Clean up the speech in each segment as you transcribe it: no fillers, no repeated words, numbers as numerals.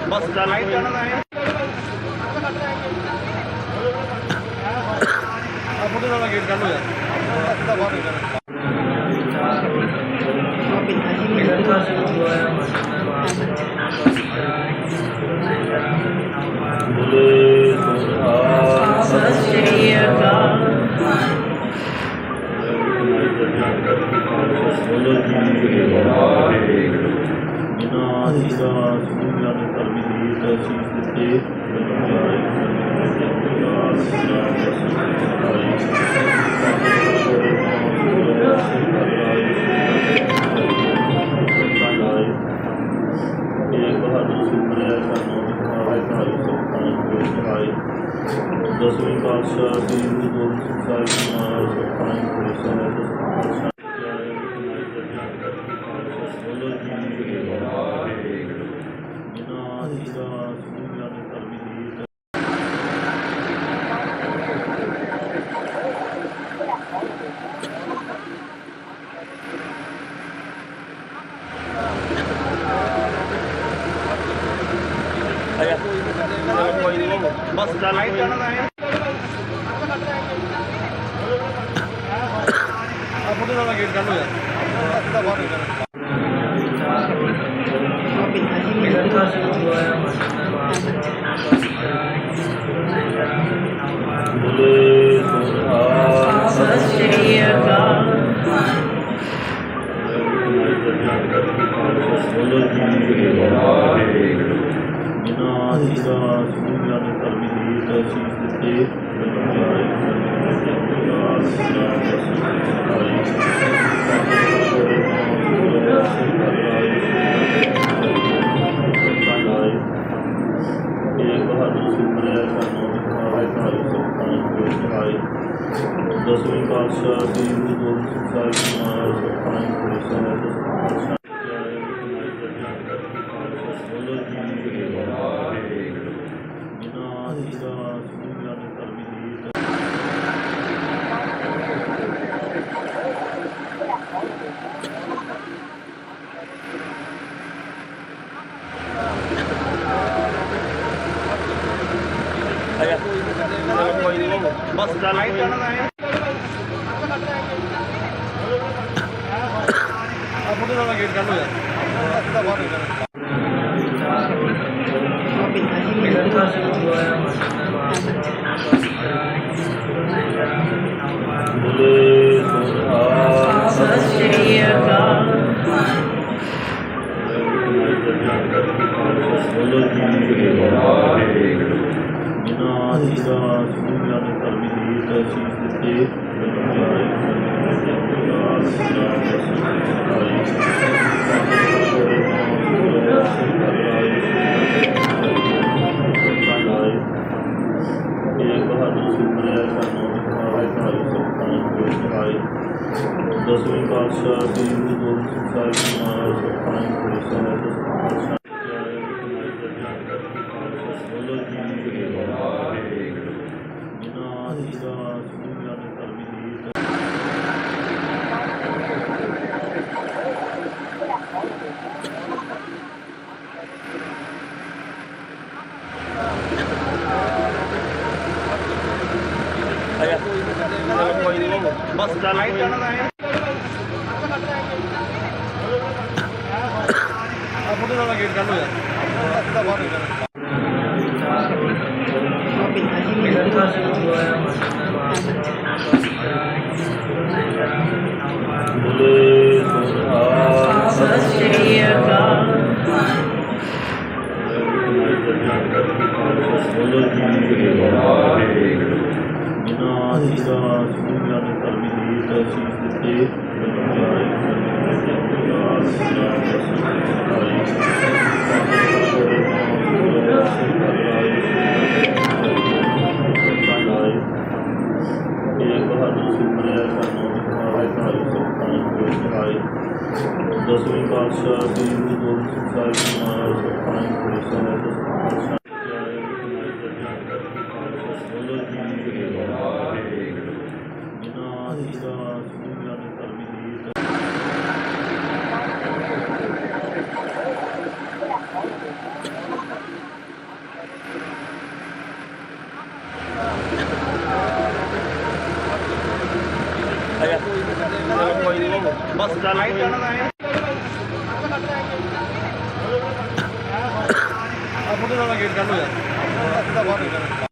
ਬਸ ਚੱਲ ਫੋਟੋ ਵਾਲਾ ਗੇਟ ਕੱਢ ਹੋ ਜਾ ਸਿੱਧਾ ਬਾਹਰ ਨਿਕਲ ਦਸਵੇਂ ਪਾਤਸ਼ਾਹ ਸ੍ਰੀ ਗੁਰੂ ਗੋਬਿੰਦ ਸਿੰਘ ਸਾਹਿਬ ਜੀ ਮਹਾਰਾਜ ਸਤਿ ਬਸ ਚੱਲ ਫੋਟੋ ਵਾਲਾ ਗੇਟ ਕੱਢ ਹੋ ਜਾ ਸਿੱਧਾ ਬਾਹਰ ਨਿਕਲ ਦਸਵੇਂ ਪਾਤਸ਼ਾਹ ਸ੍ਰੀ ਗੁਰੂ ਗੋਬਿੰਦ ਸਿੰਘ ਸਾਹਿਬ ਜੀ ਮਹਾਰਾਜ ਬਸ ਚੱਲ ਫੋਟੋ ਵਾਲਾ ਗੇਟ ਕੱਢ ਹੋ ਜਾ ਸਿੱਧਾ ਬਾਹਰ ਨਿਕਲ ਦਸਵੇਂ ਪਾਤਸ਼ਾਹ ਸ੍ਰੀ ਗੁਰੂ ਗੋਬਿੰਦ ਸਿੰਘ ਸਾਹਿਬ ਜੀ ਮਹਾਰਾਜ ਬਸ ਚੱਲ ਫੋਟੋ ਵਾਲਾ ਗੇਟ ਕੱਢ ਹੋ ਜਾ ਸਿੱਧਾ ਬਾਹਰ ਨਿਕਲ ਫੋਟੋ ਦਾ ਗੇਟ ਕੱਢ ਲੋ ਯਾਰ ਸਿੱਧਾ ਬਾਹਰ ਨਿਕਲ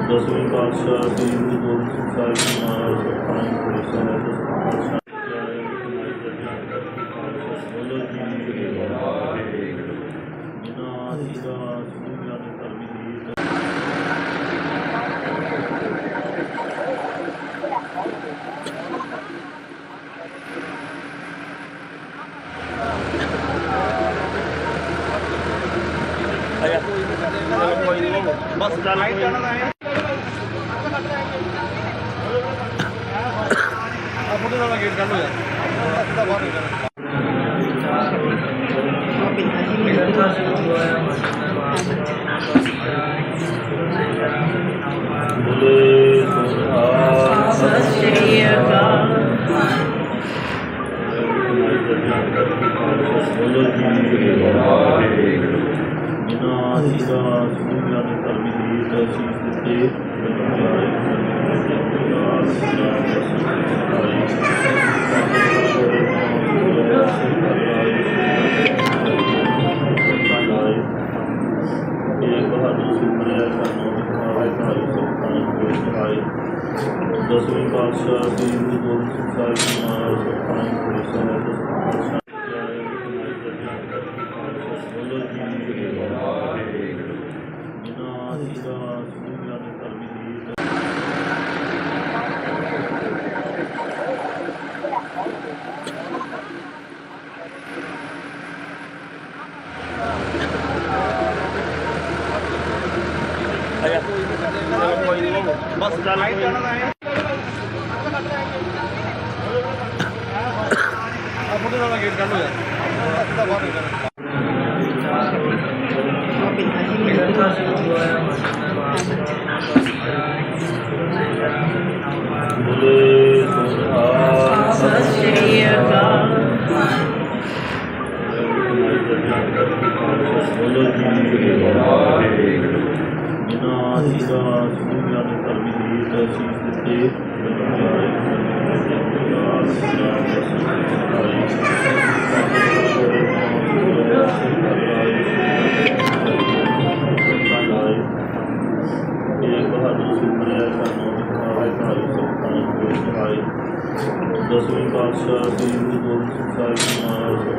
ਦਸਵੇਂ ਪਾਤਸ਼ਾਹ ਸ੍ਰੀ ਗੁਰੂ ਗੋਬਿੰਦ ਸਿੰਘ ਸਾਹਿਬ ਜੀ ਮਹਾਰਾਜ ਸਤਿ ਬਸ ਲਾਈਟ ਜਾਣਾ ਹੈ ਫੋਟੋ ਦਾ ਗੇਟ ਕੱਢ ਲੋ ਯਾਰ ਸਿੱਧਾ ਬਾਹਰ ਨਿਕਲ ਦਸਵੇਂ ਪਾਤਸ਼ਾਹ ਸ੍ਰੀ ਗੁਰੂ ਗੋਬਿੰਦ ਸਿੰਘ ਸਾਹਿਬ ਜੀ ਮਹਾਰਾਜ ਬਸ ਲਾਈਟ ਜਾਣਾ ਹੈ ਫੋਟੋ ਦਾ ਗੇਟ ਕੱਢ ਲੋ ਯਾਰ ਸਿੱਧਾ ਬਾਹਰ ਨਿਕਲ ਦਸਵੇਂ ਪਾਤਸ਼ਾਹ ਸ੍ਰੀ ਗੁਰੂ ਗੋਬਿੰਦ ਸਿੰਘ ਸਾਹਿਬ ਜੀ ਮਹਾਰਾਜ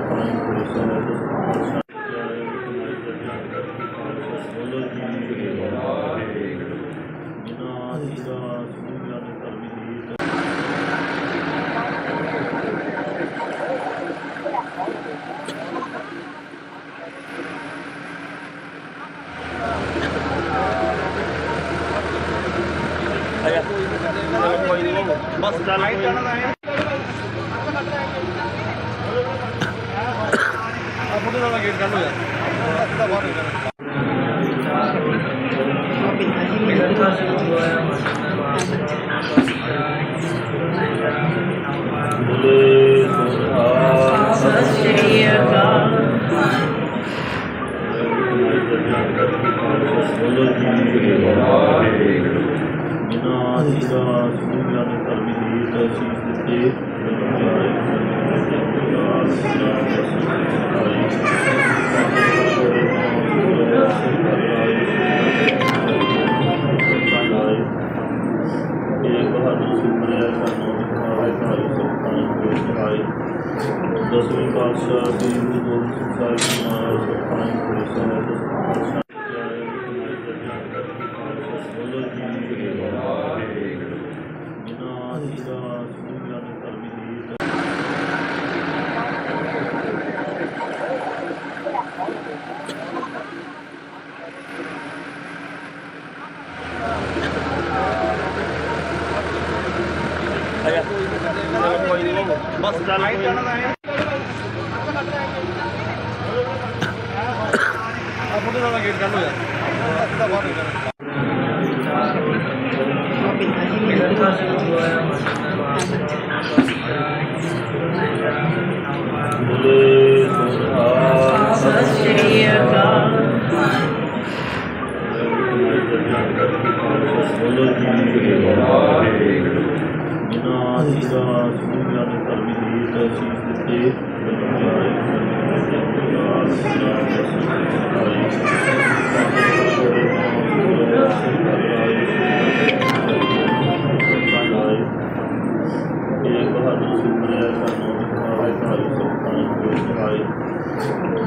ਬਸ ਲਾਈਟ ਜਾਣਾ ਹੈ ਫੋਟੋ ਦਾ ਗੇਟ ਕੱਢ ਲੋ ਯਾਰ ਸਿੱਧਾ ਬਾਹਰ ਨਿਕਲ ਦਸਵੇਂ ਪਾਤਸ਼ਾਹ ਸ੍ਰੀ ਗੁਰੂ ਗੋਬਿੰਦ ਸਿੰਘ ਸਾਹਿਬ ਜੀ ਮਹਾਰਾਜ ਬਸ ਆਈ ਜਾਣਾ ਦਾ ਹੈ ਆ ਮੁੰਡੇ ਦਾ ਗੇਟ ਚੱਲ ਹੋ ਜਾ ਸਿੱਧਾ ਬਾਹਰ ਹੋ ਜਾਣਾ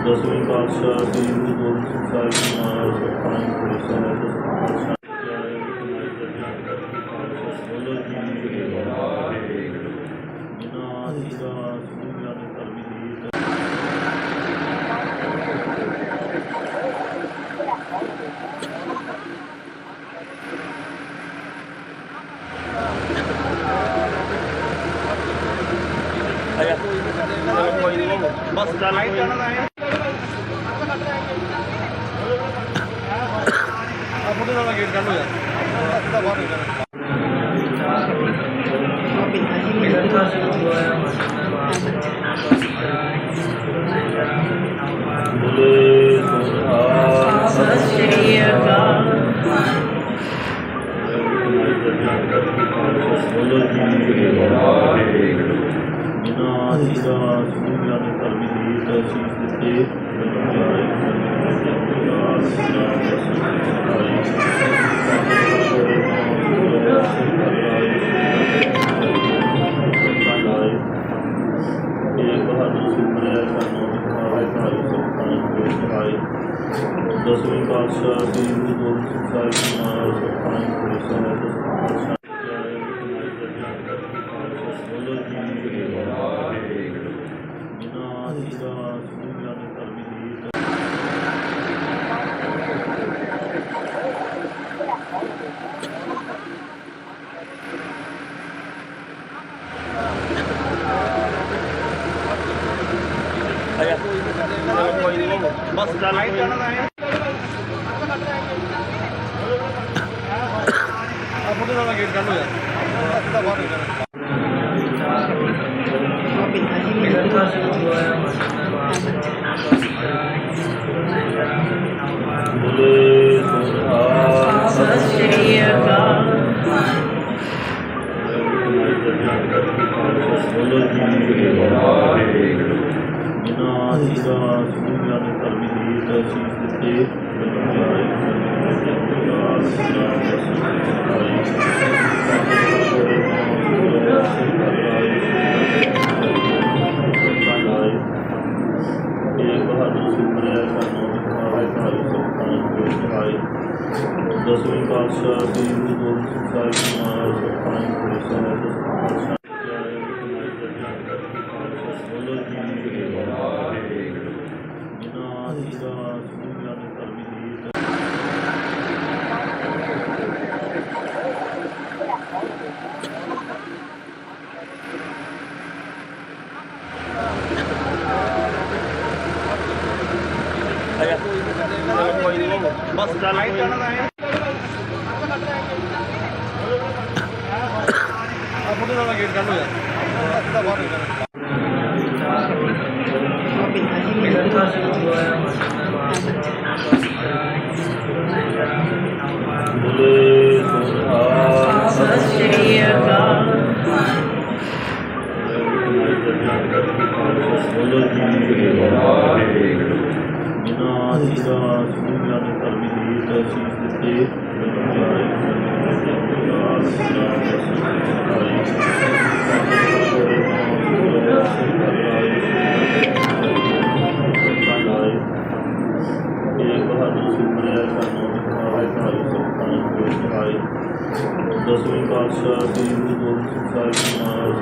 ਦਸਵੇਂ ਪਾਤਸ਼ਾਹ ਸ੍ਰੀ ਗੁਰੂ ਗੋਬਿੰਦ ਸਿੰਘ ਸਾਹਿਬ ਜੀ ਮਹਾਰਾਜ ਸਤਿ ਬਸ ਆਈ ਜਾਣਾ ਦਾ ਹੈ ਆ ਮੁੰਡੇ ਦਾ ਗੇਟ ਚੱਲ ਹੋ ਜਾ ਸਿੱਧਾ ਬਾਹਰ ਹੋ ਜਾਣਾ ਦਸਵੇਂ ਪਾਤਸ਼ਾਹ ਸ੍ਰੀ ਗੁਰੂ ਗੋਬਿੰਦ ਸਿੰਘ ਸਾਹਿਬ ਜੀ ਮਹਾਰਾਜ ਬਸ ਆਈ ਜਾਣਾ ਦਾ ਹੈ ਆ ਮੁੰਡੇ ਦਾ ਗੇਟ ਚੱਲ ਹੋ ਜਾ ਸਿੱਧਾ ਬਾਹਰ ਹੋ ਜਾਣਾ ਦਸਵੇਂ ਪਾਤਸ਼ਾਹ ਸ੍ਰੀ ਗੁਰੂ ਗੋਬਿੰਦ ਸਿੰਘ ਸਾਹਿਬ ਜੀ ਮਹਾਰਾਜ ਬਸ ਆਈ ਜਾਣਾ ਦਾ ਹੈ ਆ ਮੁੰਡੇ ਦਾ ਗੇਟ ਚੱਲ ਹੋ ਜਾ ਸਿੱਧਾ ਬਾਹਰ ਹੋ ਜਾਣਾ ਦਸਵੇਂ ਪਾਤਸ਼ਾਹ ਸ੍ਰੀ ਗੁਰੂ ਗੋਬਿੰਦ ਸਿੰਘ ਸਾਹਿਬ ਜੀ ਮਹਾਰਾਜ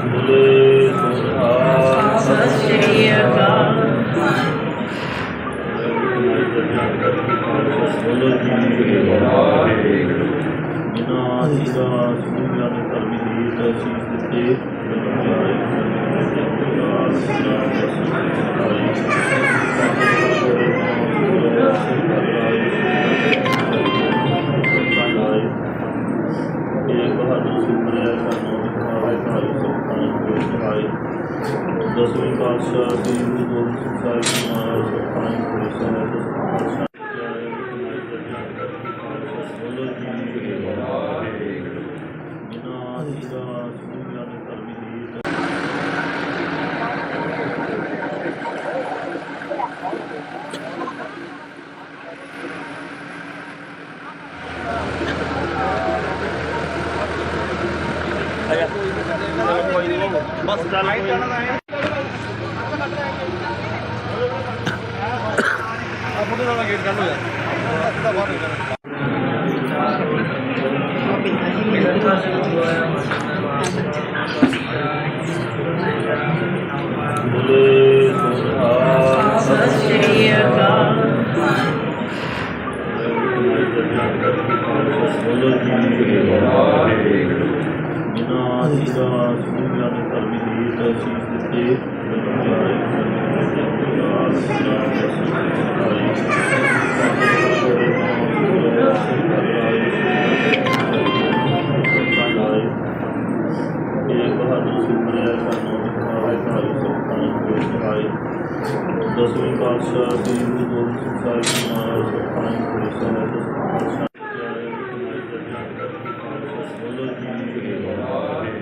ਬੋਲੇ ਸੋਹਾ ਸਤਿ ਸ਼੍ਰੀ ਅਕਾਲ। ਬੋਲੋ ਜੀ ਵਾਹਿਗੁਰੂ। ਜਿਨ੍ਹਾਂ ਜੀਆਂ ਸੁਣੀਆਂ ਨੇ ਧਰਮੀ ਦੀ ਤਸੀਸ ਦਿੱਤੇ ਦਸਵੇਂ ਪਾਤਸ਼ਾਹ ਸ੍ਰੀ ਗੁਰੂ ਗੋਬਿੰਦ ਸਿੰਘ ਸਾਹਿਬ ਜੀ ਮਹਾਰਾਜ ਸਤਿ ਬੋਲੋ ਜੀ ਵਾਹਿਗੁਰੂ। ਜਿਨ੍ਹਾਂ ਜੀਆਂ ਸੁਣੀਆਂ ਨੇ ਧਰਮੀ ਦੀ ਬਸ ਚੱਲ ਬੋਲੇ ਸੋਹਾ ਸਤਿ ਸ਼੍ਰੀ ਅਕਾਲ। ਬੋਲੋ ਜੀ ਵਾਹਿਗੁਰੂ। ਜਿਨ੍ਹਾਂ ਜੀਆਂ ਸੁਣੀਆਂ ਨੇ ਧਰਮੀ ਦੀ ਤਸੀਸ ਦਿੱਤੇ ਦਸਵੇਂ ਪਾਤਸ਼ਾਹ ਸ੍ਰੀ ਗੁਰੂ ਗੋਬਿੰਦ ਸਿੰਘ ਸਾਹਿਬ ਜੀ ਮਹਾਰਾਜ ਬੋਲੋ ਜੀ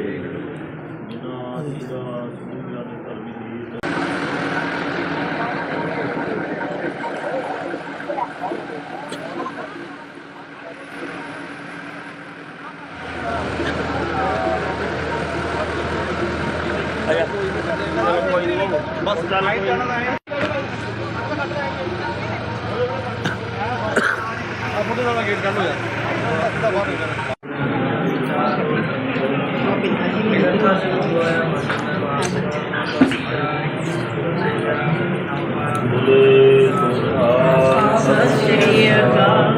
ਵਾਹਿਗੁਰੂ। ਜਿਨ੍ਹਾਂ ਜੀਆਂ ਸੁਣੀਆਂ ਨੇ ਧਰਮੀ ਦੀ ਬਸ ਚੱਲ ਬੋਲੇ ਸੋਹਾ ਸਤਿ ਸ਼੍ਰੀ ਅਕਾਲ।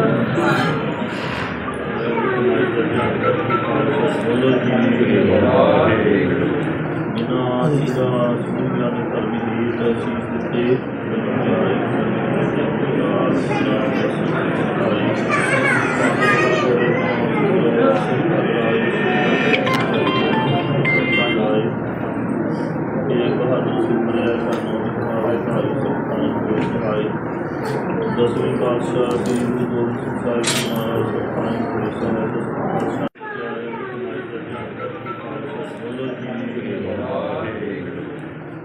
ਬੋਲੋ ਜੀ ਵਾਹਿਗੁਰੂ। ਜਿਨ੍ਹਾਂ ਜੀਆਂ ਸੁਣੀਆਂ ਨੇ ਧਰਮੀ ਦੀ ਤਸੀਸ ਦਿੱਤੇ ਦਸਵੇਂ ਪਾਤਸ਼ਾਹ ਸ੍ਰੀ ਗੁਰੂ ਗੋਬਿੰਦ ਸਿੰਘ ਸਾਹਿਬ ਜੀ ਮਹਾਰਾਜ ਬੋਲੋ ਜੀ ਵਾਹਿਗੁਰੂ।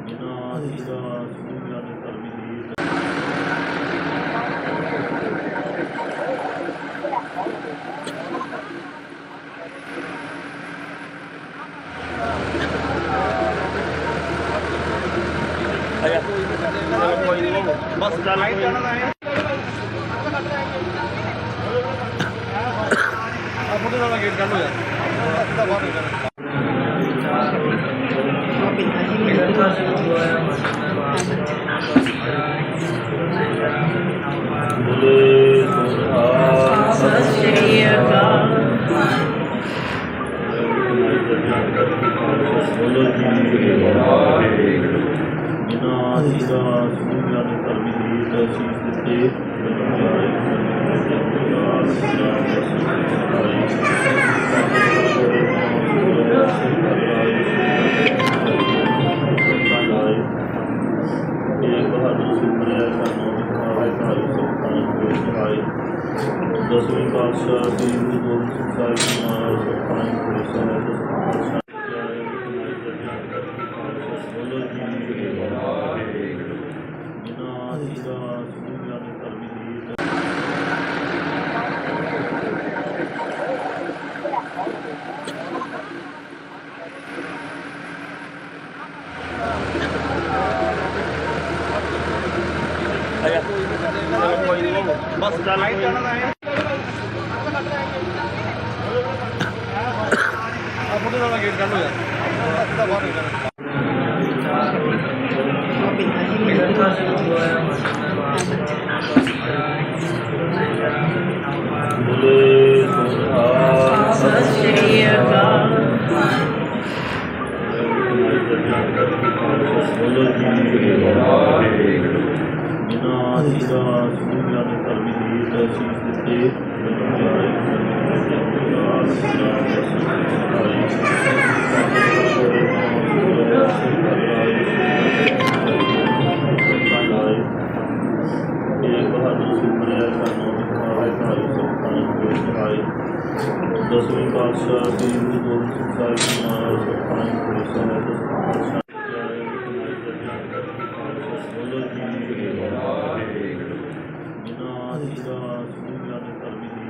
ਜਿਨ੍ਹਾਂ ਜੀਆਂ ਸੁਣੀਆਂ ਨੇ ਧਰਮੀ ਦੀ ਬਸ ਚੱਲ ਬੋਲੇ ਸੋਹਾ ਸਤਿ ਸ਼੍ਰੀ ਅਕਾਲ। ਬੋਲੋ ਜੀ ਵਾਹਿਗੁਰੂ। ਜਿਨ੍ਹਾਂ ਜੀਆਂ ਸੁਣੀਆਂ ਨੇ ਧਰਮੀ ਦੀ ਤਸੀਸ ਦਿੱਤੇ ਬਸ ਚੱਲ ਕੋਈ ਨੀ। ਮੁੰਡੇ ਨਾਲ ਗੇਟ ਕੱਢ ਲੋ ਯਾਰ ਸਿੱਧਾ ਬਾਹਰ ਨਿਕਲ ਬੋਲੇ ਸੋਹਾ ਸਤਿ ਸ਼੍ਰੀ ਅਕਾਲ। ਬੋਲੋ ਜੀ ਵਾਹਿਗੁਰੂ ਜਿਨ੍ਹਾਂ ਜੀ ਦਾ ਸੁਣਿਆ ਨੇ ਧਰਮੀ ਦੀ ਤਸੀਸ ਦਿੱਤੇ ਦਸਵੇਂ ਪਾਤਸ਼ਾਹ ਸ੍ਰੀ ਗੁਰੂ ਗੋਬਿੰਦ ਸਿੰਘ ਸਾਹਿਬ ਜੀ ਮਹਾਰਾਜ ਸਤਿ ਬੋਲੋ ਜੀ ਵਾਹਿਗੁਰੂ ਜਿਨ੍ਹਾਂ ਜੀ ਦਾ ਸੁਣਿਆ ਨੇ ਧਰਮੀ ਦੀ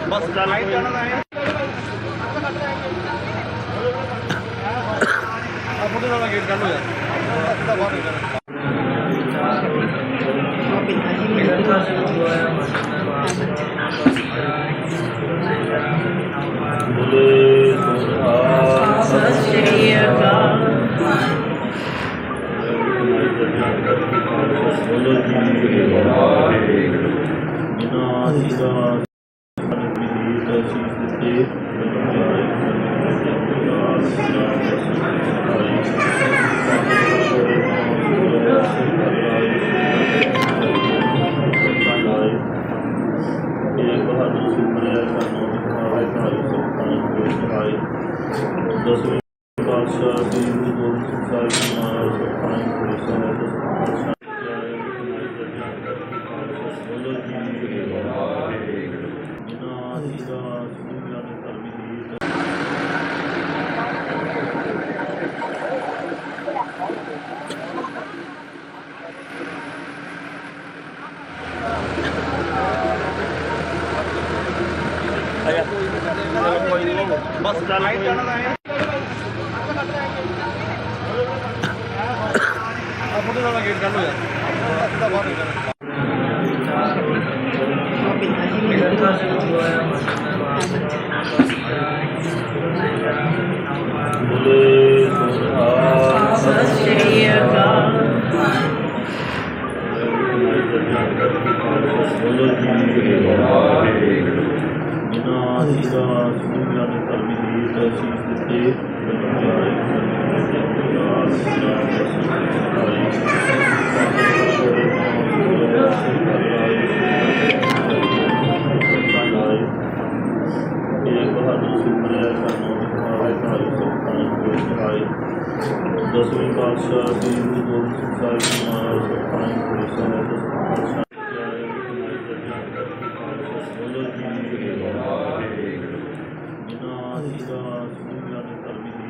ਬਸ ਚੱਲ ਕੋਈ ਨੀ। ਮੁੰਡੇ ਨਾਲ ਗੇਟ ਕੱਢ ਲੋ ਯਾਰ ਸਿੱਧਾ ਬਾਹਰ ਨਿਕਲ ਬੋਲੇ ਸੋਹਾ ਸਤਿ ਸ਼੍ਰੀ ਅਕਾਲ। ਬੋਲੋ ਜੀ ਵਾਹਿਗੁਰੂ ਜਿਨ੍ਹਾਂ ਜੀ ਦਾ ਤਸੀਸ ਦਿੱਤੇ ਦਸਵੇਂ ਪਾਤਸ਼ਾਹ ਸ੍ਰੀ ਗੁਰੂ ਗੋਬਿੰਦ ਸਿੰਘ ਸਾਹਿਬ ਜੀ ਮਹਾਰਾਜ ਬੋਲੋ ਜੀ ਵਾਹਿਗੁਰੂ ਜਿਨ੍ਹਾਂ ਜੀ ਦਾ ਸੁਣਿਆ ਨੇ ਧਰਮੀ ਦੀ ਬਸ ਚੱਲ ਕੋਈ ਨੀ। ਮੁੰਡੇ ਨਾਲ ਗੇਟ ਕੱਢ ਲੋ ਯਾਰ ਸਿੱਧਾ ਬਾਹਰ ਨਿਕਲ ਬੋਲੇ ਸੋਹਾ ਸਤਿ ਸ਼੍ਰੀ ਅਕਾਲ। ਬੋਲੋ ਜੀ ਵਾਹਿਗੁਰੂ ਜਿਨ੍ਹਾਂ ਜੀ ਦਾ ਸੁਣਿਆ ਨੇ ਧਰਮੀ ਦੀ ਤਸੀਸ ਦਿੱਤੇ ਦਸਵੇਂ ਪਾਤਸ਼ਾਹ ਸ੍ਰੀ ਗੁਰੂ ਗੋਬਿੰਦ ਸਿੰਘ ਸਾਹਿਬ ਜੀ ਮਹਾਰਾਜ ਬੋਲੋ ਜੀ ਵਾਹਿਗੁਰੂ ਜਿਨ੍ਹਾਂ ਜੀ ਦਾ ਸੁਣਿਆ ਨੇ ਧਰਮੀ ਦੀ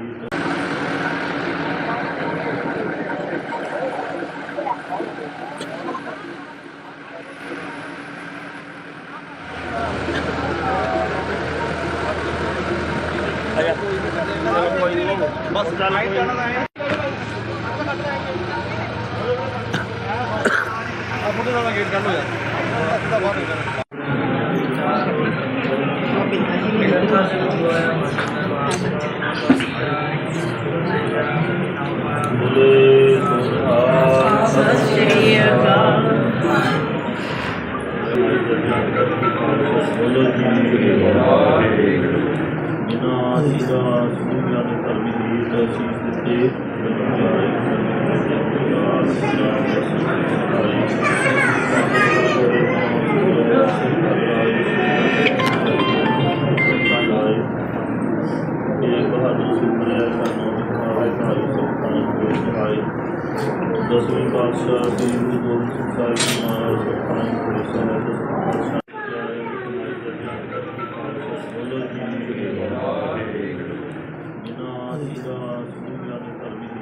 ਬਸ ਚੱਲ ਕੋਈ ਨੀ। ਮੁੰਡੇ ਨਾਲ ਗੇਟ ਕੱਢ ਲੋ ਯਾਰ ਸਿੱਧਾ ਬਾਹਰ ਨਿਕਲ ਬੋਲੇ ਸੋਹਾ ਸਤਿ ਸ਼੍ਰੀ ਅਕਾਲ। ਬੋਲੋ ਜੀ ਵਾਹਿਗੁਰੂ ਜਿਨ੍ਹਾਂ ਜੀ ਦਾ ਸੁਣਿਆ ਨੇ ਧਰਮੀ ਦੀ ਤਸੀਸ ਦਿੱਤੇ ਦਸਵੇਂ ਪਾਤਸ਼ਾਹ ਸ੍ਰੀ ਗੁਰੂ ਗੋਬਿੰਦ ਸਿੰਘ ਸਾਹਿਬ ਜੀ ਮਹਾਰਾਜ ਬੋਲੋ ਜੀ ਵਾਹਿਗੁਰੂ ਜਿਨ੍ਹਾਂ ਜੀ ਦਾ ਸੁਣਿਆ ਨੇ ਧਰਮੀ ਦੀ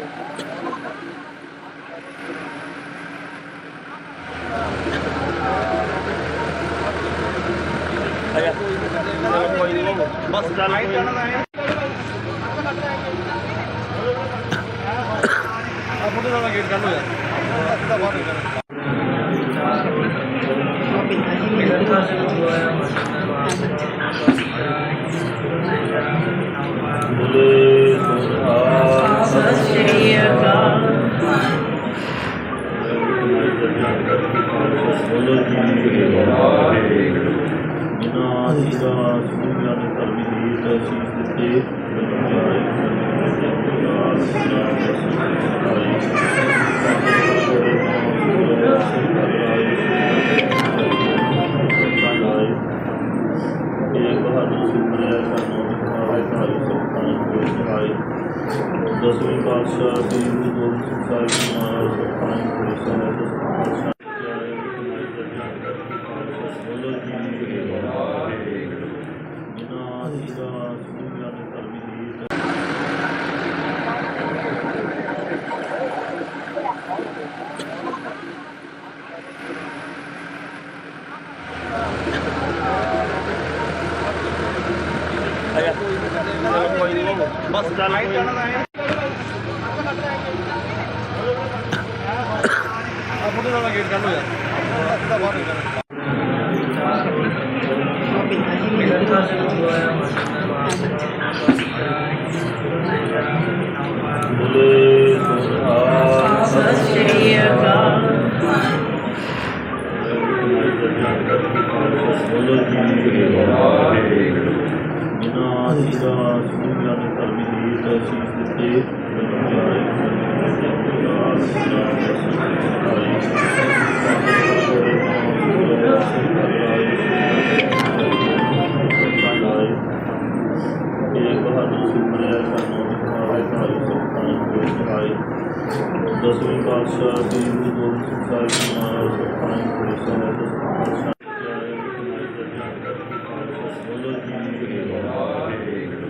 ਬਸ ਚੱਲ ਕੋਈ ਨਹੀਂ। ਫੋਟੋ ਦਾ ਗੇਟ ਕਰ ਲੋ ਯਾਰ। ਸਤਿ ਸ਼੍ਰੀ ਅਕਾਲ। ਜਿਨ੍ਹਾਂ ਦੀ ਸੁਣਿਆ ਨੇ ਧਰਮੀ ਦੀ ਤਸੀਸ ਦਿੱਤੇ ਦਸਵੇਂ ਪਾਤਸ਼ਾਹ ਦੀ ਗੁਰੂ ਗੋਬਿੰਦ ਸਿੰਘ ਸਾਹਿਬ ਜੀ ਮਹਾਰਾਜ ਸਰਪੰਚ ਪੁਲਿਸ ਸਾਹਿਬ ਬਸ ਚੱਲ ਕੋਈ ਜਾਣਾ ਹੈ ਆਪਣੇ ਨਾਲ ਗੇਟ ਕਰ ਲੋ ਯਾਰ ਬਾਹਰ ਨਿਕਲ ਬੋਲੇ ਸੋਹਾ ਸਤਿ ਸ਼੍ਰੀ ਅਕਾਲ। ਬੋਲੇ ਜੀ ਵਾਹਿਗੁਰੂ ਜਿਨ੍ਹਾਂ ਦੀ ਸੁਣਿਆ ਨੇ ਧਰਮੀ ਦੀ ਤਸੀਸ ਦਿੱਤੇ ਦਸਵੇਂ ਪਾਤਸ਼ਾਹ ਦੀ ਗੁਰੂ ਗੋਬਿੰਦ ਸਿੰਘ ਸਾਹਿਬ ਜੀ ਮਹਾਰਾਜ ਸੁਖਾਨ ਪੁਰੀ ਸਾਹਿਬ ਬੋਲੋ ਜੀ ਵਾਹਿਗੁਰੂ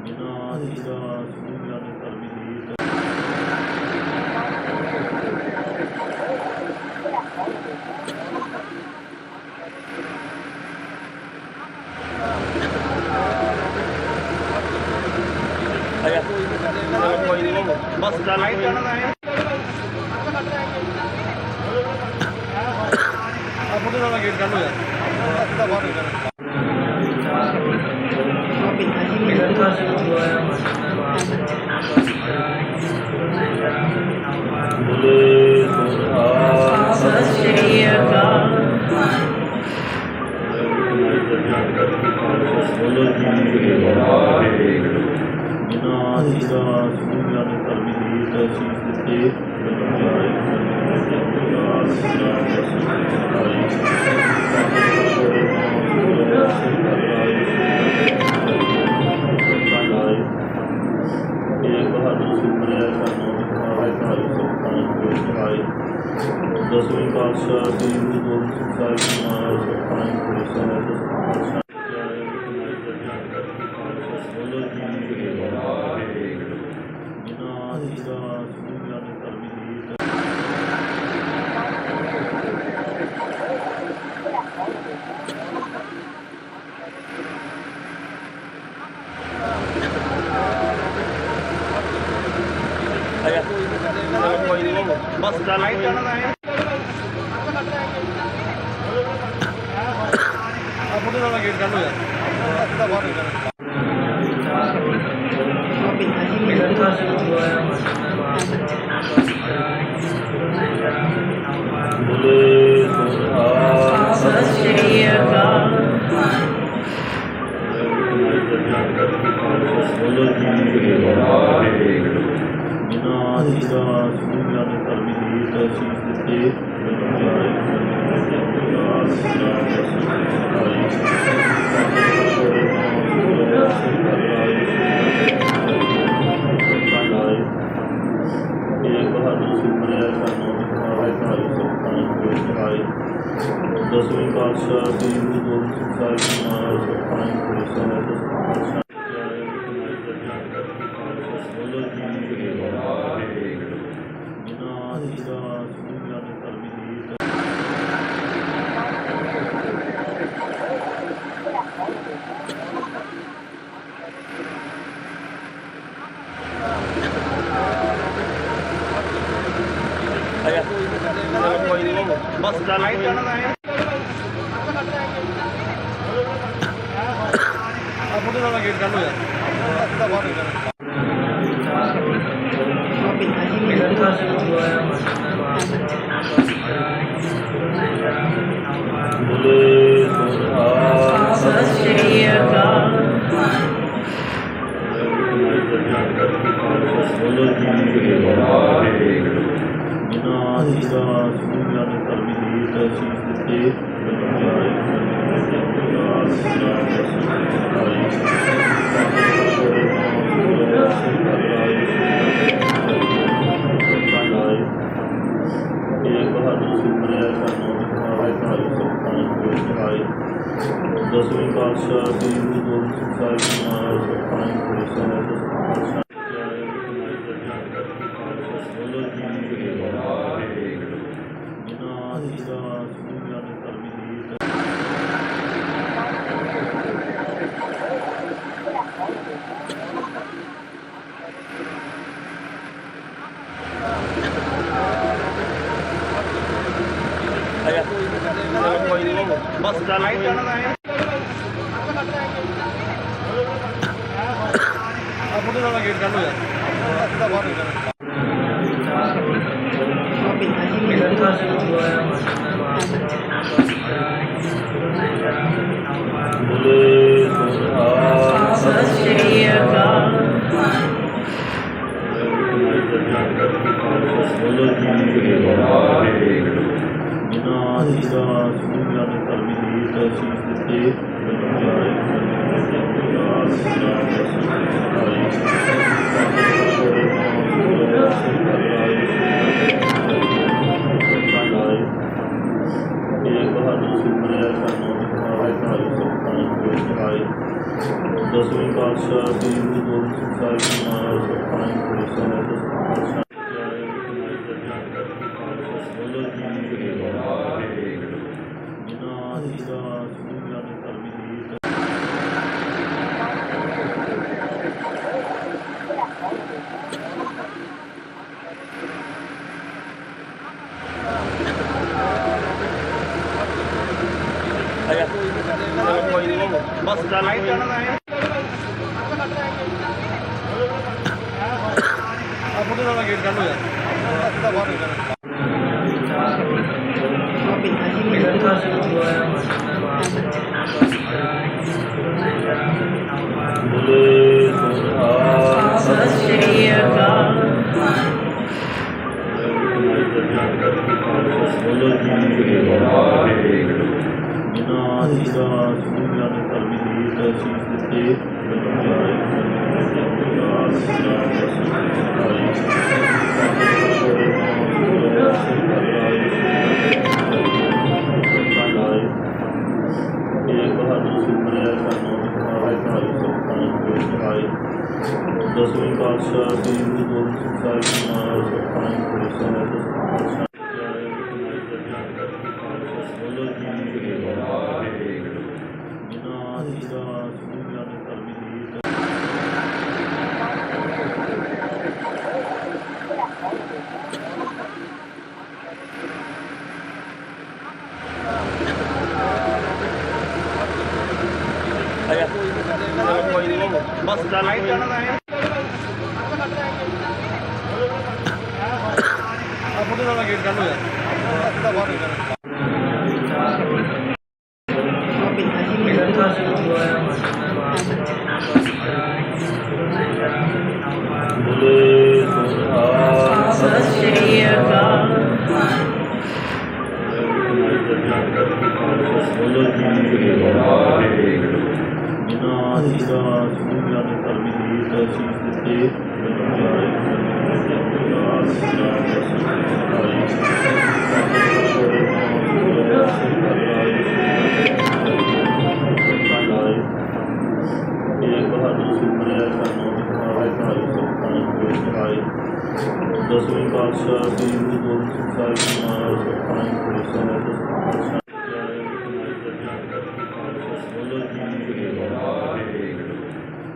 ਜਿਨ੍ਹਾਂ ਦੀ ਸੁਣਿਆ ਨੇ ਧਰਮੀ ਦੀ ਬਸ ਚੱਲ ਕੋਈ ਜਾਣਾ ਹੈ ਆਪਣੇ ਨਾਲ ਗੇਟ ਕਰ ਲੋ ਯਾਰ ਬਾਹਰ ਨਿਕਲ ਬੋਲੇ ਸੋਹਾ ਸਤਿ ਸ਼੍ਰੀ ਅਕਾਲ। ਬੋਲੋ ਜੀ ਵਾਹਿਗੁਰੂ ਜਿਨ੍ਹਾਂ ਦੀ ਸੁਣਿਆ ਨੇ ਧਰਮੀ ਦੀ ਤਸੀਸ ਦਿੱਤੇ ਦਸਵੇਂ ਪਾਤਸ਼ਾਹ ਦੀ ਗੁਰੂ ਗੋਬਿੰਦ ਸਿੰਘ ਸਾਹਿਬ ਜੀ ਮਹਾਰਾਜ ਸੁਖਾਨ ਪੁਰੀ ਸਾਹਿਬ ਬੋਲੋ ਜੀ ਵਾਹਿਗੁਰੂ ਜਿਨ੍ਹਾਂ ਦੀ ਸੁਣਿਆ ਨੇ ਧਰਮੀ ਦੀ ਬਸ ਚੱਲ ਕੋਈ ਜਾਣਾ ਹੈ ਆਪਣੇ ਨਾਲ ਗੇਟ ਕਰ ਲੋ ਯਾਰ ਬਾਹਰ ਨਿਕਲ ਬੋਲੇ ਸੋਹਾ ਸਤਿ ਸ਼੍ਰੀ ਅਕਾਲ। ਬੋਲੋ ਜੀ ਵਾਹਿਗੁਰੂ ਜਿਨ੍ਹਾਂ ਦੀ ਸੁਣਿਆ ਨੇ ਧਰਮੀ ਦੀ ਤਸੀਸ ਦਿੱਤੇ ਦਸਵੇਂ ਪਾਤਸ਼ਾਹ ਦੀ ਗੁਰੂ ਗੋਬਿੰਦ ਸਿੰਘ ਸਾਹਿਬ ਜੀ ਮਹਾਰਾਜ ਸੁਖਾਨ ਪੁਰੀ ਸਾਹਿਬ ਬੋਲੋ ਜੀ ਵਾਹਿਗੁਰੂ ਜਿਨ੍ਹਾਂ ਦੀ ਸੁਣਿਆ ਨੇ ਧਰਮੀ ਦੀ ਬਸ ਚੱਲ ਕੋਈ ਜਾਣਾ ਹੈ ਆਪਣੇ ਨਾਲ ਗੇਟ ਕਰ ਲੋ ਯਾਰ ਬਾਹਰ ਨਿਕਲ ਬੋਲੇ ਸੋਹਾ ਸਤਿ ਸ਼੍ਰੀ ਅਕਾਲ। ਬੋਲੋ ਜੀ ਵਾਹਿਗੁਰੂ ਜਿਨ੍ਹਾਂ ਦੀ ਸੁਣਿਆ ਨੇ ਧਰਮੀ ਦੀ ਤਸੀਸ ਦਿੱਤੇ ਦਸਵੇਂ ਪਾਤਸ਼ਾਹ ਦੀ ਗੁਰੂ ਗੋਬਿੰਦ ਸਿੰਘ ਸਾਹਿਬ ਜੀ ਮਹਾਰਾਜ ਸੁਖਾਨ ਪੁਰੀ ਸਾਹਿਬ ਬੋਲੋ ਜੀ ਵਾਹਿਗੁਰੂ ਬਸ ਚੱਲ ਕੋਈ ਨਹੀਂ। ਫੋਟੋ ਦਾ ਗੇਟ ਕੱਢ ਲੋ ਯਾਰ। ਸਤਿ ਸ਼੍ਰੀ ਅਕਾਲ। ਜਿਨ੍ਹਾਂ ਦੀ ਦਾ ਸਮੂਹਾਂ ਨੇ ਧਰਮੀ ਦੀ ਤਸੀਸ ਦਿੱਤੇ ਦਸਵੇਂ ਪਾਤਸ਼ਾਹ ਸ੍ਰੀ ਗੁਰੂ ਗੋਬਿੰਦ ਸਿੰਘ ਸਾਹਿਬ ਜੀ ਮਹਾਰਾਜ ਸੁਖਾਨੰਦ ਪੁਰੀ ਸਾਹਿਬ ਜਿਨ੍ਹਾਂ ਦੀ ਦਾ ਸਮੂਹਾਂ ਨੇ ਧਰਮੀ ਦੀ ਬਸ ਚੱਲ ਕੋਈ ਨਹੀਂ। ਫੋਟੋ ਦਾ ਗੇਟ ਕੱਢ ਲੋ ਯਾਰ। ਸਤਿ ਸ਼੍ਰੀ ਅਕਾਲ। ਜਿਨ੍ਹਾਂ ਦੀ ਦਾ ਸਮੂਹਾਂ ਨੇ ਧਰਮੀ ਦੀ ਤਸੀਸ ਦਿੱਤੇ ਦਸਵੇਂ ਪਾਤਸ਼ਾਹ ਸ੍ਰੀ ਗੁਰੂ ਗੋਬਿੰਦ ਸਿੰਘ ਸਾਹਿਬ ਜੀ ਮਹਾਰਾਜ ਸੁਖਾਨੰਦ ਪੁਰੀ ਸਾਹਿਬ ਜਿਨ੍ਹਾਂ ਦੀ ਦਾ ਸਮੂਹਾਂ ਨੇ ਧਰਮੀ ਦੀ ਬਸ ਚੱਲ ਕੋਈ ਨਹੀਂ। ਫੋਟੋ ਦਾ ਗੇਟ ਕੱਢ ਲੋ ਯਾਰ। ਸਤਿ ਸ਼੍ਰੀ ਅਕਾਲ। ਜਿਨ੍ਹਾਂ ਦੀ ਦਾ ਸਮੂਹਾਂ ਨੇ ਧਰਮੀ ਦੀ ਤਸੀਸ ਦਿੱਤੇ ਦਸਵੇਂ ਪਾਤਸ਼ਾਹ ਸ੍ਰੀ ਗੁਰੂ ਗੋਬਿੰਦ ਸਿੰਘ ਸਾਹਿਬ ਜੀ ਮਹਾਰਾਜ ਸੁਖਾਨੰਦ ਪੁਰੀ ਸਾਹਿਬ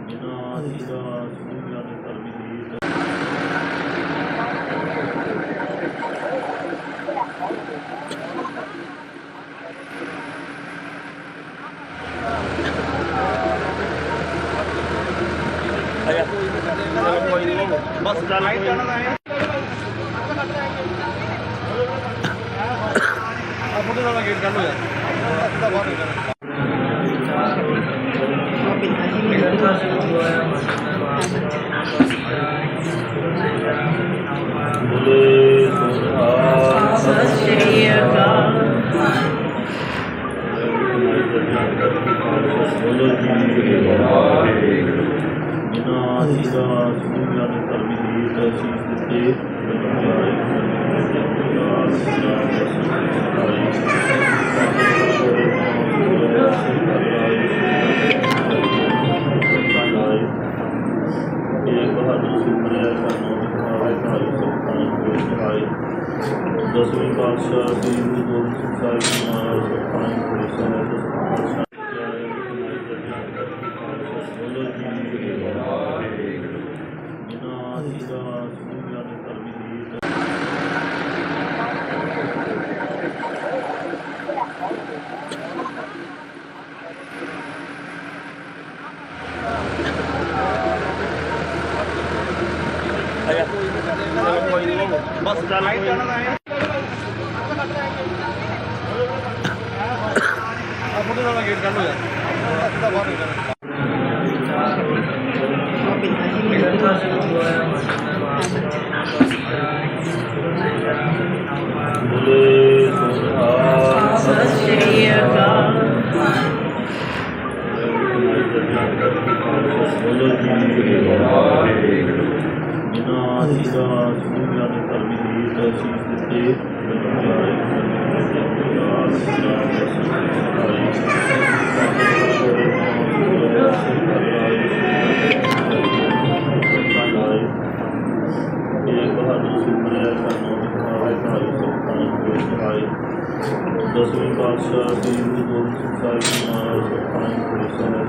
ਜਿਨ੍ਹਾਂ ਦੀ ਦਾ ਸਮੂਹਾਂ ਨੇ ਧਰਮੀ ਦੀ ਬਸ ਚੱਲ ਕੋਈ ਨਹੀਂ। ਫੋਟੋ ਦਾ ਗੇਟ ਕੱਢ ਲੋ ਯਾਰ। ਸਤਿ ਸ਼੍ਰੀ ਅਕਾਲ। ਜਿਨ੍ਹਾਂ ਦੀ ਦਾ ਸਮੂਹਾਂ ਨੇ ਧਰਮੀ ਦੀ ਤਸੀਸ ਦਿੱਤੇ ਦਸਵੇਂ ਪਾਤਸ਼ਾਹ ਸ੍ਰੀ ਗੁਰੂ ਗੋਬਿੰਦ ਸਿੰਘ ਸਾਹਿਬ ਜੀ ਮਹਾਰਾਜ ਸੁਖਾਨੰਦ ਪੁਰੀ ਸਾਹਿਬ ਜਿਨ੍ਹਾਂ ਦੀ ਦਾ ਸਮੂਹਾਂ ਨੇ ਧਰਮੀ ਦੀ ਬੋਲੇ ਸੋਹਾ ਸਤਿ ਸ਼੍ਰੀ ਅਕਾਲ। ਬੋਲੋ ਜੀ ਵਾਹਿਗੁਰੂ। ਜਿਨ੍ਹਾਂ ਦੀ ਸਮੂਹਾਂ ਨੇ ਧਰਮੀ ਦੀ ਤਸੀਸ ਦਿੱਤੇ ਦਸਵੇਂ ਪਾਤਸ਼ਾਹ ਦੀ ਗੁਰੂ ਗੋਬਿੰਦ ਸਿੰਘ ਸਾਹਿਬ ਜੀ ਮਹਾਰਾਜ ਸੁਖਾਨ ਪੁਰੇ ਸਾਹਿਬ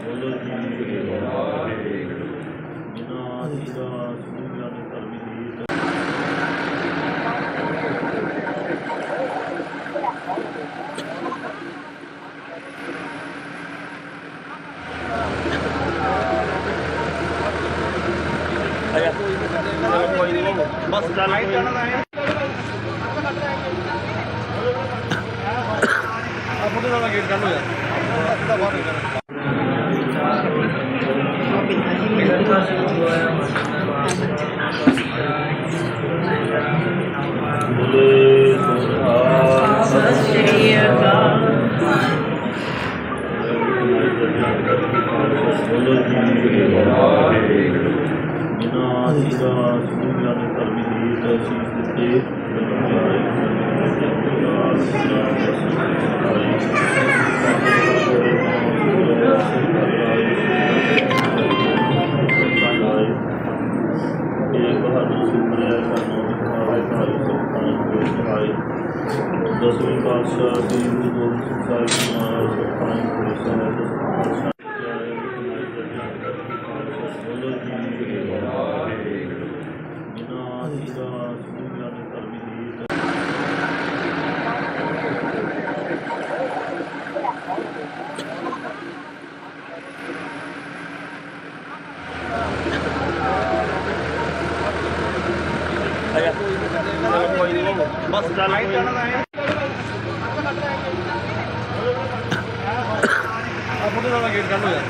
ਬੋਲੋ ਜੀ ਵਾਹਿਗੁਰੂ। ਜਿਨ੍ਹਾਂ ਦੀ ਸਮੂਹਾਂ ਨੇ ਧਰਮੀ ਦੀ ਬਸ ਚੱਲ ਫੋਟੋ ਦਾ ਗੇਟ ਕਰ ਲੋ ਯਾਰ। ਬੋਲੇ ਸੋਹਾ ਸਤਿ ਸ਼੍ਰੀ ਅਕਾਲ। ਬੋਲੋ ਜੀ ਵਾਹਿਗੁਰੂ। ਜਿਨ੍ਹਾਂ ਦੀ ਸਮੂਹਾਂ ਨੇ ਧਰਮੀ ਦੀ ਤਸੀਸ ਦਿੱਤੇ ਦਸਵੇਂ ਪਾਤਸ਼ਾਹ ਦੀ ਗੁਰੂ ਗੋਬਿੰਦ ਸਿੰਘ ਸਾਹਿਬ ਜੀ ਮਹਾਰਾਜ ਸੁਖਾਨ ਪੁਰੇ ਸਾਹਿਬ ਬੋਲੋ ਜੀ ਵਾਹਿਗੁਰੂ। ਜਿਨ੍ਹਾਂ ਦੀ ਸਮੂਹਾਂ ਨੇ ਧਰਮੀ ਦੀ ਬਸ ਚੱਲ ਫੋਟੋ ਦਾ ਗੇਟ ਕਰ ਲੋ ਯਾਰ।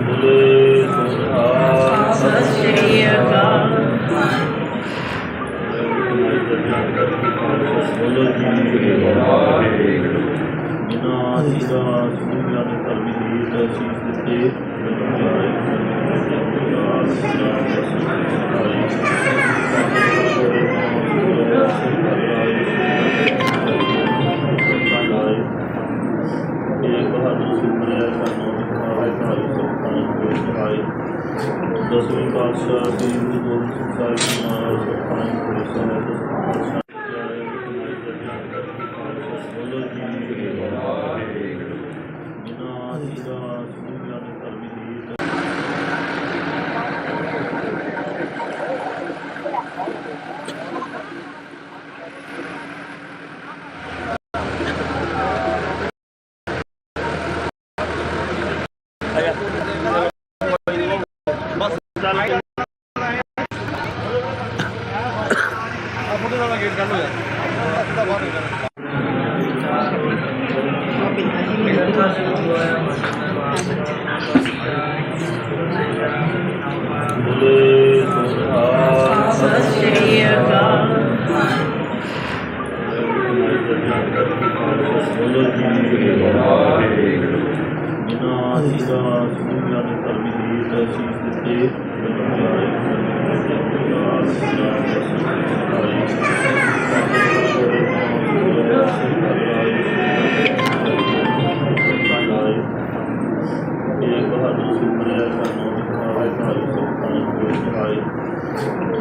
ਬੋਲੇ ਸੋਹਾ ਸਤਿ ਸ਼੍ਰੀ ਅਕਾਲ। ਬੋਲੋ ਜੀ ਵਾਹਿਗੁਰੂ। ਜਿਨ੍ਹਾਂ ਦੀ ਸਮੂਹਾਂ ਨੇ ਧਰਮੀ ਦੀ ਤਸੀਸ ਦਿੱਤੇ ਦਸਵੇਂ ਪਾਤਸ਼ਾਹ ਦੀ ਗੁਰੂ ਗੋਬਿੰਦ ਸਿੰਘ ਸਾਹਿਬ ਜੀ ਮਹਾਰਾਜ ਸੁਖਾਨ ਪੁਰੇ ਸਾਹਿਬ ਬੋਲੋ ਜੀ ਵਾਹਿਗੁਰੂ। ਜਿਨ੍ਹਾਂ ਦੀ ਸਮੂਹਾਂ ਨੇ ਧਰਮੀ ਦੀ ਬਸ ਚੱਲ ਫੋਟੋ ਦਾ ਗੇਟ ਕਰ ਲੋ ਯਾਰ। ਬੋਲੇ ਸੋਹਾ ਸਤਿ ਸ਼੍ਰੀ ਅਕਾਲ। ਬੋਲੋ ਜੀ ਵਾਹਿਗੁਰੂ। ਜਿਨ੍ਹਾਂ ਦੀ ਸਮੂਹਾਂ ਨੇ ਧਰਮੀ ਦੀ ਤਸੀਸ ਦਿੱਤੇ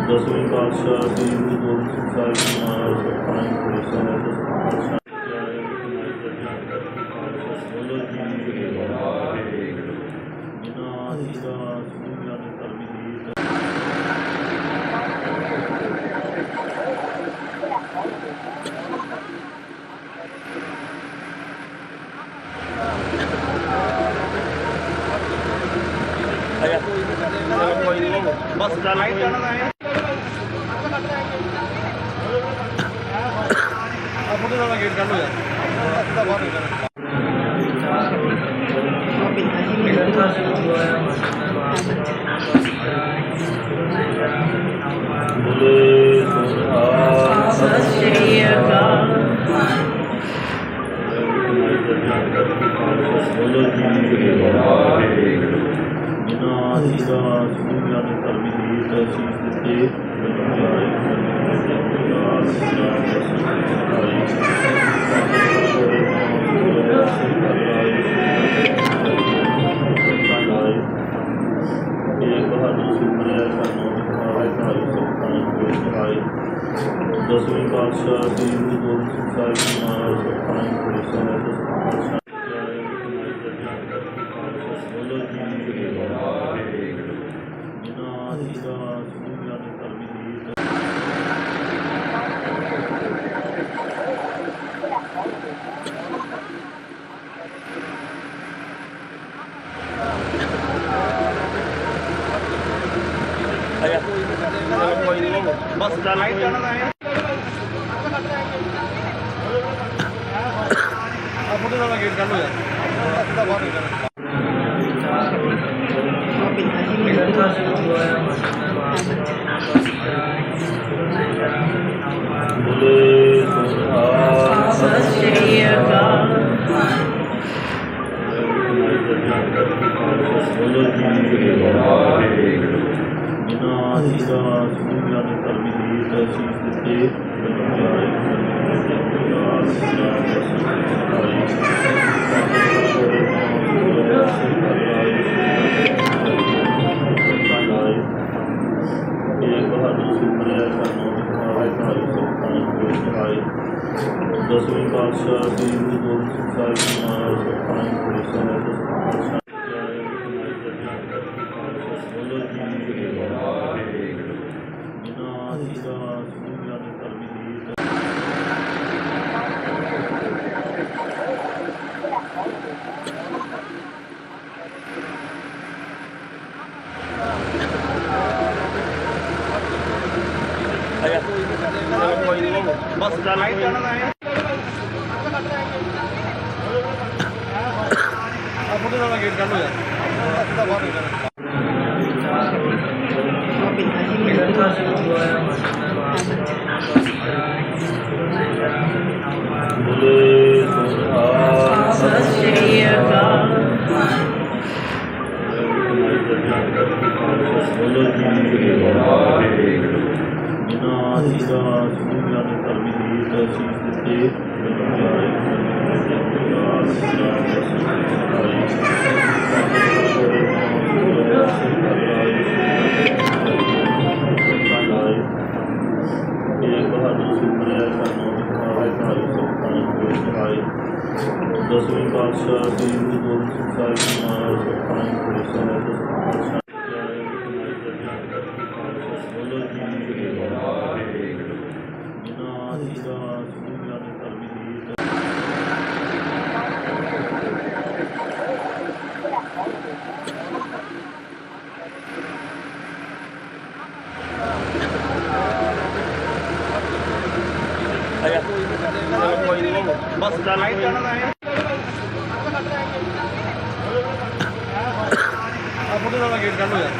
ਦਸਵੇਂ ਪਾਤਸ਼ਾਹ ਦੀ ਗੁਰੂ ਗੋਬਿੰਦ ਸਿੰਘ ਸਾਹਿਬ ਜੀ ਮਹਾਰਾਜ ਸੁਖਾਨ ਪੁਰੇ ਸਾਹਿਬ ਬੋਲੋ ਜੀ ਵਾਹਿਗੁਰੂ। ਜਿਨ੍ਹਾਂ ਦੀ ਸਮੂਹਾਂ ਨੇ ਧਰਮੀ ਦੀ ਬਸ ਚੱਲ ਕੋਈ ਨਹੀਂ। ਫੋਟੋ ਦਾ ਗੇਟ ਕਰ ਲੋ ਯਾਰ। ਸਤਿ ਸ਼੍ਰੀ ਅਕਾਲ। ਜਿਨ੍ਹਾਂ ਦੀ ਸਮੂਹਾਂ ਨੇ ਧਰਮੀ ਦੀ ਤਸੀਸ ਦਿੱਤੇ ਦਸਵੇਂ ਪਾਤਸ਼ਾਹ ਸ੍ਰੀ ਗੁਰੂ ਗੋਬਿੰਦ ਸਿੰਘ ਸਾਹਿਬ ਜੀ ਮਹਾਰਾਜ ਸੁਖਾਨ ਪੁਰੀ ਸਾਹਿਬ ਬੋਲੋ ਜੀ ਜਿਨ੍ਹਾਂ ਦੀ ਸਮੂਹਾਂ ਨੇ ਧਰਮੀ ਦੀ ਬਸ ਚੱਲ ਕੋਈ ਨਹੀਂ। ਫੋਟੋ ਦਾ ਗੇਟ ਕਰ ਲੋ ਯਾਰ। ਸਤਿ ਸ਼੍ਰੀ ਅਕਾਲ। ਬੋਲੋ ਜੀ ਜਿਨ੍ਹਾਂ ਦੀ ਸਮੂਹਾਂ ਨੇ ਧਰਮੀ ਦੀ ਤਸੀਸ ਦਿੱਤੇ ਦਸਵੇਂ ਪਾਤਸ਼ਾਹ ਸ੍ਰੀ ਗੁਰੂ ਗੋਬਿੰਦ ਸਿੰਘ ਸਾਹਿਬ ਜੀ ਮਹਾਰਾਜ ਸੁਖਾਨ ਪੁਰੀ ਸਾਹਿਬ ਬੋਲੋ ਜੀ ਜਿਨ੍ਹਾਂ ਦੀ ਸਮੂਹਾਂ ਨੇ ਧਰਮੀ ਦੀ ਬਸ ਚੱਲ ਕੋਈ ਨਹੀਂ। ਫੋਟੋ ਦਾ ਗੇਟ ਕਰ ਲੋ ਯਾਰ। ਸਤਿ ਸ਼੍ਰੀ ਅਕਾਲ। ਬੋਲੋ ਜੀ ਜਿਨ੍ਹਾਂ ਦੀ ਸਮੂਹਾਂ ਨੇ ਧਰਮੀ ਦੀ ਤਸੀਸ ਦਿੱਤੇ ਦਸਵੇਂ ਪਾਤਸ਼ਾਹ ਸ੍ਰੀ ਗੁਰੂ ਗੋਬਿੰਦ ਸਿੰਘ ਸਾਹਿਬ ਜੀ ਮਹਾਰਾਜ ਸੁਖਾਨ ਪੁਰੀ ਸਾਹਿਬ ਬੋਲੋ ਜੀ ਜਿਨ੍ਹਾਂ ਦੀ ਸਮੂਹਾਂ ਨੇ ਧਰਮੀ ਦੀ ਬਸ ਚੱਲ ਕੋਈ ਨਹੀਂ। ਫੋਟੋ ਦਾ ਗੇਟ ਕਰ ਲੋ ਯਾਰ।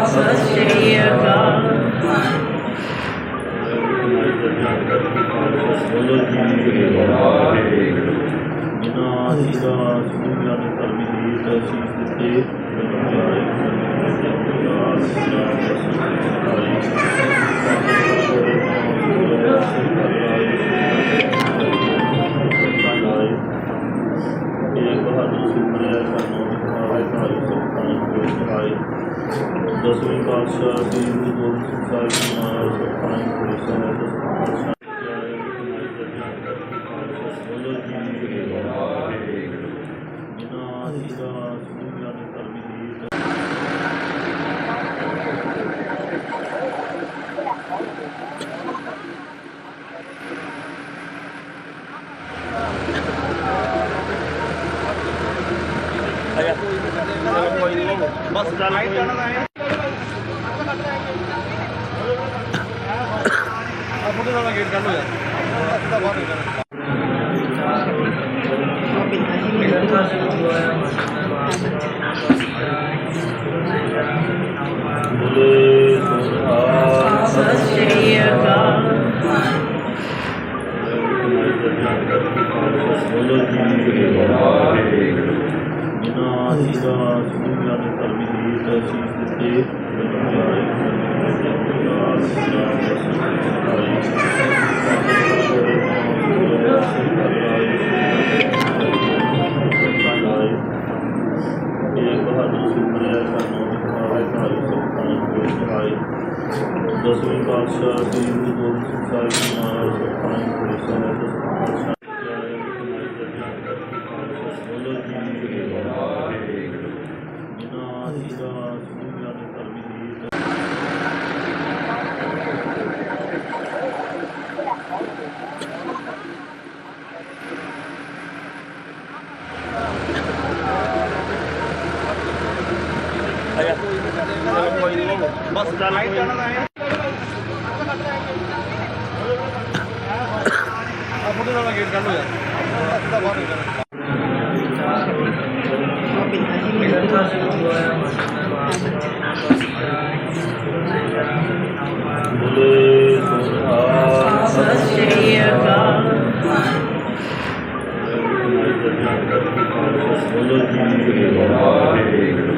ਸਤਿ ਸ਼੍ਰੀ ਅਕਾਲ। ਬੋਲੋ ਜੀ ਜਿਨ੍ਹਾਂ ਦੀ ਸਮੂਹਾਂ ਨੇ ਧਰਮੀ ਦੀ ਤਸੀਸ ਦਿੱਤੇ ਦਸਵੇਂ ਪਾਤਸ਼ਾਹ ਸ੍ਰੀ ਗੁਰੂ ਗੋਬਿੰਦ ਸਿੰਘ ਸਾਹਿਬ ਜੀ ਮਹਾਰਾਜ ਸੁਖਾਨ ਪੁਰੀ ਸਾਹਿਬ ਬੋਲੋ ਜੀ ਜਿਨ੍ਹਾਂ ਦੀ ਸਮੂਹਾਂ ਨੇ ਧਰਮੀ ਦੀ ਬਸ ਚੱਲ ਕੋਈ ਨੀ। ਫੋਟੋ ਦਾ ਗੇਟ ਕੱਢ ਲੋ ਯਾਰ ਬਾਹਰ ਨਿਕਲ ਸਤਿ ਸ਼੍ਰੀ ਅਕਾਲ। ਬੋਲੋ ਜੀ ਵਾਹਿਗੁਰੂ। ਜਿਨ੍ਹਾਂ ਦੀ ਸੁਣਿਆ ਨੇ ਧਰਮੀ ਗੀਤ ਸੀਸ ਦਿੱਤੇ ਦਸਵੇਂ ਪਾਤਸ਼ਾਹ ਸ੍ਰੀ ਗੁਰੂ ਗੋਬਿੰਦ ਸਿੰਘ ਸਾਹਿਬ ਜੀ ਮਹਾਰਾਜ ਸੁਖਾਂ ਬੋਲੋ ਜੀ ਵਾਹਿਗੁਰੂ। ਜਿਨ੍ਹਾਂ ਦੀ ਸੁਣਿਆ ਨੇ ਧਰਮੀ ਗੀਤ ਬਸ ਚੱਲ ਕੋਈ ਨੀ। ਫੋਟੋ ਦਾ ਗੇਟ ਕੱਢ ਲੋ ਯਾਰ ਬਾਹਰ ਨਿਕਲ ਸਤਿ ਸ਼੍ਰੀ ਅਕਾਲ। ਬੋਲੋ ਜੀ ਵਾਹਿਗੁਰੂ।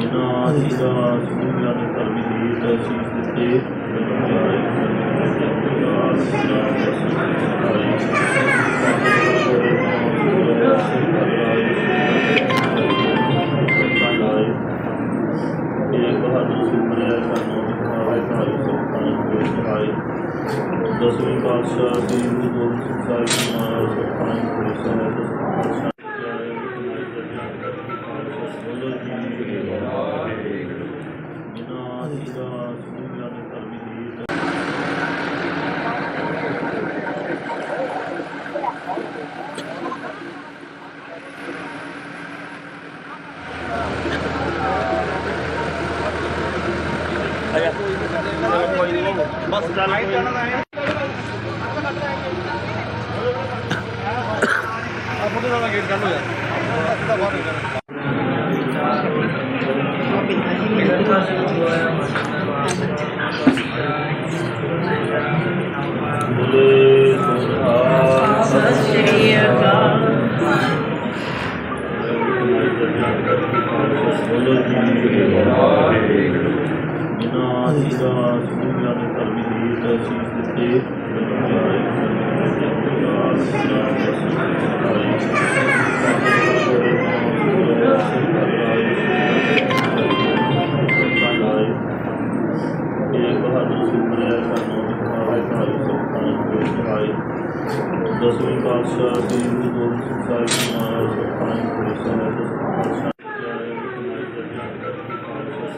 ਜਿਨ੍ਹਾਂ ਦੀ ਸੁਣਿਆ ਨੇ ਧਰਮੀ ਗੀਤ ਸੀਸ ਦਿੱਤੇ ਦਸਵੇਂ ਪਾਤਸ਼ਾਹ ਸ੍ਰੀ ਗੁਰੂ ਗੋਬਿੰਦ ਸਿੰਘ ਸਾਹਿਬ ਜੀ ਮਹਾਰਾਜ ਸੁਖਾਂ ਬੋਲੋ ਜੀ ਵਾਹਿਗੁਰੂ। ਜਿਨ੍ਹਾਂ ਦੀ ਸੁਣਿਆ ਨੇ ਧਰਮੀ ਗੀਤ ਬਸ ਚੱਲ ਕੋਈ ਨੀ। ਫੋਟੋ ਦਾ ਗੇਟ ਕੱਢ ਲੋ ਯਾਰ ਬਾਹਰ ਨਿਕਲ ਸਤਿ ਸ਼੍ਰੀ ਅਕਾਲ। ਬੋਲੋ ਜੀ ਵਾਹਿਗੁਰੂ। ਜਿਨ੍ਹਾਂ ਦੀ ਸੁਣਿਆ ਨੇ ਧਰਮੀ ਗੀਤ ਸੀਸ ਦਿੱਤੇ ਦਸਵੇਂ ਪਾਤਸ਼ਾਹ ਸ੍ਰੀ ਗੁਰੂ ਗੋਬਿੰਦ ਸਿੰਘ ਸਾਹਿਬ ਜੀ ਮਹਾਰਾਜ ਸੁਖਾਂ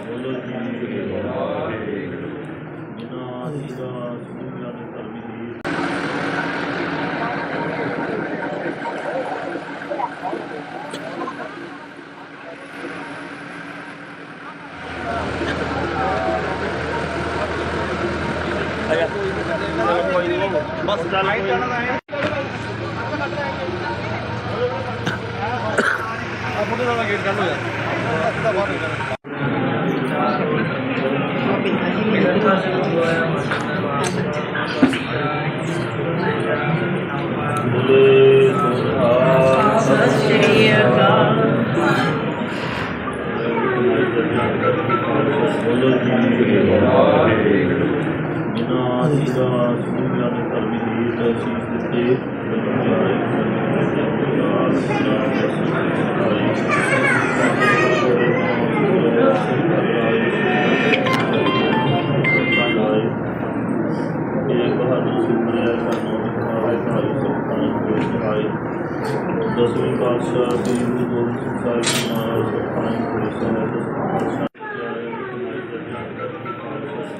ਬੋਲੋ ਜੀ ਵਾਹਿਗੁਰੂ। ਜਿਨ੍ਹਾਂ ਦੀ ਸੁਣਿਆ ਨੇ ਧਰਮੀ ਗੀਤ ਬਸ ਚੱਲ ਕੋਈ ਨੀ। ਫੋਟੋ ਦਾ ਗੇਟ ਕੱਢ ਲੋ ਯਾਰ ਬਾਹਰ ਨਿਕਲ ਸਤਿ ਸ਼੍ਰੀ ਅਕਾਲ। ਬੋਲੋ ਜੀ ਵਾਹਿਗੁਰੂ। ਜਿਨ੍ਹਾਂ ਦੀ ਸੁਣਿਆ ਨੇ ਧਰਮੀ ਗੀਤ ਸੀਸ ਦਿੱਤੇ ਦਸਵੇਂ ਪਾਤਸ਼ਾਹ ਸ੍ਰੀ ਗੁਰੂ ਗੋਬਿੰਦ ਸਿੰਘ ਸਾਹਿਬ ਜੀ ਮਹਾਰਾਜ ਸੁਖਾਂ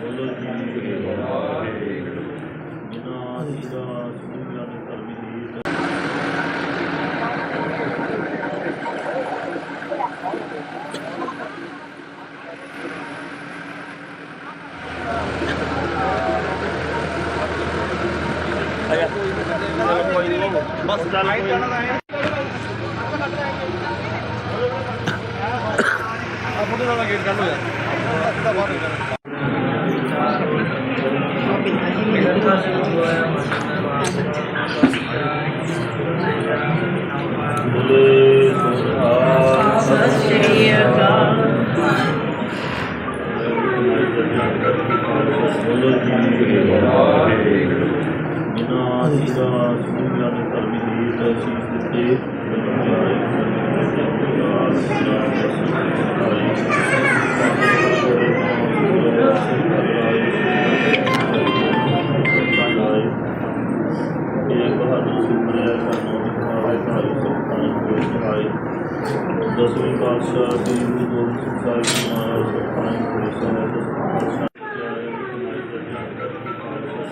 ਬੋਲੋ ਜੀ ਵਾਹਿਗੁਰੂ। ਜਿਨ੍ਹਾਂ ਦੀ ਸੁਣਿਆ ਨੇ ਧਰਮੀ ਬਸ ਚੱਲ ਕੋਈ ਨੀ। ਮੁੰਡੇ ਨਾਲ ਗੇਟ ਕਰ ਲੋ ਯਾਰ ਬੋਲੇ ਸੋਹਾ ਸਤਿ ਸ਼੍ਰੀ ਅਕਾਲ। ਬੋਲੋ ਜੀ ਵਾਹਿਗੁਰੂ। ਜਿਨ੍ਹਾਂ ਜੀ ਦਾ ਸਮੂਹਿਆਂ ਨੇ ਧਰਮੀ ਦੀ ਅਸੀਸ ਦਿੱਤੇ ਦਸਵੇਂ ਪਾਤਸ਼ਾਹ ਸ੍ਰੀ ਗੁਰੂ ਗੋਬਿੰਦ ਸਿੰਘ ਸਾਹਿਬ ਜੀ ਮਹਾਰਾਜ ਸਤਿ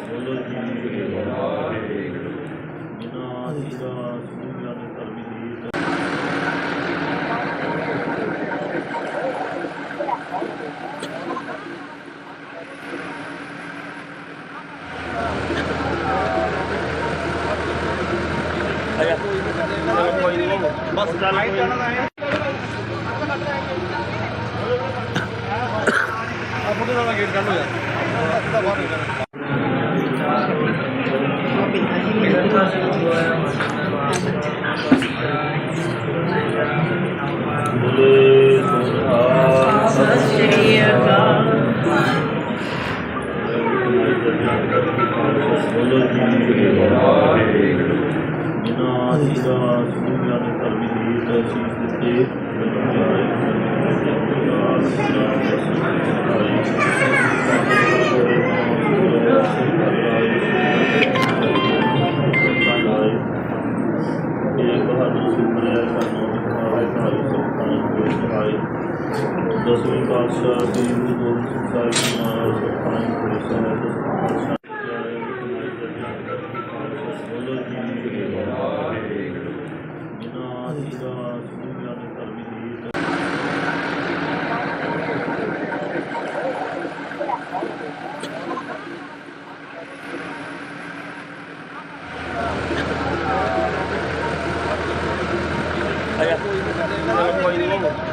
ਬੋਲੋ ਜੀ ਵਾਹਿਗੁਰੂ। ਜਿਨ੍ਹਾਂ ਜੀ ਦਾ ਸਮੂਹਿਆਂ ਨੇ ਧਰਮੀ ਦੀ ਬਸ ਚੱਲ ਕੋਈ ਨੀ। ਮੁੰਡੇ ਨਾਲ ਗੇਟ ਕਰ ਲੋ ਯਾਰ ਬੋਲੇ ਸੋਹਾ ਸਤਿ ਸ਼੍ਰੀ ਅਕਾਲ। ਬੋਲੋ ਜੀ ਵਾਹਿਗੁਰੂ। ਜਿਨ੍ਹਾਂ ਜੀ ਦਾ ਸਮੂਹਿਆਂ ਨੇ ਧਰਮੀ ਦੀ ਅਸੀਸ ਦਿੱਤੇ ਦਸਵੇਂ ਪਾਤਸ਼ਾਹ ਸ੍ਰੀ ਗੁਰੂ ਗੋਬਿੰਦ ਸਿੰਘ ਸਾਹਿਬ ਜੀ ਮਹਾਰਾਜ ਬੋਲੋ ਜੀ ਵਾਹਿਗੁਰੂ। ਜਿਨ੍ਹਾਂ ਜੀ ਦਾ ਸਮੂਹਿਆਂ ਨੇ ਧਰਮੀ ਦੀ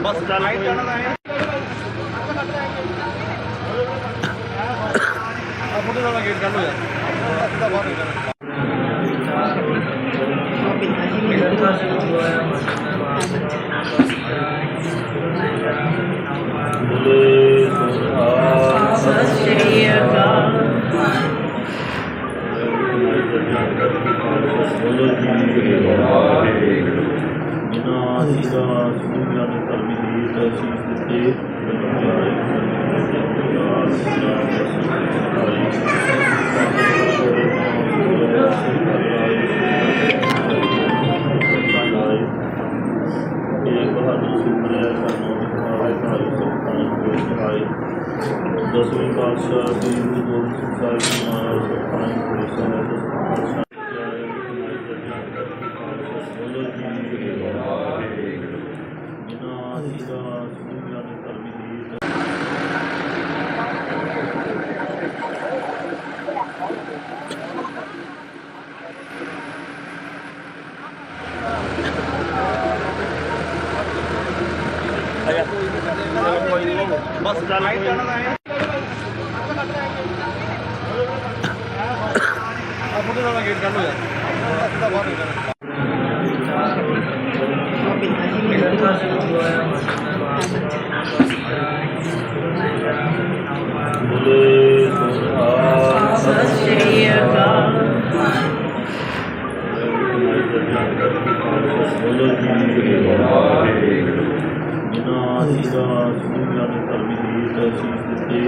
ਬਸ ਚੱਲ ਕੋਈ ਨੀ। ਮੁੰਡੇ ਨਾਲ ਗੇਟ ਕਰ ਲੋ ਯਾਰ ਬੋਲੇ ਸੋਹਾ ਸਤਿ ਸ਼੍ਰੀ ਅਕਾਲ। ਬੋਲੋ ਜੀ ਵਾਹਿਗੁਰੂ। ਜਿਨ੍ਹਾਂ ਜੀ ਦਾ ਸਮੂਹਿਆਂ ਨੇ ਧਰਮੀ ਦੀ ਅਸੀਸ ਦਿੱਤੇ ਦਸਵੇਂ ਪਾਤਸ਼ਾਹ ਸ੍ਰੀ ਗੁਰੂ ਗੋਬਿੰਦ ਸਿੰਘ ਸਾਹਿਬ ਜੀ ਮਹਾਰਾਜ ਬੋਲੋ ਜੀ ਵਾਹਿਗੁਰੂ। ਜਿਨ੍ਹਾਂ ਜੀ ਦਾ ਸਮੂਹਿਆਂ ਨੇ ਧਰਮੀ ਦੀ ਅਸੀਸ ਦਿੱਤੇ ਦਸਵੇਂ ਪਾਤਸ਼ਾਹ ਸ੍ਰੀ ਗੁਰੂ ਗੋਬਿੰਦ ਸਿੰਘ ਸਾਹਿਬ ਜੀ ਮਹਾਰਾਜ ਬੋਲੋ ਜੀ ਵਾਹਿਗੁਰੂ। ਜਿਨ੍ਹਾਂ ਜੀ ਦਾ ਸਮੂਹਿਆਂ ਨੇ ਧਰਮੀ ਦੀ ਅਸੀਸ ਦਿੱਤੇ ਦਸਵੇਂ ਪਾਤਸ਼ਾਹ ਸ੍ਰੀ ਗੁਰੂ ਗੋਬਿੰਦ ਸਿੰਘ ਸਾਹਿਬ ਜੀ ਮਹਾਰਾਜ ਬੋਲੋ ਜੀ ਵਾਹਿਗੁਰੂ। ਜਿਨ੍ਹਾਂ ਜੀ ਦਾ ਸਮੂਹਿਆਂ ਨੇ ਧਰਮੀ ਦੀ ਬਸ ਚੱਲ ਕੋਈ ਨੀ। ਮੁੰਡੇ ਨਾਲ ਗੇਟ ਕਰ ਲੋ ਯਾਰ ਬੋਲੇ ਸੋਹਾ ਸਤਿ ਸ਼੍ਰੀ ਅਕਾਲ। ਬੋਲੋ ਜੀ ਵਾਹਿਗੁਰੂ। ਜਿਨ੍ਹਾਂ ਜੀ ਦਾ ਸਮੂਹਿਆਂ ਨੇ ਧਰਮੀ ਦੀ ਅਸੀਸ ਦਿੱਤੇ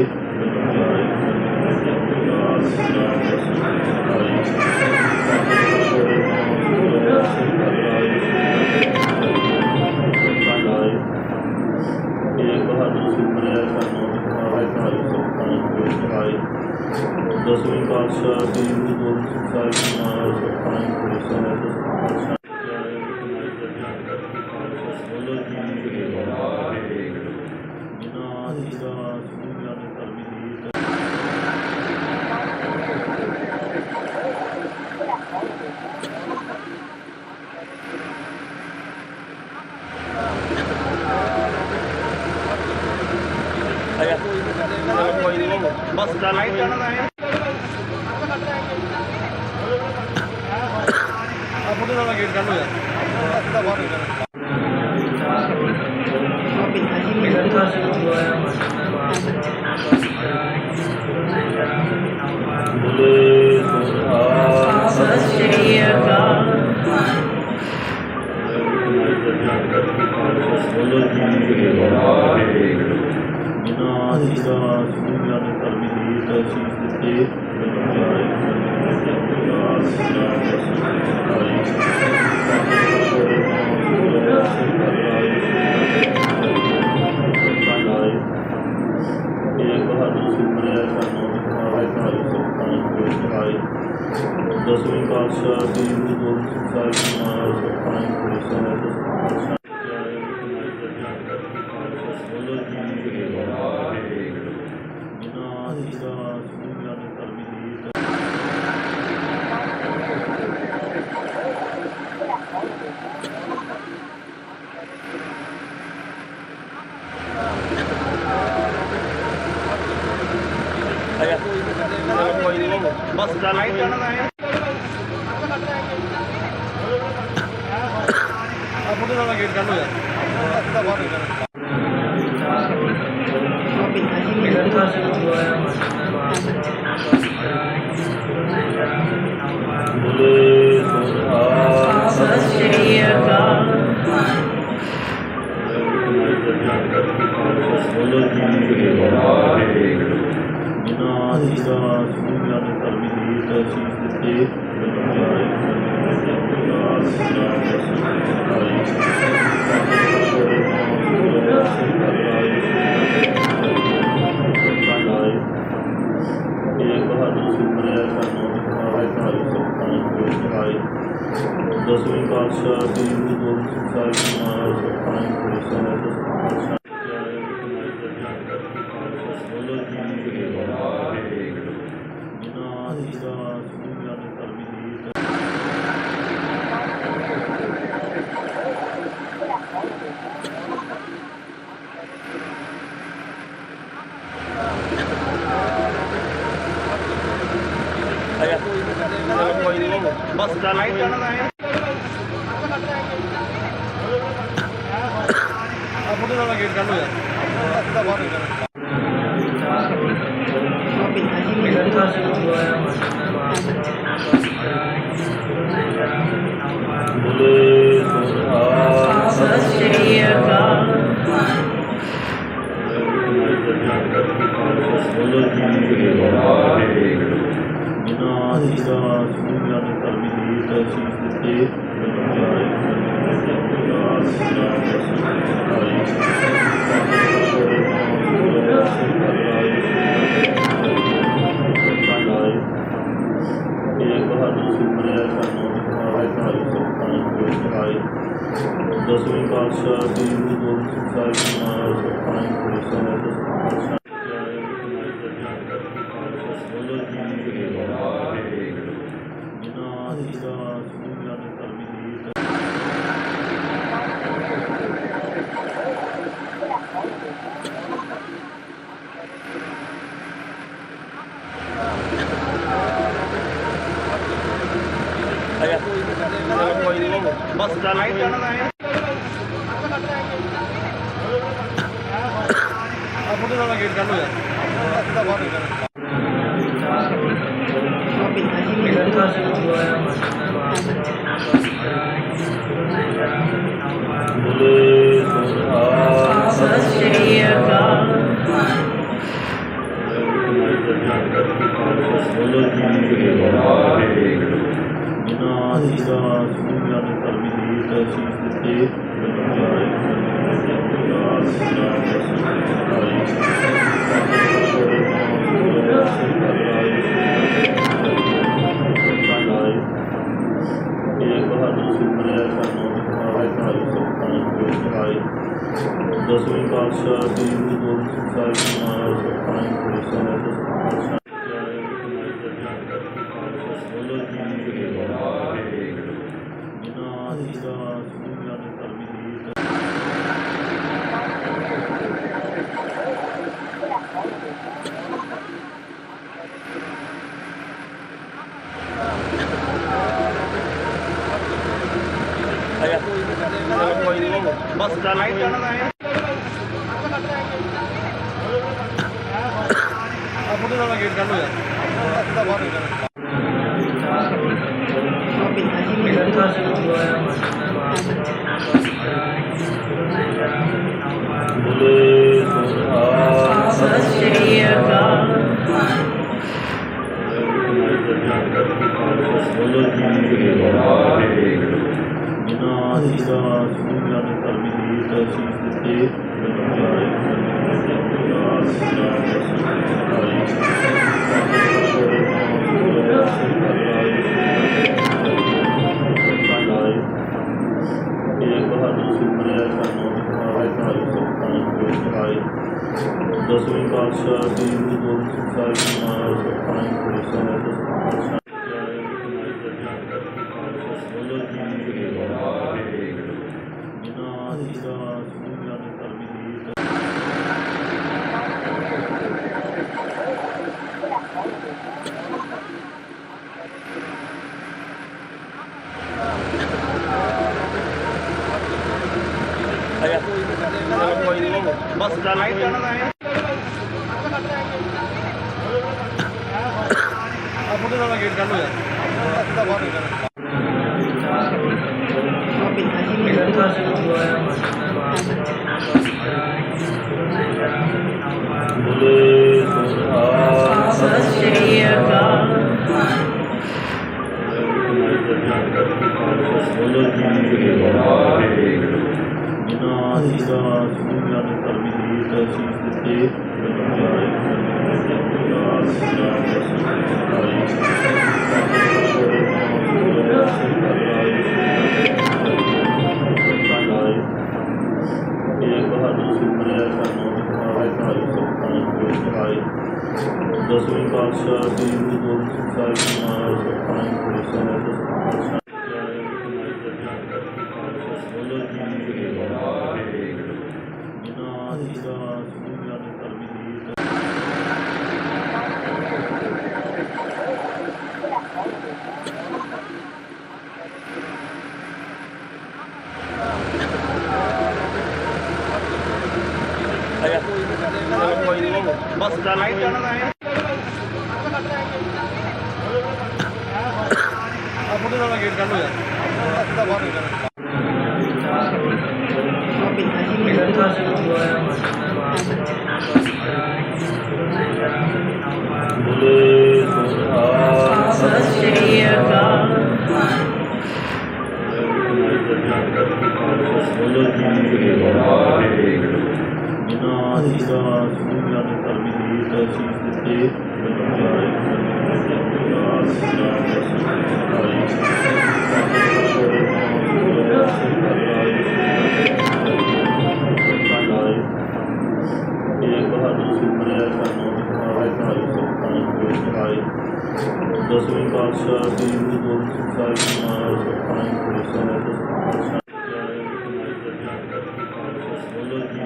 ਦਸਵੇਂ ਪਾਤਸ਼ਾਹ ਸ੍ਰੀ ਗੁਰੂ ਗੋਬਿੰਦ ਸਿੰਘ ਸਾਹਿਬ ਜੀ ਮਹਾਰਾਜ ਬੋਲੋ ਜੀ ਵਾਹਿਗੁਰੂ। ਬਸ ਚੱਲ ਕੋਈ ਜਾਣਾ ਹੈ ਫੋਟੋ ਦਾ ਗੇਟ ਕਰ ਲੋ ਯਾਰ ਬੋਲੇ ਸੋਹਾ ਸਤਿ ਸ਼੍ਰੀ ਅਕਾਲ ਬੋਲੇ ਜੀ ਵਾਹਿਗੁਰੂ ਜਿਨ੍ਹਾਂ ਦੀ ਸੁਣਿਆ ਨੇ ਧਰਮੀ ਦੀ ਤਸੀਸ ਦਿੱਤੇ ਦਸਵੇਂ ਪਾਤਸ਼ਾਹ ਦੀ ਗੁਰੂ ਗੋਬਿੰਦ ਸਿੰਘ ਸਾਹਿਬ ਜੀ ਮਹਾਰਾਜ ਸੁਖਾਈ ਪੁਰੀ ਸਾਹਿਬ ਬੋਲੋ ਜੀ ਵਾਹਿਗੁਰੂ ਜਿਨ੍ਹਾਂ ਦੀ ਸੁਣਿਆ ਨੇ ਧਰਮੀ ਦੀ ਬਸ ਚੱਲ ਕੋਈ ਜਾਣਾ ਹੈ ਫੋਟੋ ਦਾ ਗੇਟ ਕਰ ਲੋ ਯਾਰ ਬੋਲੇ ਸੋਹਾ ਸਤਿ ਸ਼੍ਰੀ ਅਕਾਲ ਬੋਲੋ ਜੀ ਵਾਹਿਗੁਰੂ ਜਿਨ੍ਹਾਂ ਦੀ ਸੁਣਿਆ ਨੇ ਧਰਮੀ ਦੀ ਤਸੀਸ ਦਿੱਤੇ ਦਸਵੇਂ ਪਾਤਸ਼ਾਹ ਦੀ ਗੁਰੂ ਗੋਬਿੰਦ ਸਿੰਘ ਸਾਹਿਬ ਜੀ ਮਹਾਰਾਜ ਸੁਖਾਈ ਪੁਰੀ ਸਾਹਿਬ ਬੋਲੋ ਜੀ ਵਾਹਿਗੁਰੂ ਜਿਨ੍ਹਾਂ ਦੀ ਸੁਣਿਆ ਨੇ ਧਰਮੀ ਦੀ ਬਸ ਚੱਲ ਕੋਈ ਜਾਣਾ ਹੈ ਫੋਟੋ ਦਾ ਗੇਟ ਕਰ ਲੋ ਯਾਰ ਬੋਲੇ ਸੋਹਾ ਸਤਿ ਸ਼੍ਰੀ ਅਕਾਲ ਬੋਲੋ ਜੀ ਵਾਹਿਗੁਰੂ ਜਿਨ੍ਹਾਂ ਦੀ ਸੁਣਿਆ ਨੇ ਧਰਮੀ ਦੀ ਤਸੀਸ ਦਿੱਤੇ ਦਸਵੇਂ ਪਾਤਸ਼ਾਹ ਦੀ ਗੁਰੂ ਗੋਬਿੰਦ ਸਿੰਘ ਸਾਹਿਬ ਜੀ ਮਹਾਰਾਜ ਸੁਖਾਈ ਪੁਰੀ ਸਾਹਿਬ ਬੋਲੋ ਜੀ ਵਾਹਿਗੁਰੂ ਜਿਨ੍ਹਾਂ ਦੀ ਸੁਣਿਆ ਨੇ ਧਰਮੀ ਦੀ ਬਸ ਚੱਲ ਕੋਈ ਜਾਣਾ ਹੈ ਫੋਟੋ ਦਾ ਗੇਟ ਕਰ ਲੋ ਯਾਰ ਬੋਲੇ ਸੋਹਾ ਸਤਿ ਸ਼੍ਰੀ ਅਕਾਲ ਬੋਲੋ ਜੀ ਵਾਹਿਗੁਰੂ ਜਿਨ੍ਹਾਂ ਦੀ ਸੁਣਿਆ ਨੇ ਧਰਮੀ ਦੀ ਤਸੀਸ ਦਿੱਤੇ ਦਸਵੇਂ ਪਾਤਸ਼ਾਹ ਦੀ ਗੁਰੂ ਗੋਬਿੰਦ ਸਿੰਘ ਸਾਹਿਬ ਜੀ ਮਹਾਰਾਜ ਸੁਖਾਈ ਪੁਰੀ ਸਾਹਿਬ ਬੋਲੋ ਜੀ ਵਾਹਿਗੁਰੂ ਜਿਨ੍ਹਾਂ ਦੀ ਸੁਣਿਆ ਨੇ ਧਰਮੀ ਦੀ ਬੋਲੇ ਸੋਹਾ ਸਤਿ ਸ਼੍ਰੀ ਅਕਾਲ। ਬੋਲੋ ਜੀ ਵਾਹਿਗੁਰੂ ਜਿਨ੍ਹਾਂ ਦੀ ਸੁਣਿਆ ਨੇ ਧਰਮੀ ਗੀਤ ਸੀਸ ਦਿੱਤੇ ਦਸਵੇਂ ਪਾਤਸ਼ਾਹ ਸ੍ਰੀ ਗੁਰੂ ਗੋਬਿੰਦ ਸਿੰਘ ਸਾਹਿਬ ਜੀ ਮਹਾਰਾਜ ਸੁਖਾਂ ਪੁਲਿਸ ਬੋਲੋ ਜੀ ਵਾਹਿਗੁਰੂ ਜਿਨ੍ਹਾਂ ਦੀ ਸੁਣਿਆ ਨੇ ਧਰਮੀ ਗੀਤ ਬਸ ਚੱਲ ਫੋਟੋ ਦਾ ਗੇਟ ਕੱਢ ਲੋ ਯਾਰ ਬੋਲੇ ਸੋਹਾ ਸਤਿ ਸ਼੍ਰੀ ਅਕਾਲ। ਬੋਲੋ ਜੀ ਵਾਹਿਗੁਰੂ ਜਿਨ੍ਹਾਂ ਦੀ ਸੁਣਿਆ ਨੇ ਧਰਮੀ ਗੀਤ ਸੀਸ ਦਿੱਤੇ ਦਸਵੇਂ ਪਾਤਸ਼ਾਹ ਸ੍ਰੀ ਗੁਰੂ ਗੋਬਿੰਦ ਸਿੰਘ ਸਾਹਿਬ ਜੀ ਮਹਾਰਾਜ ਸੁਖਾਂ ਪੁਲਿਸ ਬੋਲੋ ਜੀ ਵਾਹਿਗੁਰੂ ਜਿਨ੍ਹਾਂ ਦੀ ਸੁਣਿਆ ਨੇ ਧਰਮੀ ਗੀਤ ਬਸ ਚੱਲ ਫੋਟੋ ਦਾ ਗੇਟ ਕੱਢ ਲੋ ਯਾਰ ਬੋਲੇ ਸੋਹਾ ਸਤਿ ਸ਼੍ਰੀ ਅਕਾਲ। ਬੋਲੋ ਜੀ ਵਾਹਿਗੁਰੂ ਜਿਨ੍ਹਾਂ ਦੀ ਸੁਣਿਆ ਨੇ ਧਰਮੀ ਗੀਤ ਸੀਸ ਦਿੱਤੇ ਦਸਵੇਂ ਪਾਤਸ਼ਾਹ ਸ੍ਰੀ ਗੁਰੂ ਗੋਬਿੰਦ ਸਿੰਘ ਸਾਹਿਬ ਜੀ ਮਹਾਰਾਜ ਸੁਖਾਂ ਪੁਲਿਸ ਬੋਲੋ ਜੀ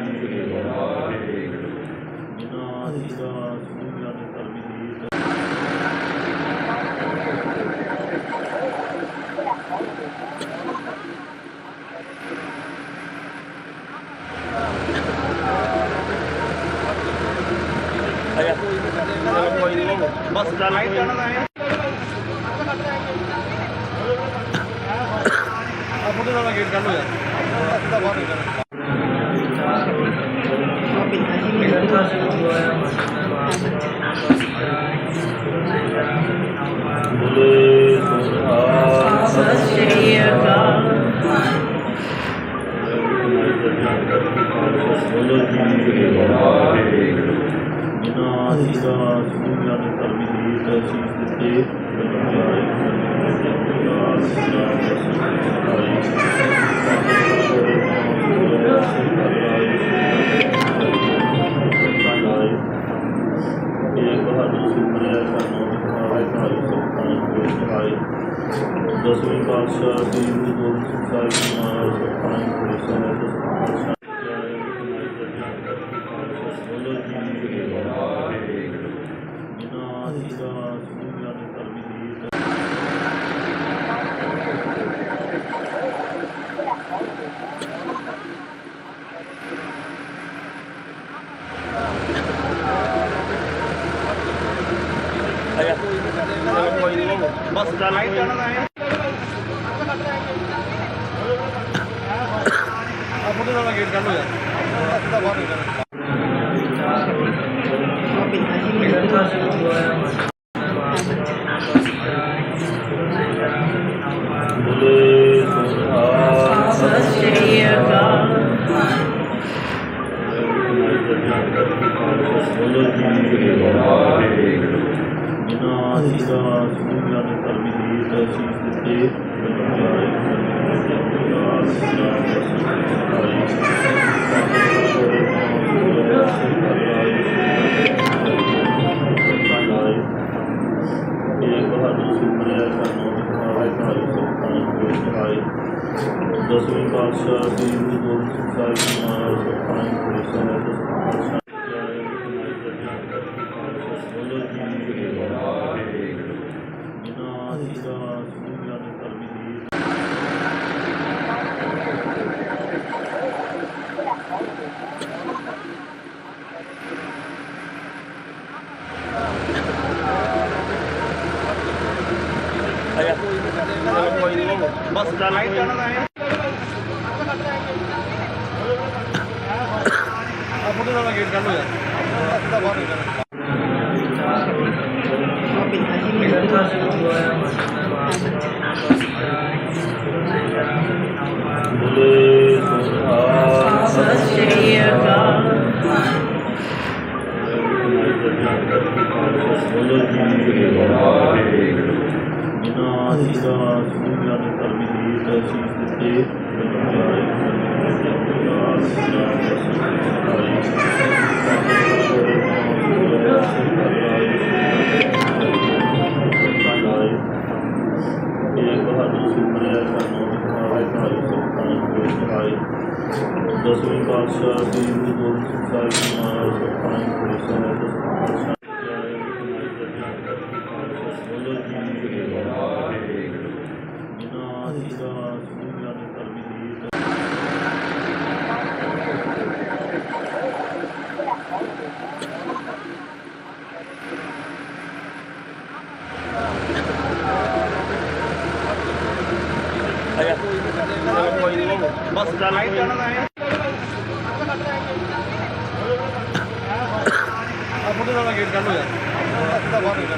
ਵਾਹਿਗੁਰੂ ਜਿਨ੍ਹਾਂ ਦੀ ਸੁਣਿਆ ਨੇ ਧਰਮੀ ਗੀਤ ਬਸ ਚੱਲ ਫੋਟੋ ਦਾ ਗੇਟ ਕੱਢ ਲੋ ਯਾਰ ਬੋਲੇ ਸੋਹਾ ਸਤਿ ਸ਼੍ਰੀ ਅਕਾਲ। ਬੋਲੋ ਜੀ ਵਾਹਿਗੁਰੂ ਜਿਨ੍ਹਾਂ ਦੀ ਸੁਣਿਆ ਨੇ ਧਰਮੀ ਗੀਤ ਸੀਸ ਦਿੱਤੇ ਦਸਵੇਂ ਪਾਤਸ਼ਾਹ ਸ੍ਰੀ ਗੁਰੂ ਗੋਬਿੰਦ ਸਿੰਘ ਸਾਹਿਬ ਜੀ ਮਹਾਰਾਜ ਸੁਖਾਂ ਪੁਲਿਸ ਬੋਲੋ ਜੀ ਵਾਹਿਗੁਰੂ ਜਿਨ੍ਹਾਂ ਦੀ ਸੁਣਿਆ ਨੇ ਧਰਮੀ ਗੀਤ ਬਸ ਲਾਈਨ ਜਾਣਾ ਹੈ ਆ ਮੁੰਡੇ ਦਾ ਗੇਟ ਕੱਢੋ ਯਾਰ ਸਿੱਧਾ ਬਾਹਰ ਨਿਕਲ ਸਤਿ ਸ਼੍ਰੀ ਅਕਾਲ। ਜਿਨ੍ਹਾਂ ਦੀ ਸਮੂਹਾਂ ਨੇ ਧਰਮੀ ਦੀ ਤਸੀਸ ਦਿੱਤੇ ਦਸਵੇਂ ਪਾਤਸ਼ਾਹ ਸ੍ਰੀ ਗੁਰੂ ਗੋਬਿੰਦ ਸਿੰਘ ਸਾਹਿਬ ਜੀ ਮਹਾਰਾਜ ਸੁਖਾਨ ਪੁਰੀ ਸਾਹਿਬ ਜਿਨ੍ਹਾਂ ਦੀ ਸਮੂਹਾਂ ਨੇ ਧਰਮੀ ਦੀ ਬਸ ਲਾਈਨ ਜਾਣਾ ਹੈ ਆ ਮੁੰਡੇ ਦਾ ਗੇਟ ਕੱਢੋ ਯਾਰ ਸਿੱਧਾ ਬਾਹਰ ਨਿਕਲ ਸਤਿ ਸ਼੍ਰੀ ਅਕਾਲ। ਜਿਨ੍ਹਾਂ ਦੀ ਸਮੂਹਾਂ ਨੇ ਧਰਮੀ ਦੀ ਤਸੀਸ ਦਿੱਤੇ ਦਸਵੇਂ ਪਾਤਸ਼ਾਹ ਸ੍ਰੀ ਗੁਰੂ ਗੋਬਿੰਦ ਸਿੰਘ ਸਾਹਿਬ ਜੀ ਮਹਾਰਾਜ ਸੁਖਾਨ ਪੁਰੀ ਸਾਹਿਬ ਜਿਨ੍ਹਾਂ ਦੀ ਸਮੂਹਾਂ ਨੇ ਧਰਮੀ ਦੀ ਬਸ ਲਾਈਨ ਜਾਣਾ ਹੈ ਆ ਮੁੰਡੇ ਦਾ ਗੇਟ ਕੱਢੋ ਯਾਰ ਸਿੱਧਾ ਬਾਹਰ ਨਿਕਲ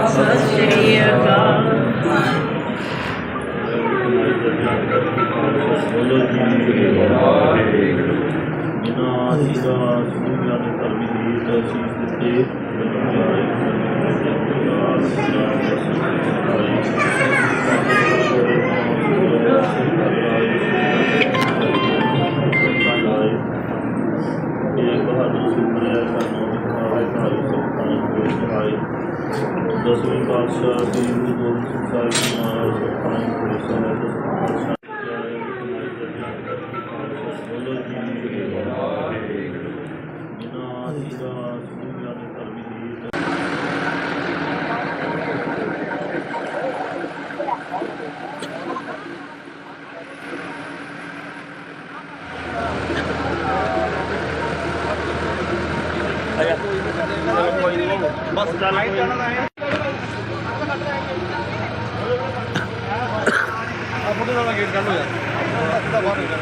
ਸਤਿ ਸ਼੍ਰੀ ਅਕਾਲ। ਜਿਨ੍ਹਾਂ ਦੀ ਸਮੂਹਾਂ ਨੇ ਧਰਮੀ ਦੀ ਤਸੀਸ ਦਿੱਤੇ ਦਸਵੇਂ ਪਾਤਸ਼ਾਹ ਸ੍ਰੀ ਗੁਰੂ ਗੋਬਿੰਦ ਸਿੰਘ ਸਾਹਿਬ ਜੀ ਮਹਾਰਾਜ ਸੁਖਾਨ ਪੁਰੀ ਸਾਹਿਬ ਜਿਨ੍ਹਾਂ ਦੀ ਸਮੂਹਾਂ ਨੇ ਧਰਮੀ ਦੀ ਬਸ ਲਾਈਨ ਜਾਣਾ ਹੈ ਆ ਮੁੰਡੇ ਦਾ ਗੇਟ ਕੱਢੋ ਯਾਰ ਸਿੱਧਾ ਬਾਹਰ ਨਿਕਲ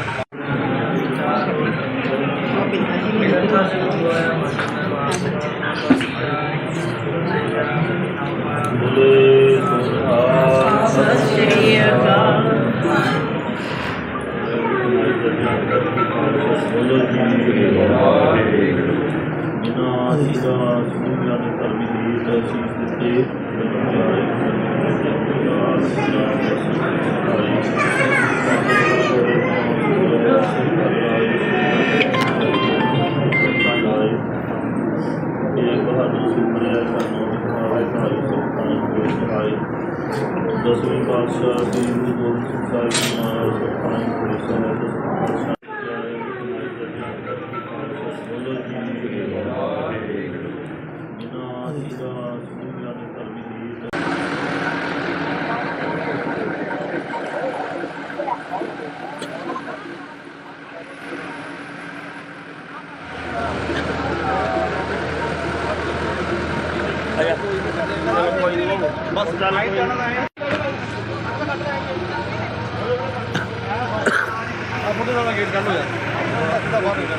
ਸਤਿ ਸ਼੍ਰੀ ਅਕਾਲ। ਜਿਨ੍ਹਾਂ ਦੀ ਸਮੂਹਾਂ ਨੇ ਧਰਮੀ ਦੀ ਤਸੀਸ ਦਿੱਤੇ ਦਸਵੇਂ ਪਾਤਸ਼ਾਹ ਸ੍ਰੀ ਗੁਰੂ ਗੋਬਿੰਦ ਸਿੰਘ ਸਾਹਿਬ ਜੀ ਮਹਾਰਾਜ ਸੁਖਾਨ ਪੁਰੀ ਸਾਹਿਬ ਜਿਨ੍ਹਾਂ ਦੀ ਸਮੂਹਾਂ ਨੇ ਧਰਮੀ ਦੀ ਬਸ ਚੱਲ ਕੋਈ ਨੀ। ਮੁੰਡੇ ਦਾ ਗੇਟ ਕੱਢ ਹੋ ਜਾ ਸਿੱਧਾ ਬਾਹਰ ਨਿਕਲ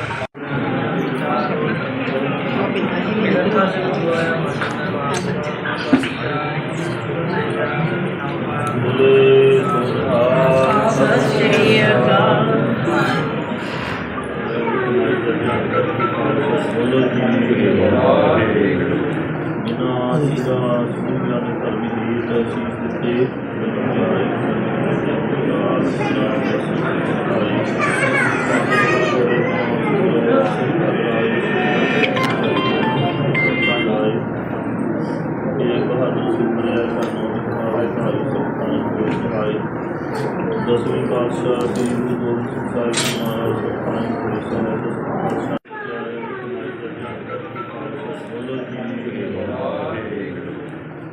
ਸਤਿ ਸ਼੍ਰੀ ਅਕਾਲ। ਬੋਲੋ ਜੀ ਵਾਹਿਗੁਰੂ। ਜਿਨ੍ਹਾਂ ਜੀ ਦਾ ਸਮੂਹਾਂ ਨੇ ਧਰਮੀ ਦੀ ਅਸੀਸ ਦਿੱਤੇ ਦਸਵੇਂ ਪਾਤਸ਼ਾਹ ਸ੍ਰੀ ਗੁਰੂ ਗੋਬਿੰਦ ਸਿੰਘ ਸਾਹਿਬ ਜੀ ਮਹਾਰਾਜ ਸਤਿਨਾਮ ਪੁਰੀ ਸਾਹਿਬ ਬੋਲੋ ਜੀ ਵਾਹਿਗੁਰੂ।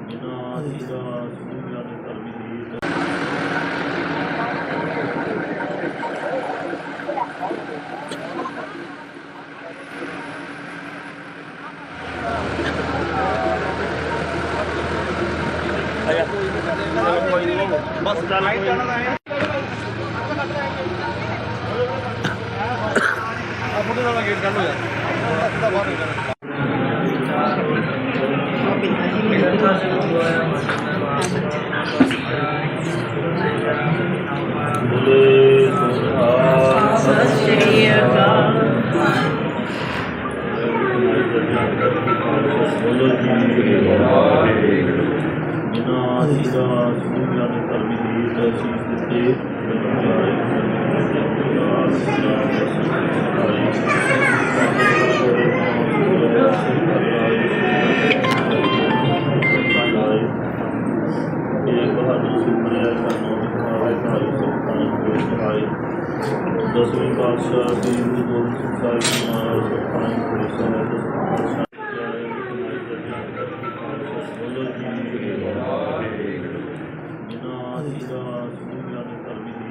ਜਿਨ੍ਹਾਂ ਜੀ ਦਾ ਸਮੂਹਾਂ ਨੇ ਧਰਮੀ ਦੀ ਬਸ ਚੱਲ ਕੋਈ ਨੀ। ਮੁੰਡੇ ਦਾ ਗੇਟ ਕੱਢ ਹੋ ਜਾ ਸਿੱਧਾ ਬਾਹਰ ਨਿਕਲ ਸਤਿ ਸ਼੍ਰੀ ਅਕਾਲ। ਬੋਲੋ ਜੀ ਵਾਹਿਗੁਰੂ। ਜਿਨ੍ਹਾਂ ਜੀ ਦਾ ਸਮੂਹਾਂ ਨੇ ਧਰਮੀ ਦੀ ਅਸੀਸ ਦਿੱਤੇ ਦਸਵੇਂ ਪਾਤਸ਼ਾਹ ਸ੍ਰੀ ਗੁਰੂ ਗੋਬਿੰਦ ਸਿੰਘ ਸਾਹਿਬ ਜੀ ਮਹਾਰਾਜ ਸਤਿਨਾਮ ਪੁਰੀ ਸਾਹਿਬ ਬੋਲੋ ਜੀ ਵਾਹਿਗੁਰੂ। ਜਿਨ੍ਹਾਂ ਜੀ ਦਾ ਸਮੂਹਾਂ ਨੇ ਧਰਮੀ ਦੀ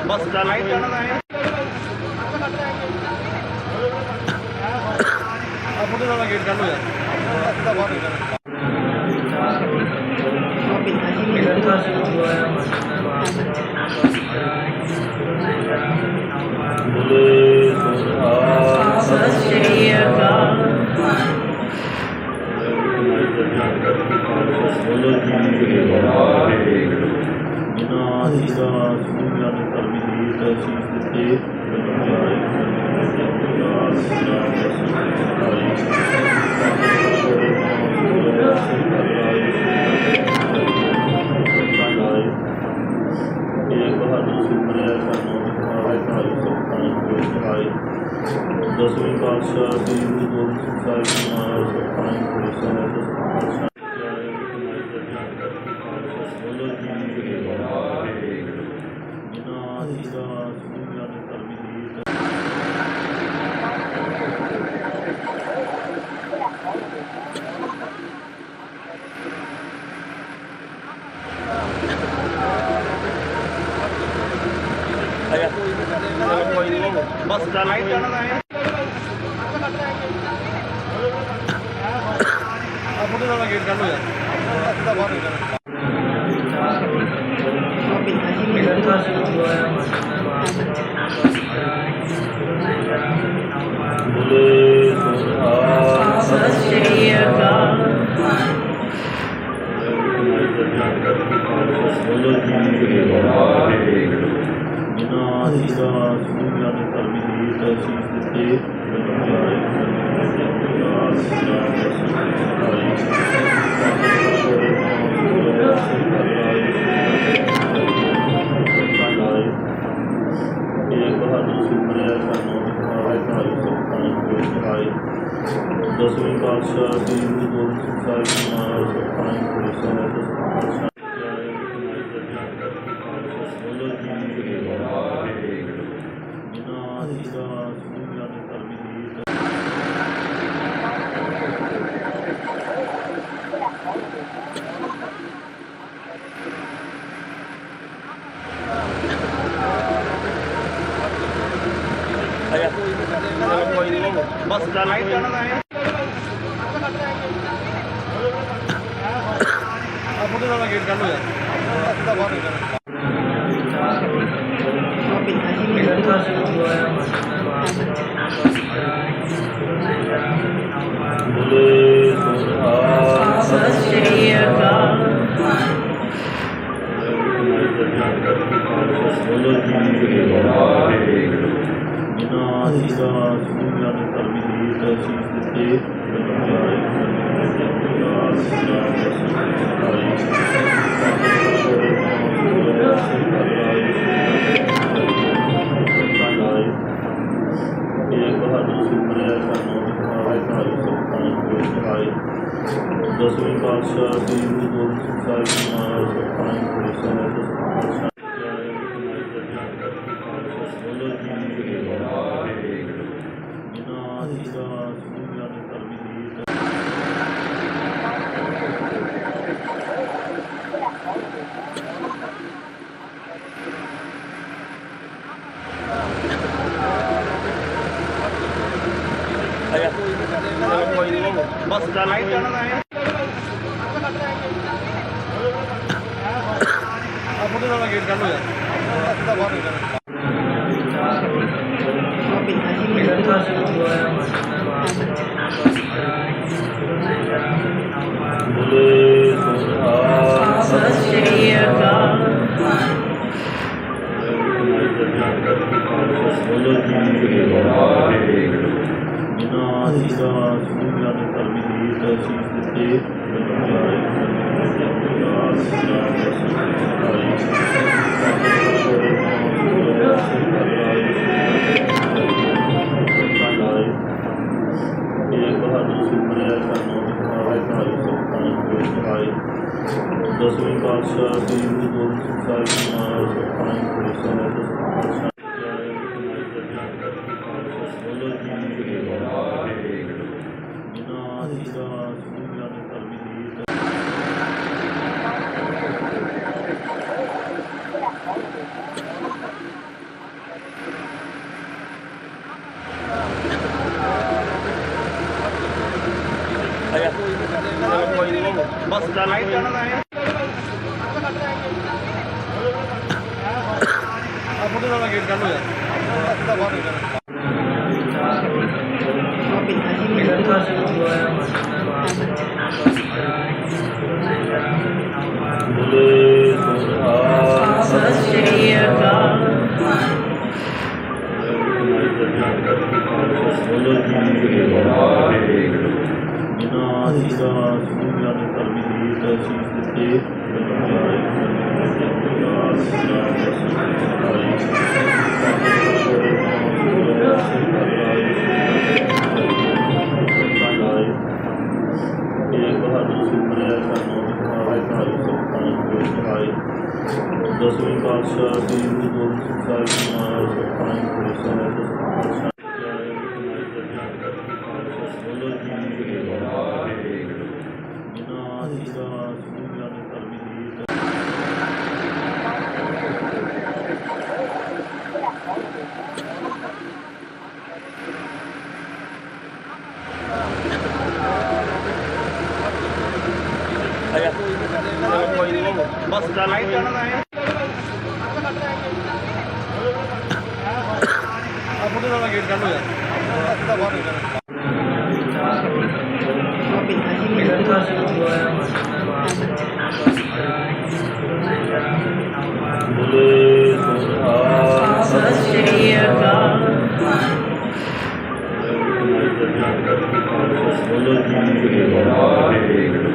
ਬਸ ਚੱਲ ਕੋਈ ਨੀ। ਮੁੰਡੇ ਦਾ ਗੇਟ ਕੱਢ ਹੋ ਜਾ ਸਿੱਧਾ ਬਾਹਰ ਨਿਕਲ ਸਤਿ ਸ਼੍ਰੀ ਅਕਾਲ। ਬੋਲੋ ਜੀ ਵਾਹਿਗੁਰੂ। ਜਿਨ੍ਹਾਂ ਜੀ ਦਾ ਸਮੂਹਾਂ ਨੇ ਧਰਮੀ ਦੀ ਅਸੀਸ ਦਿੱਤੇ ਦਸਵੇਂ ਪਾਤਸ਼ਾਹ ਸ੍ਰੀ ਗੁਰੂ ਗੋਬਿੰਦ ਸਿੰਘ ਸਾਹਿਬ ਜੀ ਮਹਾਰਾਜ ਸਤਿਨਾਮ ਪੁਰੀ ਸਾਹਿਬ ਬੋਲੋ ਜੀ ਵਾਹਿਗੁਰੂ। ਜਿਨ੍ਹਾਂ ਜੀ ਦਾ ਸਮੂਹਾਂ ਨੇ ਧਰਮੀ ਦੀ ਸਤਿ ਸ਼੍ਰੀ ਅਕਾਲ। ਜਿਨ੍ਹਾਂ ਜੀ ਦਾ ਸਮੂਹਾਂ ਨੇ ਧਰਮੀ ਦੀ ਅਸੀਸ ਦਿੱਤੇ ਦਸਵੇਂ ਪਾਤਸ਼ਾਹ ਸ੍ਰੀ ਗੁਰੂ ਗੋਬਿੰਦ ਸਿੰਘ ਸਾਹਿਬ ਜੀ ਮਹਾਰਾਜ ਸਤਿਨਾਮ ਪੁਰੀ ਸਾਹਿਬ ਬੋਲੋ ਜੀ ਵਾਹਿਗੁਰੂ। ਜਿਨ੍ਹਾਂ ਜੀ ਦਾ ਸਮੂਹਾਂ ਨੇ ਧਰਮੀ ਦੀ ਅਸੀਸ ਦਿੱਤੇ ਦਸਵੇਂ ਪਾਤਸ਼ਾਹ ਸ੍ਰੀ ਗੁਰੂ ਗੋਬਿੰਦ ਸਿੰਘ ਸਾਹਿਬ ਜੀ ਮਹਾਰਾਜ ਸਤਿਨਾਮ ਪੁਰੀ ਸਾਹਿਬ ਬੋਲੋ ਜੀ ਵਾਹਿਗੁਰੂ। ਜਿਨ੍ਹਾਂ ਜੀ ਦਾ ਸਮੂਹਾਂ ਨੇ ਧਰਮੀ ਦੀ ਬਸ ਚੱਲ ਕੋਈ ਨੀ। ਮੁੰਡੇ ਦਾ ਗੇਟ ਕੱਢ ਹੋ ਜਾ ਸਿੱਧਾ ਬਾਹਰ ਨਿਕਲ ਸਤਿ ਸ਼੍ਰੀ ਅਕਾਲ। ਬੋਲੋ ਜੀ ਵਾਹਿਗੁਰੂ। ਜਿਨ੍ਹਾਂ ਜੀ ਦਾ ਸਮੂਹਾਂ ਨੇ ਧਰਮੀ ਦੀ ਅਸੀਸ ਦਿੱਤੇ ਦਸਵੇਂ ਪਾਤਸ਼ਾਹ ਸ੍ਰੀ ਗੁਰੂ ਗੋਬਿੰਦ ਸਿੰਘ ਸਾਹਿਬ ਜੀ ਮਹਾਰਾਜ ਸਤਿਨਾਮ ਪੁਰੀ ਸਾਹਿਬ ਬੋਲੋ ਜੀ ਵਾਹਿਗੁਰੂ। ਜਿਨ੍ਹਾਂ ਜੀ ਦਾ ਸਮੂਹਾਂ ਨੇ ਧਰਮੀ ਦੀ ਬਸ ਚੱਲ ਕੋਈ ਨੀ। ਮੁੰਡੇ ਨਾਲ ਗੇਟ ਕਰ ਲੋ ਯਾਰ ਸਿੱਧਾ ਬਾਹਰ ਨਿਕਲ ਬੋਲੇ ਸੋਹਾ ਸਤਿ ਸ਼੍ਰੀ ਅਕਾਲ। ਬੋਲੋ ਜੀ ਵਾਹਿਗੁਰੂ। ਜਿਨ੍ਹਾਂ ਜੀਆਂ ਸੁਣੀਆਂ ਨੇ ਧਰਮੀ ਦੀ ਅਸੀਸ ਦਿੱਤੇ ਦਸਵੇਂ ਪਾਤਸ਼ਾਹ ਸ੍ਰੀ ਗੁਰੂ ਗੋਬਿੰਦ ਸਿੰਘ ਸਾਹਿਬ ਜੀ ਮਹਾਰਾਜ ਸਤਿ ਬੋਲੋ ਜੀ ਵਾਹਿਗੁਰੂ। ਜਿਨ੍ਹਾਂ ਜੀਆਂ ਸੁਣੀਆਂ ਨੇ ਧਰਮੀ ਦੀ ਬਸ ਚੱਲ ਕੋਈ ਨੀ। ਮੁੰਡੇ ਨਾਲ ਗੇਟ ਕਰ ਲੋ ਯਾਰ ਸਿੱਧਾ ਬਾਹਰ ਨਿਕਲ ਬੋਲੇ ਸੋਹਾ ਸਤਿ ਸ਼੍ਰੀ ਅਕਾਲ। ਬੋਲੋ ਜੀ ਵਾਹਿਗੁਰੂ। ਜਿਨ੍ਹਾਂ ਜੀਆਂ ਸੁਣੀਆਂ ਨੇ ਧਰਮੀ ਦੀ ਅਸੀਸ ਦਿੱਤੇ ਦਸਵੇਂ ਪਾਤਸ਼ਾਹ ਸ੍ਰੀ ਗੁਰੂ ਗੋਬਿੰਦ ਸਿੰਘ ਸਾਹਿਬ ਜੀ ਮਹਾਰਾਜ ਬੋਲੋ ਜੀ ਵਾਹਿਗੁਰੂ। ਜਿਨ੍ਹਾਂ ਜੀਆਂ ਸੁਣੀਆਂ ਨੇ ਧਰਮੀ ਦੀ ਬਸ ਚੱਲ ਕੋਈ ਨੀ। ਮੁੰਡੇ ਨਾਲ ਗੇਟ ਕਰ ਲੋ ਯਾਰ ਸਿੱਧਾ ਬਾਹਰ ਨਿਕਲ ਬੋਲੇ ਸੋਹਾ ਸਤਿ ਸ਼੍ਰੀ ਅਕਾਲ। ਬੋਲੋ ਜੀ ਵਾਹਿਗੁਰੂ। ਜਿਨ੍ਹਾਂ ਜੀਆਂ ਸੁਣੀਆਂ ਨੇ ਧਰਮੀ ਦੀ ਅਸੀਸ ਦਿੱਤੇ ਦਸਵੇਂ ਪਾਤਸ਼ਾਹ ਸ੍ਰੀ ਗੁਰੂ ਗੋਬਿੰਦ ਸਿੰਘ ਸਾਹਿਬ ਜੀ ਮਹਾਰਾਜ ਬੋਲੋ ਜੀ ਵਾਹਿਗੁਰੂ। ਜਿਨ੍ਹਾਂ ਜੀਆਂ ਸੁਣੀਆਂ ਨੇ ਧਰਮੀ ਦੀ ਬਸ ਚੱਲ ਕੋਈ ਨੀ। ਮੁੰਡੇ ਨਾਲ ਗੇਟ ਕਰ ਲੋ ਯਾਰ ਸਿੱਧਾ ਬਾਹਰ ਨਿਕਲ ਬੋਲੇ ਸੋਹਾ ਸਤਿ ਸ਼੍ਰੀ ਅਕਾਲ। ਬੋਲੋ ਜੀ ਵਾਹਿਗੁਰੂ।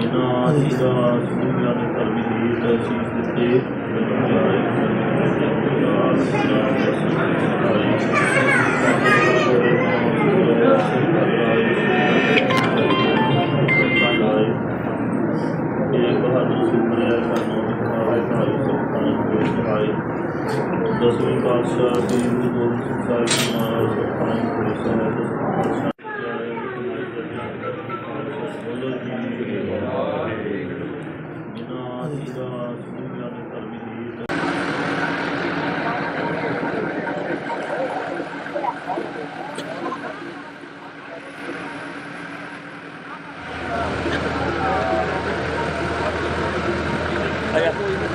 ਜਿਨ੍ਹਾਂ ਜੀਆਂ ਸੁਣੀਆਂ ਨੇ ਧਰਮੀ ਦੀ ਅਸੀਸ ਦਿੱਤੇ ਦਸਵੇਂ ਪਾਤਸ਼ਾਹ ਸ੍ਰੀ ਗੁਰੂ ਗੋਬਿੰਦ ਸਿੰਘ ਸਾਹਿਬ ਜੀ ਮਹਾਰਾਜ ਬੋਲੋ ਜੀ ਵਾਹਿਗੁਰੂ। ਜਿਨ੍ਹਾਂ ਜੀਆਂ ਸੁਣੀਆਂ ਨੇ ਧਰਮੀ ਦੀ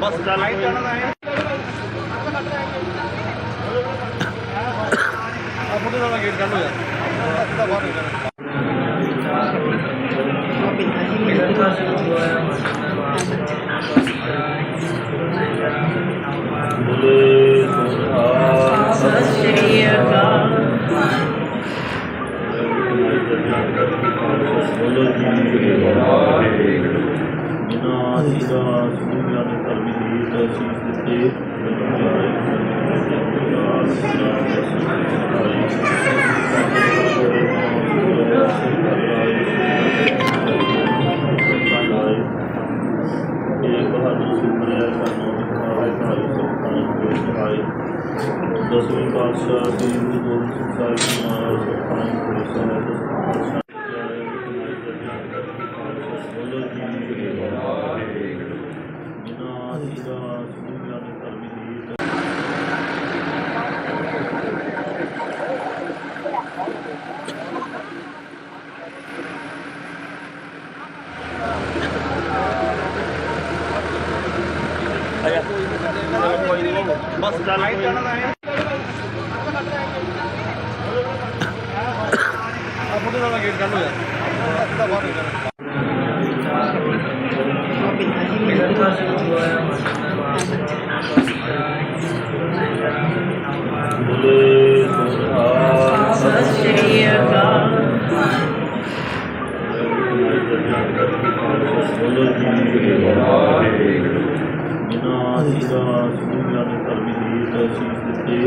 ਬਸ ਚੱਲ ਬੋਲੇ ਸੋਹਾ ਸਤਿ ਸ਼੍ਰੀ ਅਕਾਲ। ਬੋਲੋ ਜੀ ਵਾਹਿਗੁਰੂ। ਜਿਨ੍ਹਾਂ ਦਾ ਸਮੂਹਾਂ ਨੇ ਧਰਮੀ ਦੀ ਤਸੀਸ ਦਿੱਤੇ ਦਸਵੇਂ ਪਾਤਸ਼ਾਹ ਸ੍ਰੀ ਗੁਰੂ ਗੋਬਿੰਦ ਸਿੰਘ ਸਾਹਿਬ ਜੀ ਮਹਾਰਾਜ ਸੁਖਾਨੰਦ ਪੁਰੀ ਸਾਹਿਬ ਬੋਲੋ ਜੀ ਵਾਹਿਗੁਰੂ। ਜਿਨ੍ਹਾਂ ਦਾ ਸਮੂਹਾਂ ਨੇ ਧਰਮੀ ਦੀ ਬੋਲੇ ਸੋਨਿਹਾਲ। ਸਤਿ ਸ਼੍ਰੀ ਅਕਾਲ। ਬੋਲੋ ਜੀ ਵਾਹਿਗੁਰੂ। ਜਿਨ੍ਹਾਂ ਜੀ ਦਾ ਸਮੂਹਾਂ ਨੇ ਧਰਮੀ ਦੀ ਅਸੀਸ ਦਿੱਤੇ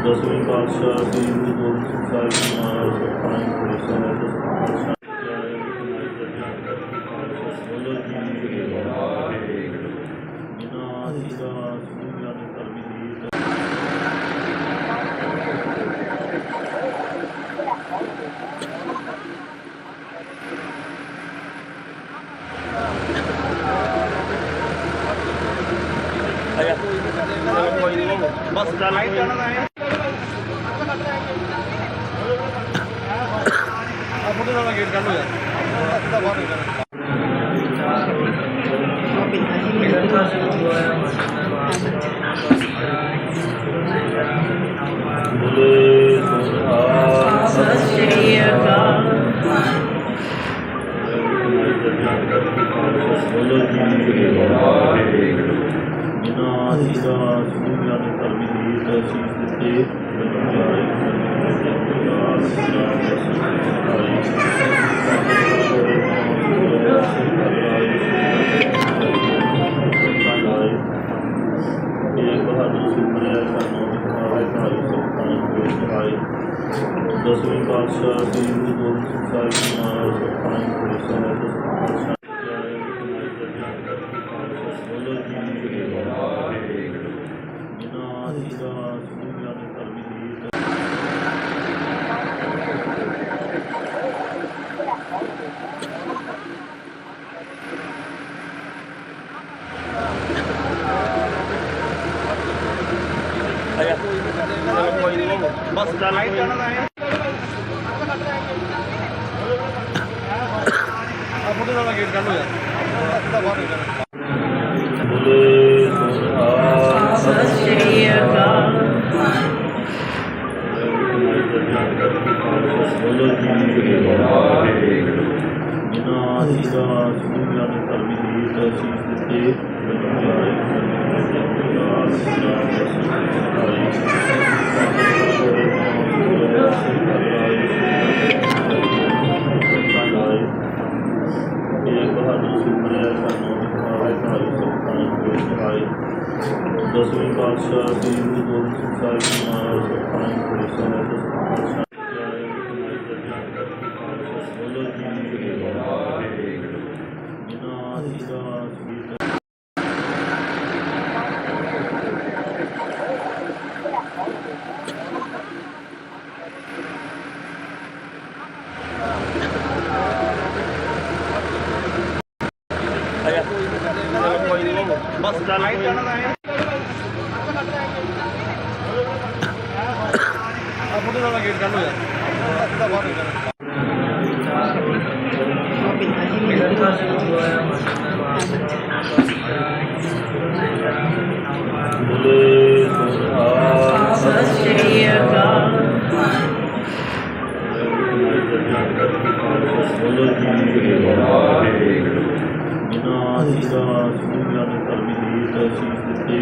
ਦਸਵੇਂ ਪਾਤਸ਼ਾਹ ਸ੍ਰੀ ਗੁਰੂ ਗੋਬਿੰਦ ਸਿੰਘ ਸਾਹਿਬ ਜੀ ਮਹਾਰਾਜ ਸੁਖਾਂ ਬੋਲੋ ਜੀ ਵਾਹਿਗੁਰੂ। ਜਿਨ੍ਹਾਂ ਜੀ ਦਾ ਸਮੂਹਾਂ ਨੇ ਧਰਮੀ ਦੀ ਬਸ ਲਾਈਟ ਜਾਣਾ ਹੈ ਆ ਮੁੰਡੇ ਦਾ ਗੇਟ ਕੱਢ ਲੋ ਯਾਰ ਅੱਧਾ ਬਾਹਰ ਨਿਕਲ ਬੋਲੇ ਸੋਨਿਹਾਲ। ਸਤਿ ਸ਼੍ਰੀ ਅਕਾਲ। ਬੋਲੋ ਜੀ ਵਾਹਿਗੁਰੂ। ਜਿਨ੍ਹਾਂ ਜੀ ਦਾ ਸਮੂਹਾਂ ਨੇ ਧਰਮੀ ਦੀ ਅਸੀਸ ਦਿੱਤੇ ਦਸਵੇਂ ਪਾਤਸ਼ਾਹ ਸ੍ਰੀ ਗੁਰੂ ਗੋਬਿੰਦ ਸਿੰਘ ਸਾਹਿਬ ਜੀ ਮਹਾਰਾਜ ਸੁਖਾਂ ਬੋਲੋ ਜੀ ਵਾਹਿਗੁਰੂ। ਜਿਨ੍ਹਾਂ ਜੀ ਦਾ ਸਮੂਹਾਂ ਨੇ ਧਰਮੀ ਦੀ ਬਸ ਲਾਈਟ ਜਾਣਾ ਹੈ ਆ ਮੁੰਡੇ ਦਾ ਗੇਟ ਕੱਢ ਲੋ ਯਾਰ ਅੱਧਾ ਬਾਹਰ ਨਿਕਲ ਬੋਲੇ ਸੋਨਿਹਾਲ। ਸਤਿ ਸ਼੍ਰੀ ਅਕਾਲ। ਬੋਲੋ ਜੀ ਵਾਹਿਗੁਰੂ। ਜਿਨ੍ਹਾਂ ਜੀ ਦਾ ਸਮੂਹਾਂ ਨੇ ਧਰਮੀ ਦੀ ਅਸੀਸ ਦਿੱਤੇ ਦਸਵੇਂ ਪਾਤਸ਼ਾਹ ਸ੍ਰੀ ਗੁਰੂ ਗੋਬਿੰਦ ਸਿੰਘ ਸਾਹਿਬ ਜੀ ਮਹਾਰਾਜ ਸੁਖਾਂ ਬੋਲੋ ਜੀ ਵਾਹਿਗੁਰੂ। ਜਿਨ੍ਹਾਂ ਜੀ ਦਾ ਬਸ ਲਾਈਟ ਜਾਣਾ ਹੈ ਆ ਮੁੰਡੇ ਦਾ ਗੇਟ ਕੱਢ ਲੋ ਯਾਰ ਅੱਧਾ ਬਾਹਰ ਨਿਕਲ ਬੋਲੇ ਸੋਨਿਹਾਲ। ਸਤਿ ਸ਼੍ਰੀ ਅਕਾਲ। ਬੋਲੋ ਜੀ ਵਾਹਿਗੁਰੂ। ਜਿਨ੍ਹਾਂ ਜੀ ਦਾ ਸਮੂਹਾਂ ਨੇ ਧਰਮੀ ਦੀ ਅਸੀਸ ਦਿੱਤੇ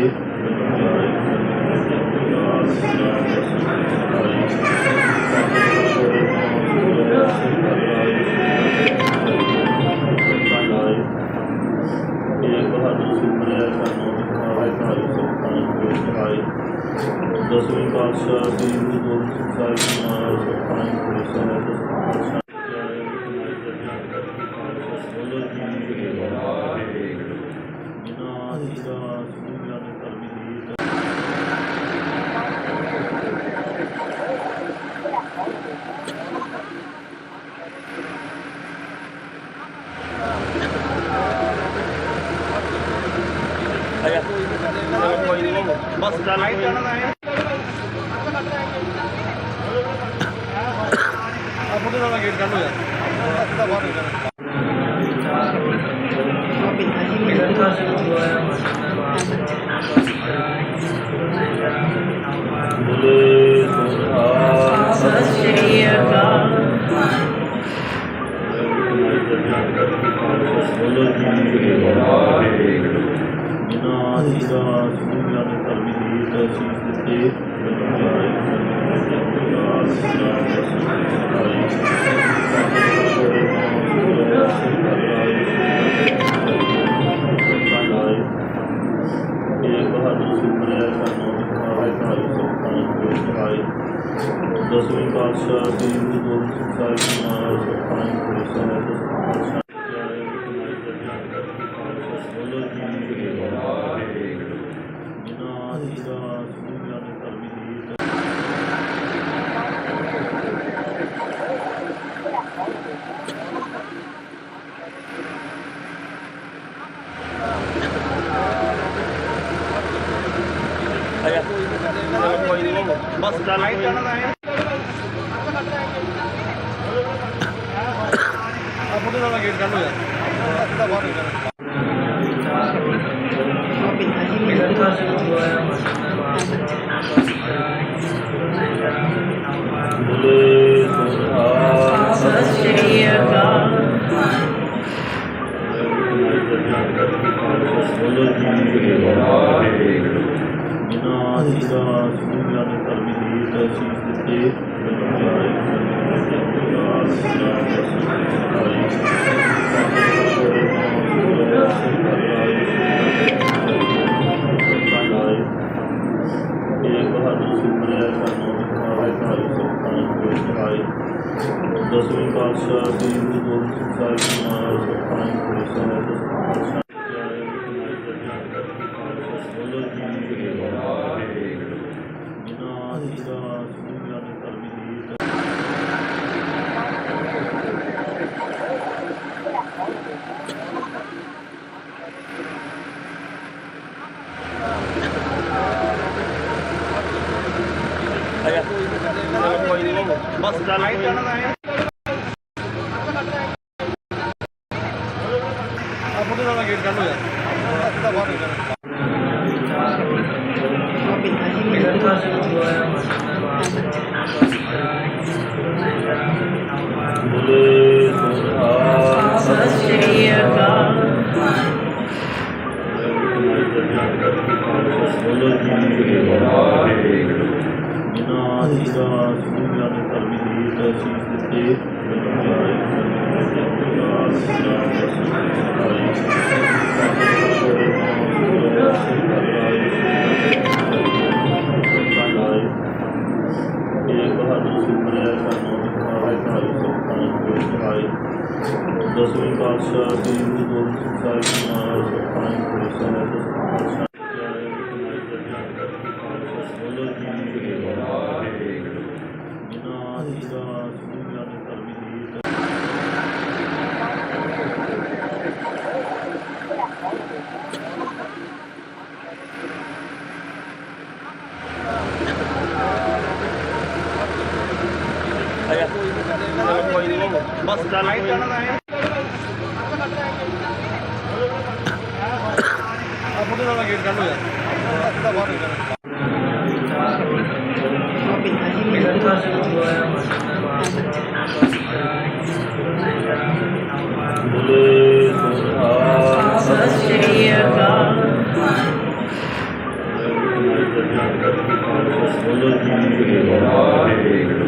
ਦਸਵੇਂ ਪਾਤਸ਼ਾਹ ਸ੍ਰੀ ਗੁਰੂ ਗੋਬਿੰਦ ਸਿੰਘ ਸਾਹਿਬ ਜੀ ਮਹਾਰਾਜ ਸੁਖਾਂ ਬੋਲੋ ਜੀ ਵਾਹਿਗੁਰੂ। ਜਿਨ੍ਹਾਂ ਜੀ ਦਾ ਸਮੂਹਾਂ ਨੇ ਧਰਮੀ ਦੀ ਬਸ ਬੋਲੇ ਸੋਹਾ ਸਤਿ ਸ਼੍ਰੀ ਅਕਾਲ। ਬੋਲੋ ਜੀ ਵਾਹਿਗੁਰੂ ਜਿਨ੍ਹਾਂ ਦੀ ਸੁਣਿਆ ਨੇ ਧਰਮੀ ਦੀ ਅਸੀਸ ਦਿੱਤੇ ਇਹ ਬਹਾਦਰ ਸੁਪਨੇ ਸਾਨੂੰ ਆਏ ਤਾਰੀ ਸੁਪਨਾ ਆਏ ਦਸਵੇਂ ਪਾਤਸ਼ਾਹ ਸ੍ਰੀ ਗੁਰੂ ਗੋਬਿੰਦ ਸਿੰਘ ਸਾਹਿਬ ਜੀ ਮਹਾਰਾਜ ਸੁਪਨਾ ਸਾਹਿਬ ਬੋਲੋ ਜੀ ਵਾਹਿਗੁਰੂ ਜਿਨ੍ਹਾਂ ਦੀ ਸੁਣਿਆ ਨੇ ਧਰਮੀ ਦੀ ਬਸ ਚੱਲ ਬੋਲੇ ਸੋਹਾ ਸਤਿ ਸ਼੍ਰੀ ਅਕਾਲ। ਬੋਲੋ ਜੀ ਵਾਹਿਗੁਰੂ ਜਿਨ੍ਹਾਂ ਦੀ ਸੁਣਿਆ ਨੇ ਧਰਮੀ ਦੀ ਅਸੀਸ ਦਿੱਤੇ ਇਹ ਬਹਾਦਰ ਸੁਪਨੇ ਸਾਨੂੰ ਆਏ ਤਾਰੀ ਸੁਪਨਾ ਆਏ ਦਸਵੇਂ ਪਾਤਸ਼ਾਹ ਸ੍ਰੀ ਗੁਰੂ ਗੋਬਿੰਦ ਸਿੰਘ ਸਾਹਿਬ ਜੀ ਮਹਾਰਾਜ ਸੁਪਨਾ ਸਾਹਿਬ ਬੋਲੋ ਜੀ ਵਾਹਿਗੁਰੂ ਜਿਨ੍ਹਾਂ ਦੀ ਸੁਣਿਆ ਨੇ ਧਰਮੀ ਦੀ ਬਸ ਚੱਲ ਬੋਲੇ ਸੋਹਾ ਸਤਿ ਸ਼੍ਰੀ ਅਕਾਲ। ਬੋਲੋ ਜੀ ਵਾਹਿਗੁਰੂ ਜਿਨ੍ਹਾਂ ਦੀ ਸੁਣਿਆ ਨੇ ਧਰਮੀ ਦੀ ਅਸੀਸ ਦਿੱਤੇ ਇਹ ਬਹਾਦਰ ਸੁਪਨੇ ਸਾਨੂੰ ਆਏ ਤਾਰੀ ਸੁਪਨਾ ਆਏ ਦਸਵੇਂ ਪਾਤਸ਼ਾਹ ਸ੍ਰੀ ਗੁਰੂ ਗੋਬਿੰਦ ਸਿੰਘ ਸਾਹਿਬ ਜੀ ਮਹਾਰਾਜ ਸੁਪਨਾ ਸਾਹਿਬ ਬੋਲੋ ਜੀ ਵਾਹਿਗੁਰੂ ਜਿਨ੍ਹਾਂ ਦੀ ਸੁਣਿਆ ਨੇ ਧਰਮੀ ਦੀ ਬਸ ਚੱਲ ਬੋਲੇ ਸੋਹਾ ਸਤਿ ਸ਼੍ਰੀ ਅਕਾਲ। ਬੋਲੋ ਜੀ ਵਾਹਿਗੁਰੂ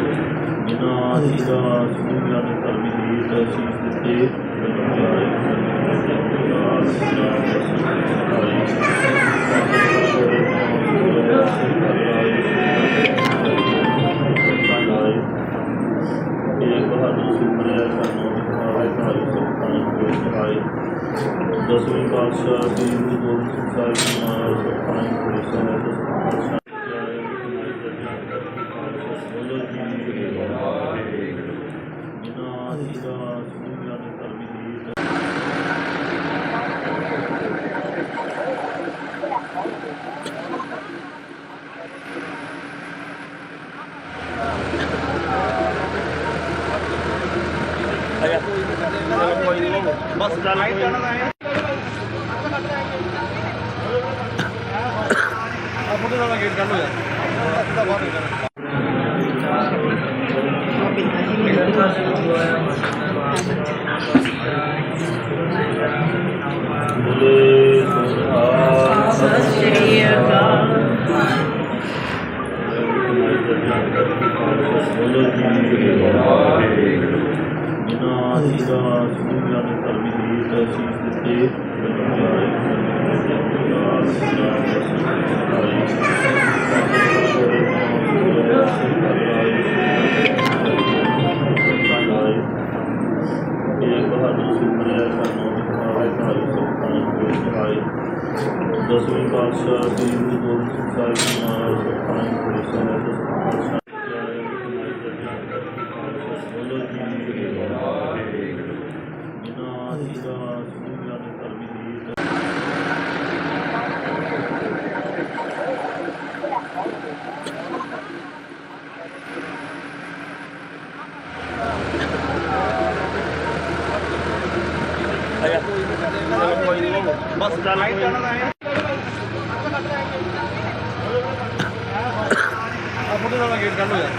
ਜਿਨ੍ਹਾਂ ਦੀ ਸੁਣਿਆ ਨੇ ਧਰਮੀ ਦੀ ਅਸੀਸ ਦਿੱਤੇ ਇਹ ਬਹਾਦਰ ਸੁਪਨੇ ਸਾਨੂੰ ਆਏ ਤਾਰੀ ਸੁਪਨਾ ਆਏ ਦਸਵੇਂ ਪਾਤਸ਼ਾਹ ਸ੍ਰੀ ਗੁਰੂ ਗੋਬਿੰਦ ਸਿੰਘ ਸਾਹਿਬ ਜੀ ਮਹਾਰਾਜ ਸੁਪਨਾ ਸਾਹਿਬ ਬੋਲੋ ਜੀ ਵਾਹਿਗੁਰੂ ਜਿਨ੍ਹਾਂ ਦੀ ਸੁਣਿਆ ਨੇ ਧਰਮੀ ਬਸ ਚੱਲ ਕੋਈ ਨਹੀਂ ਫੋਟੋ ਦਾ ਗੇਟ ਕਰ ਲੋ ਯਾਰ ਸਤਿ ਸ਼੍ਰੀ ਅਕਾਲ। ਦਸਵੇਂ ਪਾਤਸ਼ਾਹ ਸ੍ਰੀ ਗੁਰੂ ਗੋਬਿੰਦ ਸਿੰਘ ਸਾਹਿਬ ਜੀ ਮਹਾਰਾਜ ਸਤਿ ਬਸ ਚੱਲ ਕੋਈ ਨਹੀਂ ਫੋਟੋ ਦਾ ਗੇਟ ਕਰ ਲੋ ਯਾਰ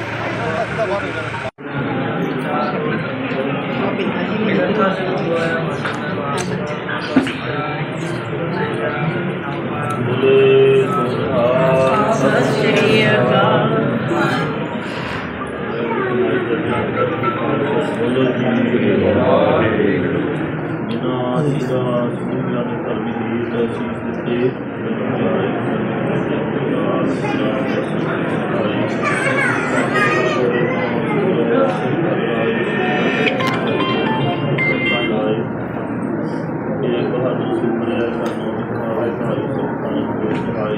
ਸਤਿ ਸ਼੍ਰੀ ਅਕਾਲ।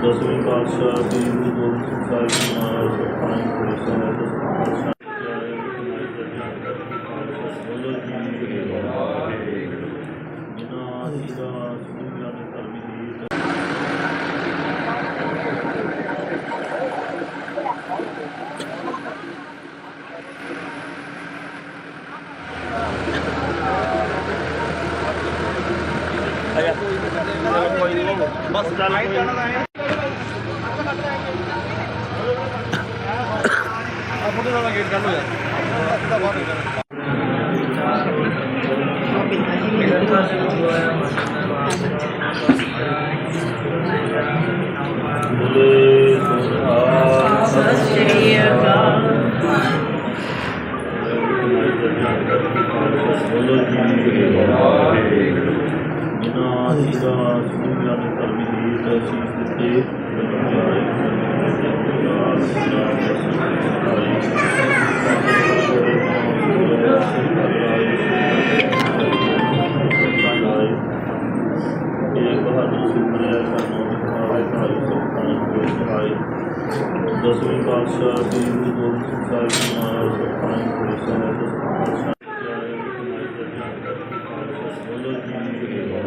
ਦਸਵੇਂ ਪਾਤਸ਼ਾਹ ਸ੍ਰੀ ਗੁਰੂ ਗੋਬਿੰਦ ਸਿੰਘ ਸਾਹਿਬ ਜੀ ਮਹਾਰਾਜ ਬਸ ਚੱਲ ਕੋਈ ਨਹੀਂ ਫੋਟੋ ਦਾ ਗੇਟ ਕਰ ਲੋ ਯਾਰ ਸਤਿ ਸ਼੍ਰੀ ਅਕਾਲ। ਦਸਵੇਂ ਪਾਤਸ਼ਾਹ ਸ੍ਰੀ ਗੁਰੂ ਗੋਬਿੰਦ ਸਿੰਘ ਸਾਹਿਬ ਜੀ ਮਹਾਰਾਜ ਬਸ ਚੱਲ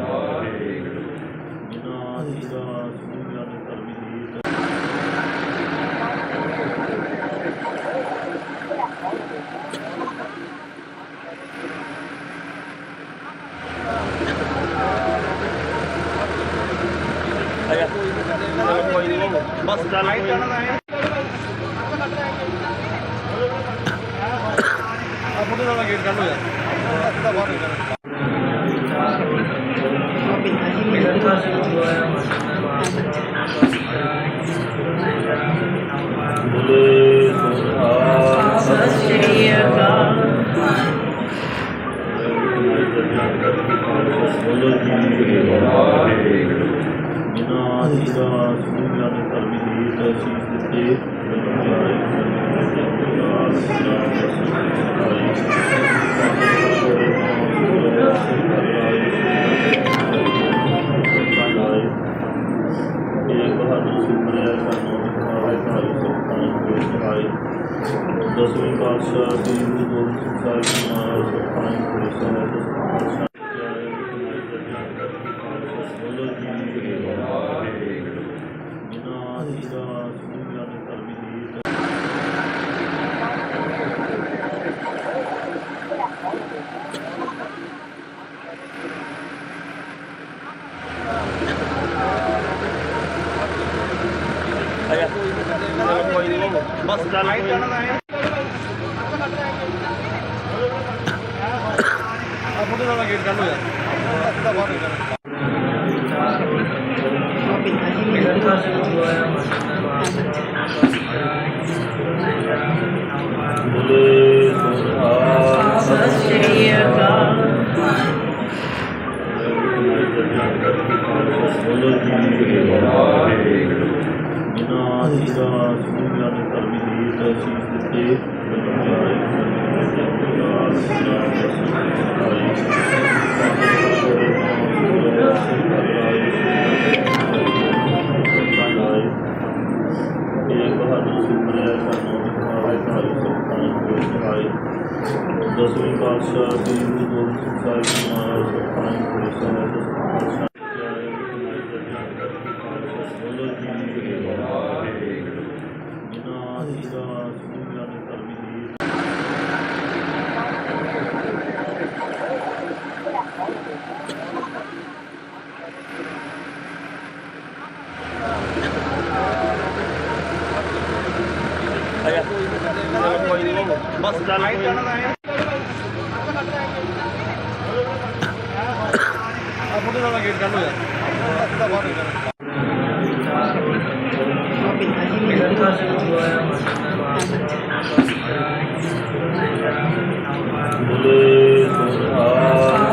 ਕੋਈ ਨਹੀਂ ਫੋਟੋ ਦਾ ਗੇਟ ਕਰ ਲੋ ਯਾਰ ਸਤਿ ਸ਼੍ਰੀ ਅਕਾਲ। ਦਸਵੇਂ ਪਾਤਸ਼ਾਹ ਸ੍ਰੀ ਗੁਰੂ ਗੋਬਿੰਦ ਸਿੰਘ ਸਾਹਿਬ ਜੀ ਮਹਾਰਾਜ ਬਸ ਚੱਲ ਕੋਈ ਨੀ। ਫੋਟੋ ਦਾ ਗੇਟ ਕਰ ਲੋ ਯਾਰ ਸਤਿ ਸ਼੍ਰੀ ਅਕਾਲ। ਜਿਨ੍ਹਾਂ ਦੀ ਸੂਝਵਾਨ ਨੇ ਧਰਮੀ ਰੀਤ ਸੀਸ ਦਿੱਤੇ ਦਸਵੇਂ ਪਾਤਸ਼ਾਹ ਸ੍ਰੀ ਗੁਰੂ ਗੋਬਿੰਦ ਸਿੰਘ ਸਾਹਿਬ ਜੀ ਮਹਾਰਾਜ ਸੁਖਾਨੰਦ ਪੁਰੀ ਸਾਹਿਬ ਜਿਨ੍ਹਾਂ ਦੀ ਸੂਝਵਾਨ ਨੇ ਧਰਮੀ ਰੀਤ ਬਸ ਚੱਲ ਕੋਈ ਨੀ। ਫੋਟੋ ਦਾ ਗੇਟ ਕਰ ਲੋ ਯਾਰ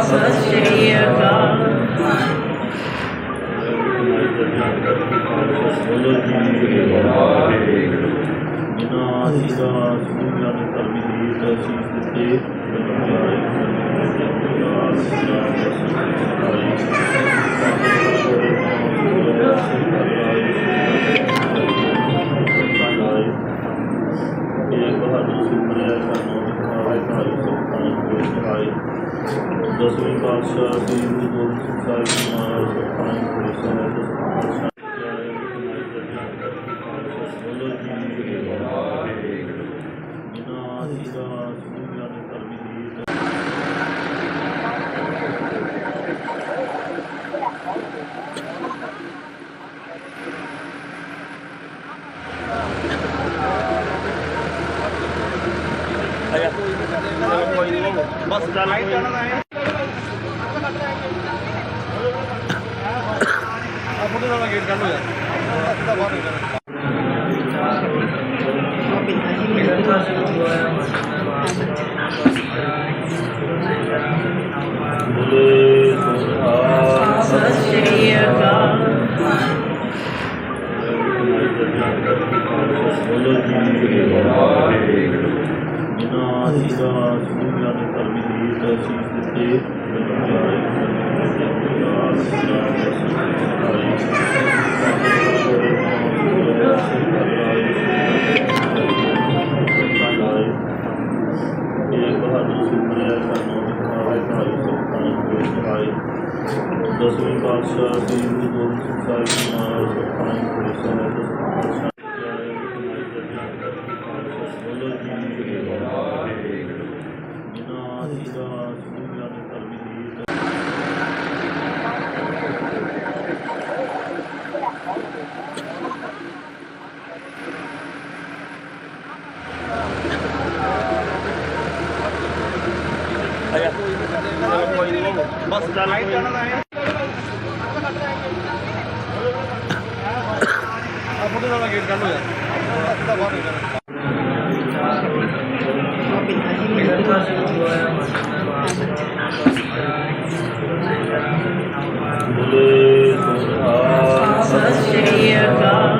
ਸਤਿ ਸ਼੍ਰੀ ਅਕਾਲ। ਜਿਨ੍ਹਾਂ ਦੀ ਸੂਝਵਾਨ ਨੇ ਧਰਮੀ ਰੀਤ ਸੀਸ ਦਿੱਤੇ ਦਸਵੇਂ ਪਾਤਸ਼ਾਹ ਸ੍ਰੀ ਗੁਰੂ ਗੋਬਿੰਦ ਸਿੰਘ ਸਾਹਿਬ ਜੀ ਮਹਾਰਾਜ ਸੁਖਾਨੰਦ ਪੁਰੀ ਸਾਹਿਬ ਜਿਨ੍ਹਾਂ ਦੀ ਸੂਝਵਾਨ ਨੇ ਧਰਮੀ ਰੀਤ ਬਸ ਚੱਲ ਕੋਈ ਨੀ। ਫੋਟੋ ਦਾ ਗੇਟ ਕਰ ਲੋ ਯਾਰ ਸਤਿ ਸ਼੍ਰੀ ਅਕਾਲ। ਜਿਨ੍ਹਾਂ ਦੀ ਸੂਝਵਾਨ ਨੇ ਧਰਮੀ ਰੀਤ ਸੀਸ ਦਿੱਤੇ ਦਸਵੇਂ ਪਾਤਸ਼ਾਹ ਸ੍ਰੀ ਗੁਰੂ ਗੋਬਿੰਦ ਸਿੰਘ ਸਾਹਿਬ ਜੀ ਮਹਾਰਾਜ ਸੁਖਾਨੰਦ ਪੁਰੀ ਸਾਹਿਬ ਜਿਨ੍ਹਾਂ ਦੀ ਸੂਝਵਾਨ ਨੇ ਧਰਮੀ ਰੀਤ ਬਸ ਚੱਲ ਕੋਈ ਨੀ। ਫੋਟੋ ਦਾ ਗੇਟ ਕਰ ਲੋ ਯਾਰ ਸਤਿ ਸ਼੍ਰੀ ਅਕਾਲ।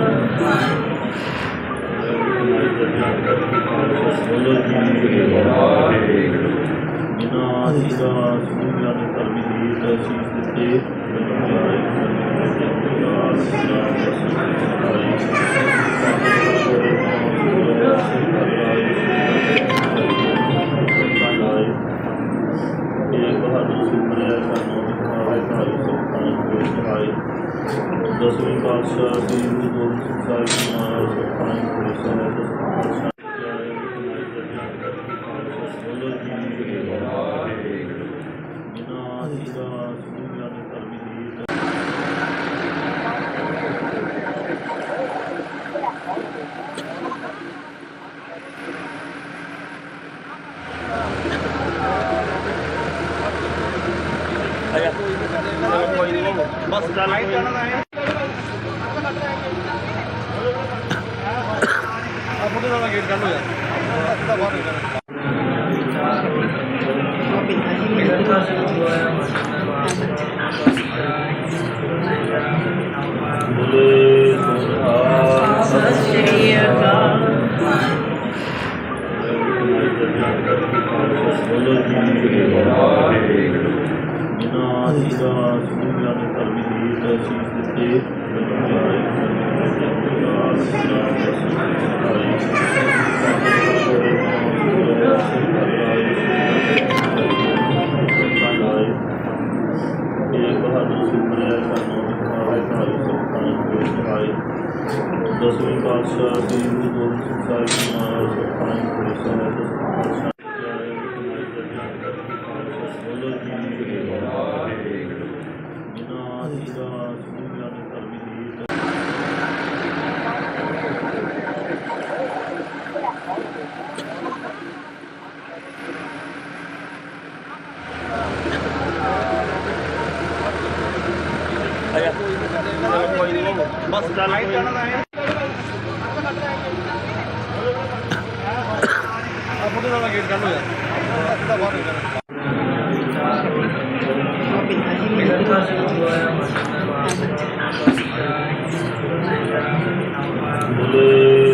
ਜਿਨ੍ਹਾਂ ਦੀ ਸੂਝਵਾਨ ਨੇ ਧਰਮੀ ਰੀਤ ਸੀਸ ਦਿੱਤੇ ਦਸਵੇਂ ਪਾਤਸ਼ਾਹ ਸ੍ਰੀ ਗੁਰੂ ਗੋਬਿੰਦ ਸਿੰਘ ਸਾਹਿਬ ਜੀ ਮਹਾਰਾਜ ਸੁਖਾਨੰਦ ਪੁਰੀ ਸਾਹਿਬ ਜਿਨ੍ਹਾਂ ਦੀ ਸੂਝਵਾਨ ਨੇ ਧਰਮੀ ਬੋਲੇ ਸੋਹਾ ਸਤਿ ਸ਼੍ਰੀ ਅਕਾਲ। ਬੋਲੋ ਜੀ ਵਾਹਿਗੁਰੂ। ਜਿਨ੍ਹਾਂ ਦੀ ਦਾਸ ਦੁਨੀਆ ਦੇ ਧਰਮੀ ਦੀ ਅਸੀਸ ਦਿੱਤੇ ਦਸਵੇਂ ਪਾਤਸ਼ਾਹ ਸ੍ਰੀ ਗੁਰੂ ਗੋਬਿੰਦ ਸਿੰਘ ਸਾਹਿਬ ਜੀ ਮਹਾਰਾਜ ਸੁਖਾਨੰਦ ਪੁਰੀ ਸਾਹਿਬ ਬੋਲੋ ਜੀ ਵਾਹਿਗੁਰੂ। ਜਿਨ੍ਹਾਂ ਦੀ ਦਾਸ ਦੁਨੀਆ ਦੇ ਧਰਮੀ ਦੀ ਬਸ ਚੱਲ ਕੋਈ ਨਹੀਂ। ਫੋਟੋ ਦਾ ਗੇਟ ਕਰ ਲੋ ਯਾਰ। ਬੋਲੇ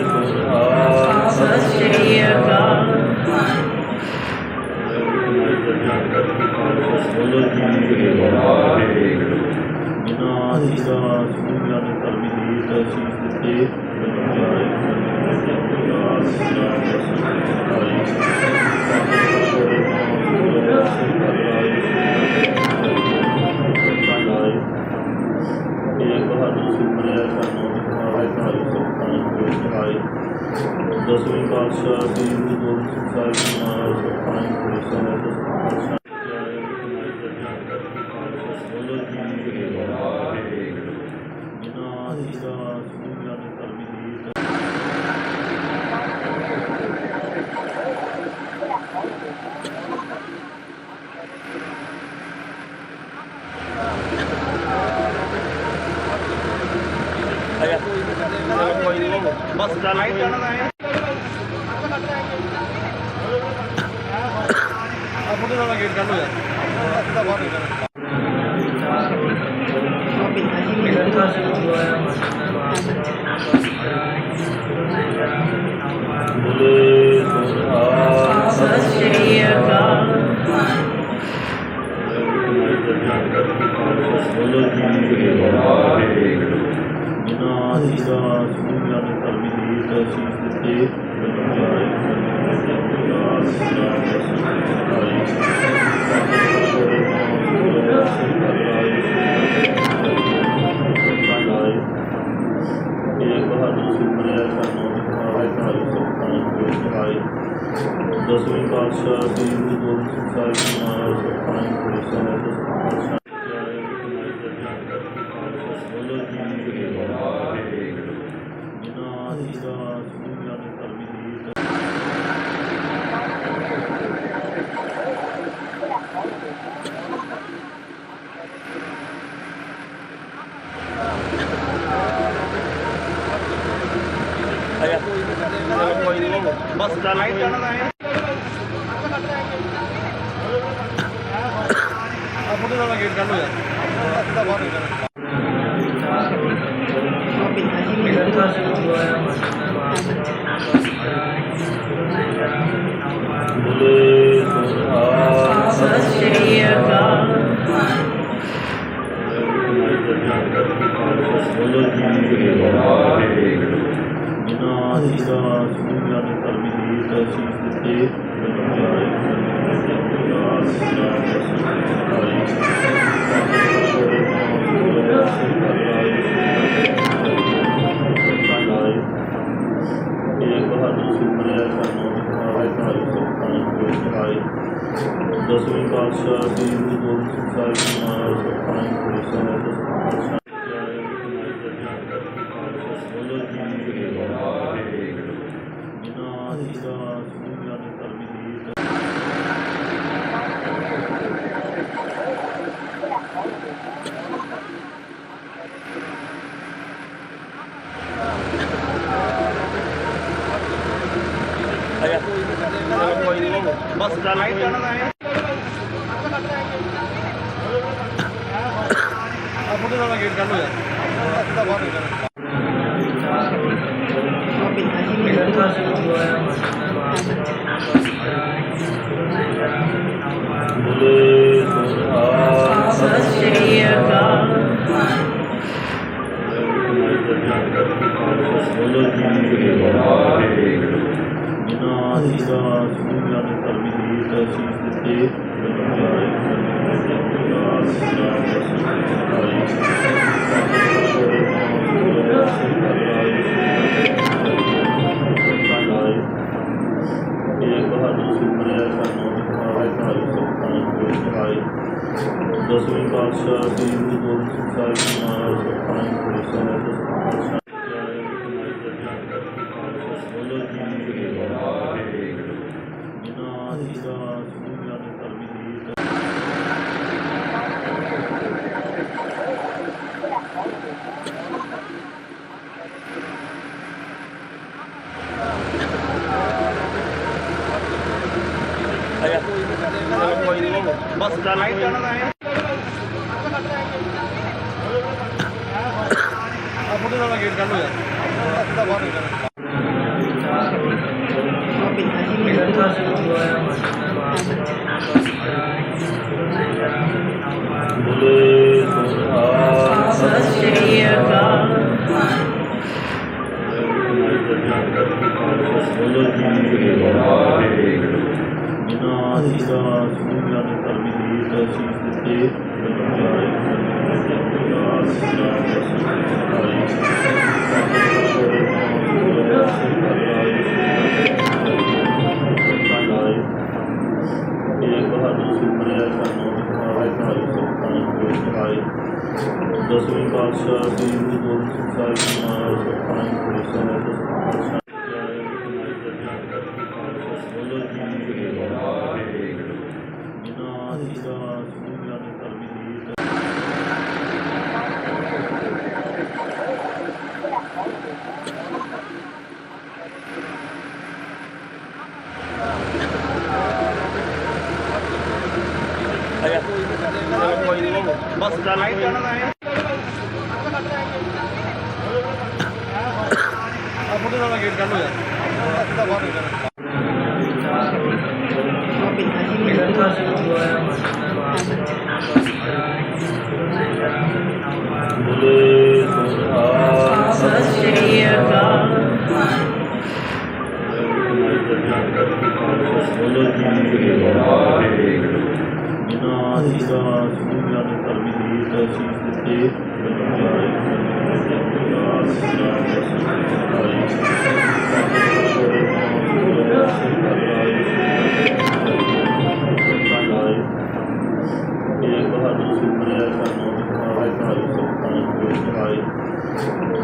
ਸੋਹਾ ਸਤਿ ਸ਼੍ਰੀ ਅਕਾਲ। ਬੋਲੋ ਜੀ ਵਾਹਿਗੁਰੂ। ਜਿਨ੍ਹਾਂ ਦੀ ਦਾਸ ਦੁਨੀਆ ਦੇ ਧਰਮੀ ਦੀ ਅਸੀਸ ਦਿੱਤੇ ਦਸਵੇਂ ਪਾਤਸ਼ਾਹ ਸ੍ਰੀ ਗੁਰੂ ਗੋਬਿੰਦ ਸਿੰਘ ਸਾਹਿਬ ਜੀ ਮਹਾਰਾਜ ਸੁਖਾਨੰਦ ਪੁਰੀ ਸਾਹਿਬ ਬੋਲੋ ਜੀ ਵਾਹਿਗੁਰੂ। ਜਿਨ੍ਹਾਂ ਦੀ ਦਾਸ ਦੁਨੀਆ ਦੇ ਧਰਮੀ ਦੀ ਬਸ ਚੱਲ ਕੋਈ ਨਹੀਂ। ਫੋਟੋ ਦਾ ਗੇਟ ਕਰ ਲੋ ਯਾਰ। ਬੋਲੇ ਸੋਹਾ ਸਤਿ ਸ਼੍ਰੀ ਅਕਾਲ। ਬੋਲੋ ਜੀ ਵਾਹਿਗੁਰੂ। ਜਿਨ੍ਹਾਂ ਦੀ ਦਾਸ ਦੁਨੀਆ ਦੇ ਧਰਮੀ ਦੀ ਅਸੀਸ ਦਿੱਤੇ ਦਸਵੇਂ ਪਾਤਸ਼ਾਹ ਸ੍ਰੀ ਗੁਰੂ ਗੋਬਿੰਦ ਸਿੰਘ ਸਾਹਿਬ ਜੀ ਮਹਾਰਾਜ ਸੁਖਾਨੰਦ ਪੁਰੀ ਸਾਹਿਬ ਬੋਲੋ ਜੀ ਵਾਹਿਗੁਰੂ। ਜਿਨ੍ਹਾਂ ਦੀ ਦਾਸ ਦੁਨੀਆ ਦੇ ਧਰਮੀ ਦੀ ਬਸ ਚੱਲ ਕੋਈ ਨਹੀਂ। ਫੋਟੋ ਦਾ ਗੇਟ ਕਰ ਲੋ ਯਾਰ। ਬੋਲੇ ਸੋਹਾ ਸਤਿ ਸ਼੍ਰੀ ਅਕਾਲ। ਬੋਲੋ ਜੀ ਵਾਹਿਗੁਰੂ। ਜਿਨ੍ਹਾਂ ਦੀ ਦਾਸ ਦੁਨੀਆ ਦੇ ਧਰਮੀ ਦੀ ਅਸੀਸ ਦਿੱਤੇ ਦਸਵੇਂ ਪਾਤਸ਼ਾਹ ਸ੍ਰੀ ਗੁਰੂ ਗੋਬਿੰਦ ਸਿੰਘ ਸਾਹਿਬ ਜੀ ਮਹਾਰਾਜ ਸੁਖਾਨੰਦ ਪੁਰੀ ਸਾਹਿਬ ਬੋਲੋ ਜੀ ਵਾਹਿਗੁਰੂ। ਜਿਨ੍ਹਾਂ ਦੀ ਦਾਸ ਦੁਨੀਆ ਦੇ ਧਰਮੀ ਦੀ ਬਸ ਚੱਲ ਕੋਈ ਨਹੀਂ ਫੋਟੋ ਦਾ ਗੇਟ ਕਰ ਲੋ ਯਾਰ ਸਤਿ ਸ਼੍ਰੀ ਅਕਾਲ। ਦਸਵੇਂ ਪਾਤਸ਼ਾਹ ਸ੍ਰੀ ਗੁਰੂ ਗੋਬਿੰਦ ਸਿੰਘ ਸਾਹਿਬ ਜੀ ਮਹਾਰਾਜ ਸਤਿ ਬਸ ਚੱਲ ਕੋਈ ਨਹੀਂ ਫੋਟੋ ਦਾ ਗੇਟ ਕਰ ਲੋ ਯਾਰ ਸਤਿ ਸ਼੍ਰੀ ਅਕਾਲ। ਦਸਵੇਂ ਪਾਤਸ਼ਾਹ ਸ੍ਰੀ ਗੁਰੂ ਗੋਬਿੰਦ ਸਿੰਘ ਸਾਹਿਬ ਜੀ ਮਹਾਰਾਜ ਬਸ ਚੱਲ ਕੋਈ ਨਹੀਂ ਫੋਟੋ ਦਾ ਗੇਟ ਕਰ ਲੋ ਯਾਰ ਸਤਿ ਸ਼੍ਰੀ ਅਕਾਲ।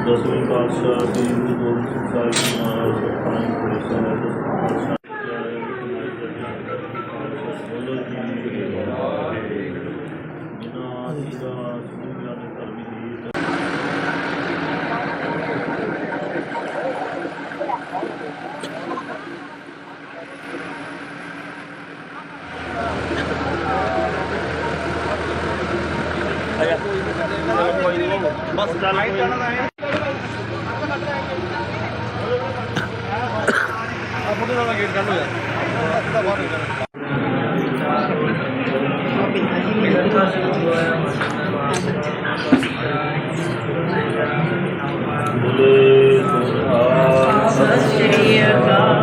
ਦਸਵੇਂ ਪਾਤਸ਼ਾਹ ਸ੍ਰੀ ਗੁਰੂ ਗੋਬਿੰਦ ਸਿੰਘ ਸਾਹਿਬ ਜੀ ਮਹਾਰਾਜ ਬਸ ਚੱਲ ਕੋਈ ਨਹੀਂ ਫੋਟੋ ਦਾ ਗੇਟ ਕਰ ਲੋ ਯਾਰ ਸਤਿ ਸ਼੍ਰੀ ਅਕਾਲ।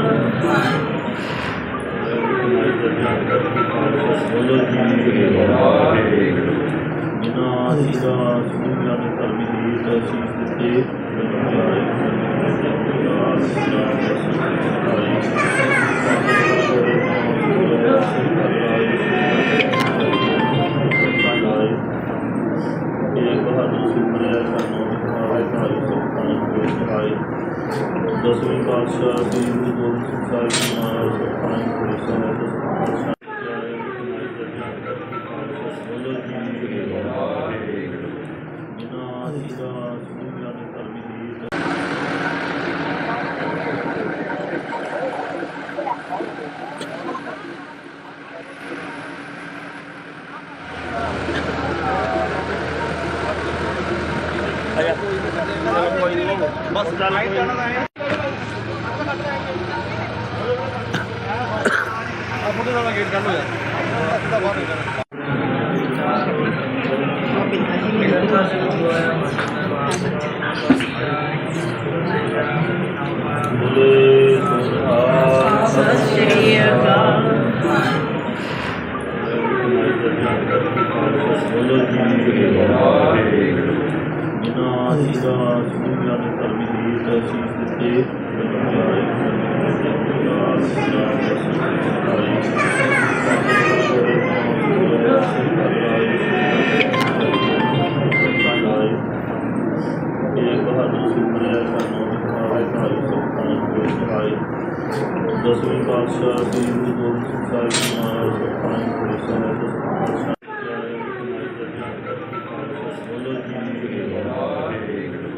ਦਸਵੇਂ ਪਾਤਸ਼ਾਹ ਸ੍ਰੀ ਗੁਰੂ ਗੋਬਿੰਦ ਸਿੰਘ ਸਾਹਿਬ ਜੀ ਮਹਾਰਾਜ ਬੋਲੇ ਸੋਹਾ ਸਤਿ ਸ਼੍ਰੀ ਅਕਾਲ। ਬੋਲੋ ਜੀ ਵਾਹਿਗੁਰੂ। ਜਿਨ੍ਹਾਂ ਜੀ ਦਾ ਸੂਰਿਆ ਨੇ ਧਰਮੀ ਰੀਤ ਸੀਸ ਦਿੱਤੇ ਦਸਵੇਂ ਪਾਤਸ਼ਾਹ ਸ੍ਰੀ ਗੁਰੂ ਗੋਬਿੰਦ ਸਿੰਘ ਸਾਹਿਬ ਜੀ ਮਹਾਰਾਜ ਸੁਖਾਂ ਸਾਹਿਬ ਬੋਲੋ ਜੀ ਵਾਹਿਗੁਰੂ।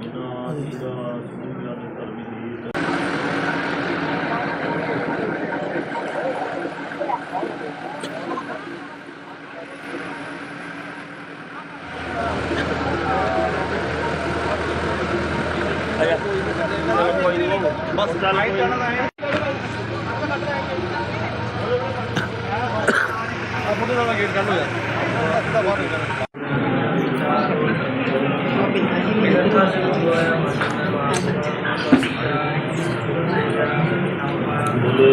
ਜਿਨ੍ਹਾਂ ਜੀ ਦਾ ਸੂਰਿਆ ਨੇ ਧਰਮੀ ਰੀਤ ਬਸ ਚੱਲ ਮੁੰਡੇ ਦਾ ਗੇਟ ਕੱਢੋ ਯਾਰ ਬੋਲੇ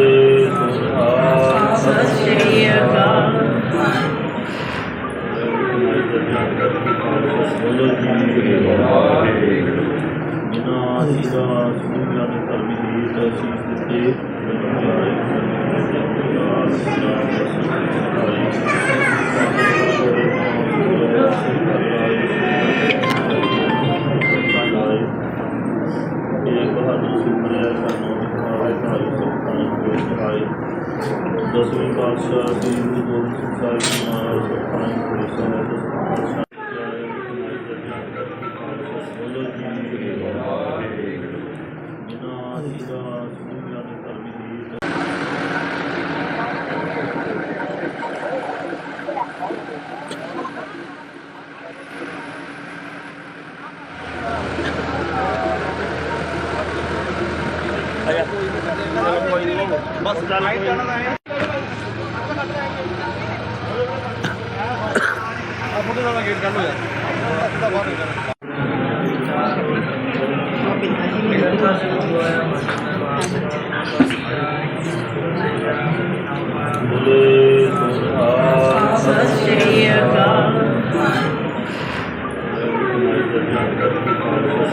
ਸੋਹਾ ਸਤਿ ਸ਼੍ਰੀ ਅਕਾਲ। ਬੋਲੋ ਜੀ ਵਾਹਿਗੁਰੂ। ਜਿਨ੍ਹਾਂ ਜੀ ਦਾ ਸੂਰਿਆ ਨੇ ਧਰਮੀ ਰੀਤ ਸੀਸ ਦਿੱਤੇ ਦਸਵੇਂ ਪਾਤਸ਼ਾਹ ਸ੍ਰੀ ਗੁਰੂ ਗੋਬਿੰਦ ਸਿੰਘ ਸਾਹਿਬ ਜੀ ਮਹਾਰਾਜ ਸੁਖਾਂ ਸਾਹਿਬ ਬੋਲੋ ਜੀ ਵਾਹਿਗੁਰੂ। ਜਿਨ੍ਹਾਂ ਜੀ ਦਾ ਸੂਰਿਆ ਨੇ ਧਰਮੀ ਰੀਤ ਬਸ ਚੱਲ ਮੁੰਡੇ ਦਾ ਗੇਟ ਕੱਢੋ ਯਾਰ ਬੋਲੇ ਸੋਹਾ ਸਤਿ ਸ਼੍ਰੀ ਅਕਾਲ।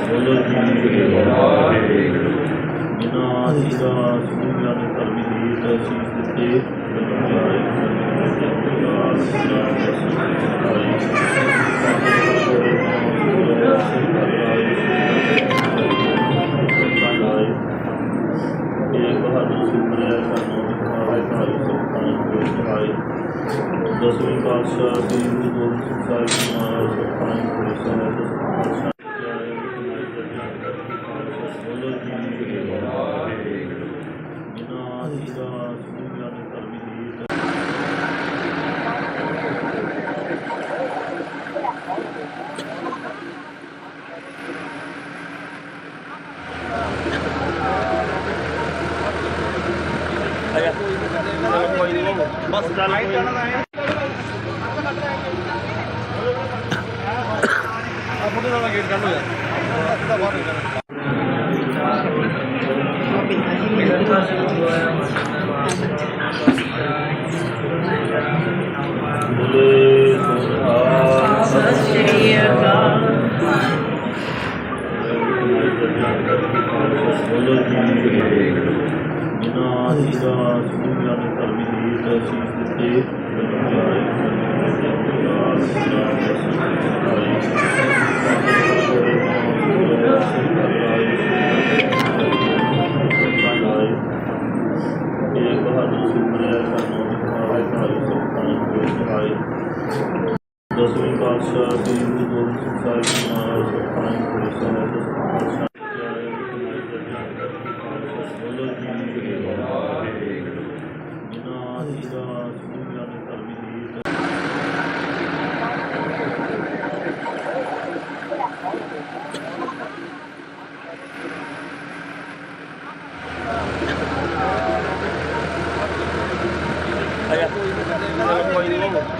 ਬੋਲੋ ਜੀ ਵਾਹਿਗੁਰੂ। ਜਿਨ੍ਹਾਂ ਜੀ ਦਾ ਸੂਰਿਆ ਨੇ ਧਰਮੀ ਰੀਤ ਸੀਸ ਦਿੱਤੇ ਦਸਵੇਂ ਪਾਤਸ਼ਾਹ ਸ੍ਰੀ ਗੁਰੂ ਗੋਬਿੰਦ ਸਿੰਘ ਸਾਹਿਬ ਜੀ ਮਹਾਰਾਜ ਸੁਖਾਂ ਸਾਹਿਬ ਬੋਲੋ ਜੀ ਵਾਹਿਗੁਰੂ। ਜਿਨ੍ਹਾਂ ਜੀ ਦਾ ਸੂਰਿਆ ਨੇ ਧਰਮੀ ਰੀਤ ਬਸ ਚੱਲ ਮੁੰਡੇ ਦਾ ਗੇਟ ਕੱਢੋ ਯਾਰ ਬੋਲੇ ਸੋਹਾ ਸਤਿ ਸ਼੍ਰੀ ਅਕਾਲ। ਬੋਲੋ ਜੀ ਵਾਹਿਗੁਰੂ। ਜਿਨ੍ਹਾਂ ਜੀ ਦਾ ਸੂਰਿਆ ਨੇ ਧਰਮੀ ਰੀਤ ਸੀਸ ਦਿੱਤੇ ਦਸਵੇਂ ਪਾਤਸ਼ਾਹ ਸ੍ਰੀ ਗੁਰੂ ਗੋਬਿੰਦ ਸਿੰਘ ਸਾਹਿਬ ਜੀ ਮਹਾਰਾਜ ਸੁਖਾਂ ਸਾਹਿਬ ਬੋਲੋ ਜੀ ਵਾਹਿਗੁਰੂ। ਜਿਨ੍ਹਾਂ ਜੀ ਦਾ ਸੂਰਿਆ ਨੇ ਧਰਮੀ ਰੀਤ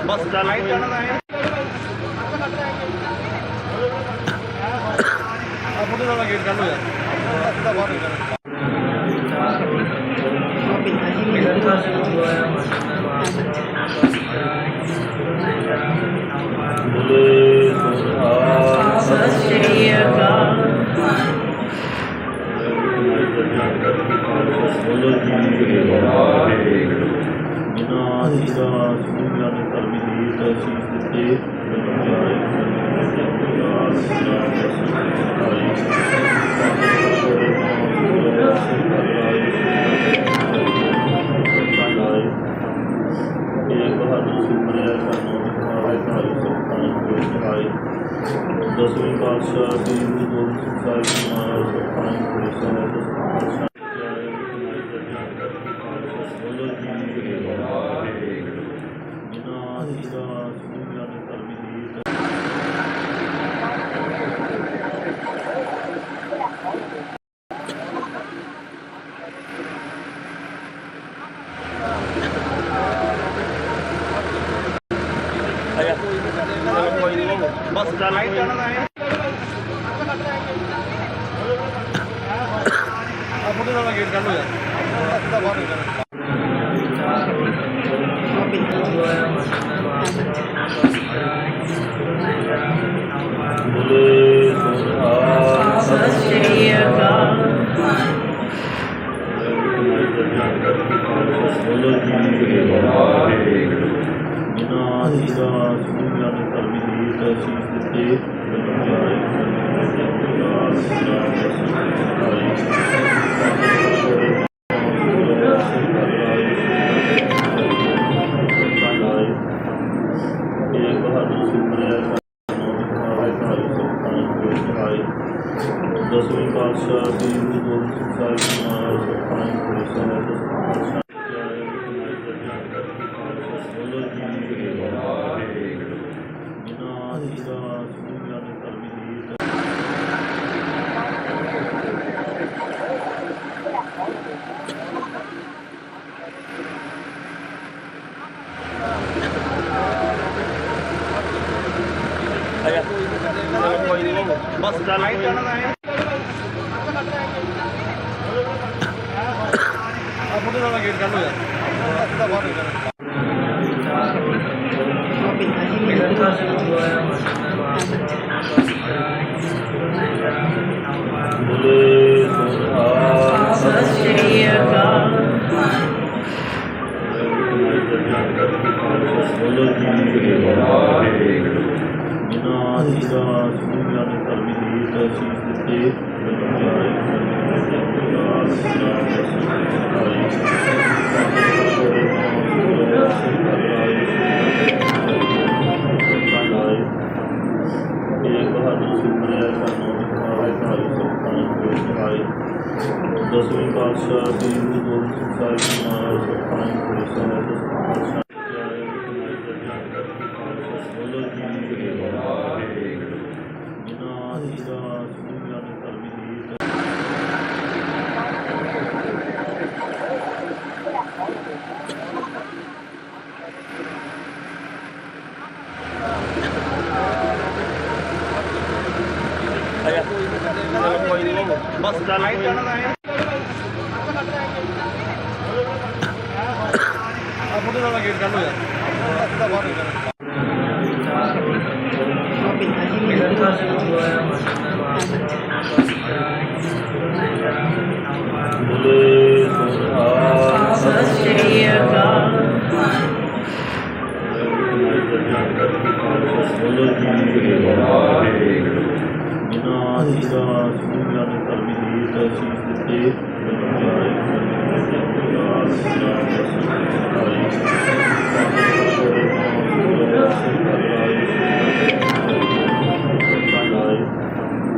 ਬਸ ਚੱਲ ਕੋਈ ਫੋਟੋ ਵਾਲਾ ਗੇਟ ਕੱਢ ਲੋ ਯਾਰ ਬੋਲੇ ਸੋਹਾ ਸਤਿ ਸ਼੍ਰੀ ਅਕਾਲ। ਬੋਲੋ ਜੀ ਵਾਹਿਗੁਰੂ ਜਿਨ੍ਹਾਂ ਦੀ ਸੁਣਿਆ ਨੇ ਧਰਮੀ ਦੀ ਅਸੀਸ ਦਿੱਤੇ ਦਸਵੇਂ ਪਾਤਸ਼ਾਹ ਸ੍ਰੀ ਗੁਰੂ ਗੋਬਿੰਦ ਸਿੰਘ ਸਾਹਿਬ ਜੀ ਮਹਾਰਾਜ ਸੁਖਾਂ ਬੋਲੋ ਜੀ ਵਾਹਿਗੁਰੂ ਜਿਨ੍ਹਾਂ ਦੀ ਸੁਣਿਆ ਨੇ ਧਰਮੀ ਦੀ ਬਸ ਚੱਲ ਕੋਈ ਫੋਟੋ ਵਾਲਾ ਗੇਟ ਕੱਢ ਲੋ ਯਾਰ ਬੋਲੇ ਸੋਹਾ ਸਤਿ ਸ਼੍ਰੀ ਅਕਾਲ। ਬੋਲੋ ਜੀ ਵਾਹਿਗੁਰੂ ਜਿਨ੍ਹਾਂ ਦੀ ਸੁਣਿਆ ਨੇ ਧਰਮੀ ਦੀ ਅਸੀਸ ਦਿੱਤੇ ਦਸਵੇਂ ਪਾਤਸ਼ਾਹ ਸ੍ਰੀ ਗੁਰੂ ਗੋਬਿੰਦ ਸਿੰਘ ਸਾਹਿਬ ਜੀ ਮਹਾਰਾਜ ਸੁਖਾਂ ਬੋਲੋ ਜੀ ਵਾਹਿਗੁਰੂ ਜਿਨ੍ਹਾਂ ਦੀ ਸੁਣਿਆ ਨੇ ਧਰਮੀ ਦੀ ਬਸ ਚੱਲ ਫੋਟੋ ਵਾਲਾ ਗੇਟ ਕੱਢ ਲੋ ਯਾਰ ਬੋਲੇ ਸੋਹਾ ਸਤਿ ਸ਼੍ਰੀ ਅਕਾਲ। ਬੋਲੋ ਜੀ ਵਾਹਿਗੁਰੂ ਜਿਨ੍ਹਾਂ ਦੀ ਸੁਣਿਆ ਨੇ ਧਰਮੀ ਦੀ ਅਸੀਸ ਦਿੱਤੇ ਦਸਵੇਂ ਪਾਤਸ਼ਾਹ ਸ੍ਰੀ ਗੁਰੂ ਗੋਬਿੰਦ ਸਿੰਘ ਸਾਹਿਬ ਜੀ ਮਹਾਰਾਜ ਸੁਖਾਂ ਬੋਲੋ ਜੀ ਵਾਹਿਗੁਰੂ ਜਿਨ੍ਹਾਂ ਦੀ ਸੁਣਿਆ ਨੇ ਧਰਮੀ ਦੀ ਬਸ ਚੱਲ ਕੋਈ ਫੋਟੋ ਵਾਲਾ ਗੇਟ ਕੱਢ ਲੋ ਯਾਰ ਬੋਲੇ ਸੋਹਾ ਸਤਿ ਸ਼੍ਰੀ ਅਕਾਲ। ਬੋਲੋ ਜੀ ਵਾਹਿਗੁਰੂ ਜਿਨ੍ਹਾਂ ਦੀ ਸੁਣਿਆ ਨੇ ਧਰਮੀ ਦੀ ਅਸੀਸ ਦਿੱਤੇ ਬਸ ਚੱਲ ਫੋਟੋ ਵਾਲਾ ਗੇਟ ਕੱਢ ਲੋ ਯਾਰ ਬੋਲੇ ਸੋਹਾ ਸਤਿ ਸ਼੍ਰੀ ਅਕਾਲ। ਬੋਲੋ ਜੀ ਵਾਹਿਗੁਰੂ ਜਿਨ੍ਹਾਂ ਦੀ ਸੁਣਿਆ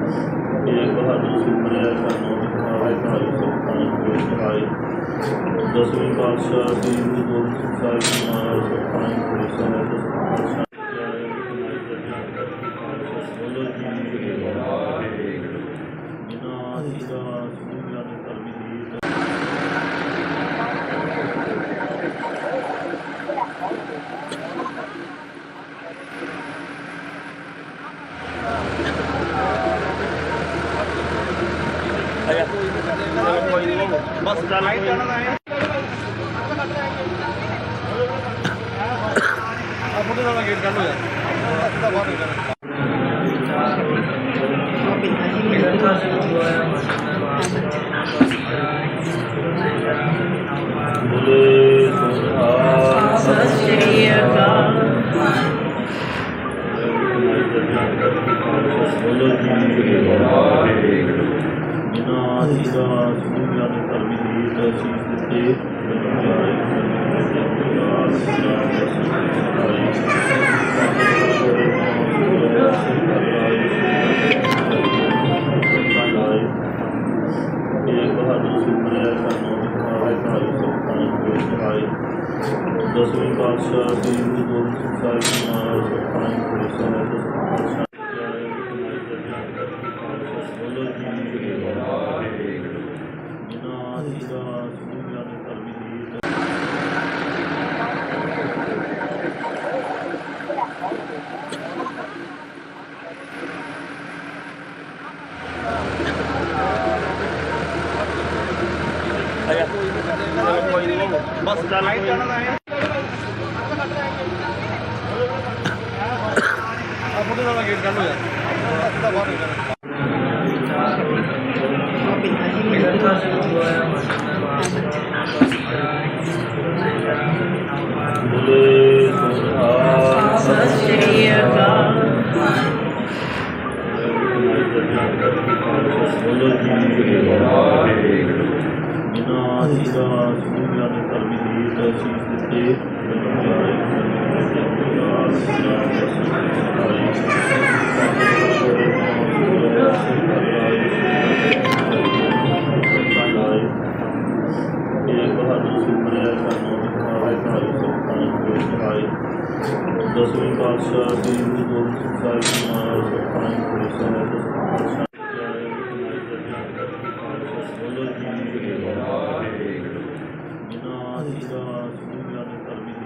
ਨੇ ਧਰਮੀ ਦੀ ਅਸੀਸ ਦਿੱਤੇ ਦਸਵੇਂ ਪਾਤਸ਼ਾਹ ਸ੍ਰੀ ਗੁਰੂ ਗੋਬਿੰਦ ਸਿੰਘ ਸਾਹਿਬ ਜੀ ਮਹਾਰਾਜ ਸੁਖਾਂ ਬੋਲੋ ਜੀ ਵਾਹਿਗੁਰੂ ਜਿਨ੍ਹਾਂ ਦੀ ਸੁਣਿਆ ਨੇ ਧਰਮੀ ਦੀ ਬੋਲੇ ਸੋਨਿਹਾਰ ਸਤਿ ਸ਼੍ਰੀ ਅਕਾਲ। ਬੋਲੋ ਜੀ ਵਾਹਿਗੁਰੂ। ਜਿਨ੍ਹਾਂ ਜੀ ਦਾ ਸੁਣਿਆ ਨੇ ਧਰਮੀ ਦੀ ਅਸੀਸ ਦਿੱਤੇ ਇਹ ਬਹਾਦਰ ਸੁਪਨੇ ਸਾਨੂੰ ਦਿਖਾਏ ਸਾਰੇ ਸੁਖਾਂ ਦੇ ਸਹਾਈ। ਦਸਵੇਂ ਪਾਤਸ਼ਾਹ ਸ੍ਰੀ ਗੁਰੂ ਗੋਬਿੰਦ ਸਿੰਘ ਸਾਹਿਬ ਜੀ ਮਹਾਰਾਜ ਸੁਖਾਂ ਦੇ ਸਹਾਈ। ਬੋਲੋ ਜੀ ਵਾਹਿਗੁਰੂ। ਜਿਨ੍ਹਾਂ ਜੀ ਦਾ ਸੁਣਿਆ ਨੇ ਧਰਮੀ ਦੀ ਬਸ ਲਾਈਟ ਜਾਣਾ ਹੈ ਆ ਮੁੰਡੇ ਨਾਲ ਗੇਟ ਕਰ ਲੋ ਯਾਰ ਸਿੱਧਾ ਬਾਹਰ ਨਿਕਲ ਬੋਲੇ ਸੋਨਿਹਾਰ ਸਤਿ ਸ਼੍ਰੀ ਅਕਾਲ। ਬੋਲੋ ਜੀ ਵਾਹਿਗੁਰੂ। ਜਿਨ੍ਹਾਂ ਜੀ ਦਾ ਸੁਣਿਆ ਨੇ ਧਰਮੀ ਦੀ ਅਸੀਸ ਦਿੱਤੇ ਇਹ ਬਹਾਦਰ ਸੁਪਨੇ ਸਾਨੂੰ ਦਿਖਾਏ ਸਾਰੇ ਸੁਖਾਂ ਦੇ ਸਹਾਈ। ਦਸਵੇਂ ਪਾਤਸ਼ਾਹ ਸ੍ਰੀ ਗੁਰੂ ਗੋਬਿੰਦ ਸਿੰਘ ਸਾਹਿਬ ਜੀ ਮਹਾਰਾਜ ਸੁਖਾਂ ਦੇ ਸਹਾਈ। ਬੋਲੋ ਜੀ ਵਾਹਿਗੁਰੂ। ਜਿਨ੍ਹਾਂ ਜੀ ਦਾ ਸੁਣਿਆ ਨੇ ਧਰਮੀ ਦੀ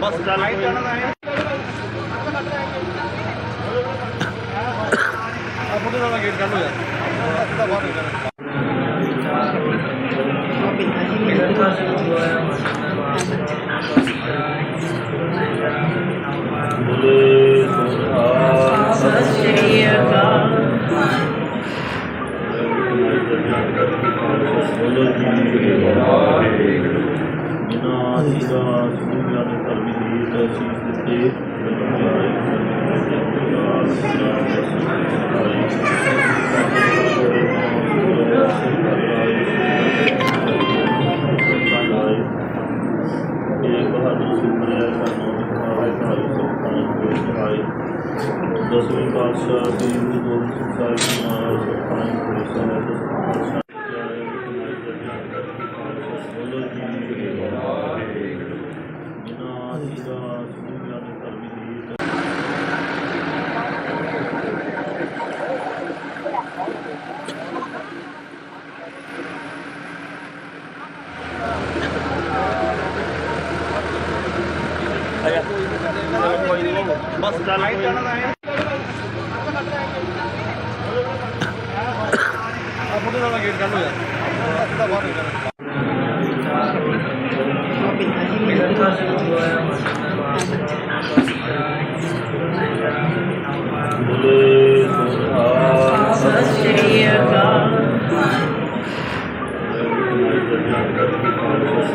ਬਸ ਲਾਈਟ ਜਾਣਾ ਹੈ ਆ ਮੁੰਡੇ ਨਾਲ ਗੇਟ ਕਰ ਲੋ ਯਾਰ ਸਿੱਧਾ ਬਾਹਰ ਨਿਕਲ ਬੋਲੇ ਸੋਨਿਹਾਰ ਸਤਿ ਸ਼੍ਰੀ ਅਕਾਲ। ਬੋਲੋ ਜੀ ਵਾਹਿਗੁਰੂ। ਜਿਨ੍ਹਾਂ ਜੀ ਦਾ ਸੁਣਿਆ ਨੇ ਧਰਮੀ ਦੀ ਅਸੀਸ ਦਿੱਤੇ ਇਹ ਬਹਾਦਰ ਸੁਪਨੇ ਸਾਨੂੰ ਦਿਖਾਏ ਸਾਰੇ ਸੁਖਾਂ ਦੇ ਸਹਾਈ। ਦਸਵੇਂ ਪਾਤਸ਼ਾਹ ਸ੍ਰੀ ਗੁਰੂ ਗੋਬਿੰਦ ਸਿੰਘ ਸਾਹਿਬ ਜੀ ਮਹਾਰਾਜ ਸੁਖਾਂ ਦੇ ਸਹਾਈ। ਬੋਲੋ ਜੀ ਵਾਹਿਗੁਰੂ। ਜਿਨ੍ਹਾਂ ਜੀ ਦਾ ਸੁਣਿਆ ਨੇ ਧਰਮੀ ਦੀ ਬਸ ਲਾਈਟ ਜਾਣਾ ਹੈ ਆ ਮੁੰਡੇ ਨਾਲ ਗੇਟ ਕਰ ਲੋ ਯਾਰ ਸਿੱਧਾ ਬਾਹਰ ਨਿਕਲ ਬੋਲੇ ਸੋਨਿਹਾਰ ਸਤਿ ਸ਼੍ਰੀ ਅਕਾਲ।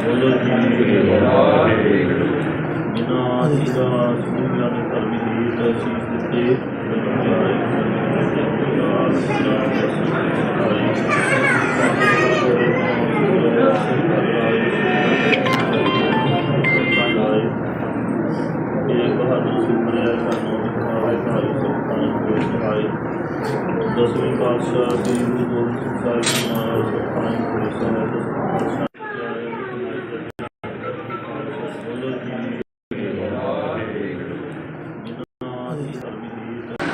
ਬੋਲੋ ਜੀ ਵਾਹਿਗੁਰੂ। ਜਿਨ੍ਹਾਂ ਜੀ ਦਾ ਸੁਣਿਆ ਨੇ ਧਰਮੀ ਦੀ ਅਸੀਸ ਦਿੱਤੇ ਇਹ ਬਹਾਦਰ ਸੁਪਨੇ ਸਾਨੂੰ ਦਿਖਾਏ ਸਾਰੇ ਸੁਖਾਂ ਦੇ ਸਹਾਈ। ਦਸਵੇਂ ਪਾਤਸ਼ਾਹ ਸ੍ਰੀ ਗੁਰੂ ਗੋਬਿੰਦ ਸਿੰਘ ਸਾਹਿਬ ਜੀ ਮਹਾਰਾਜ ਸੁਖਾਂ ਦੇ ਸਹਾਈ। ਬੋਲੋ ਜੀ ਵਾਹਿਗੁਰੂ। ਜਿਨ੍ਹਾਂ ਜੀ ਧਰਮੀ ਦੀ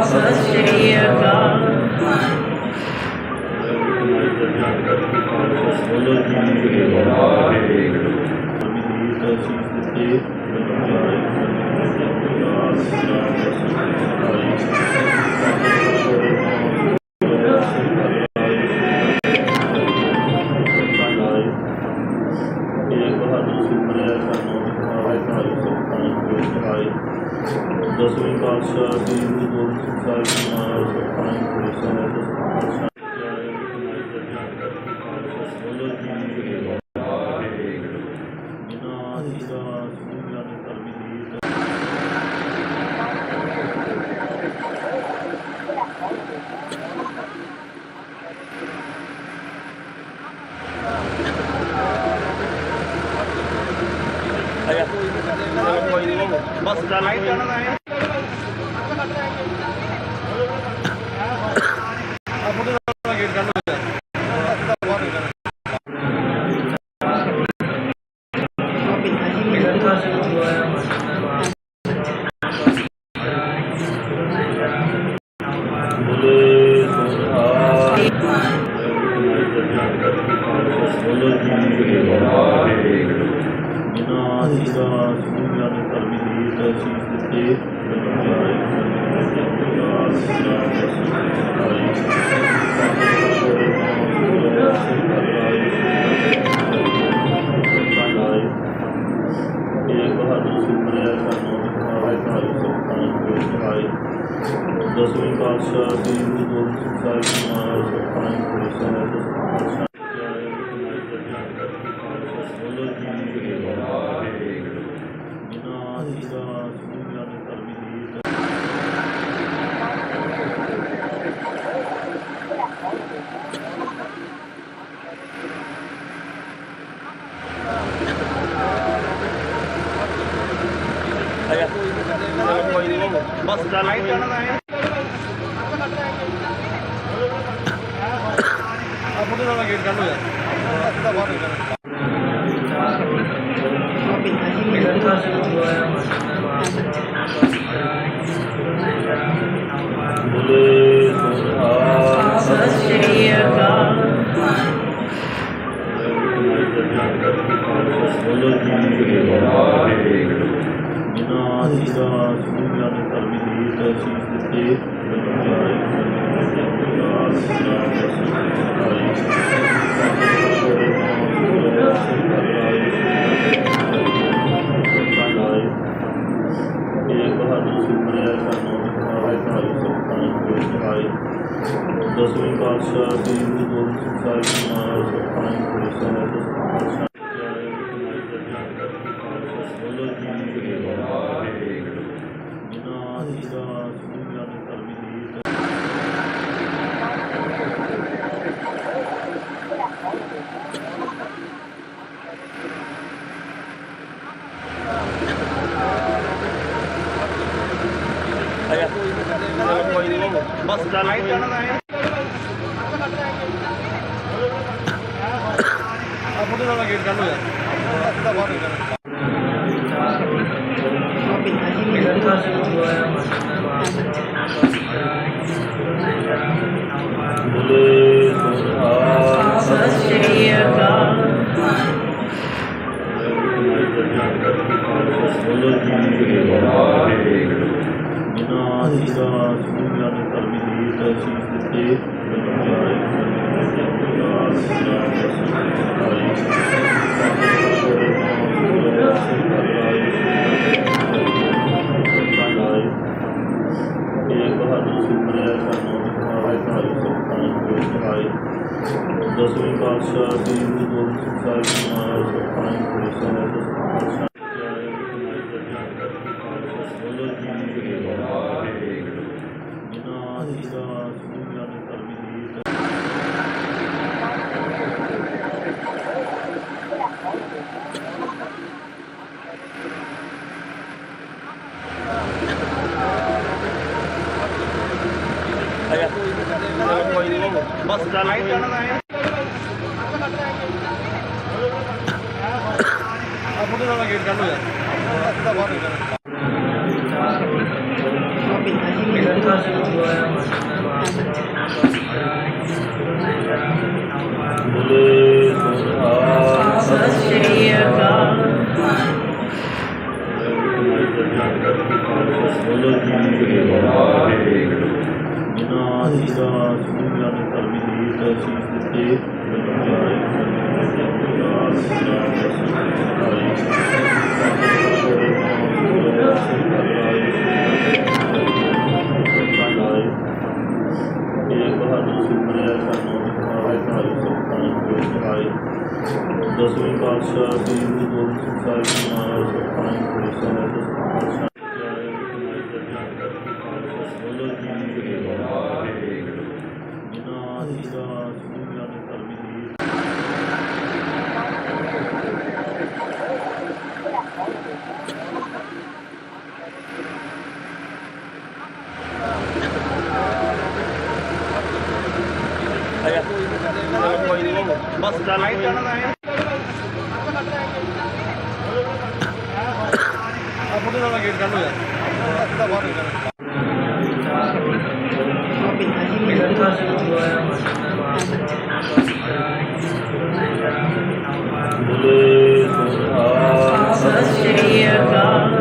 ਸਤਿ ਸ਼੍ਰੀ ਅਕਾਲ। ਦਸਵੇਂ ਪਾਤਸ਼ਾਹ ਸ੍ਰੀ ਗੁਰੂ ਗੋਬਿੰਦ ਸਿੰਘ ਸਾਹਿਬ ਜੀ ਮਹਾਰਾਜ ਸੁਖਾਂ ਪੁਰੇ ਬਸ ਚੱਲ ਕੋਈ ਨੀ। ਦਸਵੇਂ ਪਾਤਸ਼ਾਹ ਸ੍ਰੀ ਗੁਰੂ ਗੋਬਿੰਦ ਸਿੰਘ ਸਾਹਿਬ ਜੀ ਮਹਾਰਾਜ ਸੁਖਾਂ ਪੁਰੇ ਬਸ ਚੱਲ ਕੋਈ ਨੀ। ਸਤਿ ਸ਼੍ਰੀ ਅਕਾਲ। ਦਸਵੇਂ ਪਾਤਸ਼ਾਹ ਸ੍ਰੀ ਗੁਰੂ ਗੋਬਿੰਦ ਸਿੰਘ ਸਾਹਿਬ ਜੀ ਮਹਾਰਾਜ ਸੁਖਾਂ ਪੁਰੇ ਬਸ ਚੱਲ ਕੋਈ ਨੀ। ਸਤਿ ਸ਼੍ਰੀ ਅਕਾਲ। ਦਸਵੇਂ ਪਾਤਸ਼ਾਹ ਸ੍ਰੀ ਗੁਰੂ ਗੋਬਿੰਦ ਸਿੰਘ ਸਾਹਿਬ ਜੀ ਮਹਾਰਾਜ ਸੁਖਾਂ ਪੁਰੇ ਬਸ ਚੱਲ ਆਈ ਚੱਲਣਾ ਹੈ ਆ ਫੋਟੋ ਦਾ ਗੇਟ ਕੱਢ ਲੋ ਯਾਰ ਬਾਹਰ ਨਿਕਲ ਬੋਲੇ ਸੋਹਾ ਸਤਿ ਸ਼੍ਰੀ ਅਕਾਲ ਬੋਲੋ ਜੀ ਵਾਹਿਗੁਰੂ ਜਿਨ੍ਹਾਂ ਦੀ ਸੁਣਿਆ ਨੇ ਧਰਮੀ ਦੀ ਤਸੀਸ ਦਿੱਤੇ ਦਸਵੇਂ ਪਾਤਸ਼ਾਹ ਸ੍ਰੀ ਗੁਰੂ ਗੋਬਿੰਦ ਸਿੰਘ ਸਾਹਿਬ ਜੀ ਮਹਾਰਾਜ ਸੁਖਾਨ ਪੁਰਸ਼ਾਂ ਬੋਲੋ ਜੀ ਵਾਹਿਗੁਰੂ ਜਿਨ੍ਹਾਂ ਦੀ ਸੁਣਿਆ ਨੇ ਧਰਮੀ ਦੀ ਬਸ ਚੱਲ ਆਈ ਚੱਲਣਾ ਹੈ ਆ ਫੋਟੋ ਦਾ ਗੇਟ ਕੱਢ ਲੋ ਯਾਰ ਬਾਹਰ ਨਿਕਲ ਬੋਲੇ ਸੋਹਾ ਸਤਿ ਸ਼੍ਰੀ ਅਕਾਲ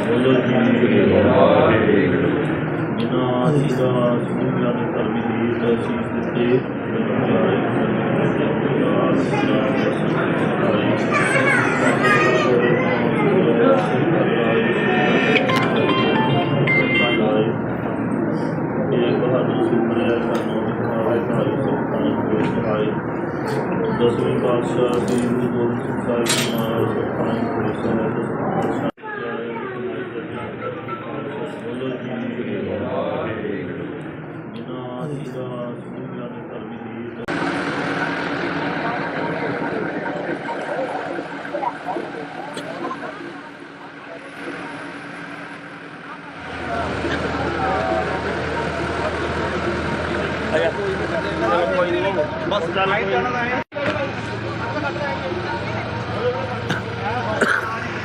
ਬੋਲੋ ਜੀ ਵਾਹਿਗੁਰੂ ਜਿਨ੍ਹਾਂ ਦੀ ਸੁਣਿਆ ਨੇ ਧਰਮੀ ਦੀ ਤਸੀਸ ਦਿੱਤੇ ਦਸਵੇਂ ਪਾਤਸ਼ਾਹ ਸ੍ਰੀ ਗੁਰੂ ਗੋਬਿੰਦ ਸਿੰਘ ਸਾਹਿਬ ਜੀ ਮਹਾਰਾਜ ਸੁਖਾਨ ਪੁਰਸ਼ਾਂ ਬੋਲੋ ਜੀ ਵਾਹਿਗੁਰੂ ਜਿਨ੍ਹਾਂ ਦੀ ਸੁਣਿਆ ਨੇ ਧਰਮੀ ਦੀ ਬਸ ਚੱਲ ਆਈ ਚੱਲਣਾ ਹੈ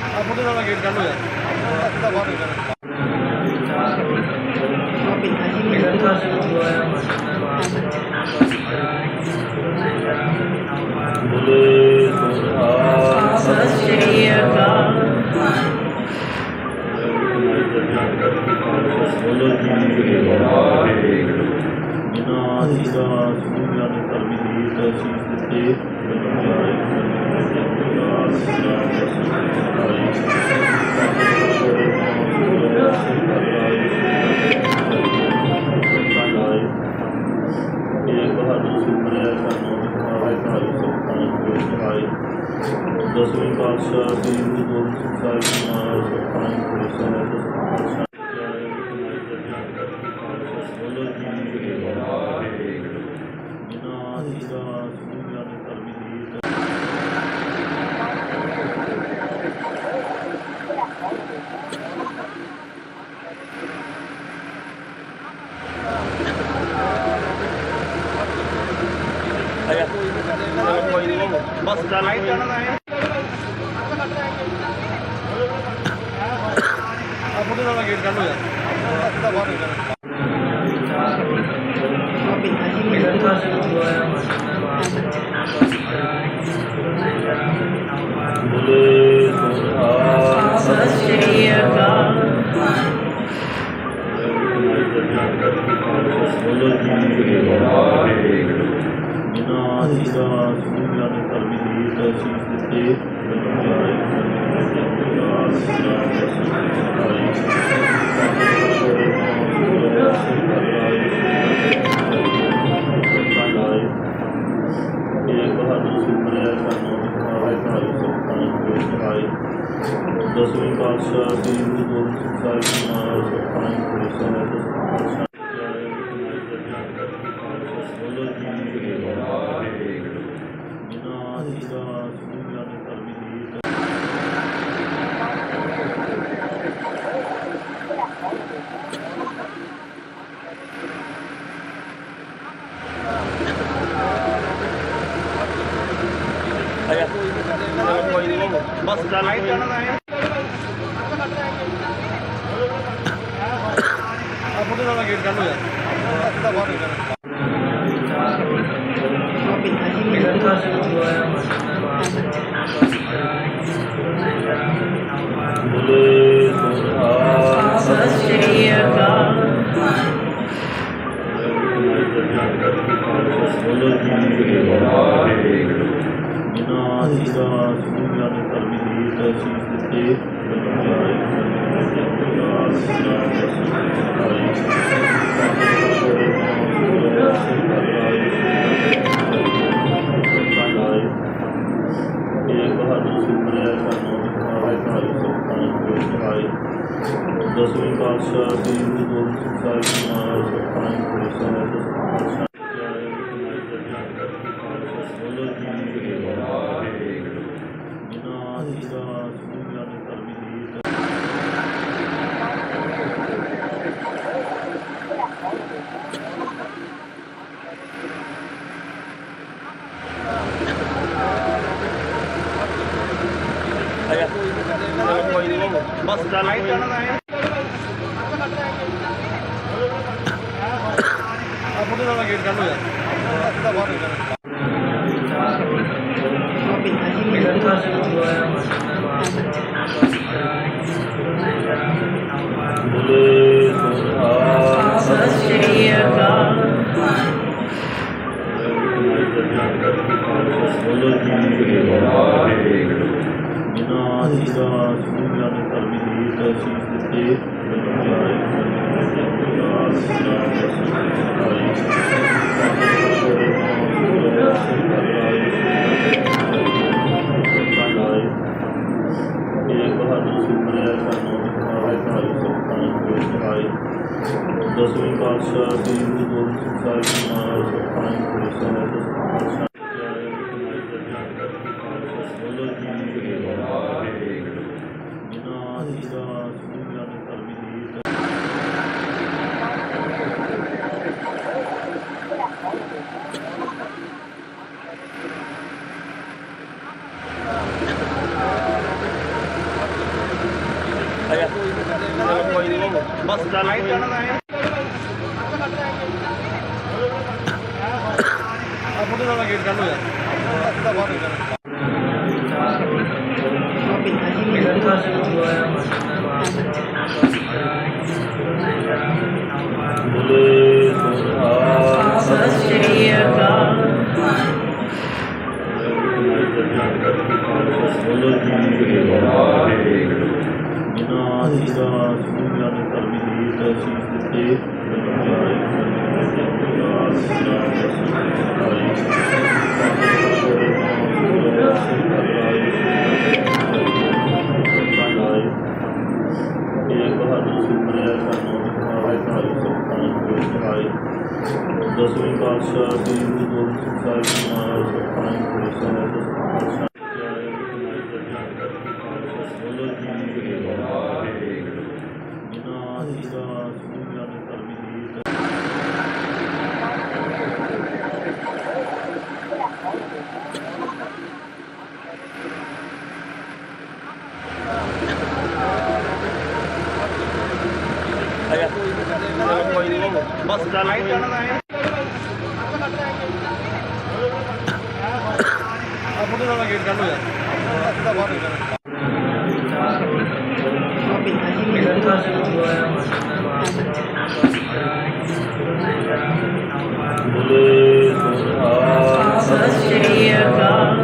ਆ ਫੋਟੋ ਦਾ ਗੇਟ ਕੱਢ ਲੋ ਯਾਰ ਬਾਹਰ ਨਿਕਲ ਬੋਲੇ ਸੋਹਾ ਸਤਿ ਸ਼੍ਰੀ ਅਕਾਲ ਬੋਲੋ ਜੀ ਵਾਹਿਗੁਰੂ ਜਿਨ੍ਹਾਂ ਦੀ ਸੁਣਿਆ ਨੇ ਧਰਮੀ ਦੀ ਤਸੀਸ ਦਿੱਤੇ ਦਸਵੇਂ ਪਾਤਸ਼ਾਹ ਸ੍ਰੀ ਗੁਰੂ ਗੋਬਿੰਦ ਸਿੰਘ ਸਾਹਿਬ ਜੀ ਮਹਾਰਾਜ ਸੁਖਾਨ ਪੁਰਸ਼ਾਂ ਬੋਲੋ ਜੀ ਵਾਹਿਗੁਰੂ ਜਿਨ੍ਹਾਂ ਦੀ ਸੁਣਿਆ ਨੇ ਧਰਮੀ ਦੀ ਬਸ ਚੱਲ ਆਈ ਚੱਲਣਾ ਹੈ ਆ ਫੋਟੋ ਦਾ ਗੇਟ ਕੱਢ ਲੋ ਯਾਰ ਬਾਹਰ ਨਿਕਲ ਬੋਲੇ ਸੋਹਾ ਸਤਿ ਸ਼੍ਰੀ ਅਕਾਲ ਬੋਲੋ ਜੀ ਵਾਹਿਗੁਰੂ ਜਿਨ੍ਹਾਂ ਦੀ ਸੁਣਿਆ ਨੇ ਧਰਮੀ ਦੀ ਤਸੀਸ ਦਿੱਤੇ ਬੋਲੇ ਸੋਹਾ ਸਤਿ ਸ਼੍ਰੀ ਅਕਾਲ। ਬੋਲੋ ਜੀ ਵਾਹਿਗੁਰੂ। ਜਿਨ੍ਹਾਂ ਜੀਆਂ ਸੁਣੀਆਂ ਨੇ ਧਰਮੀ ਦੀ ਅਸੀਸ ਦਿੱਤੇ ਇਹ ਬਹਾਦਰ ਸੁਪਨੇ ਸਾਨੂੰ ਦਿਖਾਏ ਸਾਰੇ ਸੁਪਨੇ ਕੋਈ ਦਿਖਾਏ। ਦਸਵੇਂ ਪਾਤਸ਼ਾਹ ਸ੍ਰੀ ਗੁਰੂ ਗੋਬਿੰਦ ਸਿੰਘ ਸਾਹਿਬ ਜੀ ਮਹਾਰਾਜ ਸੁਖਾਂ ਕੋਈ ਸਾਹਿਬ ਬੋਲੋ ਜੀ ਵਾਹਿਗੁਰੂ। ਜਿਨ੍ਹਾਂ ਜੀਆਂ ਸੁਣੀਆਂ ਨੇ ਧਰਮੀ ਦੀ ਬਸ ਚੱਲ ਮੁੰਡੇ ਨਾਲ ਗੇਟ ਕੱਢ ਹੋ ਜਾ ਬਾਹਰ ਬੋਲੇ ਸੋਹਾ ਸਤਿ ਸ਼੍ਰੀ ਅਕਾਲ। ਬੋਲੋ ਜੀ ਵਾਹਿਗੁਰੂ। ਜਿਨ੍ਹਾਂ ਜੀਆਂ ਸੁਣੀਆਂ ਨੇ ਧਰਮੀ ਦੀ ਅਸੀਸ ਦਿੱਤੇ ਇਹ ਬਹਾਦਰ ਸੁਪਨੇ ਸਾਨੂੰ ਦਿਖਾਏ ਸਾਰੇ ਸੁਪਨੇ ਕੋਈ ਦਿਖਾਏ। ਦਸਵੇਂ ਪਾਤਸ਼ਾਹ ਸ੍ਰੀ ਗੁਰੂ ਗੋਬਿੰਦ ਸਿੰਘ ਸਾਹਿਬ ਜੀ ਮਹਾਰਾਜ ਸੁਖਾਂ ਕੋਈ ਸਾਹਿਬ ਬੋਲੋ ਜੀ ਵਾਹਿਗੁਰੂ। ਜਿਨ੍ਹਾਂ ਜੀਆਂ ਸੁਣੀਆਂ ਨੇ ਧਰਮੀ ਦੀ ਬਸ ਚੱਲ ਮੁੰਡੇ ਨਾਲ ਗੇਟ ਕੱਢ ਹੋ ਜਾ ਬਾਹਰ ਬੋਲੇ ਸੋਹਾ ਸਤਿ ਸ਼੍ਰੀ ਅਕਾਲ। ਬੋਲੋ ਜੀ ਵਾਹਿਗੁਰੂ। ਜਿਨ੍ਹਾਂ ਜੀਆਂ ਸੁਣੀਆਂ ਨੇ ਧਰਮੀ ਦੀ ਅਸੀਸ ਦਿੱਤੇ ਇਹ ਬਹਾਦਰ ਸੁਪਨੇ ਸਾਨੂੰ ਦਿਖਾਏ ਸਾਰੇ ਸੁਪਨੇ ਕੋਈ ਦਿਖਾਏ। ਦਸਵੇਂ ਪਾਤਸ਼ਾਹ ਸ੍ਰੀ ਗੁਰੂ ਗੋਬਿੰਦ ਸਿੰਘ ਸਾਹਿਬ ਜੀ ਮਹਾਰਾਜ ਸੁਖਾਂ ਕੋਈ ਸਾਹਿਬ ਬੋਲੋ ਜੀ ਵਾਹਿਗੁਰੂ। ਜਿਨ੍ਹਾਂ ਜੀਆਂ ਸੁਣੀਆਂ ਨੇ ਧਰਮੀ ਦੀ ਬਸ ਚੱਲ ਮੁੰਡੇ ਨਾਲ ਗੇਟ ਕੱਢ ਹੋ ਜਾ ਬਾਹਰ ਬੋਲੇ ਸੋਹਾ ਸਤਿ ਸ਼੍ਰੀ ਅਕਾਲ।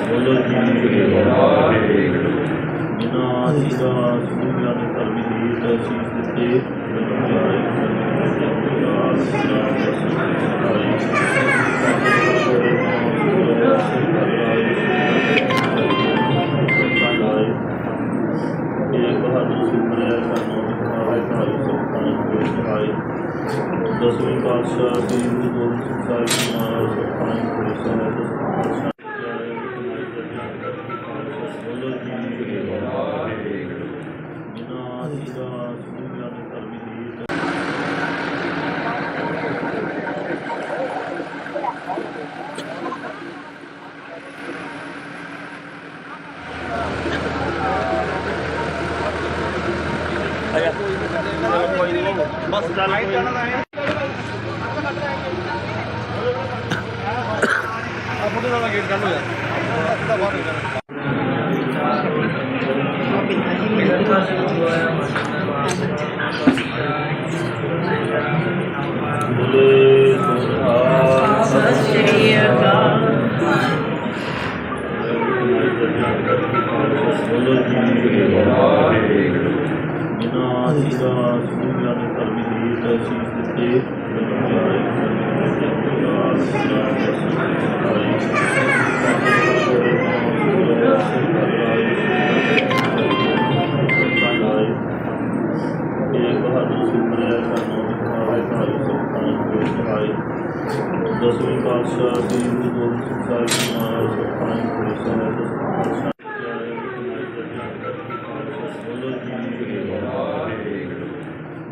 ਬੋਲੋ ਜੀ ਵਾਹਿਗੁਰੂ। ਜਿਨ੍ਹਾਂ ਜੀਆਂ ਸੁਣੀਆਂ ਨੇ ਧਰਮੀ ਦੀ ਅਸੀਸ ਦਿੱਤੇ ਇਹ ਬਹਾਦਰ ਸੁਪਨੇ ਸਾਨੂੰ ਦਿਖਾਏ ਸਾਰੇ ਸੁਪਨੇ ਕੋਈ ਦਿਖਾਏ। ਦਸਵੇਂ ਪਾਤਸ਼ਾਹ ਸ੍ਰੀ ਗੁਰੂ ਗੋਬਿੰਦ ਸਿੰਘ ਸਾਹਿਬ ਜੀ ਮਹਾਰਾਜ ਸੁਖਾਂ ਕੋਈ ਸਾਹਿਬ ਬੋਲੋ ਜੀ ਵਾਹਿਗੁਰੂ। ਜਿਨ੍ਹਾਂ ਜੀਆਂ ਸੁਣੀਆਂ ਨੇ ਧਰਮੀ ਦੀ ਬਸ ਚੱਲ ਕੋਈ ਨਹੀਂ। ਆਪਣੇ ਨਾਲ ਗੇਟ ਕਰ ਲੋ ਯਾਰ। ਬੋਲੇ ਸੋਹਾ ਸਤਿ ਸ਼੍ਰੀ ਅਕਾਲ। ਬੋਲੇ ਜੀ ਵਾਹਿਗੁਰੂ। ਬਿਨਾਂ ਜੀਦਾ ਸੁਣਿਆ ਨੇ ਧਰਮੀ ਦੀ ਤਸੀਸ ਦਿੱਤੇ ਦਸਵੇਂ ਪਾਤਸ਼ਾਹ ਸ੍ਰੀ ਗੁਰੂ ਗੋਬਿੰਦ ਸਿੰਘ ਸਾਹਿਬ ਜੀ ਮਹਾਰਾਜ ਸੁਖਾਨੰਦ ਪੁਰੀ ਸਾਹਿਬ ਬੋਲੇ ਜੀ ਵਾਹਿਗੁਰੂ।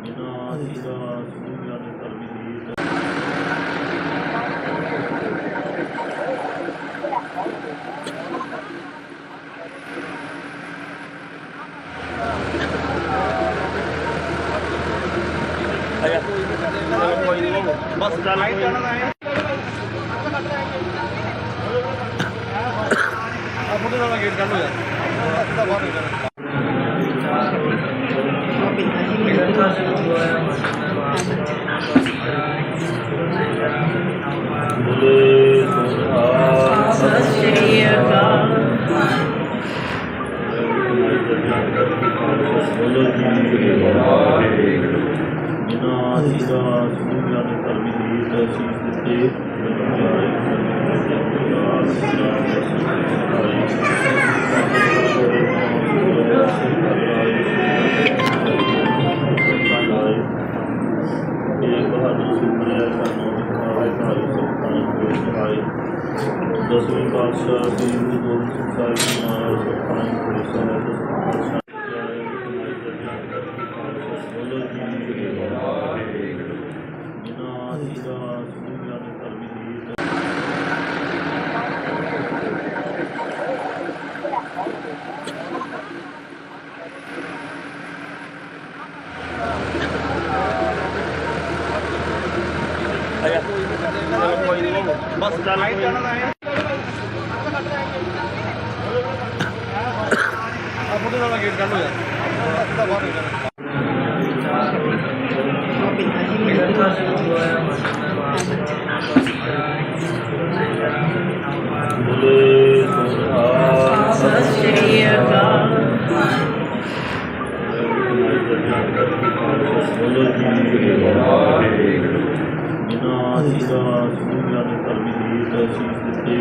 ਬਿਨਾਂ ਜੀਦਾ ਸੁਣਿਆ ਨੇ ਧਰਮੀ ਦੀ ਬਸ ਚੱਲ ਕੋਈ ਨਹੀਂ। ਆਪਣੇ ਨਾਲ ਗੇਟ ਕਰ ਲੋ ਯਾਰ। ਬੋਲੇ ਸੋਹਾ ਸਤਿ ਸ਼੍ਰੀ ਅਕਾਲ। ਬੋਲੇ ਜੀ ਵਾਹਿਗੁਰੂ। ਬਿਨਾਂ ਜੀਦਾ ਸੁਣਿਆ ਨੇ ਧਰਮੀ ਦੀ ਤਸੀਸ ਦਿੱਤੇ ਦਸਵੇਂ ਪਾਤਸ਼ਾਹ ਸ੍ਰੀ ਗੁਰੂ ਗੋਬਿੰਦ ਸਿੰਘ ਸਾਹਿਬ ਜੀ ਮਹਾਰਾਜ ਸੁਖਾਨੰਦ ਪੁਰੀ ਸਾਹਿਬ ਬੋਲੇ ਜੀ ਵਾਹਿਗੁਰੂ। ਬਿਨਾਂ ਜੀਦਾ ਸੁਣਿਆ ਨੇ ਧਰਮੀ ਦੀ ਬਸ ਚੱਲ ਕੋਈ ਨਹੀਂ। ਆਪਣੇ ਨਾਲ ਗੇਟ ਕਰ ਲੋ ਯਾਰ। ਬੋਲੇ ਸੋਹਾ ਸਤਿ ਸ਼੍ਰੀ ਅਕਾਲ। ਬੋਲੇ ਜੀ ਵਾਹਿਗੁਰੂ। ਬਿਨਾਂ ਜੀਦਾ ਸੁਣਿਆ ਨੇ ਧਰਮੀ ਦੀ ਤਸੀਸ ਦਿੱਤੇ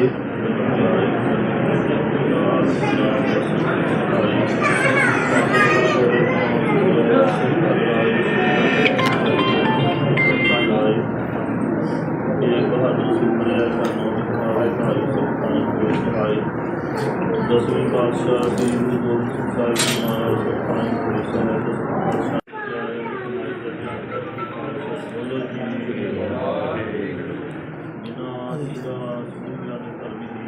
ਦਸਵੇਂ ਪਾਤਸ਼ਾਹ ਸ੍ਰੀ ਗੁਰੂ ਗੋਬਿੰਦ ਸਿੰਘ ਸਾਹਿਬ ਜੀ ਮਹਾਰਾਜ ਸੁਖਾਨੰਦ ਪੁਰੀ ਸਾਹਿਬ ਬੋਲੇ ਜੀ ਵਾਹਿਗੁਰੂ। ਬਿਨਾਂ ਜੀਦਾ ਸੁਣਿਆ ਨੇ ਧਰਮੀ ਦੀ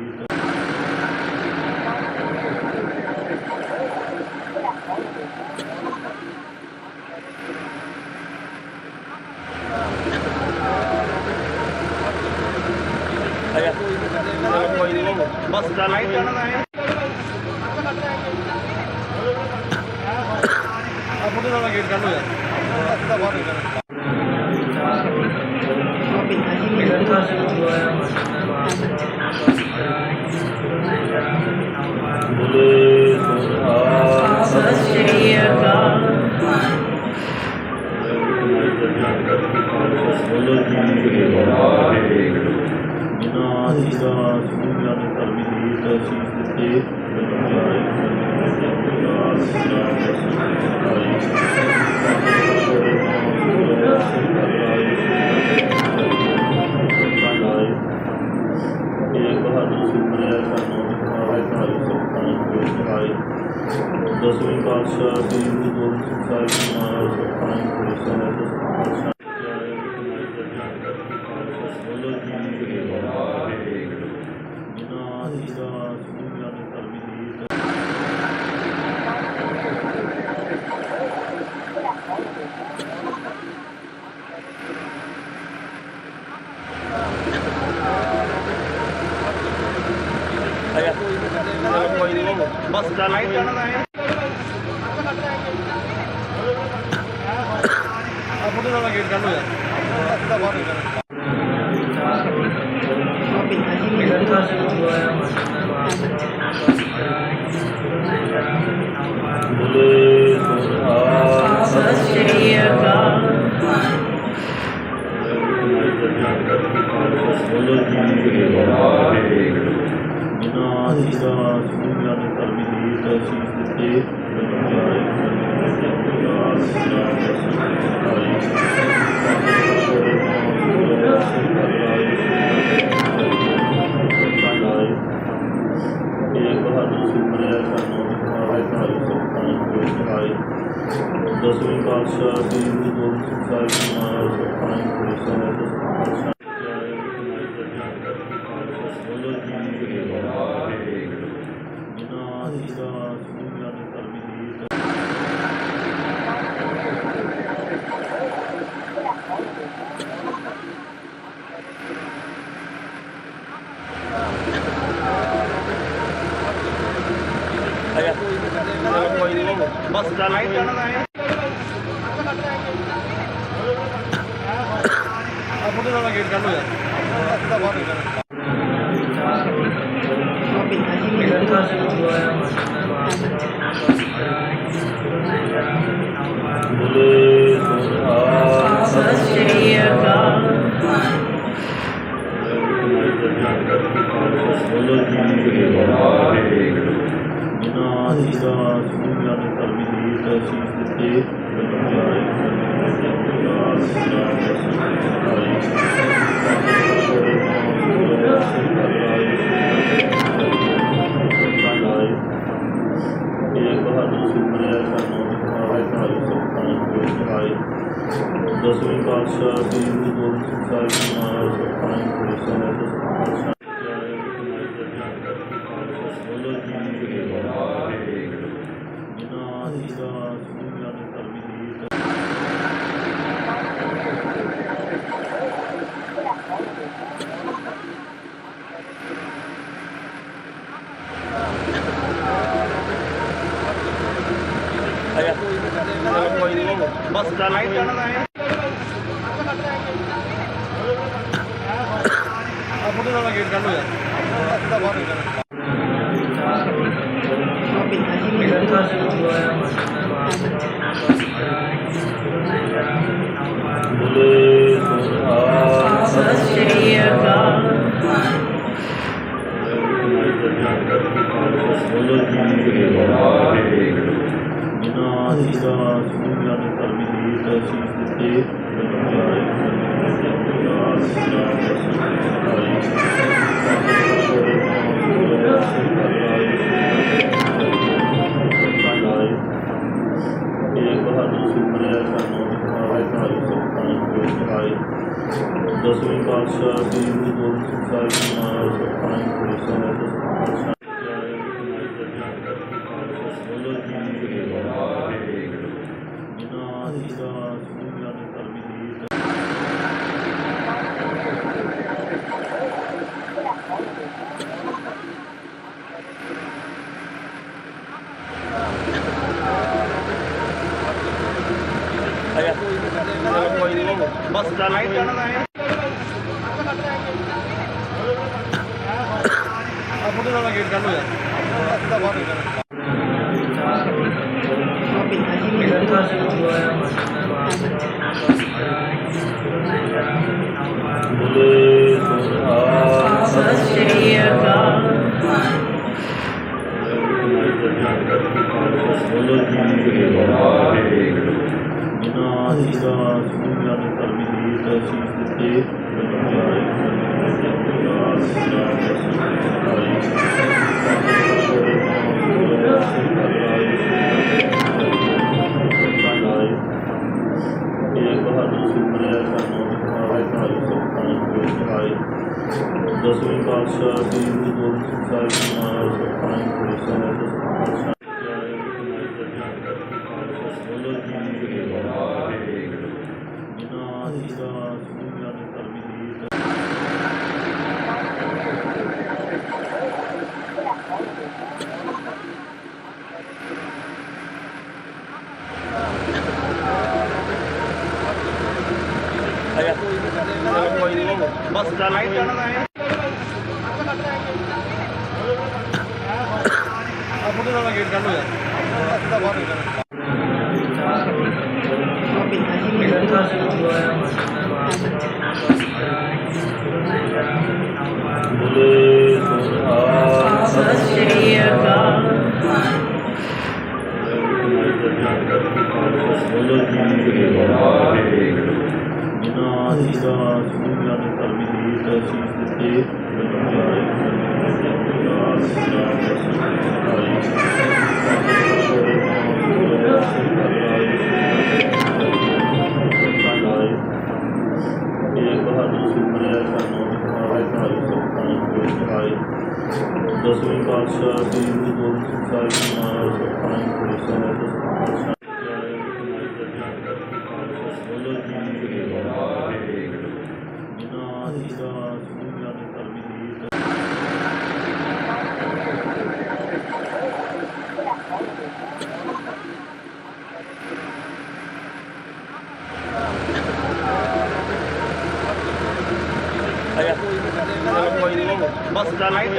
ਬਸ ਚੱਲ ਕੋਈ ਨਹੀਂ। ਆਪਣੇ ਨਾਲ ਗੇਟ ਕਰ ਲੋ ਯਾਰ। ਬੋਲੇ ਸੋਹਾ ਸਤਿ ਸ਼੍ਰੀ ਅਕਾਲ। ਬੋਲੇ ਜੀ ਵਾਹਿਗੁਰੂ। ਬਿਨਾਂ ਜੀਦਾ ਸੁਣਿਆ ਨੇ ਧਰਮੀ ਦੀ ਤਸੀਸ ਦਿੱਤੇ ਦਸਵੇਂ ਪਾਤਸ਼ਾਹ ਸ੍ਰੀ ਗੁਰੂ ਗੋਬਿੰਦ ਸਿੰਘ ਸਾਹਿਬ ਜੀ ਮਹਾਰਾਜ ਸੁਖਾਨੰਦ ਪੁਰੀ ਸਾਹਿਬ ਬੋਲੇ ਜੀ ਵਾਹਿਗੁਰੂ। ਬਿਨਾਂ ਜੀਦਾ ਸੁਣਿਆ ਨੇ ਧਰਮੀ ਦੀ ਬੋਲੇ ਸੋਹਾ ਸਤਿ ਸ਼੍ਰੀ ਅਕਾਲ। ਬੋਲੋ ਜੀ ਵਾਹਿਗੁਰੂ। ਜਿਨ੍ਹਾਂ ਜੀਰਾ ਸੁਣਿਆ ਨੇ ਧਰਮੀ ਗੀਤ ਸੀਸ ਦਿੱਤੇ ਦਸਵੇਂ ਪਾਤਸ਼ਾਹ ਸ੍ਰੀ ਗੁਰੂ ਗੋਬਿੰਦ ਸਿੰਘ ਸਾਹਿਬ ਜੀ ਮਹਾਰਾਜ ਸੁਖਾਂ ਸਾਹਿਬ ਬੋਲੋ ਜੀ ਵਾਹਿਗੁਰੂ। ਜਿਨ੍ਹਾਂ ਜੀਰਾ ਸੁਣਿਆ ਨੇ ਧਰਮੀ ਗੀਤ ਬਸ ਚੱਲ ਫੋਟੋ ਦਾ ਗੇਟ ਕਰ ਲੋ ਯਾਰ ਬੋਲੇ ਸੋਹਾ ਸਤਿ ਸ਼੍ਰੀ ਅਕਾਲ। ਬੋਲੋ ਜੀ ਵਾਹਿਗੁਰੂ। ਜਿਨ੍ਹਾਂ ਜੀਰਾ ਸੁਣਿਆ ਨੇ ਧਰਮੀ ਗੀਤ ਸੀਸ ਦਿੱਤੇ ਦਸਵੇਂ ਪਾਤਸ਼ਾਹ ਸ੍ਰੀ ਗੁਰੂ ਗੋਬਿੰਦ ਸਿੰਘ ਸਾਹਿਬ ਜੀ ਮਹਾਰਾਜ ਸੁਖਾਂ ਸਾਹਿਬ ਬੋਲੋ ਜੀ ਵਾਹਿਗੁਰੂ। ਜਿਨ੍ਹਾਂ ਜੀਰਾ ਸੁਣਿਆ ਨੇ ਧਰਮੀ ਗੀਤ ਬਸ ਚੱਲ ਫੋਟੋ ਦਾ ਗੇਟ ਕਰ ਲੋ ਯਾਰ ਬੋਲੇ ਸੋਹਾ ਸਤਿ ਸ਼੍ਰੀ ਅਕਾਲ। ਬੋਲੋ ਜੀ ਵਾਹਿਗੁਰੂ। ਜਿਨ੍ਹਾਂ ਜੀਰਾ ਸੁਣਿਆ ਨੇ ਧਰਮੀ ਗੀਤ ਸੀਸ ਦਿੱਤੇ ਦਸਵੇਂ ਪਾਤਸ਼ਾਹ ਸ੍ਰੀ ਗੁਰੂ ਗੋਬਿੰਦ ਸਿੰਘ ਸਾਹਿਬ ਜੀ ਮਹਾਰਾਜ ਸੁਖਾਂ ਸਾਹਿਬ ਬੋਲੋ ਜੀ ਵਾਹਿਗੁਰੂ। ਜਿਨ੍ਹਾਂ ਜੀਰਾ ਸੁਣਿਆ ਨੇ ਧਰਮੀ ਗੀਤ ਬਸ ਚੱਲ ਫੋਟੋ ਦਾ ਗੇਟ ਕਰ ਲੋ ਯਾਰ ਬੋਲੇ ਸੋਹਾ ਸਤਿ ਸ਼੍ਰੀ ਅਕਾਲ। ਬੋਲੋ ਜੀ ਵਾਹਿਗੁਰੂ। ਜਿਨ੍ਹਾਂ ਜੀਰਾ ਸੁਣਿਆ ਨੇ ਧਰਮੀ ਗੀਤ ਸੀਸ ਦਿੱਤੇ ਦਸਵੇਂ ਪਾਤਸ਼ਾਹ ਸ੍ਰੀ ਗੁਰੂ ਗੋਬਿੰਦ ਸਿੰਘ ਸਾਹਿਬ ਜੀ ਮਹਾਰਾਜ ਸੁਖਾਂ ਸਾਹਿਬ ਬੋਲੋ ਜੀ ਵਾਹਿਗੁਰੂ। ਜਿਨ੍ਹਾਂ ਜੀਰਾ ਸੁਣਿਆ ਨੇ ਧਰਮੀ ਗੀਤ ਕੋਈ ਨਹੀਂ ਬਸ ਚੱਲ ਕੋਈ ਨਹੀਂ ਫੋਟੋ ਦਾ ਗੇਟ ਕੱਢ ਲੋ ਯਾਰ ਬਾਹਰ ਨਿਕਲ ਸਤਿ ਸ਼੍ਰੀ ਅਕਾਲ। ਦਸਵੇਂ ਪਾਤਸ਼ਾਹ ਸ੍ਰੀ ਗੁਰੂ ਗੋਬਿੰਦ ਸਿੰਘ ਸਾਹਿਬ ਜੀ ਮਹਾਰਾਜ ਸੁਖਾਂ ਕੋਈ ਨਹੀਂ ਬਸ ਚੱਲ ਕੋਈ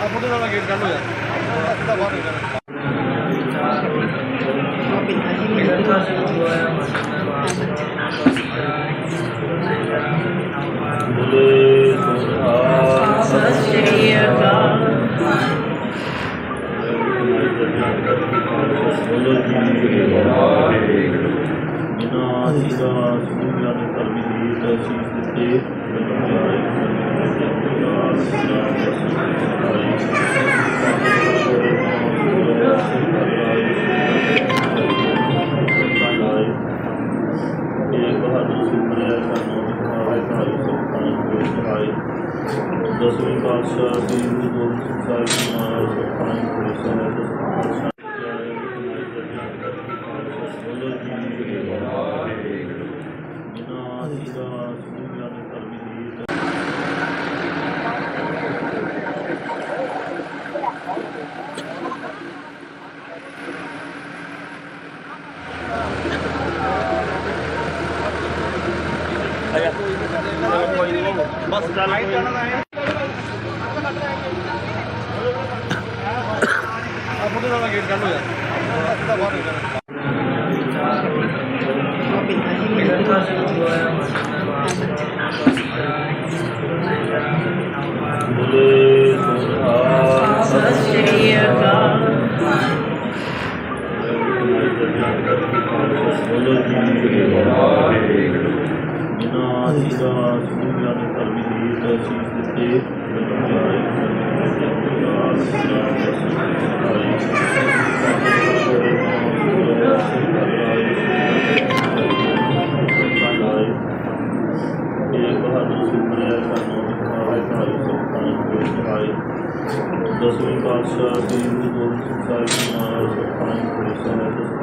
ਫੋਟੋ ਦਾ ਗੇਟ ਕੱਢ ਲੋ ਯਾਰ ਬਾਹਰ ਨਿਕਲ ਸਤਿ ਸ਼੍ਰੀ ਅਕਾਲ। ਦਸਵੇਂ ਪਾਤਸ਼ਾਹ ਸ੍ਰੀ ਗੁਰੂ ਗੋਬਿੰਦ ਸਿੰਘ ਸਾਹਿਬ ਜੀ ਮਹਾਰਾਜ ਸੁਖਾਂ ਕੋਈ ਨਹੀਂ ਬਸ ਚੱਲ ਕੋਈ ਫੋਟੋ ਦਾ ਗੇਟ ਕੱਢ ਲੋ ਯਾਰ ਬਾਹਰ ਨਿਕਲ ਸਤਿ ਸ਼੍ਰੀ ਅਕਾਲ। ਦਸਵੇਂ ਪਾਤਸ਼ਾਹ ਸ੍ਰੀ ਗੁਰੂ ਗੋਬਿੰਦ ਸਿੰਘ ਸਾਹਿਬ ਜੀ ਮਹਾਰਾਜ ਸੁਖਾਂ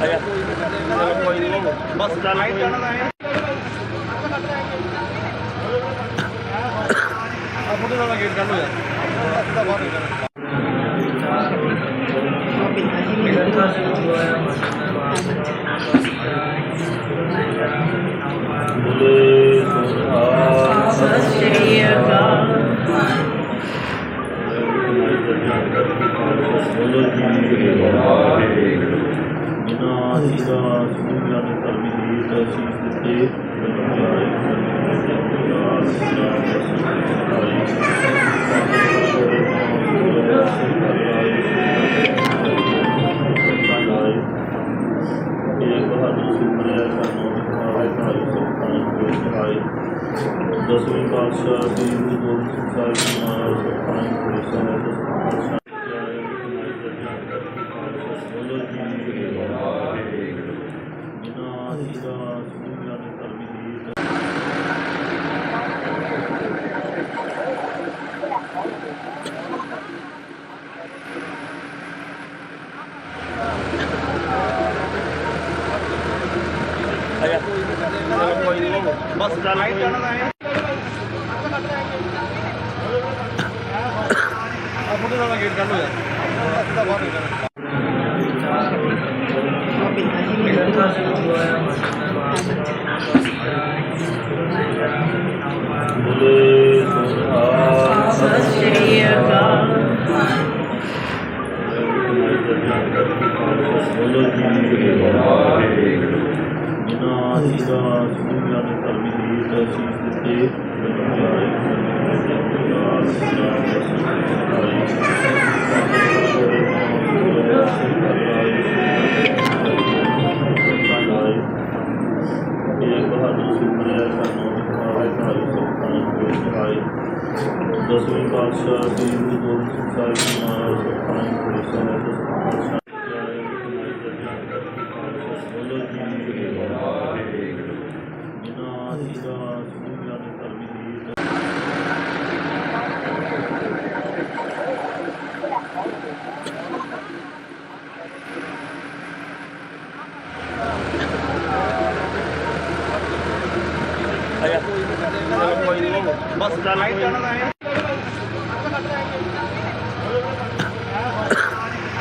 ਕੋਈ ਨਹੀਂ ਬਸ ਚੱਲ ਕੋਈ ਫੋਟੋ ਦਾ ਗੇਟ ਕੱਢ ਲੋ ਯਾਰ ਬਾਹਰ ਨਿਕਲ ਸਤਿ ਸ਼੍ਰੀ ਅਕਾਲ। ਦਸਵੇਂ ਪਾਤਸ਼ਾਹ ਸ੍ਰੀ ਗੁਰੂ ਗੋਬਿੰਦ ਸਿੰਘ ਸਾਹਿਬ ਜੀ ਮਹਾਰਾਜ ਸੁਖਾਂ ਬਸ ਚੱਲ ਆਈ ਜਾਣਾ ਹੈ ਆ ਮੁੰਡੇ ਦਾ ਗੇਟ ਕੱਢੋ ਯਾਰ ਸਿੱਧਾ ਬਾਹਰ ਨਿਕਲ ਸਤਿ ਸ਼੍ਰੀ ਅਕਾਲ। ਦਸਵੇਂ ਪਾਤਸ਼ਾਹ ਸ੍ਰੀ ਗੁਰੂ ਗੋਬਿੰਦ ਸਿੰਘ ਸਾਹਿਬ ਜੀ ਮਹਾਰਾਜ ਸਤਿਨਾਮ ਸ੍ਰੀ ਸਾਹਿਬ ਬਸ ਚੱਲ ਆਈ ਜਾਣਾ ਹੈ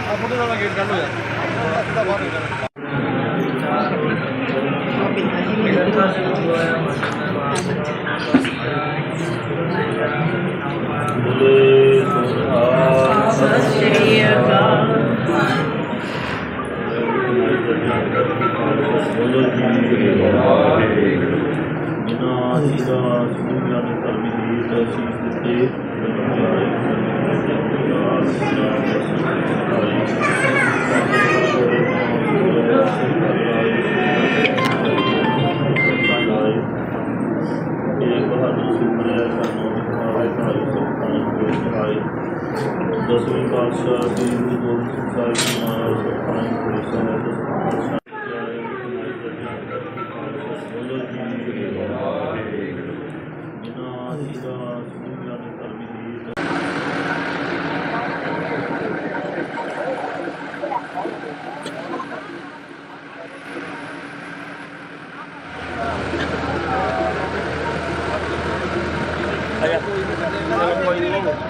ਆ ਮੁੰਡੇ ਦਾ ਗੇਟ ਕੱਢੋ ਯਾਰ ਸਿੱਧਾ ਬਾਹਰ ਨਿਕਲ ਸਤਿ ਸ਼੍ਰੀ ਅਕਾਲ। ਦਸਵੇਂ ਪਾਤਸ਼ਾਹ ਸ੍ਰੀ ਗੁਰੂ ਗੋਬਿੰਦ ਸਿੰਘ ਸਾਹਿਬ ਜੀ ਮਹਾਰਾਜ ਸਤਿਨਾਮ ਸ੍ਰੀ ਸਾਹਿਬ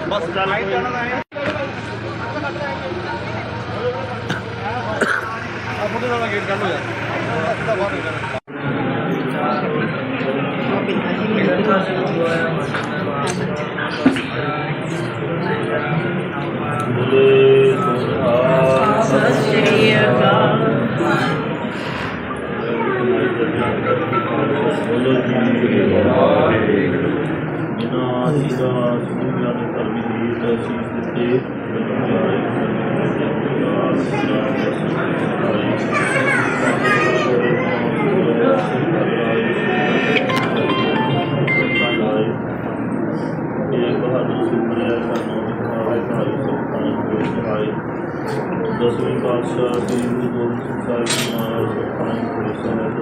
ਬਸ ਚੱਲ ਆਈ ਜਾਣਾ ਹੈ ਆ ਮੁੰਡੇ ਦਾ ਗੇਟ ਕੱਢੋ ਯਾਰ ਸਿੱਧਾ ਬਾਹਰ ਨਿਕਲ ਸਤਿ ਸ਼੍ਰੀ ਅਕਾਲ। ਦਸਵੇਂ ਪਾਤਸ਼ਾਹ ਸ੍ਰੀ ਗੁਰੂ ਗੋਬਿੰਦ ਸਿੰਘ ਸਾਹਿਬ ਜੀ ਮਹਾਰਾਜ ਸਤਿਨਾਮ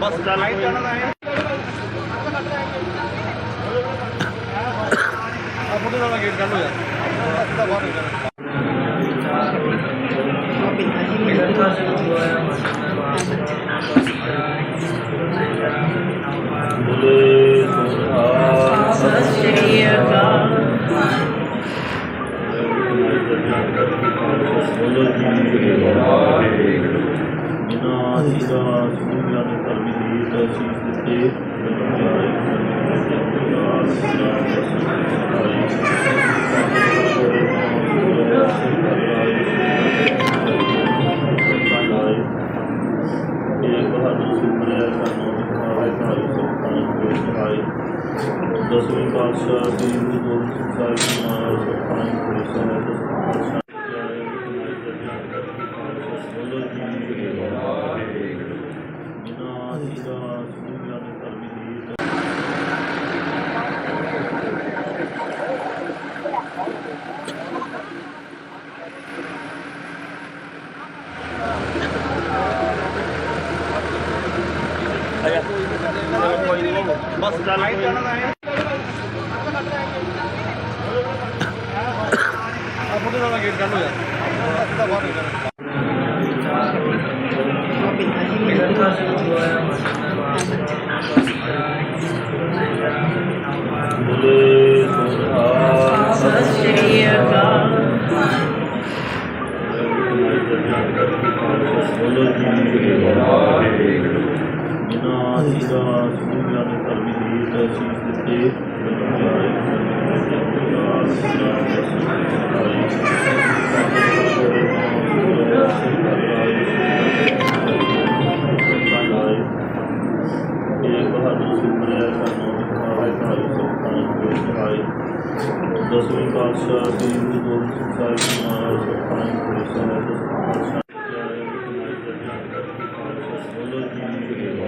ਬਸ ਚੱਲ ਆਈ ਜਾਣਾ ਹੈ ਆ ਮੁੰਡੇ ਦਾ ਗੇਟ ਕੱਢੋ ਯਾਰ ਸਿੱਧਾ ਬਾਹਰ ਨਿਕਲ ਸਤਿ ਸ਼੍ਰੀ ਅਕਾਲ। ਜੀ ਦਾ ਬੋਲੇ ਸੋਹਾ ਸਤਿ ਸ਼੍ਰੀ ਅਕਾਲ। ਬੋਲੋ ਜੀ ਵਾਹਿਗੁਰੂ। ਜਿਨ੍ਹਾਂ ਜੀ ਦਾ ਸੁਣਿਆ ਨੇ ਧਰਮੀ ਦੀ ਤਸੀਸ ਦਿੱਤੇ ਇਹ ਬਹਾਦਰ ਸੁਪਰਿਆ ਸਾਨੂੰ ਦਿਖਾਏ ਤਾਰੀ ਸੁਖਾਂ ਕੋਈ ਦਿਖਾਏ। ਦਸਵੇਂ ਪਾਤਸ਼ਾਹ ਸ੍ਰੀ ਗੁਰੂ ਗੋਬਿੰਦ ਸਿੰਘ ਸਾਹਿਬ ਜੀ ਮਹਾਰਾਜ ਸੁਖਾਂ ਕੋਈ ਸਾਹਿਬ ਬੋਲੋ ਜੀ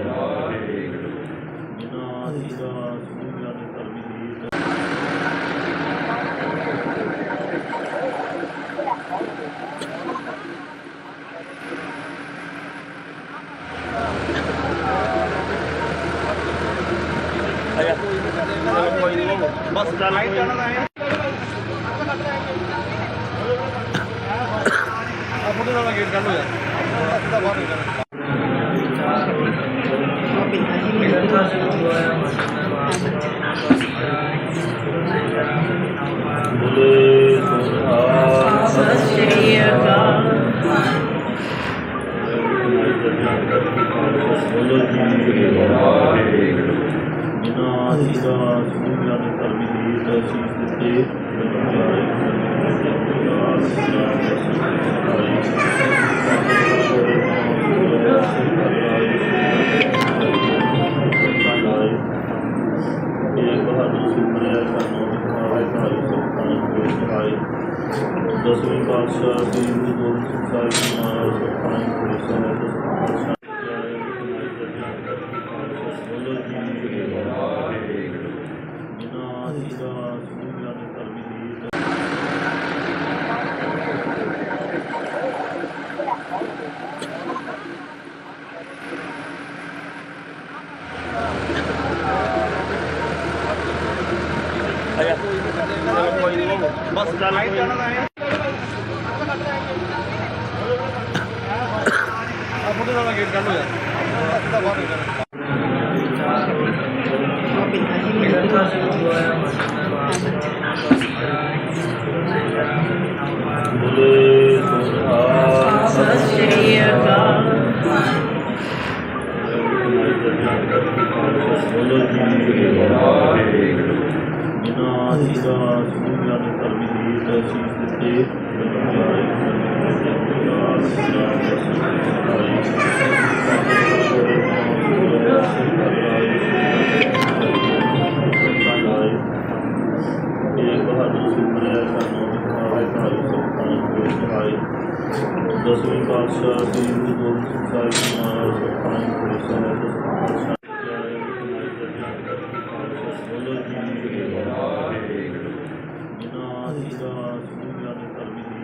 ਵਾਹਿਗੁਰੂ। ਜਿਨ੍ਹਾਂ ਜੀ ਦਾ ਸੁਣਿਆ ਨੇ ਧਰਮੀ ਦੀ ਬਸ ਲਾਈਟ ਜਾਣਾ ਹੈ ਆਪਣੇ ਨਾਲ ਗੇਟ ਕਰ ਲੋ ਯਾਰ ਸਿੱਧਾ ਬਾਹਰ ਨਿਕਲ ਬੋਲੇ ਸੋਹਾ ਸਤਿ ਸ਼੍ਰੀ ਅਕਾਲ। ਬੋਲੋ ਜੀ ਵਾਹਿਗੁਰੂ। ਜਿਨ੍ਹਾਂ ਜੀ ਦਾ ਸੁਣਿਆ ਨੇ ਧਰਮੀ ਦੀ ਤਸੀਸ ਦਿੱਤੇ ਇਹ ਬਹਾਦਰ ਸੁਪਰਿਆ ਸਾਨੂੰ ਦਿਖਾਏ ਤਾਰੀ ਸੁਖਾਂ ਕੋਈ ਦਿਖਾਏ। ਦਸਵੇਂ ਪਾਤਸ਼ਾਹ ਸ੍ਰੀ ਗੁਰੂ ਗੋਬਿੰਦ ਸਿੰਘ ਸਾਹਿਬ ਜੀ ਮਹਾਰਾਜ ਸੁਖਾਂ ਕੋਈ ਸਾਹਿਬ ਬੋਲੋ ਜੀ ਵਾਹਿਗੁਰੂ। ਜਿਨ੍ਹਾਂ ਜੀ ਦਾ ਸੁਣਿਆ ਨੇ ਧਰਮੀ ਦੀ ਬਸ ਲਾਈਟ ਜਾਣਾ ਹੈ ਆਪਣੇ ਨਾਲ ਗੇਟ ਕਰ ਲੋ ਯਾਰ ਸਿੱਧਾ ਬਾਹਰ ਨਿਕਲ ਬੋਲੇ ਸੋਹਾ ਸਤਿ ਸ਼੍ਰੀ ਅਕਾਲ। ਬੋਲੋ ਜੀ ਵਾਹਿਗੁਰੂ। ਜਿਨ੍ਹਾਂ ਜੀ ਦਾ ਸੁਣਿਆ ਨੇ ਧਰਮੀ ਦੀ ਤਸੀਸ ਦਿੱਤੇ ਇਹ ਬਹਾਦਰ ਸੁਪਰਿਆ ਸਾਨੂੰ ਦਿਖਾਏ ਤਾਰੀ ਸੁਖਾਂ ਕੋਈ ਦਿਖਾਏ। ਦਸਵੇਂ ਪਾਤਸ਼ਾਹ ਸ੍ਰੀ ਗੁਰੂ ਗੋਬਿੰਦ ਸਿੰਘ ਸਾਹਿਬ ਜੀ ਮਹਾਰਾਜ ਸੁਖਾਂ ਕੋਈ ਸਾਹਿਬ ਬੋਲੋ ਜੀ ਵਾਹਿਗੁਰੂ। ਜਿਨ੍ਹਾਂ ਜੀ ਦਾ ਸੁਣਿਆ ਨੇ ਧਰਮੀ ਦੀ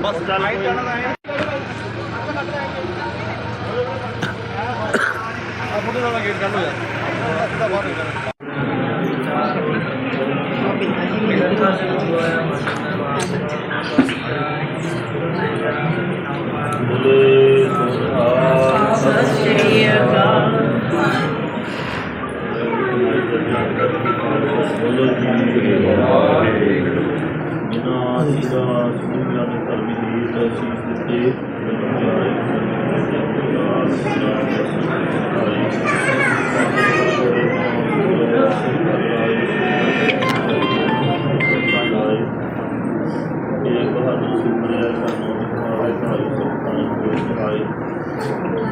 ਬਸ ਲਾਈਟ ਜਾਣਾ ਹੈ ਆਪਣੇ ਨਾਲ ਗੇਟ ਕਰ ਲੋ ਯਾਰ ਸਿੱਧਾ ਬਾਹਰ ਨਿਕਲ ਬੋਲੇ ਸੋਹਾ ਸਤਿ ਸ਼੍ਰੀ ਅਕਾਲ। ਬੋਲੋ ਜੀ ਵਾਹਿਗੁਰੂ। ਜਿਨ੍ਹਾਂ ਜੀ ਦਾ ਸੁਣਿਆ ਨੇ ਧਰਮੀ ਦੀ ਤਸੀਸ ਦਿੱਤੇ ਇਹ ਬਹਾਦਰ ਸੁਪਰਿਆ ਸਾਨੂੰ ਦਿਖਾਏ ਤਾਰੀ ਸੁਖਾਂ ਕੋਈ ਦਿਖਾਏ।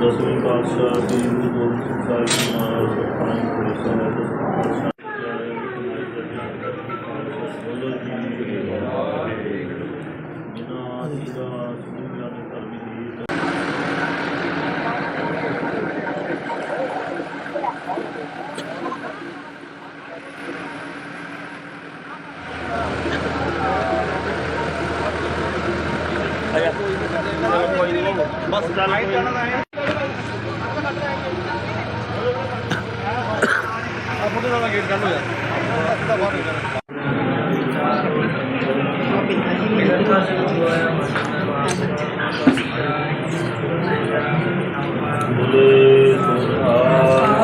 ਦਸਵੇਂ ਪਾਤਸ਼ਾਹ ਸ੍ਰੀ ਗੁਰੂ ਗੋਬਿੰਦ ਸਿੰਘ ਸਾਹਿਬ ਜੀ ਮਹਾਰਾਜ ਸੁਖਾਂ ਕੋਈ ਸਾਹਿਬ ਬੋਲੋ ਜੀ ਵਾਹਿਗੁਰੂ। ਜਿਨ੍ਹਾਂ ਜੀ ਦਾ ਸੁਣਿਆ ਨੇ ਧਰਮੀ ਦੀ ਬਸ ਚੱਲ ਕੋਈ ਨਹੀਂ। ਆਪਣੇ ਨਾਲ ਗੇਟ ਕਰ ਲੋ ਯਾਰ। ਅੱਧਾ ਬਾਹਰ ਨਿਕਲ।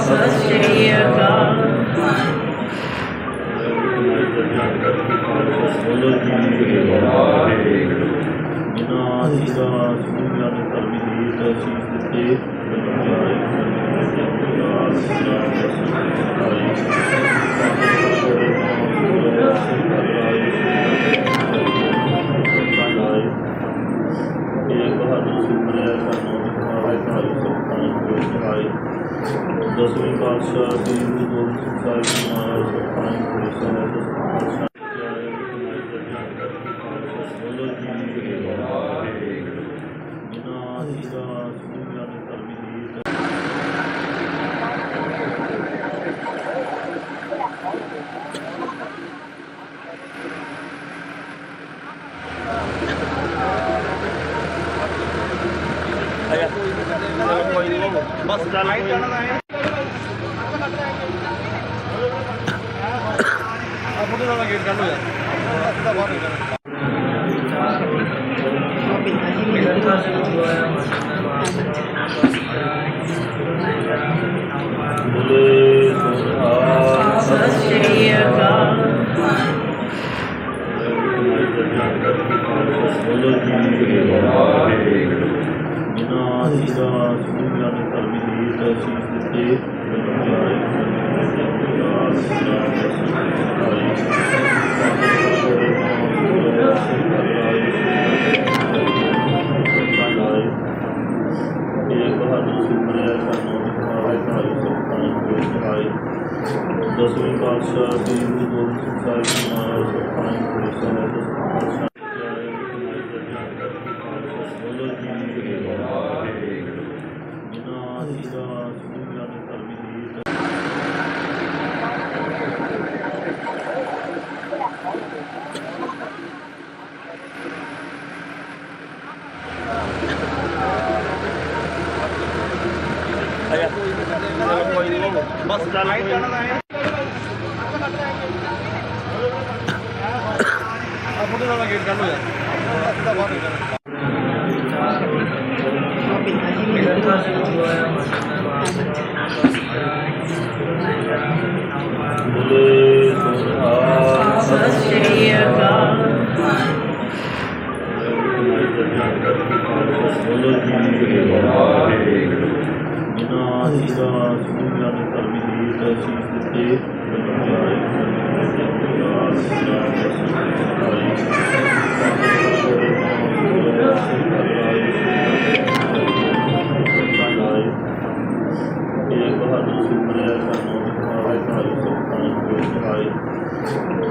ਸਤਿ ਸ਼੍ਰੀ ਅਕਾਲ। ਦਸਵੇਂ ਪਾਤਸ਼ਾਹ ਸ੍ਰੀ ਗੁਰੂ ਗੋਬਿੰਦ ਸਿੰਘ ਸਾਹਿਬ ਜੀ ਮਹਾਰਾਜ ਸਤਿਨਾਮ ਸ੍ਰੀ ਸਾਹਿਬ ਬਸ ਚੱਲ ਕੋਈ ਨਹੀਂ। ਆਪਣੇ ਨਾਲ ਗੇਟ ਕਰ ਲੋ ਯਾਰ। ਅੱਧਾ ਬਾਹਰ ਨਿਕਲ। ਸਤਿ ਸ਼੍ਰੀ ਅਕਾਲ। ਦਸਵੇਂ ਪਾਤਸ਼ਾਹ ਸ੍ਰੀ ਗੁਰੂ ਗੋਬਿੰਦ ਸਿੰਘ ਸਾਹਿਬ ਜੀ ਮਹਾਰਾਜ ਸਤਿਨਾਮ ਸ੍ਰੀ ਸਾਹਿਬ ਬਸ ਚੱਲ ਕੋਈ ਨਹੀਂ। ਆਪਣੇ ਨਾਲ ਗੇਟ ਕਰ ਲੋ ਯਾਰ। ਅੱਧਾ ਬਾਹਰ ਨਿਕਲ। ਸਤਿ ਸ਼੍ਰੀ ਅਕਾਲ।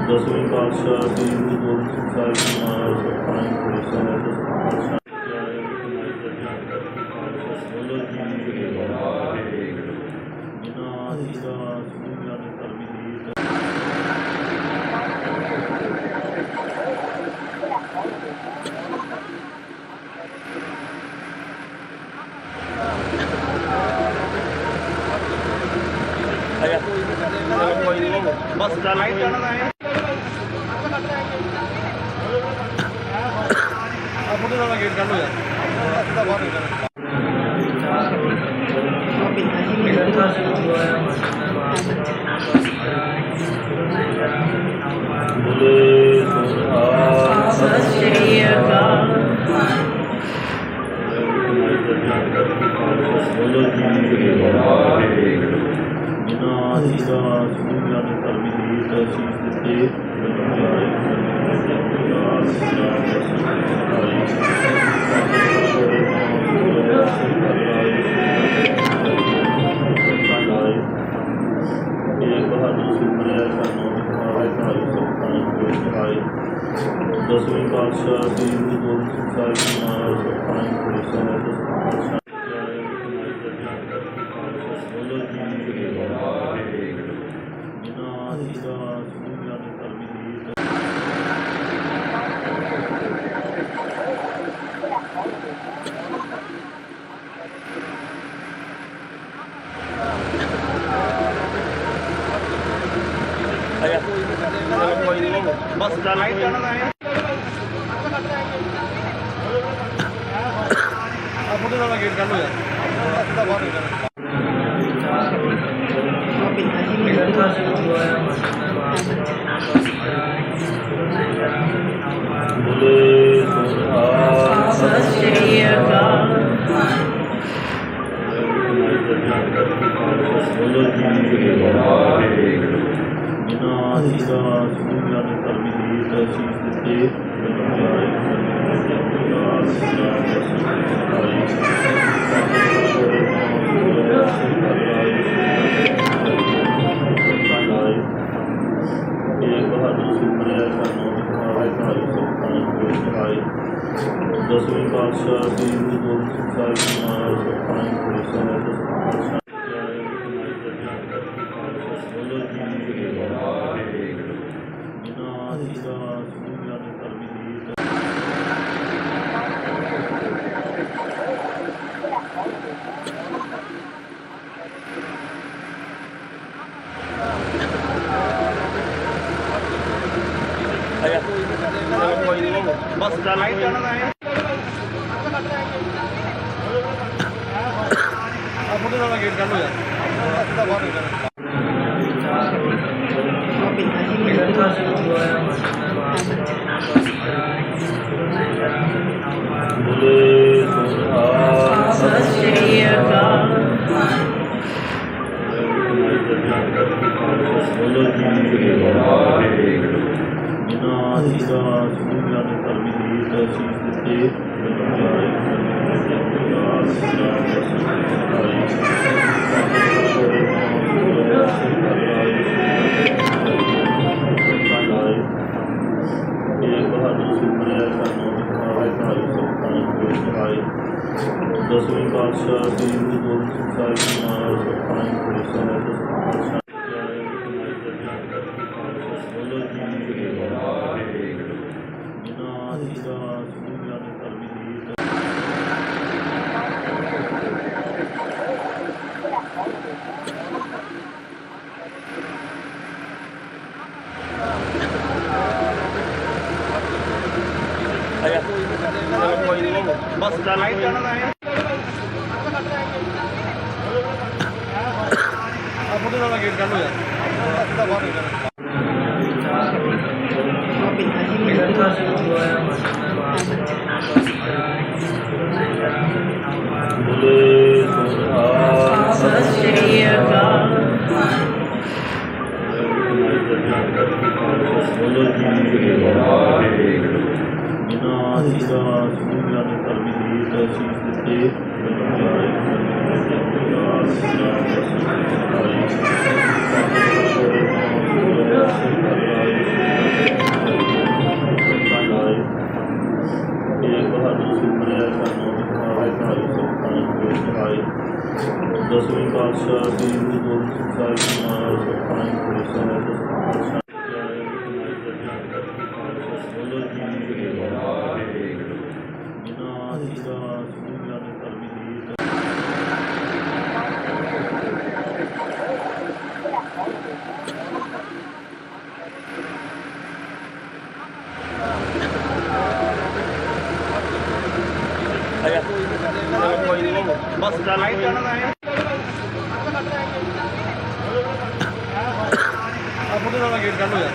ਦਸਵੇਂ ਪਾਤਸ਼ਾਹ ਸ੍ਰੀ ਗੁਰੂ ਗੋਬਿੰਦ ਸਿੰਘ ਸਾਹਿਬ ਜੀ ਮਹਾਰਾਜ ਸਤਿਨਾਮ ਸ੍ਰੀ ਸਾਹਿਬ ਸਤਿ ਬਸ ਚੱਲ ਕੋਈ ਨਹੀਂ। ਆਪਣੇ ਨਾਲ ਗੇਟ ਕਰ ਲੋ ਯਾਰ। ਅੱਧਾ ਬਾਹਰ ਨਿਕਲ। ਸਤਿ ਸ਼੍ਰੀ ਅਕਾਲ। ਦਸਵੇਂ ਪਾਤਸ਼ਾਹ ਸ੍ਰੀ ਗੁਰੂ ਗੋਬਿੰਦ ਸਿੰਘ ਸਾਹਿਬ ਜੀ ਮਹਾਰਾਜ ਸਤਿਨਾਮ ਸ੍ਰੀ ਸਾਹਿਬ ਬੋਲੇ ਸੋਹਾ ਸਤਿ ਸ਼੍ਰੀ ਅਕਾਲ। ਬੋਲੋ ਜੀ ਵਾਹਿਗੁਰੂ। ਜਿਨ੍ਹਾਂ ਜੀਰਾ ਸੁਣਿਆ ਨੇ ਧਰਮੀ ਗੀਤ ਸੀਸ ਦਿੱਤੇ ਦਸਵੇਂ ਪਾਤਸ਼ਾਹ ਸ੍ਰੀ ਗੁਰੂ ਗੋਬਿੰਦ ਸਿੰਘ ਸਾਹਿਬ ਜੀ ਮਹਾਰਾਜ ਸੁਖਾਂ ਪੁਰਸ਼ਾਂ ਬੋਲੋ ਜੀ ਵਾਹਿਗੁਰੂ। ਜਿਨ੍ਹਾਂ ਜੀਰਾ ਸੁਣਿਆ ਨੇ ਧਰਮੀ ਗੀਤ ਬਸ ਚੱਲ ਫੋਟੋ ਦਾ ਗੇਟ ਕਰ ਲੋ ਯਾਰ ਬੋਲੇ ਸੋਹਾ ਸਤਿ ਸ਼੍ਰੀ ਅਕਾਲ। ਬੋਲੋ ਜੀ ਵਾਹਿਗੁਰੂ। ਜਿਨ੍ਹਾਂ ਜੀਰਾ ਸੁਣਿਆ ਨੇ ਧਰਮੀ ਗੀਤ ਸੀਸ ਦਿੱਤੇ ਦਸਵੇਂ ਪਾਤਸ਼ਾਹ ਸ੍ਰੀ ਗੁਰੂ ਗੋਬਿੰਦ ਸਿੰਘ ਸਾਹਿਬ ਜੀ ਮਹਾਰਾਜ ਸੁਖਾਂ ਪੁਰਸ਼ਾਂ ਬੋਲੋ ਜੀ ਵਾਹਿਗੁਰੂ। ਜਿਨ੍ਹਾਂ ਜੀਰਾ ਸੁਣਿਆ ਨੇ ਧਰਮੀ ਗੀਤ ਬਸ ਚੱਲ ਫੋਟੋ ਦਾ ਗੇਟ ਕਰ ਲੋ ਯਾਰ ਬੋਲੇ ਸੋਹਾ ਸਤਿ ਸ਼੍ਰੀ ਅਕਾਲ। ਬੋਲੋ ਜੀ ਵਾਹਿਗੁਰੂ। ਜਿਨ੍ਹਾਂ ਜੀਰਾ ਸੁਣਿਆ ਨੇ ਧਰਮੀ ਗੀਤ ਸੀਸ ਦਿੱਤੇ ਦਸਵੇਂ ਪਾਤਸ਼ਾਹ ਸ੍ਰੀ ਗੁਰੂ ਗੋਬਿੰਦ ਸਿੰਘ ਸਾਹਿਬ ਜੀ ਮਹਾਰਾਜ ਸੁਖਾਂ ਪੁਰਸ਼ਾਂ ਬੋਲੋ ਜੀ ਵਾਹਿਗੁਰੂ। ਜਿਨ੍ਹਾਂ ਜੀਰਾ ਸੁਣਿਆ ਨੇ ਧਰਮੀ ਗੀਤ ਬਸ ਚੱਲ ਫੋਟੋ ਦਾ ਗੇਟ ਕਰ ਲੋ ਯਾਰ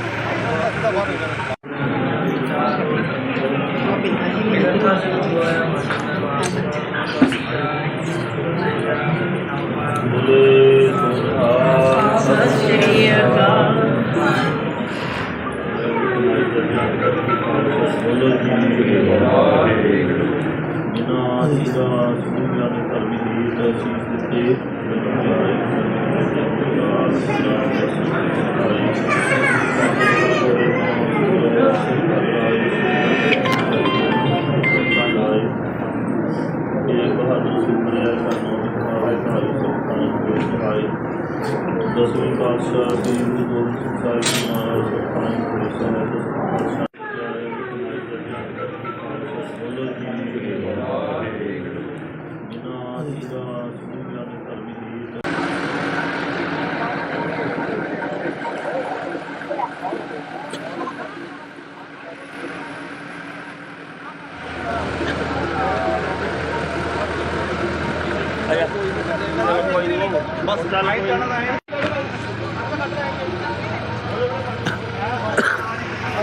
ਬੋਲੇ ਸੋਹਾ ਸਤਿ ਸ਼੍ਰੀ ਅਕਾਲ। ਬੋਲੋ ਜੀ ਵਾਹਿਗੁਰੂ। ਜਿਨ੍ਹਾਂ ਜੀਰਾ ਸੁਣਿਆ ਨੇ ਧਰਮੀ ਗੀਤ ਸੀਸ ਦਿੱਤੇ ਦਸਵੇਂ ਪਾਤਸ਼ਾਹ ਸ੍ਰੀ ਗੁਰੂ ਗੋਬਿੰਦ ਸਿੰਘ ਸਾਹਿਬ ਜੀ ਮਹਾਰਾਜ ਸੁਖਾਂ ਪੁਰਸ਼ਾਂ ਬੋਲੋ ਜੀ ਵਾਹਿਗੁਰੂ। ਜਿਨ੍ਹਾਂ ਜੀਰਾ ਸੁਣਿਆ ਨੇ ਧਰਮੀ ਗੀਤ ਬਸ ਚੱਲ ਕੋਈ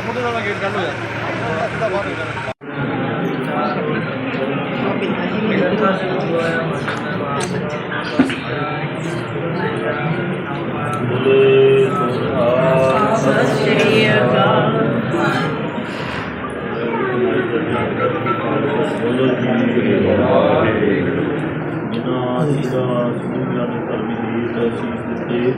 ਫੋਟੋ ਵਾਲਾ ਗੇਟ ਕੱਢ ਲੋ ਯਾਰ ਸਿੱਧਾ ਬਾਹਰ ਨਿਕਲ ਬੋਲੇ ਸੋਹਾ ਸਤਿ ਸ਼੍ਰੀ ਅਕਾਲ ਬੋਲੋ ਜੀ ਵਾਹਿਗੁਰੂ ਜਿਨ੍ਹਾਂ ਦਾ ਸੂਰਿਆ ਨੇ ਧਰਮੀ ਦੀ ਤਸੀਸ ਦਿੱਤੇ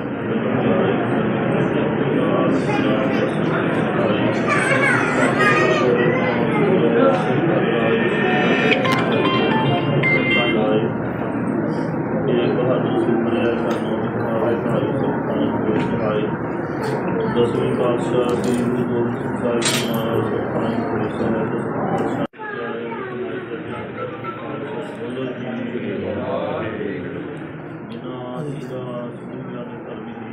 ਦਸਵੇਂ ਪਾਤਸ਼ਾਹ ਸ੍ਰੀ ਗੁਰੂ ਗੋਬਿੰਦ ਸਿੰਘ ਸਾਹਿਬ ਜੀ ਮਹਾਰਾਜ ਸੁਖਾਂ ਬੋਲੋ ਜੀ ਵਾਹਿਗੁਰੂ ਜਿਨ੍ਹਾਂ ਦਾ ਸੂਰਿਆ ਨੇ ਧਰਮੀ ਦੀ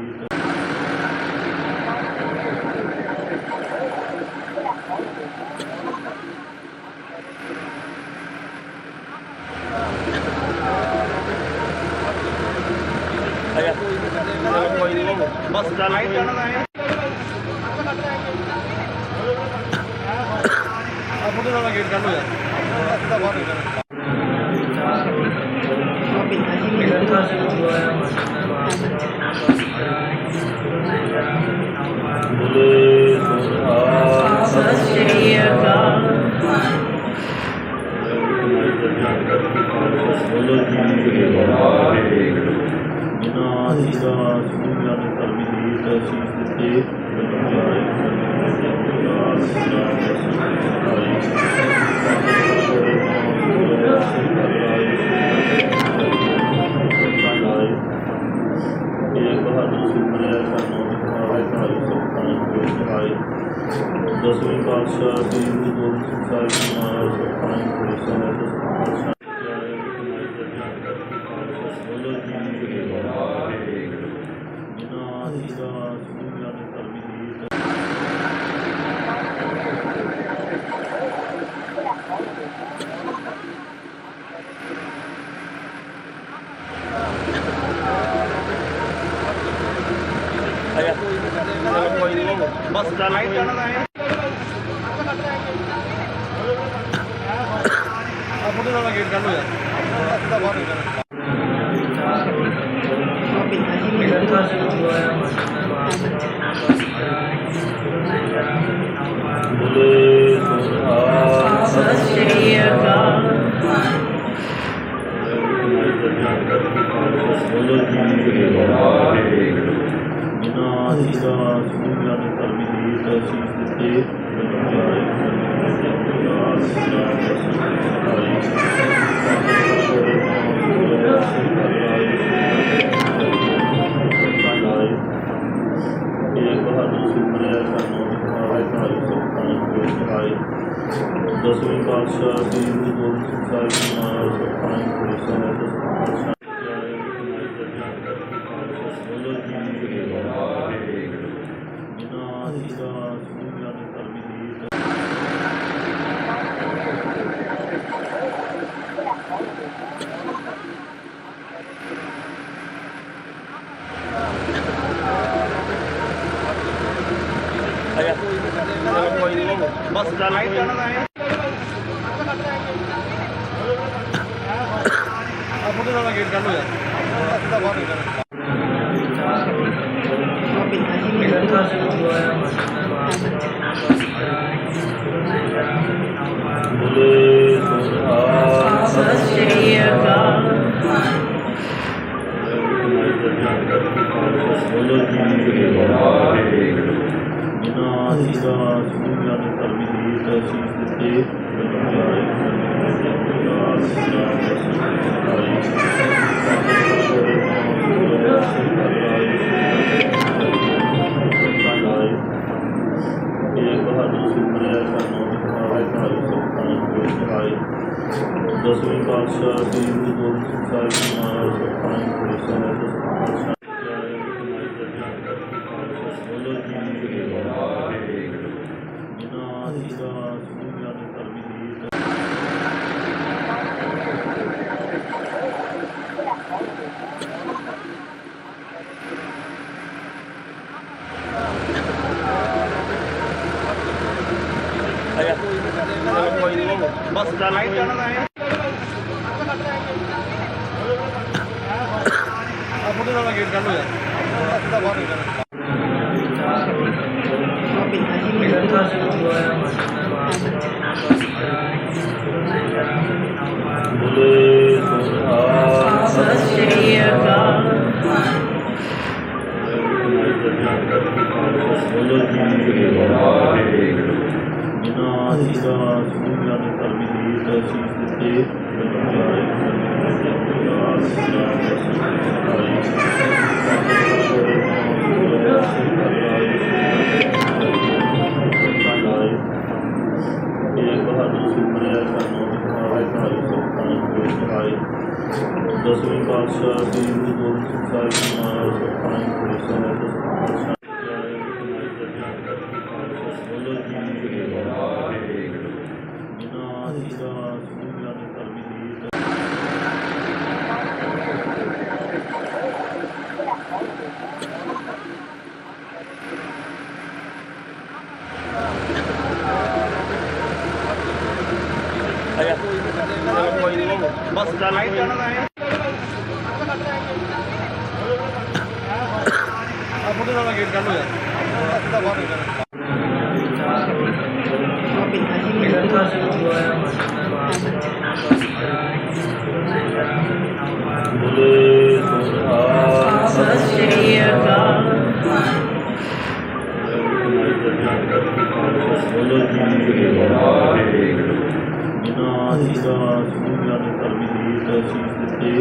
ਬਸ ਚੱਲ ਕੋਈ ਫੋਟੋ ਵਾਲਾ ਗੇਟ ਕੱਢ ਲੋ ਯਾਰ ਸਿੱਧਾ ਬਾਹਰ ਨਿਕਲ ਬੋਲੇ ਸੋਹਾ ਸਤਿ ਸ਼੍ਰੀ ਅਕਾਲ ਬੋਲੋ ਜੀ ਵਾਹਿਗੁਰੂ ਜਿਨ੍ਹਾਂ ਦਾ ਸੂਰਿਆ ਨੇ ਧਰਮੀ ਦੀ ਤਸੀਸ ਦਿੱਤੇ ਦਸਵੇਂ ਪਾਤਸ਼ਾਹ ਸ੍ਰੀ ਗੁਰੂ ਗੋਬਿੰਦ ਸਿੰਘ ਸਾਹਿਬ ਜੀ ਮਹਾਰਾਜ ਸੁਖਾਂ ਬੋਲੋ ਜੀ ਵਾਹਿਗੁਰੂ ਜਿਨ੍ਹਾਂ ਦਾ ਸੂਰਿਆ ਨੇ ਧਰਮੀ ਦੀ ਬਸ ਚੱਲ ਕੋਈ ਫੋਟੋ ਵਾਲਾ ਗੇਟ ਕੱਢ ਲੋ ਯਾਰ ਸਿੱਧਾ ਬਾਹਰ ਨਿਕਲ ਬੋਲੇ ਸੋਹਾ ਸਤਿ ਸ਼੍ਰੀ ਅਕਾਲ ਬੋਲੋ ਜੀ ਵਾਹਿਗੁਰੂ ਜਿਨ੍ਹਾਂ ਦਾ ਸੂਰਿਆ ਨੇ ਧਰਮੀ ਦੀ ਤਸੀਸ ਦਿੱਤੇ ਦਸਵੇਂ ਪਾਤਸ਼ਾਹ ਸ੍ਰੀ ਗੁਰੂ ਗੋਬਿੰਦ ਸਿੰਘ ਸਾਹਿਬ ਜੀ ਮਹਾਰਾਜ ਸੁਖਾਂ ਬੋਲੋ ਜੀ ਵਾਹਿਗੁਰੂ ਜਿਨ੍ਹਾਂ ਦਾ ਸੂਰਿਆ ਨੇ ਧਰਮੀ ਦੀ ਬਸ ਚੱਲ ਕੋਈ ਫੋਟੋ ਵਾਲਾ ਗੇਟ ਕੱਢ ਲੋ ਯਾਰ ਸਿੱਧਾ ਬਾਹਰ ਨਿਕਲ ਬੋਲੇ ਸੋਹਾ ਸਤਿ ਸ਼੍ਰੀ ਅਕਾਲ ਬੋਲੋ ਜੀ ਵਾਹਿਗੁਰੂ ਜਿਨ੍ਹਾਂ ਦਾ ਸੂਰਿਆ ਨੇ ਧਰਮੀ ਦੀ ਤਸੀਸ ਦਿੱਤੇ ਦਸਵੇਂ ਪਾਤਸ਼ਾਹ ਸ੍ਰੀ ਗੁਰੂ ਗੋਬਿੰਦ ਸਿੰਘ ਸਾਹਿਬ ਜੀ ਮਹਾਰਾਜ ਸੁਖਾਂ ਬੋਲੋ ਜੀ ਵਾਹਿਗੁਰੂ ਜਿਨ੍ਹਾਂ ਦਾ ਸੂਰਿਆ ਨੇ ਧਰਮੀ ਦੀ ਬੋਲੇ ਸੋਨਿਹਾਲ। ਸਤਿ ਸ਼੍ਰੀ ਅਕਾਲ। ਬੋਲੋ ਜੀ ਵਾਹਿਗੁਰੂ। ਜਿਨ੍ਹਾਂ ਜੀਆਂ ਸੂਝਾਂ ਨੇ ਧਰਮੀ ਦੀ ਤਸੀਸ ਦਿੱਤੇ ਦਸਵੇਂ ਪਾਤਸ਼ਾਹ ਸ੍ਰੀ ਗੁਰੂ ਗੋਬਿੰਦ ਸਿੰਘ ਸਾਹਿਬ ਜੀ ਮਹਾਰਾਜ ਸੁਖਾਂ ਬੋਲੋ ਜੀ ਵਾਹਿਗੁਰੂ। ਜਿਨ੍ਹਾਂ ਜੀਆਂ ਸੂਝਾਂ ਨੇ ਧਰਮੀ ਦੀ ਬਸ ਲਾਈਟ ਜਾਣਾ ਹੈ ਆ ਫੋਟੋ ਦਾ ਗੇਟ ਕੱਢ ਲੋ ਯਾਰ ਸਿੱਧਾ ਬਾਹਰ ਨਿਕਲ ਬੋਲੇ ਸੋਨਿਹਾਲ। ਸਤਿ ਸ਼੍ਰੀ ਅਕਾਲ। ਬੋਲੋ ਜੀ ਵਾਹਿਗੁਰੂ। ਜਿਨ੍ਹਾਂ ਜੀਆਂ ਸੂਝਾਂ ਨੇ ਧਰਮੀ ਦੀ ਤਸੀਸ ਦਿੱਤੇ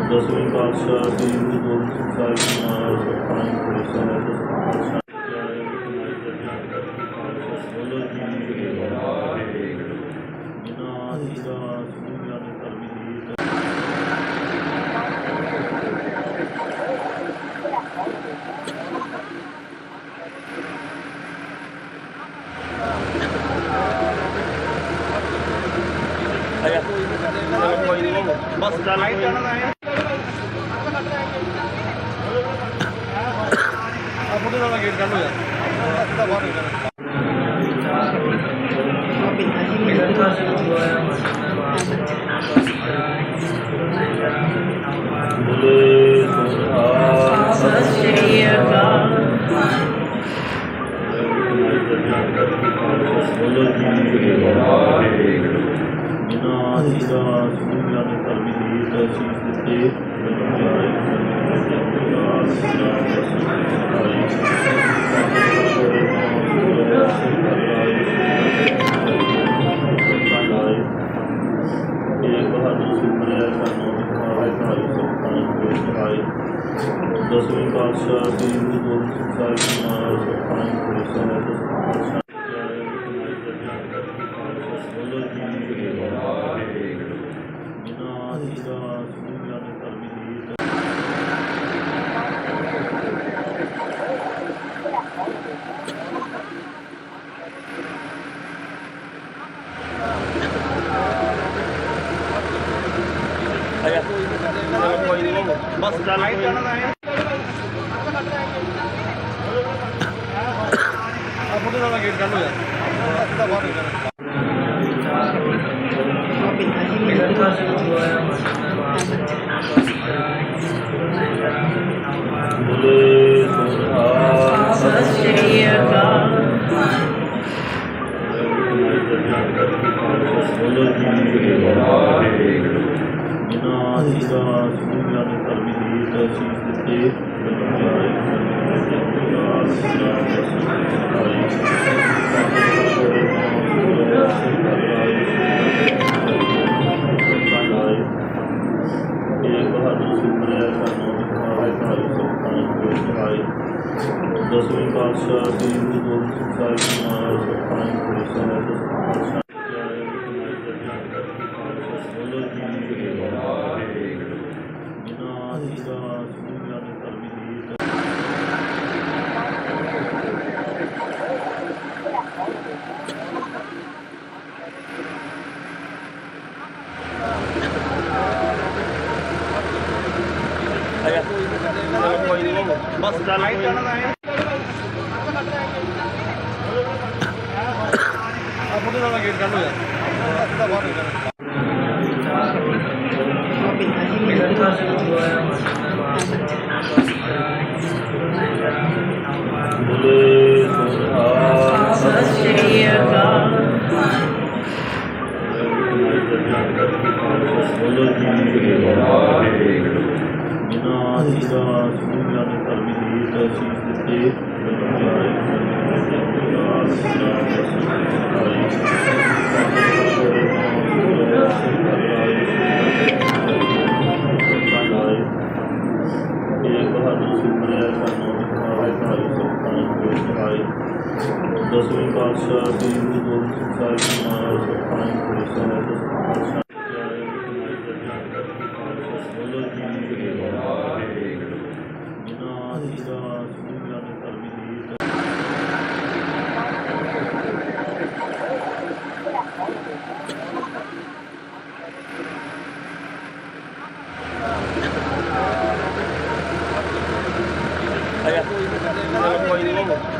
ਦਸਵੇਂ ਪਾਤਸ਼ਾਹ ਸ੍ਰੀ ਗੁਰੂ ਗੋਬਿੰਦ ਸਿੰਘ ਸਾਹਿਬ ਜੀ ਮਹਾਰਾਜ ਸੁਖਾਂ ਬੋਲੋ ਜੀ ਵਾਹਿਗੁਰੂ। ਜਿਨ੍ਹਾਂ ਜੀਆਂ ਸੂਝਾਂ ਨੇ ਧਰਮੀ ਦੀ ਬਸ ਲਾਈਟ ਜਾਣਾ ਹੈ ਆ ਫੋਟੋ ਦਾ ਗੇਟ ਕੱਢ ਲੋ ਯਾਰ ਸਿੱਧਾ ਬਾਹਰ ਨਿਕਲ ਬੋਲੇ ਸੋਨਿਹਾਲ। ਸਤਿ ਸ਼੍ਰੀ ਅਕਾਲ। ਬੋਲੋ ਜੀ ਵਾਹਿਗੁਰੂ। ਜਿਨ੍ਹਾਂ ਜੀਆਂ ਸੂਝਾਂ ਨੇ ਧਰਮੀ ਦੀ ਤਸੀਸ ਦਿੱਤੇ ਦਸਵੇਂ ਪਾਤਸ਼ਾਹ ਸ੍ਰੀ ਗੁਰੂ ਗੋਬਿੰਦ ਸਿੰਘ ਸਾਹਿਬ ਜੀ ਮਹਾਰਾਜ ਸੁਖਾਂ ਬੋਲੋ ਜੀ ਵਾਹਿਗੁਰੂ। ਜਿਨ੍ਹਾਂ ਜੀਆਂ ਸੂਝਾਂ ਨੇ ਧਰਮੀ ਦੀ ਬਸ ਲਾਈਟ ਜਾਣਾ ਹੈ ਆ ਫੋਟੋ ਦਾ ਗੇਟ ਕੱਢ ਲੋ ਯਾਰ ਸਿੱਧਾ ਬਾਹਰ ਨਿਕਲ ਬੋਲੇ ਸੋਨਿਹਾਲ। ਸਤਿ ਸ਼੍ਰੀ ਅਕਾਲ। ਬੋਲੋ ਜੀ ਵਾਹਿਗੁਰੂ। ਜਿਨ੍ਹਾਂ ਜੀਆਂ ਸੂਝਾਂ ਨੇ ਧਰਮੀ ਦੀ ਤਸੀਸ ਦਿੱਤੇ ਦਸਵੇਂ ਪਾਤਸ਼ਾਹ ਸ੍ਰੀ ਗੁਰੂ ਗੋਬਿੰਦ ਸਿੰਘ ਸਾਹਿਬ ਜੀ ਮਹਾਰਾਜ ਸੁਖਾਂ ਬੋਲੋ ਜੀ ਵਾਹਿਗੁਰੂ। ਜਿਨ੍ਹਾਂ ਜੀਆਂ ਸੂਝਾਂ ਨੇ ਧਰਮੀ ਦੀ ਬਸ ਚੱਲ ਕੋਈ ਨਹੀਂ। ਆਪਣੇ ਨਾਲ ਗੇਟ ਕੱਢ ਹੋ ਜਾ ਅੱਧਾ ਬਾਹਰ ਨਿਕਲ ਬੋਲੇ ਸੋਹਾ ਸਤਿ ਸ਼੍ਰੀ ਅਕਾਲ। ਬੋਲੋ ਜੀ ਵਾਹਿਗੁਰੂ। ਜਿਨ੍ਹਾਂ ਜੀਆਂ ਸੁਣੀਆਂ ਨੇ ਧਰਮੀ ਦੀ ਅਸੀਸ ਦਿੱਤੇ ਦਸਵੇਂ ਪਾਤਸ਼ਾਹ ਸ੍ਰੀ ਗੁਰੂ ਗੋਬਿੰਦ ਸਿੰਘ ਸਾਹਿਬ ਜੀ ਮਹਾਰਾਜ ਸਤਿ ਬੋਲੋ ਜੀ ਵਾਹਿਗੁਰੂ। ਜਿਨ੍ਹਾਂ ਜੀਆਂ ਸੁਣੀਆਂ ਨੇ ਧਰਮੀ ਦੀ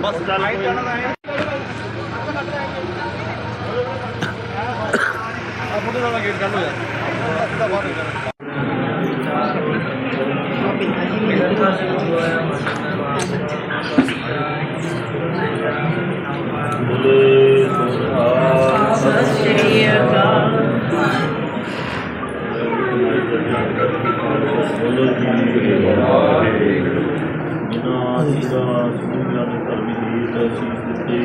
ਬਸ ਚੱਲ ਕੋਈ ਨਹੀਂ। ਆਪਣੇ ਨਾਲ ਗੇਟ ਕੱਢ ਹੋ ਜਾ ਅੱਧਾ ਬਾਹਰ ਨਿਕਲ ਬੋਲੇ ਸੋਹਾ ਸਤਿ ਸ਼੍ਰੀ ਅਕਾਲ। ਬੋਲੋ ਜੀ ਵਾਹਿਗੁਰੂ। ਜਿਨ੍ਹਾਂ ਜੀਆਂ ਸੁਣੀਆਂ ਨੇ ਧਰਮੀ ਦੀ ਅਸੀਸ ਦਿੱਤੇ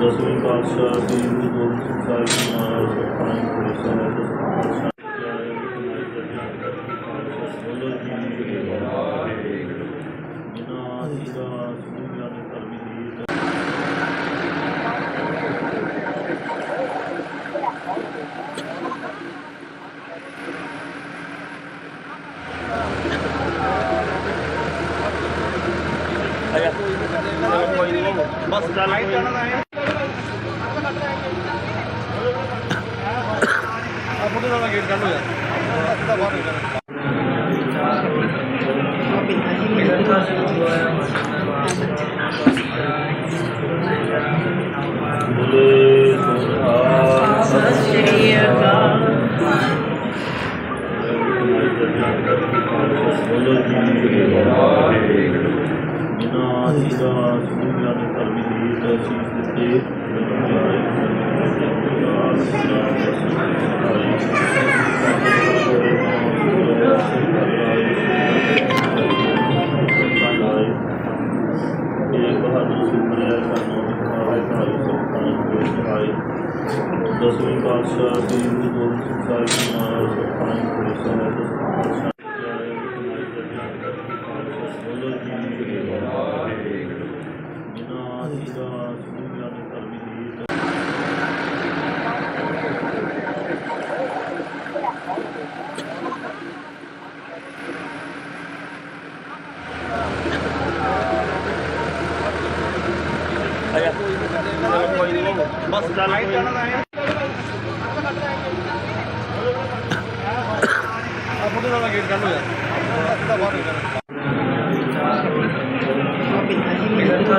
ਦਸਵੇਂ ਪਾਤਸ਼ਾਹ ਸ੍ਰੀ ਗੁਰੂ ਗੋਬਿੰਦ ਸਿੰਘ ਸਾਹਿਬ ਜੀ ਮਹਾਰਾਜ ਬੋਲੋ ਜੀ ਵਾਹਿਗੁਰੂ। ਜਿਨ੍ਹਾਂ ਜੀਆਂ ਸੁਣੀਆਂ ਨੇ ਧਰਮੀ ਦੀ ਬਸ ਚੱਲ ਕੋਈ ਨਹੀਂ। ਆਪਣੇ ਨਾਲ ਗੇਟ ਕੱਢ ਹੋ ਜਾ ਅੱਧਾ ਬਾਹਰ ਨਿਕਲ ਬੋਲੇ ਸੋਹਾ ਸਤਿ ਸ਼੍ਰੀ ਅਕਾਲ। ਬੋਲੋ ਜੀ ਵਾਹਿਗੁਰੂ। ਜਿਨ੍ਹਾਂ ਜੀਆਂ ਸੁਣੀਆਂ ਨੇ ਧਰਮੀ ਦੀ ਅਸੀਸ ਦਿੱਤੇ ਦਸਵੇਂ ਪਾਤਸ਼ਾਹ ਸ੍ਰੀ ਗੁਰੂ ਗੋਬਿੰਦ ਸਿੰਘ ਸਾਹਿਬ ਜੀ ਮਹਾਰਾਜ ਬੋਲੋ ਜੀ ਵਾਹਿਗੁਰੂ। ਜਿਨ੍ਹਾਂ ਜੀਆਂ ਸੁਣੀਆਂ ਨੇ ਧਰਮੀ ਦੀ ਬਸ ਚੱਲ ਕੋਈ ਨਹੀਂ। ਆਪਣੇ ਨਾਲ ਗੇਟ ਕੱਢ ਹੋ ਜਾ ਅੱਧਾ ਬਾਹਰ ਨਿਕਲ ਬੋਲੇ ਸੋਹਾ ਸਤਿ ਸ਼੍ਰੀ ਅਕਾਲ। ਜਿਨ੍ਹਾਂ ਜੀਆਂ ਸੁਣੀਆਂ ਨੇ ਧਰਮੀ ਦੀ ਅਸੀਸ ਦਿੱਤੇ ਬਸ ਚੱਲ ਕੋਈ ਨਹੀਂ। ਆਪਣੇ ਨਾਲ ਗੇਟ ਕੱਢ ਹੋ ਜਾ ਅੱਧਾ ਬਾਹਰ ਨਿਕਲ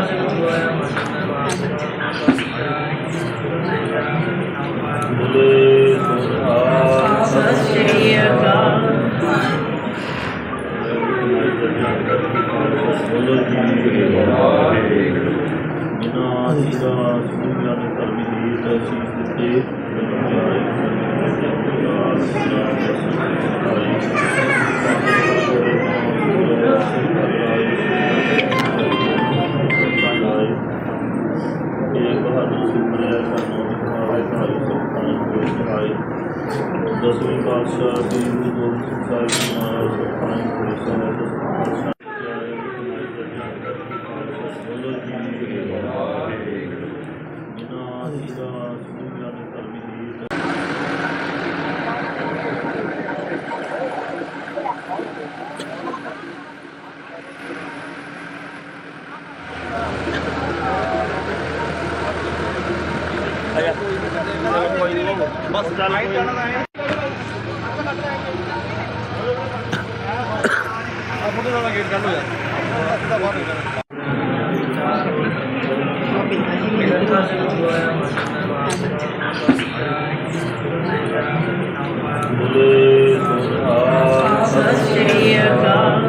ਦਸਵੇਂ ਪਾਤਸ਼ਾਹ ਸ੍ਰੀ ਗੁਰੂ ਗੋਬਿੰਦ ਸਿੰਘ ਸਾਹਿਬ ਜੀ ਮਹਾਰਾਜ ਬੋਲੋ ਜੀ ਵਾਹਿਗੁਰੂ। ਜਿਨ੍ਹਾਂ ਜੀਆਂ ਸੁਣੀਆਂ ਨੇ ਧਰਮੀ ਦੀ ਬਸ ਚੱਲ ਕੋਈ ਨਹੀਂ। ਆਪਣੇ ਨਾਲ ਗੇਟ ਕੱਢ ਹੋ ਜਾ ਅੱਧਾ ਬਾਹਰ ਨਿਕਲ ਬੋਲੇ ਸੋਹਾ ਸਤਿ ਸ਼੍ਰੀ ਅਕਾਲ। ਬੋਲੋ ਜੀ ਵਾਹਿਗੁਰੂ। ਜਿਨ੍ਹਾਂ ਜੀਆਂ ਸੁਣੀਆਂ ਨੇ ਧਰਮੀ ਦੀ ਅਸੀਸ ਦਿੱਤੇ ਦਸਵੇਂ ਪਾਤਸ਼ਾਹ ਸ੍ਰੀ ਗੁਰੂ ਗੋਬਿੰਦ ਸਿੰਘ ਸਾਹਿਬ ਜੀ ਮਹਾਰਾਜ ਬੋਲੋ ਜੀ ਵਾਹਿਗੁਰੂ। ਜਿਨ੍ਹਾਂ ਜੀਆਂ ਸੁਣੀਆਂ ਨੇ ਧਰਮੀ ਦੀ ਬਸ ਚੱਲ ਆਪੋਂ ਦਾ ਗੇਟ ਕੱਢ ਹੋ ਜਾ ਬੋਲੇ ਸੋਹਾ ਸਤਿ ਸ਼੍ਰੀ ਅਕਾਲ।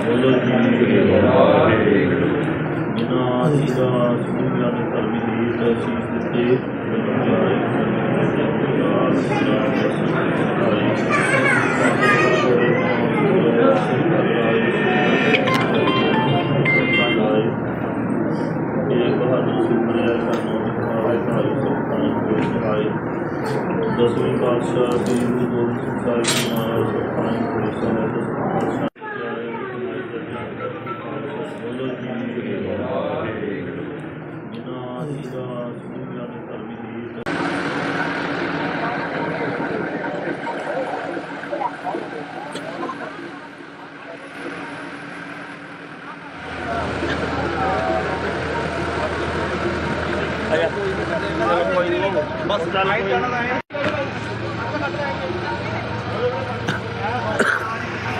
ਬੋਲੋ ਜੀ ਵਾਹਿਗੁਰੂ ਜਿਨ੍ਹਾਂ ਦੀ ਦਾਸ ਦੁਨੀਆ ਦੇ ਧਰਮੀ ਦੀ ਤਸੀਸ ਦਿੱਤੇ ਦਸਵੇਂ ਪਾਤਸ਼ਾਹ ਸ੍ਰੀ ਗੁਰੂ ਗੋਬਿੰਦ ਸਿੰਘ ਸਾਹਿਬ ਜੀ ਮਹਾਰਾਜ ਸੁਖਾਨ ਪੁਰੀ ਸਾਹਿਬ ਬੋਲੋ ਜੀ ਵਾਹਿਗੁਰੂ ਜਿਨ੍ਹਾਂ ਦੀ ਦਾਸ ਦੁਨੀਆ ਦੇ ਧਰਮੀ ਦੀ ਬਸ ਚੱਲ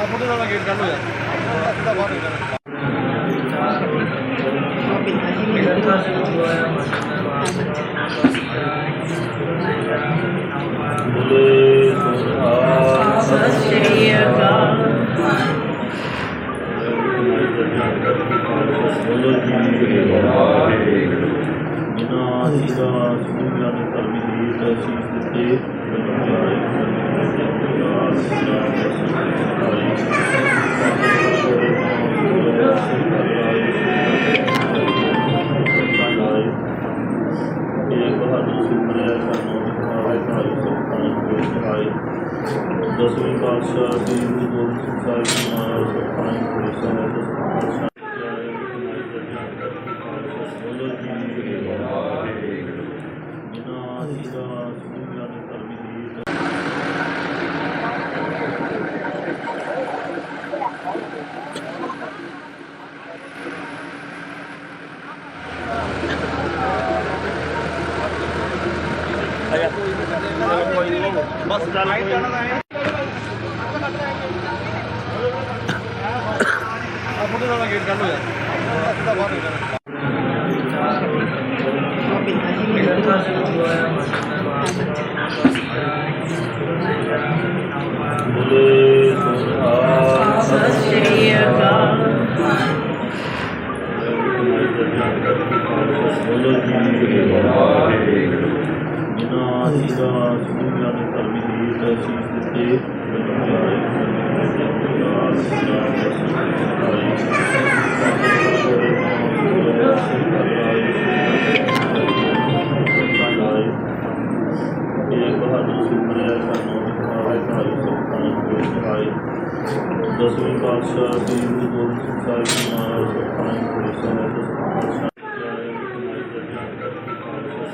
ਆਪੋਂ ਦਾ ਗੇਟ ਕੱਢ ਹੋ ਜਾ ਬੋਲੇ ਸੋਹਾ ਸਤਿ ਸ਼੍ਰੀ ਅਕਾਲ। ਬੋਲੋ ਜੀ ਵਾਹਿਗੁਰੂ ਜਿਨ੍ਹਾਂ ਦੀ ਦਾਸ ਦੁਨੀਆ ਦੇ ਧਰਮੀ ਦੀ ਤਸੀਸ ਦਿੱਤੇ ਦਸਵੇਂ ਪਾਤਸ਼ਾਹ ਸ੍ਰੀ ਗੁਰੂ ਗੋਬਿੰਦ ਸਿੰਘ ਸਾਹਿਬ ਜੀ ਮਹਾਰਾਜ ਸੁਖਾਨ ਪੁਰੀ ਸਾਹਿਬ ਬੋਲੋ ਜੀ ਵਾਹਿਗੁਰੂ ਜਿਨ੍ਹਾਂ ਦੀ ਦਾਸ ਦੁਨੀਆ ਦੇ ਧਰਮੀ ਦੀ ਬਸ ਚੱਲ ਆਪੋਂ ਦਾ ਗੇਟ ਕੱਢ ਹੋ ਜਾ ਬੋਲੇ ਸੋਹਾ ਸਤਿ ਸ਼੍ਰੀ ਅਕਾਲ। ਬੋਲੋ ਜੀ ਵਾਹਿਗੁਰੂ ਜਿਨ੍ਹਾਂ ਦੀ ਦਾਸ ਦੁਨੀਆ ਦੇ ਧਰਮੀ ਦੀ ਤਸੀਸ ਦਿੱਤੇ ਦਸਵੇਂ ਪਾਤਸ਼ਾਹ ਸ੍ਰੀ ਗੁਰੂ ਗੋਬਿੰਦ ਸਿੰਘ ਸਾਹਿਬ ਜੀ ਮਹਾਰਾਜ ਸੁਖਾਨ ਪੁਰੀ ਸਾਹਿਬ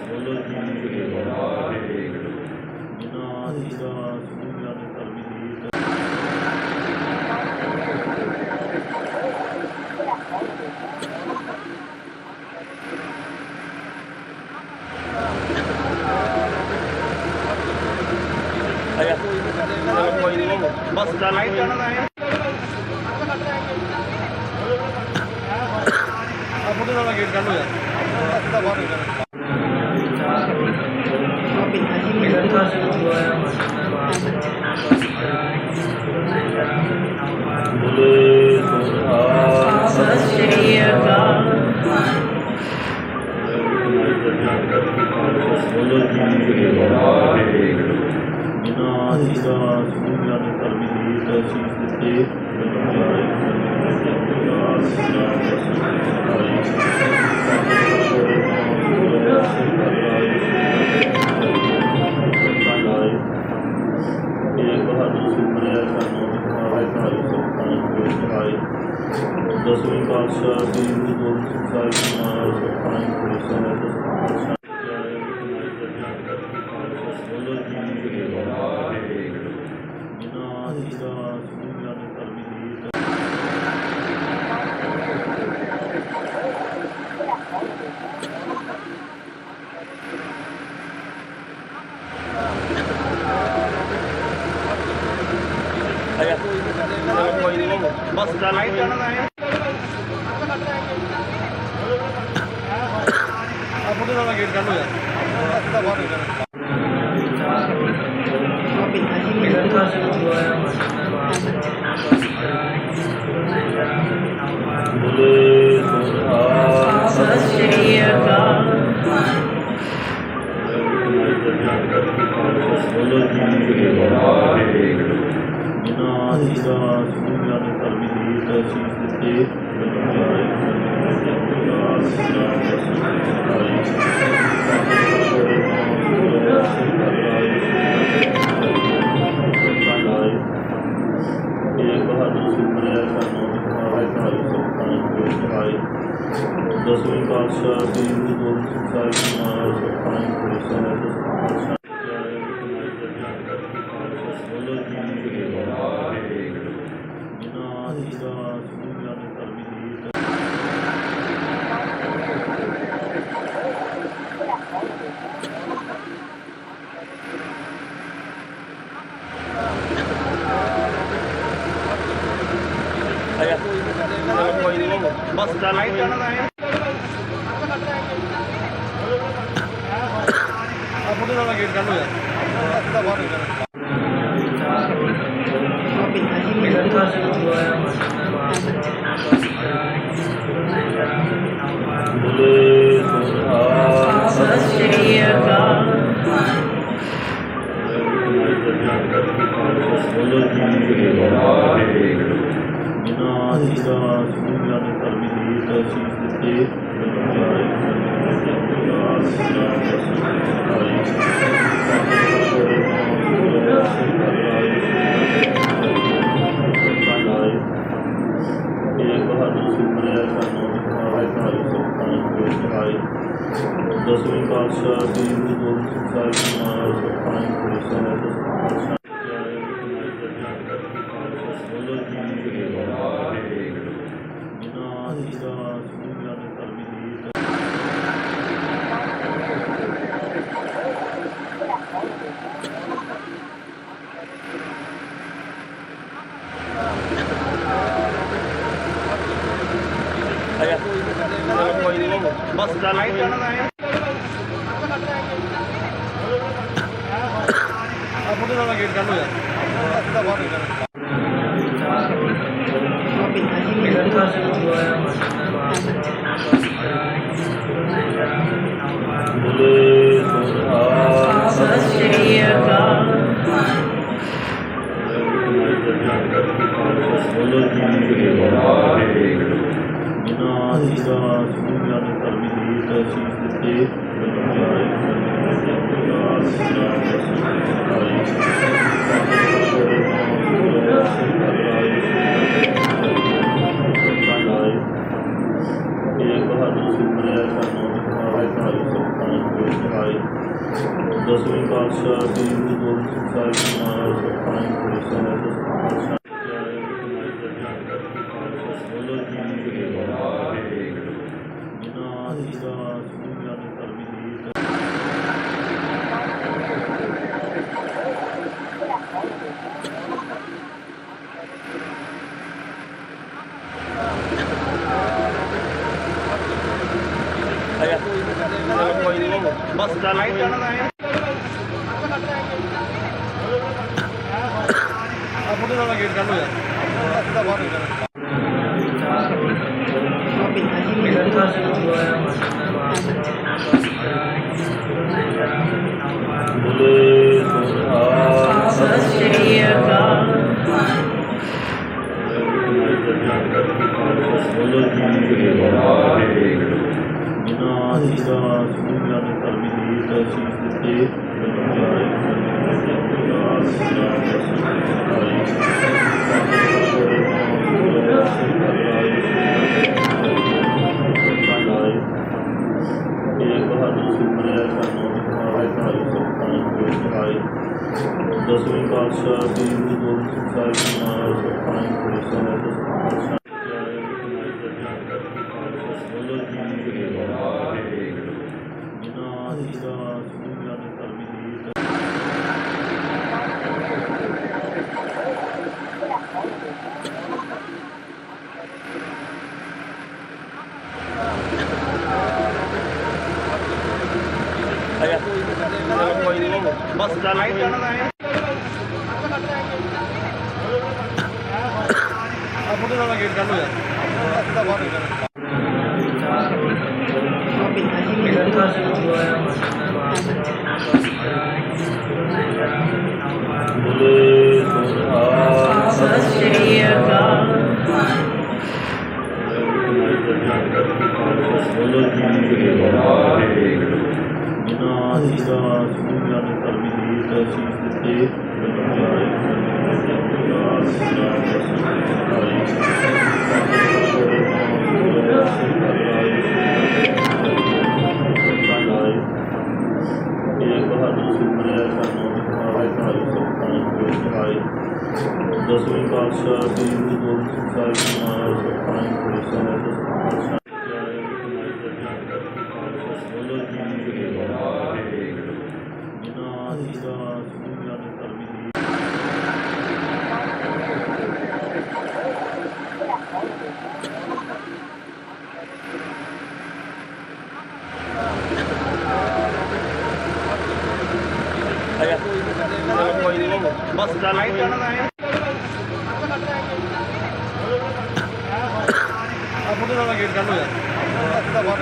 ਬੋਲੋ ਜੀ ਵਾਹਿਗੁਰੂ ਜਿਨ੍ਹਾਂ ਦੀ ਦਾਸ ਦੁਨੀਆ ਦੇ ਧਰਮੀ ਦੀ ਬਸ ਚੱਲ ਆਪੋਂ ਦਾ ਗੇਟ ਕੱਢ ਹੋ ਜਾ ਬੋਲੇ ਸੋਹਾ ਸਤਿ ਸ਼੍ਰੀ ਅਕਾਲ। ਬੋਲੋ ਜੀ ਵਾਹਿਗੁਰੂ ਜਿਨ੍ਹਾਂ ਦੀ ਦਾਸ ਦੁਨੀਆ ਦੇ ਧਰਮੀ ਦੀ ਤਸੀਸ ਦਿੱਤੇ ਦਸਵੇਂ ਪਾਤਸ਼ਾਹ ਸ੍ਰੀ ਗੁਰੂ ਗੋਬਿੰਦ ਸਿੰਘ ਸਾਹਿਬ ਜੀ ਮਹਾਰਾਜ ਸੁਖਾਨ ਪੁਰੀ ਸਾਹਿਬ ਬੋਲੋ ਜੀ ਵਾਹਿਗੁਰੂ ਜਿਨ੍ਹਾਂ ਦੀ ਦਾਸ ਦੁਨੀਆ ਦੇ ਧਰਮੀ ਦੀ ਬੋਲੇ ਸੋਹਾ ਸਤਿ ਸ਼੍ਰੀ ਅਕਾਲ। ਬੋਲੋ ਜੀ ਵਾਹਿਗੁਰੂ ਜਿਨ੍ਹਾਂ ਦੀ ਦਾਸ ਦੁਨੀਆ ਦੇ ਧਰਮੀ ਰੀਤ ਅਸੀਸ ਦਿੱਤੇ ਦਸਵੇਂ ਪਾਤਸ਼ਾਹ ਸ੍ਰੀ ਗੁਰੂ ਗੋਬਿੰਦ ਸਿੰਘ ਸਾਹਿਬ ਜੀ ਮਹਾਰਾਜ ਸੁਖਾਂ ਪੁਰਸ਼ਾਂ ਬੋਲੋ ਜੀ ਵਾਹਿਗੁਰੂ ਜਿਨ੍ਹਾਂ ਦੀ ਦਾਸ ਦੁਨੀਆ ਦੇ ਧਰਮੀ ਰੀਤ ਬਸ ਲਾਈਟ ਜਾਣਾ ਹੈ ਫੋਟੋ ਦਾ ਗੇਟ ਕੱਢ ਲੋ ਯਾਰ ਬੋਲੇ ਸੋਹਾ ਸਤਿ ਸ਼੍ਰੀ ਅਕਾਲ। ਬੋਲੋ ਜੀ ਵਾਹਿਗੁਰੂ ਜਿਨ੍ਹਾਂ ਦੀ ਦਾਸ ਦੁਨੀਆ ਦੇ ਧਰਮੀ ਰੀਤ ਅਸੀਸ ਦਿੱਤੇ ਦਸਵੇਂ ਪਾਤਸ਼ਾਹ ਸ੍ਰੀ ਗੁਰੂ ਗੋਬਿੰਦ ਸਿੰਘ ਸਾਹਿਬ ਜੀ ਮਹਾਰਾਜ ਸੁਖਾਂ ਪੁਰਸ਼ਾਂ ਬੋਲੋ ਜੀ ਵਾਹਿਗੁਰੂ ਜਿਨ੍ਹਾਂ ਦੀ ਦਾਸ ਦੁਨੀਆ ਦੇ ਧਰਮੀ ਰੀਤ ਬਸ ਲਾਈਟ ਜਾਣਾ ਹੈ ਫੋਟੋ ਦਾ ਗੇਟ ਕੱਢ ਲੋ ਯਾਰ ਬੋਲੇ ਸੋਹਾ ਸਤਿ ਸ਼੍ਰੀ ਅਕਾਲ। ਬੋਲੋ ਜੀ ਵਾਹਿਗੁਰੂ ਜਿਨ੍ਹਾਂ ਦੀ ਦਾਸ ਦੁਨੀਆ ਦੇ ਧਰਮੀ ਰੀਤ ਅਸੀਸ ਦਿੱਤੇ ਦਸਵੇਂ ਪਾਤਸ਼ਾਹ ਸ੍ਰੀ ਗੁਰੂ ਗੋਬਿੰਦ ਸਿੰਘ ਸਾਹਿਬ ਜੀ ਮਹਾਰਾਜ ਸੁਖਾਂ ਪੁਰਸ਼ਾਂ ਬੋਲੋ ਜੀ ਵਾਹਿਗੁਰੂ ਜਿਨ੍ਹਾਂ ਦੀ ਦਾਸ ਦੁਨੀਆ ਦੇ ਧਰਮੀ ਰੀਤ ਬਸ ਲਾਈਟ ਜਾਣਾ ਹੈ ਫੋਟੋ ਦਾ ਗੇਟ ਕੱਢ ਲੋ ਯਾਰ ਬੋਲੇ ਸੋਹਾ ਸਤਿ ਸ਼੍ਰੀ ਅਕਾਲ। ਬੋਲੋ ਜੀ ਵਾਹਿਗੁਰੂ ਜਿਨ੍ਹਾਂ ਦੀ ਦਾਸ ਦੁਨੀਆ ਦੇ ਧਰਮੀ ਰੀਤ ਅਸੀਸ ਦਿੱਤੇ ਦਸਵੇਂ ਪਾਤਸ਼ਾਹ ਸ੍ਰੀ ਗੁਰੂ ਗੋਬਿੰਦ ਸਿੰਘ ਸਾਹਿਬ ਜੀ ਮਹਾਰਾਜ ਸੁਖਾਂ ਪੁਰਸ਼ਾਂ ਬੋਲੋ ਜੀ ਵਾਹਿਗੁਰੂ ਜਿਨ੍ਹਾਂ ਦੀ ਦਾਸ ਦੁਨੀਆ ਦੇ ਧਰਮੀ ਰੀਤ ਬਸ ਚੱਲ ਕੋਈ ਨੀ। ਫੋਟੋ ਦਾ ਗੇਟ ਕੱਢ ਹੋ ਜਾ ਬਾਹਰ ਸਤਿ ਸ਼੍ਰੀ ਅਕਾਲ। ਦਸਵੇਂ ਪਾਤਸ਼ਾਹ ਸ੍ਰੀ ਗੁਰੂ ਗੋਬਿੰਦ ਸਿੰਘ ਸਾਹਿਬ ਜੀ ਮਹਾਰਾਜ ਸੁਖਾਂ ਪੁਲਿਸ ਬਸ ਚੱਲ ਕੋਈ ਨੀ। ਫੋਟੋ ਦਾ ਗੇਟ ਕੱਢ ਹੋ ਜਾ ਬਾਹਰ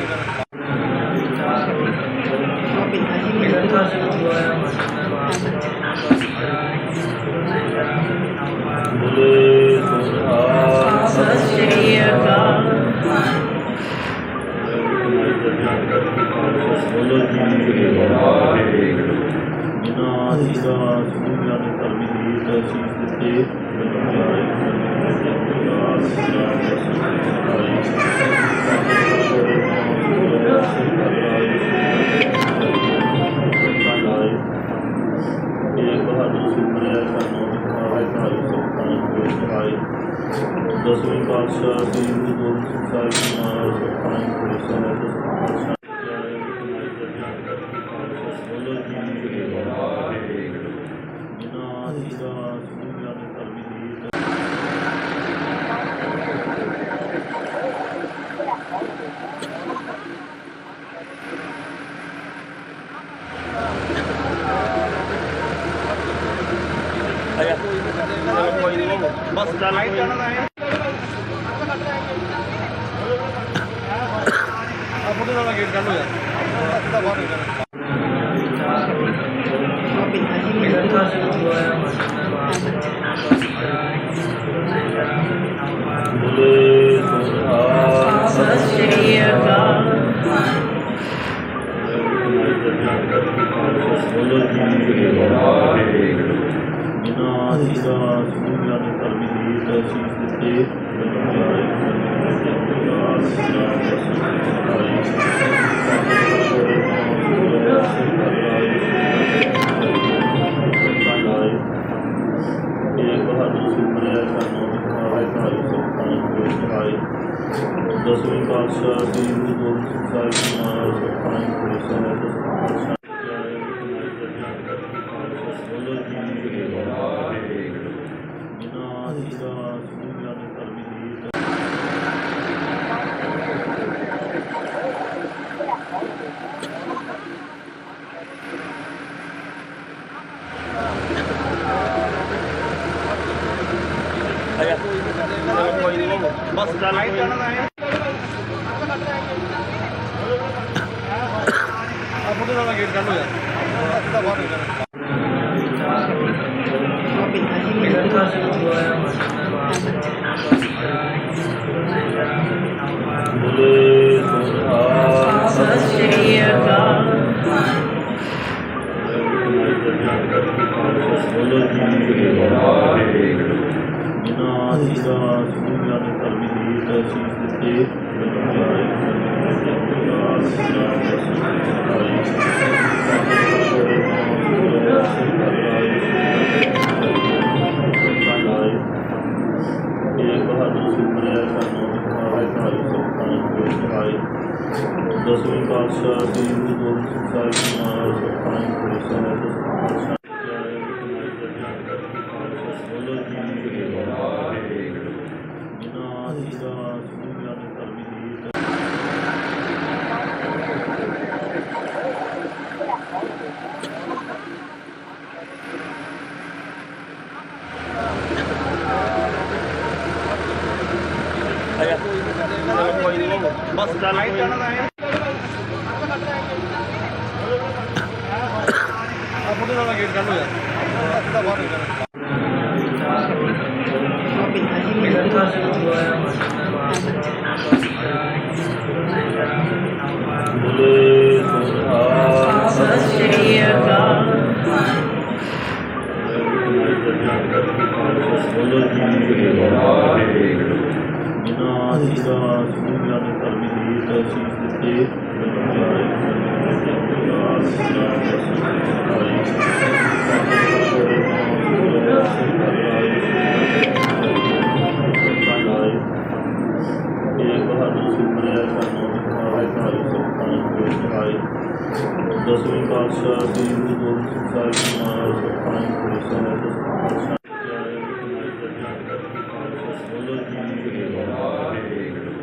ਸਤਿ ਸ਼੍ਰੀ ਅਕਾਲ। ਦਸਵੇਂ ਪਾਤਸ਼ਾਹ ਸ੍ਰੀ ਗੁਰੂ ਗੋਬਿੰਦ ਸਿੰਘ ਸਾਹਿਬ ਜੀ ਮਹਾਰਾਜ ਸੁਖਾਂ ਪੁਲਿਸ ਬਸ ਚੱਲ ਕੋਈ ਨੀ। ਫੋਟੋ ਦਾ ਗੇਟ ਕੱਢ ਹੋ ਜਾ ਬਾਹਰ ਸਤਿ ਸ਼੍ਰੀ ਅਕਾਲ। ਦਸਵੇਂ ਪਾਤਸ਼ਾਹ ਸ੍ਰੀ ਗੁਰੂ ਗੋਬਿੰਦ ਸਿੰਘ ਸਾਹਿਬ ਜੀ ਮਹਾਰਾਜ ਸੁਖਾਂ ਪੁਲਿਸ ਬਸ ਚੱਲ ਕੋਈ ਨੀ। ਫੋਟੋ ਦਾ ਗੇਟ ਕੱਢ ਹੋ ਜਾ ਬਾਹਰ ਸਤਿ ਸ਼੍ਰੀ ਅਕਾਲ। ਦਸਵੇਂ ਪਾਤਸ਼ਾਹ ਸ੍ਰੀ ਗੁਰੂ ਗੋਬਿੰਦ ਸਿੰਘ ਸਾਹਿਬ ਜੀ ਮਹਾਰਾਜ ਸੁਖਾਂ ਪੁਲਿਸ ਬੋਲੇ ਸੋਹਾ ਸਤਿ ਸ਼੍ਰੀ ਅਕਾਲ। ਬੋਲੋ ਜੀ ਵਾਹਿਗੁਰੂ। ਜਿਨ੍ਹਾਂ ਜੀਆਂ ਸੁਣੀਆਂ ਨੇ ਧਰਮੀ ਦੀ ਤਸੀਸ ਦਿੱਤੇ ਦਸਵੇਂ ਪਾਤਸ਼ਾਹ ਸ੍ਰੀ ਗੁਰੂ ਗੋਬਿੰਦ ਸਿੰਘ ਸਾਹਿਬ ਜੀ ਮਹਾਰਾਜ ਸੁਖਾਂ ਬੋਲੋ ਜੀ ਵਾਹਿਗੁਰੂ।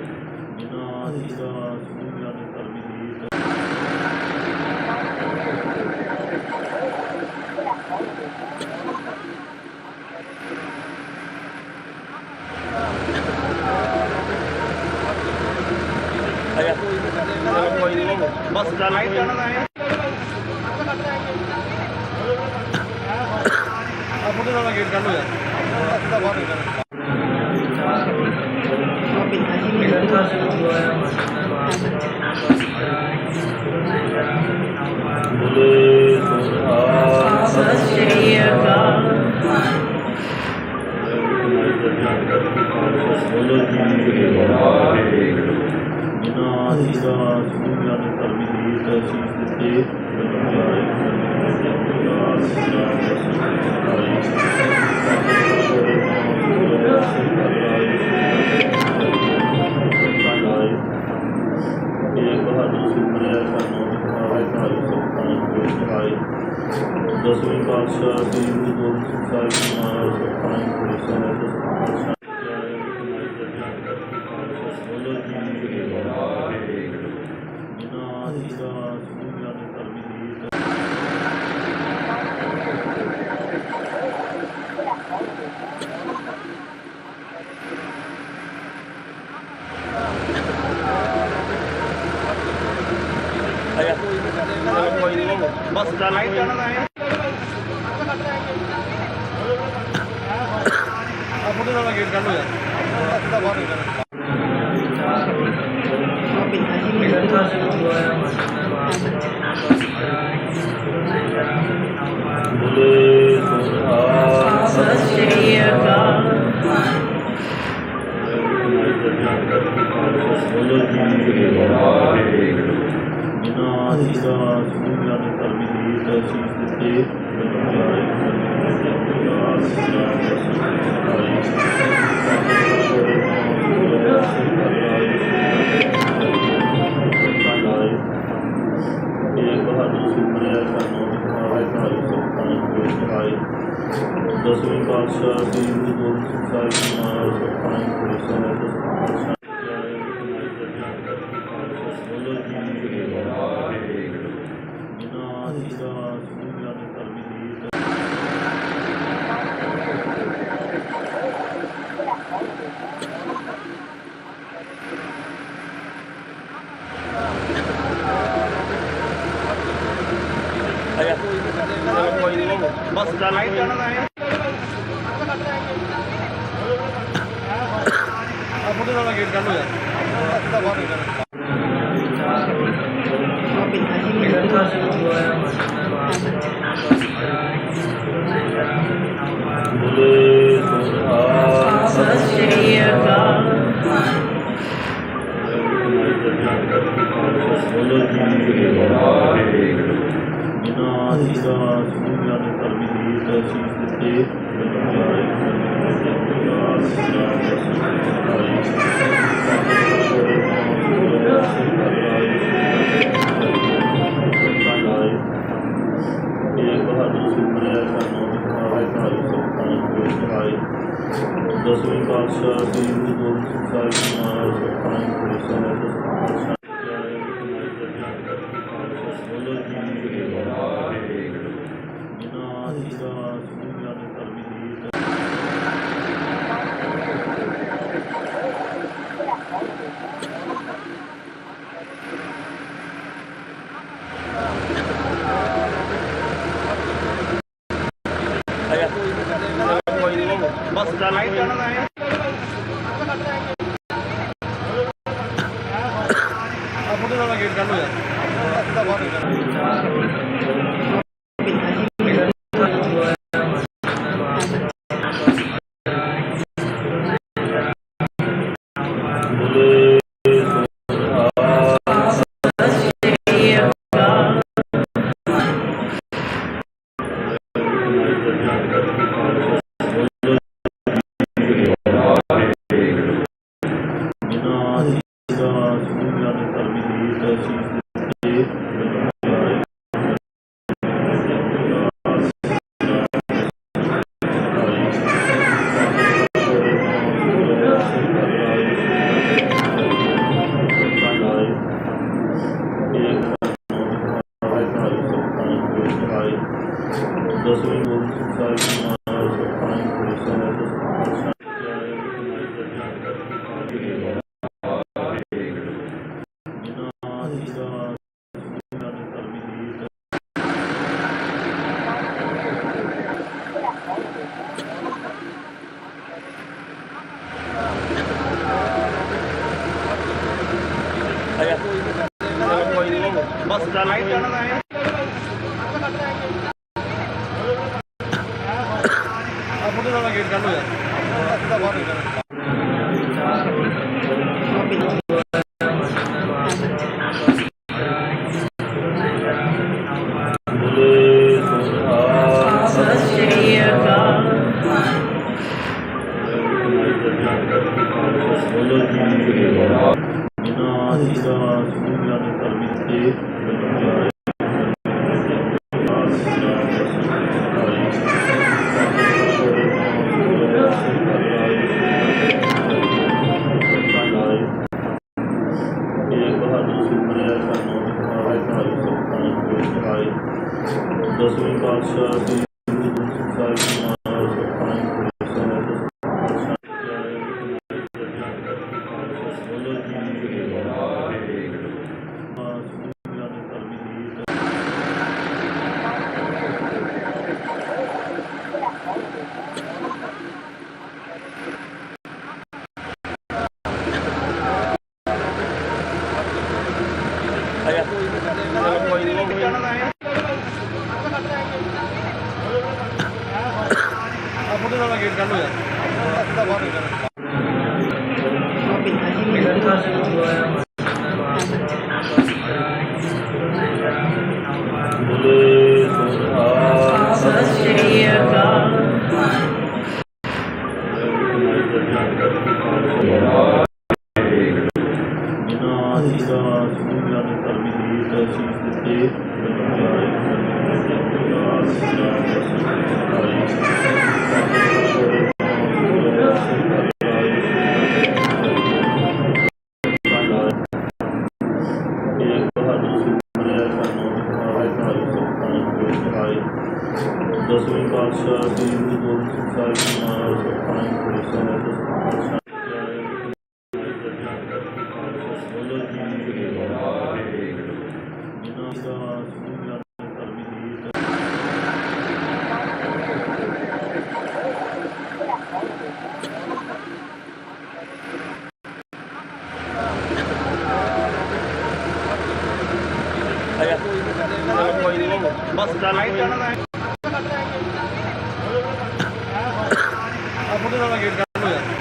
ਜਿਨ੍ਹਾਂ ਜੀਆਂ ਸੁਣੀਆਂ ਨੇ ਧਰਮੀ ਦੀ ਬਸ ਚੱਲ ਬੋਲੇ ਸੋਹਾ ਸਤਿ ਸ਼੍ਰੀ ਅਕਾਲ। ਬੋਲੋ ਜੀ ਵਾਹਿਗੁਰੂ। ਜਿਨ੍ਹਾਂ ਜੀਆਂ ਸੁਣੀਆਂ ਨੇ ਧਰਮੀ ਦੀ ਤਸੀਸ ਦਿੱਤੇ ਦਸਵੇਂ ਪਾਤਸ਼ਾਹ ਸ੍ਰੀ ਗੁਰੂ ਗੋਬਿੰਦ ਸਿੰਘ ਸਾਹਿਬ ਜੀ ਮਹਾਰਾਜ ਸੁਖਾਂ ਬੋਲੋ ਜੀ ਵਾਹਿਗੁਰੂ। ਜਿਨ੍ਹਾਂ ਜੀਆਂ ਸੁਣੀਆਂ ਨੇ ਧਰਮੀ ਦੀ ਬਸ ਚੱਲ ਬੋਲੇ ਸੋਹਾ ਸਤਿ ਸ਼੍ਰੀ ਅਕਾਲ। ਬੋਲੋ ਜੀ ਵਾਹਿਗੁਰੂ। ਜਿਨ੍ਹਾਂ ਜੀਆਂ ਸੁਣੀਆਂ ਨੇ ਧਰਮੀ ਦੀ ਤਸੀਸ ਦਿੱਤੇ ਦਸਵੇਂ ਪਾਤਸ਼ਾਹ ਸ੍ਰੀ ਗੁਰੂ ਗੋਬਿੰਦ ਸਿੰਘ ਸਾਹਿਬ ਜੀ ਮਹਾਰਾਜ ਸੁਖਾਂ ਬੋਲੋ ਜੀ ਵਾਹਿਗੁਰੂ। ਜਿਨ੍ਹਾਂ ਜੀਆਂ ਸੁਣੀਆਂ ਨੇ ਧਰਮੀ ਦੀ ਬਸ ਚੱਲ ਬੋਲੇ ਸੋਹਾ ਸਤਿ ਸ਼੍ਰੀ ਅਕਾਲ। ਬੋਲੋ ਜੀ ਵਾਹਿਗੁਰੂ। ਜਿਨ੍ਹਾਂ ਜੀਆਂ ਸੁਣੀਆਂ ਨੇ ਧਰਮੀ ਦੀ ਤਸੀਸ ਦਿੱਤੇ ਦਸਵੇਂ ਪਾਤਸ਼ਾਹ ਸ੍ਰੀ ਗੁਰੂ ਗੋਬਿੰਦ ਸਿੰਘ ਸਾਹਿਬ ਜੀ ਮਹਾਰਾਜ ਸੁਖਾਂ ਬੋਲੋ ਜੀ ਵਾਹਿਗੁਰੂ। ਜਿਨ੍ਹਾਂ ਜੀਆਂ ਸੁਣੀਆਂ ਨੇ ਧਰਮੀ ਦਸਵੇਂ ਗੁਰੂ ਸਾਹਿਬ ਜੀ ਮਹਾਰਾਜ ਸਤਿ ਬਸ ਚੱਲ ਗੇਟ ਕੱਢ ਹੋ ਦਸਵੇਂ ਪਾਤਸ਼ਾਹ ਸ੍ਰੀ ਗੁਰੂ ਗੋਬਿੰਦ ਸਾਹਿਬ ਜੀ ਮਹਾਰਾਜ ਗੇਟ ਕੱਢ ਹੋ ਦਸਵੇਂ ਪਾਤਸ਼ਾਹ ਸ੍ਰੀ ਗੁਰੂ ਗੋਬਿੰਦ ਸਾਹਿਬ ਜੀ ਮਹਾਰਾਜ ਬਸ ਚੱਲ ਗੇਟ ਕੱਢ ਹੋ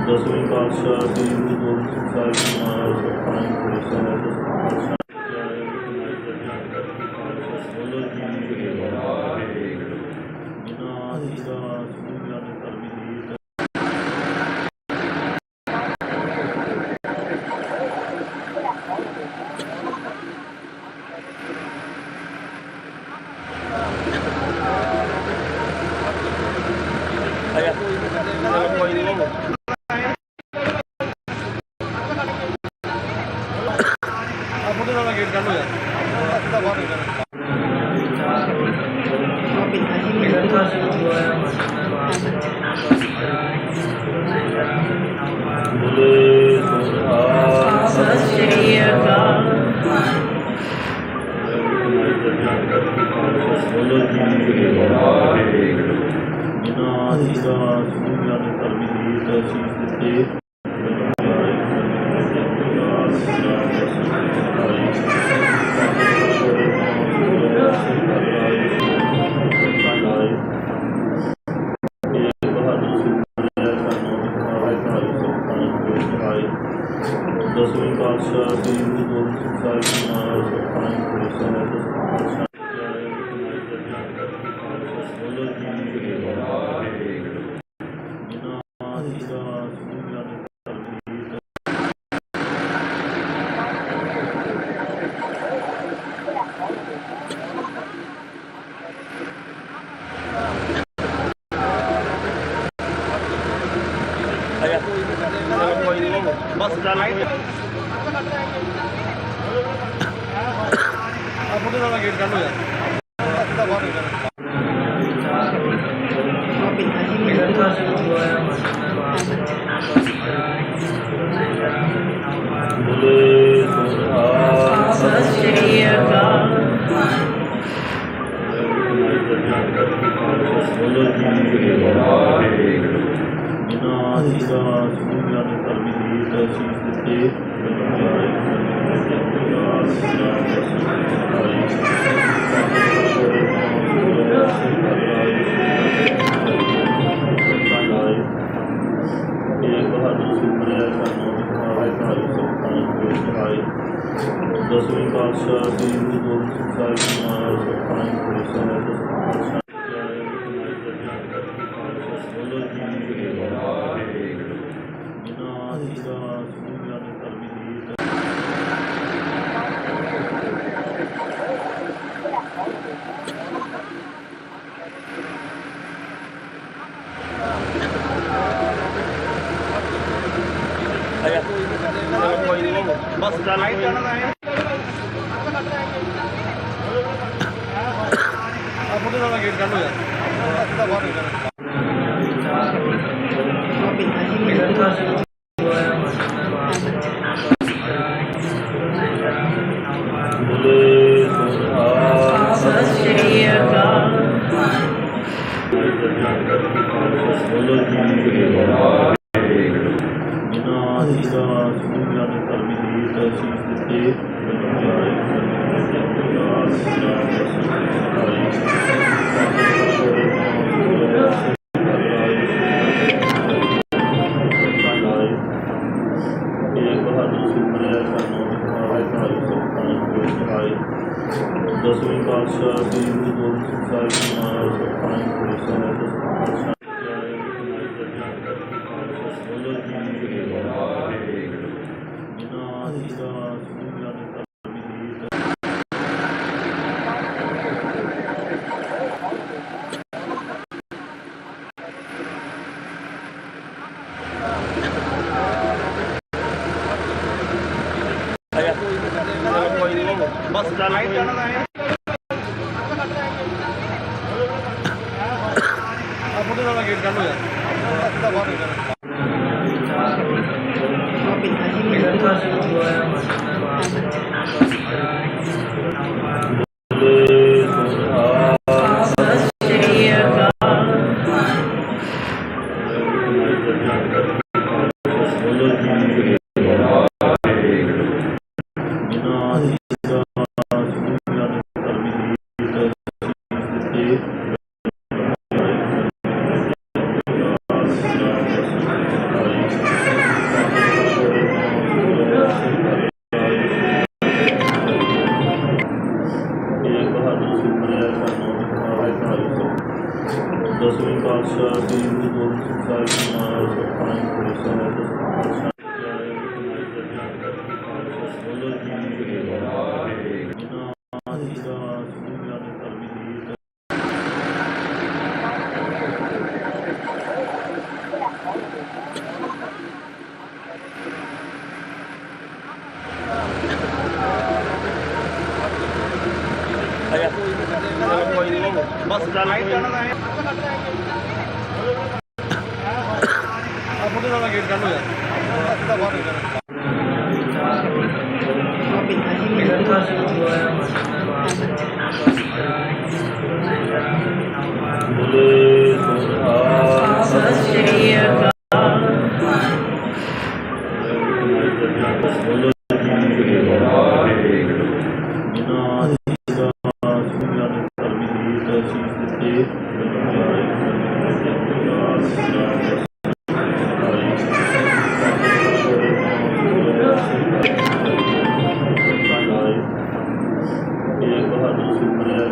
ਦਸਵੇਂ ਪਾਤਸ਼ਾਹ ਸ੍ਰੀ ਗੁਰੂ ਗੋਬਿੰਦ ਸਾਹਿਬ ਜੀ ਮਹਾਰਾਜ ਬੋਲੇ ਸੋਹਾ ਸਤਿ ਸ਼੍ਰੀ ਅਕਾਲ। ਬੋਲੋ ਜੀ ਵਾਹਿਗੁਰੂ। ਜਿਨ੍ਹਾਂ ਜੀ ਦਾ ਸੂਝਿਆ ਨੇ ਧਰਮੀ ਰੀਤ ਸੀਸ ਦਿੱਤੇ ਦਸਵੇਂ ਪਾਤਸ਼ਾਹ ਸ੍ਰੀ ਗੁਰੂ ਗੋਬਿੰਦ ਸਿੰਘ ਸਾਹਿਬ ਜੀ ਮਹਾਰਾਜ ਸਤਿਨਾਮ ਸ੍ਰੀ ਸਾਹਿਬ ਬੋਲੋ ਜੀ ਵਾਹਿਗੁਰੂ। ਜਿਨ੍ਹਾਂ ਜੀ ਦਾ ਸੂਝਿਆ ਨੇ ਧਰਮੀ ਰੀਤ ਬਸ ਚੱਲ ਫੋਟੋ ਦਾ ਗੇਟ ਕੱਢ ਲੋ ਯਾਰ ਬੋਲੇ ਸੋਹਾ ਸਤਿ ਸ਼੍ਰੀ ਅਕਾਲ। ਬੋਲੋ ਜੀ ਵਾਹਿਗੁਰੂ। ਜਿਨ੍ਹਾਂ ਜੀ ਦਾ ਸੂਝਿਆ ਨੇ ਧਰਮੀ ਰੀਤ ਸੀਸ ਦਿੱਤੇ ਦਸਵੇਂ ਪਾਤਸ਼ਾਹ ਸ੍ਰੀ ਗੁਰੂ ਗੋਬਿੰਦ ਸਿੰਘ ਸਾਹਿਬ ਜੀ ਮਹਾਰਾਜ ਸਤਿਨਾਮ ਸ੍ਰੀ ਸਾਹਿਬ ਬੋਲੋ ਜੀ ਵਾਹਿਗੁਰੂ। ਜਿਨ੍ਹਾਂ ਜੀ ਦਾ ਸੂਝਿਆ ਨੇ ਧਰਮੀ ਰੀਤ ਬਸ ਚੱਲ ਫੋਟੋ ਦਾ ਗੇਟ ਕੱਢ ਲੋ ਯਾਰ ਬੋਲੇ ਸੋਹਾ ਸਤਿ ਸ਼੍ਰੀ ਅਕਾਲ। ਬੋਲੋ ਜੀ ਵਾਹਿਗੁਰੂ। ਜਿਨ੍ਹਾਂ ਜੀ ਦਾ ਸੂਝਿਆ ਨੇ ਧਰਮੀ ਰੀਤ ਸੀਸ ਦਿੱਤੇ ਦਸਵੇਂ ਪਾਤਸ਼ਾਹ ਸ੍ਰੀ ਗੁਰੂ ਗੋਬਿੰਦ ਸਿੰਘ ਸਾਹਿਬ ਜੀ ਮਹਾਰਾਜ ਸਤਿਨਾਮ ਸ੍ਰੀ ਸਾਹਿਬ ਬੋਲੋ ਜੀ ਵਾਹਿਗੁਰੂ। ਜਿਨ੍ਹਾਂ ਜੀ ਦਾ ਸੂਝਿਆ ਨੇ ਧਰਮੀ ਰੀਤ ਬਸ ਚੱਲ ਫੋਟੋ ਦਾ ਗੇਟ ਕੱਢ ਲੋ ਯਾਰ ਬੋਲੇ ਸੋਹਾ ਸਤਿ ਸ਼੍ਰੀ ਅਕਾਲ। ਬੋਲੋ ਜੀ ਵਾਹਿਗੁਰੂ। ਜਿਨ੍ਹਾਂ ਜੀ ਦਾ ਸੂਝਿਆ ਨੇ ਧਰਮੀ ਰੀਤ ਸੀਸ ਦਿੱਤੇ ਦਸਵੇਂ ਪਾਤਸ਼ਾਹ ਸ੍ਰੀ ਗੁਰੂ ਗੋਬਿੰਦ ਸਿੰਘ ਸਾਹਿਬ ਜੀ ਮਹਾਰਾਜ ਸਤਿਨਾਮ ਸ੍ਰੀ ਸਾਹਿਬ ਬੋਲੋ ਜੀ ਵਾਹਿਗੁਰੂ। ਜਿਨ੍ਹਾਂ ਜੀ ਦਾ ਸੂਝਿਆ ਨੇ ਧਰਮੀ ਰੀਤ ਬੋਲੇ ਸੋਹਾ ਸਤਿ ਸ਼੍ਰੀ ਅਕਾਲ ਬੋਲੋ ਬਿਨਾ ਸੀਦਾ ਸੁਣਿਆ ਨੇ ਧਰਮੀ ਦੀ ਤਸੀਸ ਦਿੱਤੇ ਇਹ ਬਹਾਦਰ ਸੁਪਰਿਆ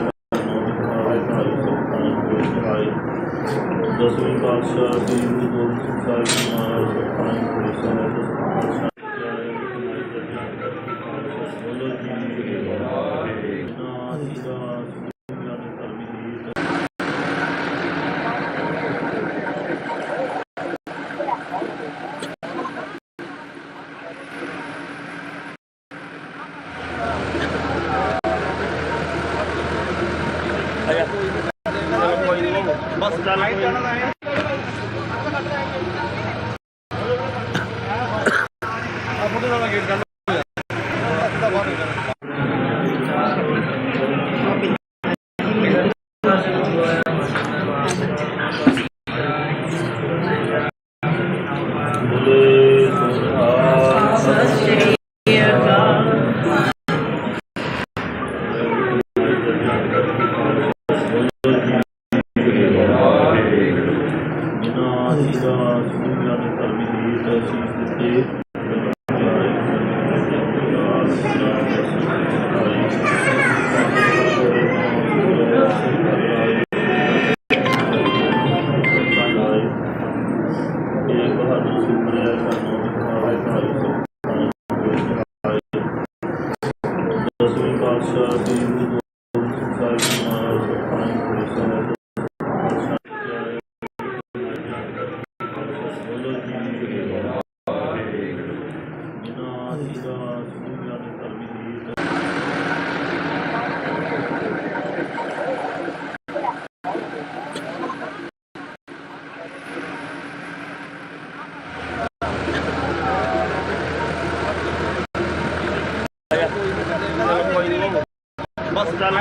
ਦਸਵੇਂ ਪਾਤਸ਼ਾਹ ਸ੍ਰੀ ਗੁਰੂ ਗੋਬਿੰਦ ਸਿੰਘ ਸਾਹਿਬ ਜੀ ਮਹਾਰਾਜ ਸਤਿ ਸ੍ਰੀ ਅਕਾਲ ਬੋਲੋ ਜੀ ਨਾ ਸੀਦਾ ਸੁਣਿਆ ਨੇ ਧਰਮੀ ਦੀ ਬਸ ਚੱਲ ਬੋਲੇ ਸੋਹਾ ਸਤਿ ਸ਼੍ਰੀ ਅਕਾਲ ਬਿਨਾ ਸੀਦਾ ਸੁਣਿਆ ਨੇ ਧਰਮੀ ਦੀ ਤਸੀਸ ਦਿੱਤੇ ਇਹ ਬਹਾਦਰ ਸੁਪਰਿਆ ਦਸਵੇਂ ਪਾਤਸ਼ਾਹ ਸ੍ਰੀ ਗੁਰੂ ਗੋਬਿੰਦ ਸਿੰਘ ਸਾਹਿਬ ਜੀ ਮਹਾਰਾਜ ਸਤਿ ਬੋਲੋ ਜੀ ਬਿਨਾ ਸੀਦਾ ਸੁਣਿਆ ਨੇ ਧਰਮੀ ਦੀ ਬਸ ਚੱਲ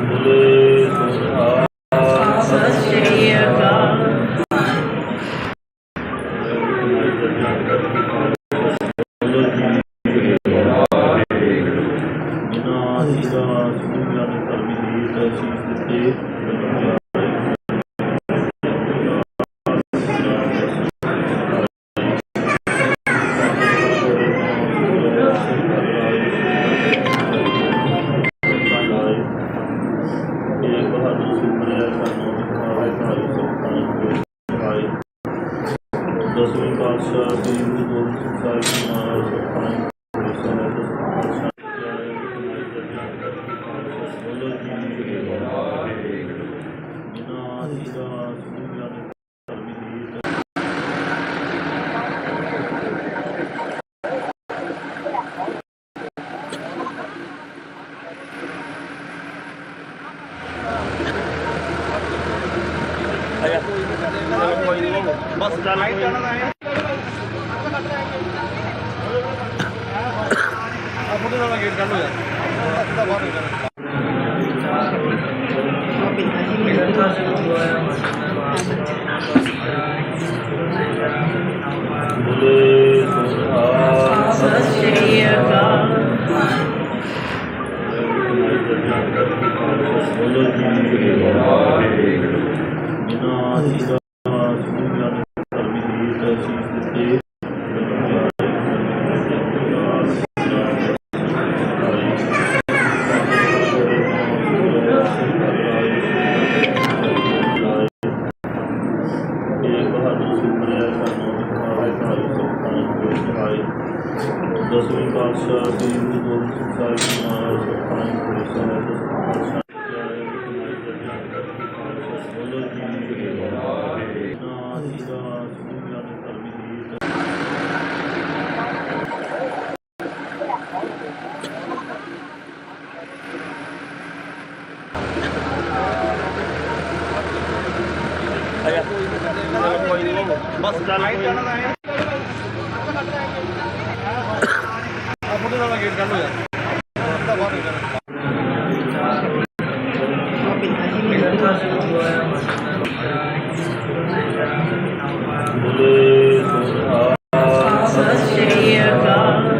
ਬੋਲੇ ਸੋਹਾ ਸਤਿ ਸ਼੍ਰੀ ਅਕਾਲ ਬੋਲੋ ਜੀ ਬਿਨਾ ਸੀਦਾ ਸੁਣਿਆ ਨੇ ਧਰਮੀ ਦੀ ਤਸੀਸ ਦਿੱਤੇ ਇਹ ਬਹਾਦਰ ਸੁਪਰਿਆ ਦਸਵੇਂ ਪਾਤਸ਼ਾਹ ਸ੍ਰੀ ਗੁਰੂ ਗੋਬਿੰਦ ਸਿੰਘ ਸਾਹਿਬ ਜੀ ਮਹਾਰਾਜ ਬੋਲੋ ਜੀ ਬਿਨਾ ਸੀਦਾ ਸੁਣਿਆ ਨੇ ਧਰਮੀ ਦੀ ਬਸ ਚੱਲ ਬੋਲੇ ਸੋਹਾ ਸਤਿ ਸ਼੍ਰੀ ਅਕਾਲ ਬੋਲੋ ਜੀ ਬਿਨਾ ਸੀਦਾ ਸੁਣਿਆ ਨੇ ਧਰਮੀ ਦੀ ਤਸੀਸ ਦਿੱਤੇ ਇਹ ਬਹਾਦਰ ਸੁਪਰਿਆ ਦਸਵੇਂ ਪਾਤਸ਼ਾਹ ਸ੍ਰੀ ਗੁਰੂ ਗੋਬਿੰਦ ਸਿੰਘ ਸਾਹਿਬ ਜੀ ਮਹਾਰਾਜ ਸਤਿ ਬਸ ਚੱਲ ਕੋਈ ਜਾਣਾ ਤਾਂ ਹੈ ਆ ਮੁੰਡੇ ਨਾਲ ਗੇਟ ਕਰ ਲੋ ਯਾਰ ਦਾ ਬਾਹਰ ਨਿਕਲ ਸਤਿ ਸ਼੍ਰੀ ਅਕਾਲ।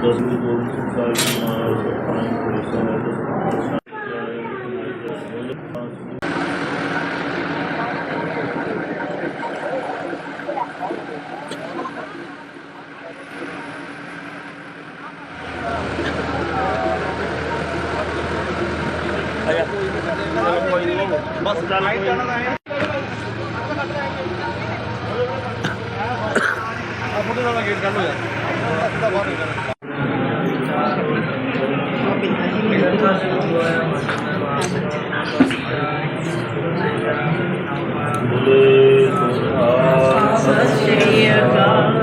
ਦਸਵੀਂ ਦੋ ਸੰਸਾਰ ਸਮਾਜ ਪਾਣੀ ਪੁਲਿਸ ਬਸ ਚੱਲ ਕੋਈ ਜਾਣਾ ਤਾਂ ਹੈ ਆ ਮੁੰਡੇ ਨਾਲ ਗੇਟ ਕਰ ਲੋ ਯਾਰ ਦਾ ਬਾਹਰ ਨਿਕਲ ਸਤਿ ਸ਼੍ਰੀ ਅਕਾਲ।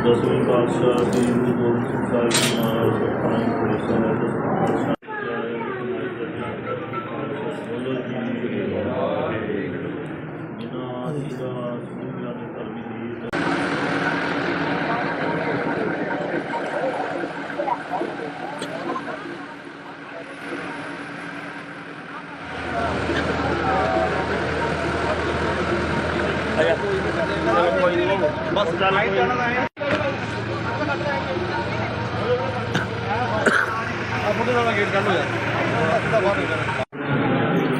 ਦਸਵੀਂ ਪਾਤਸ਼ਾਹ ਸ੍ਰੀ ਗੁਰੂ ਗੋਬਿੰਦ ਸਿੰਘ ਸਾਹਿਬ ਜੀ ਮਹਾਰਾਜ ਪਾਣੀ ਪੁਲਿਸ ਬਸ ਚੱਲ ਕੋਈ ਜਾਣਾ ਤਾਂ ਹੈ ਆ ਮੁੰਡੇ ਨਾਲ ਗੇਟ ਕਰ ਲੋ ਯਾਰ ਦਾ ਬਾਹਰ ਨਿਕਲ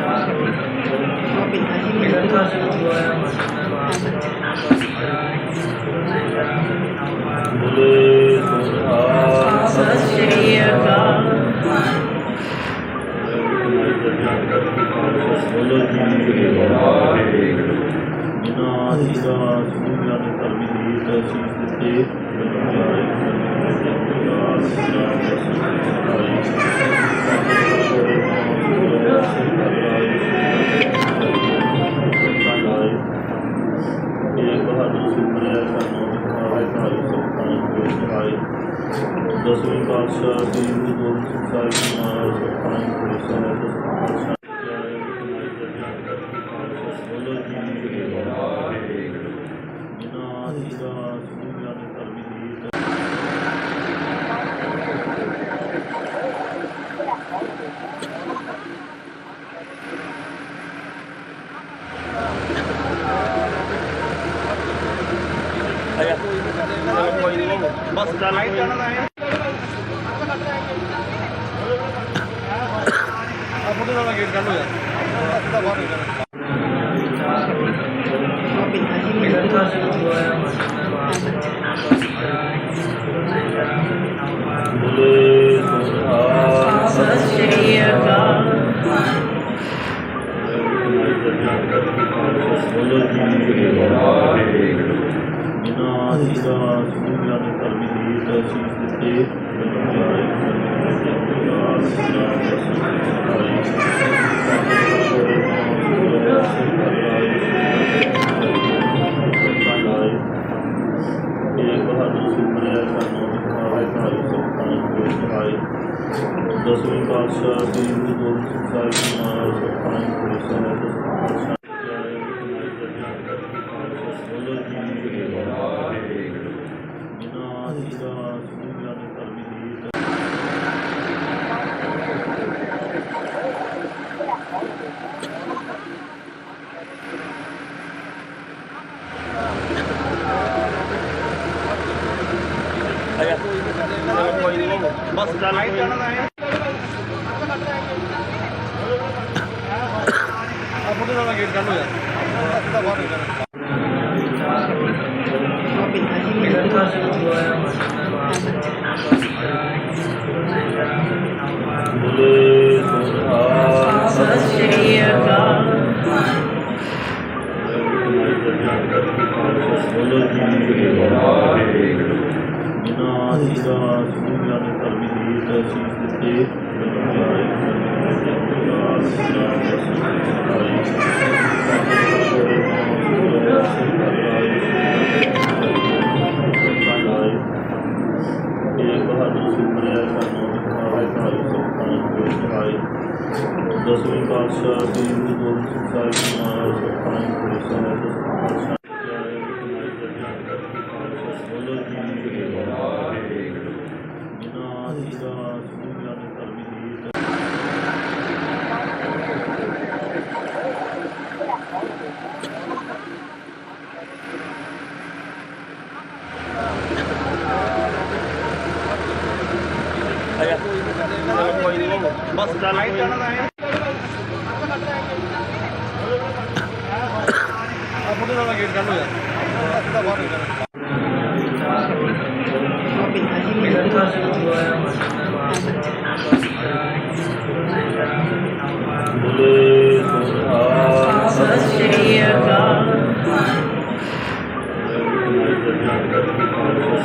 ਸਤਿ ਸ਼੍ਰੀ ਅਕਾਲ। ਦਸਵੀਂ ਪਾਤਸ਼ਾਹ ਸ੍ਰੀ ਗੁਰੂ ਗੋਬਿੰਦ ਸਿੰਘ ਸਾਹਿਬ ਜੀ ਮਹਾਰਾਜ ਪਾਣੀ ਪੁਲਿਸ ਬਸ ਚੱਲ ਕੋਈ ਜਾਣਾ ਤਾਂ ਹੈ ਆ ਮੁੰਡੇ ਨਾਲ ਗੇਟ ਕਰ ਲੋ ਯਾਰ ਦਾ ਬਾਹਰ ਨਿਕਲ ਸਤਿ ਸ਼੍ਰੀ ਅਕਾਲ। ਦਸਵੀਂ ਪਾਤਸ਼ਾਹ ਸ੍ਰੀ ਗੁਰੂ ਗੋਬਿੰਦ ਸਿੰਘ ਸਾਹਿਬ ਜੀ ਮਹਾਰਾਜ ਪਾਣੀ ਪੁਲਿਸ ਬਸ ਚੱਲ ਕੋਈ ਜਾਣਾ ਤਾਂ ਹੈ ਬੋਲੇ ਸੋਹਾ ਸਤਿ ਸ਼੍ਰੀ ਅਕਾਲ। ਬੋਲੋ ਜੀ ਵਾਹਿਗੁਰੂ। ਜਿਨ੍ਹਾਂ ਦੀ ਦਾਸ ਦੁਨੀਆਂ ਦੇ ਧਰਮੀ ਦੀ ਅਸੀਸ ਦਿੱਤੇ ਦਸਵੇਂ ਪਾਤਸ਼ਾਹ ਸ੍ਰੀ ਗੁਰੂ ਗੋਬਿੰਦ ਸਿੰਘ ਸਾਹਿਬ ਜੀ ਮਹਾਰਾਜ ਸਤਿਨਾਮ ਸ੍ਰੀ ਸਾਹਿਬ ਬੋਲੋ ਜੀ ਵਾਹਿਗੁਰੂ। ਜਿਨ੍ਹਾਂ ਦੀ ਦਾਸ ਦੁਨੀਆਂ ਦੇ ਧਰਮੀ ਦੀ ਬਸ ਚੱਲ ਫੋਟੋ ਦਾ ਗੇਟ ਕਰ ਲੋ ਯਾਰ ਬੋਲੇ ਸੋਹਾ ਸਤਿ ਸ਼੍ਰੀ ਅਕਾਲ।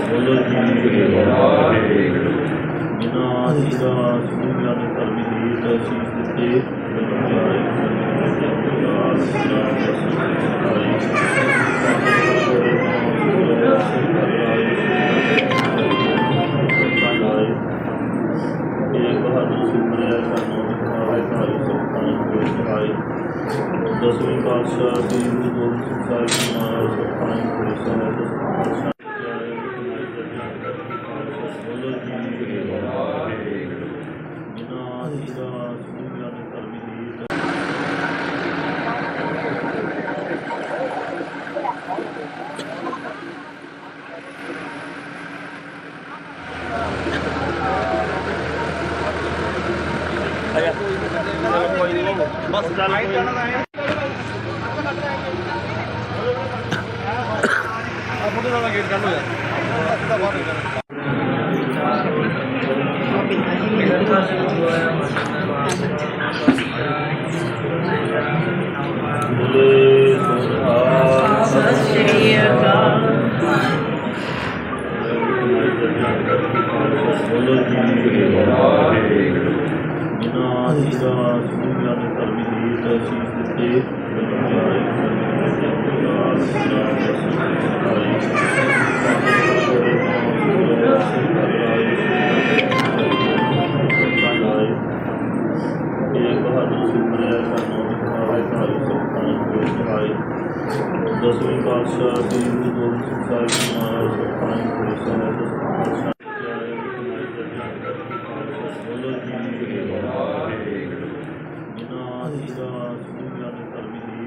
ਬੋਲੋ ਜੀ ਵਾਹਿਗੁਰੂ। ਜਿਨ੍ਹਾਂ ਦੀ ਦਾਸ ਦੁਨੀਆਂ ਦੇ ਧਰਮੀ ਦੀ ਅਸੀਸ ਦਿੱਤੇ ਦਸਵੇਂ ਪਾਤਸ਼ਾਹ ਸ੍ਰੀ ਗੁਰੂ ਗੋਬਿੰਦ ਸਿੰਘ ਸਾਹਿਬ ਜੀ ਮਹਾਰਾਜ ਸਤਿਨਾਮ ਸ੍ਰੀ ਸਾਹਿਬ ਬੋਲੋ ਜੀ ਵਾਹਿਗੁਰੂ। ਜਿਨ੍ਹਾਂ ਦੀ ਦਾਸ ਦੁਨੀਆਂ ਦੇ ਧਰਮੀ ਦੀ ਬਸ ਚੱਲ ਫੋਟੋ ਦਾ ਗੇਟ ਕਰ ਲੋ ਯਾਰ ਬੋਲੇ ਸੋਹਾ ਸਤਿ ਸ਼੍ਰੀ ਅਕਾਲ। ਬੋਲੋ ਜੀ ਵਾਹਿਗੁਰੂ। ਜਿਨ੍ਹਾਂ ਦੀ ਦਾਸ ਦੁਨੀਆਂ ਦੇ ਧਰਮੀ ਦੀ ਅਸੀਸ ਦਿੱਤੇ ਦਸਵੇਂ ਪਾਤਸ਼ਾਹ ਸ੍ਰੀ ਗੁਰੂ ਗੋਬਿੰਦ ਸਿੰਘ ਸਾਹਿਬ ਜੀ ਮਹਾਰਾਜ ਸਤਿਨਾਮ ਸ੍ਰੀ ਸਾਹਿਬ ਬੋਲੋ ਜੀ ਵਾਹਿਗੁਰੂ। ਜਿਨ੍ਹਾਂ ਦੀ ਦਾਸ ਦੁਨੀਆਂ ਦੇ ਧਰਮੀ ਦੀ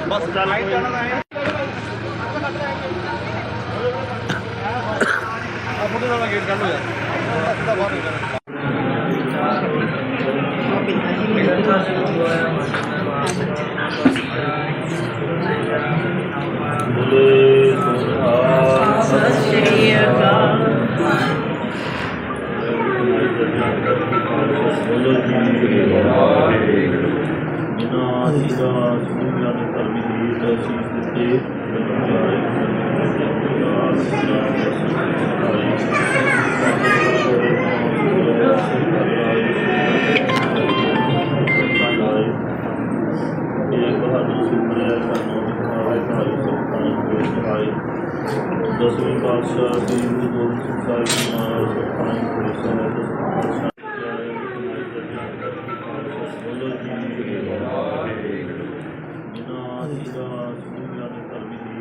ਬਸ ਚੱਲ ਫੋਟੋ ਦਾ ਗੇਟ ਕਰ ਲੋ ਯਾਰ ਬੋਲੇ ਸੋਹਾ ਸਤਿ ਸ਼੍ਰੀ ਅਕਾਲ। ਬੋਲੋ ਜੀ ਵਾਹਿਗੁਰੂ। ਜਿਨ੍ਹਾਂ ਦੀ ਦਾਸ ਦੁਨੀਆਂ ਦੇ ਧਰਮੀ ਦੀ ਅਸੀਸ ਦਿੱਤੇ ਦਸਵੇਂ ਪਾਤਸ਼ਾਹ ਸ੍ਰੀ ਗੁਰੂ ਗੋਬਿੰਦ ਸਿੰਘ ਸਾਹਿਬ ਜੀ ਮਹਾਰਾਜ ਸਤਿਨਾਮ ਸ੍ਰੀ ਸਾਹਿਬ ਬੋਲੋ ਜੀ ਵਾਹਿਗੁਰੂ। ਜਿਨ੍ਹਾਂ ਦੀ ਦਾਸ ਦੁਨੀਆਂ ਦੇ ਧਰਮੀ ਦੀ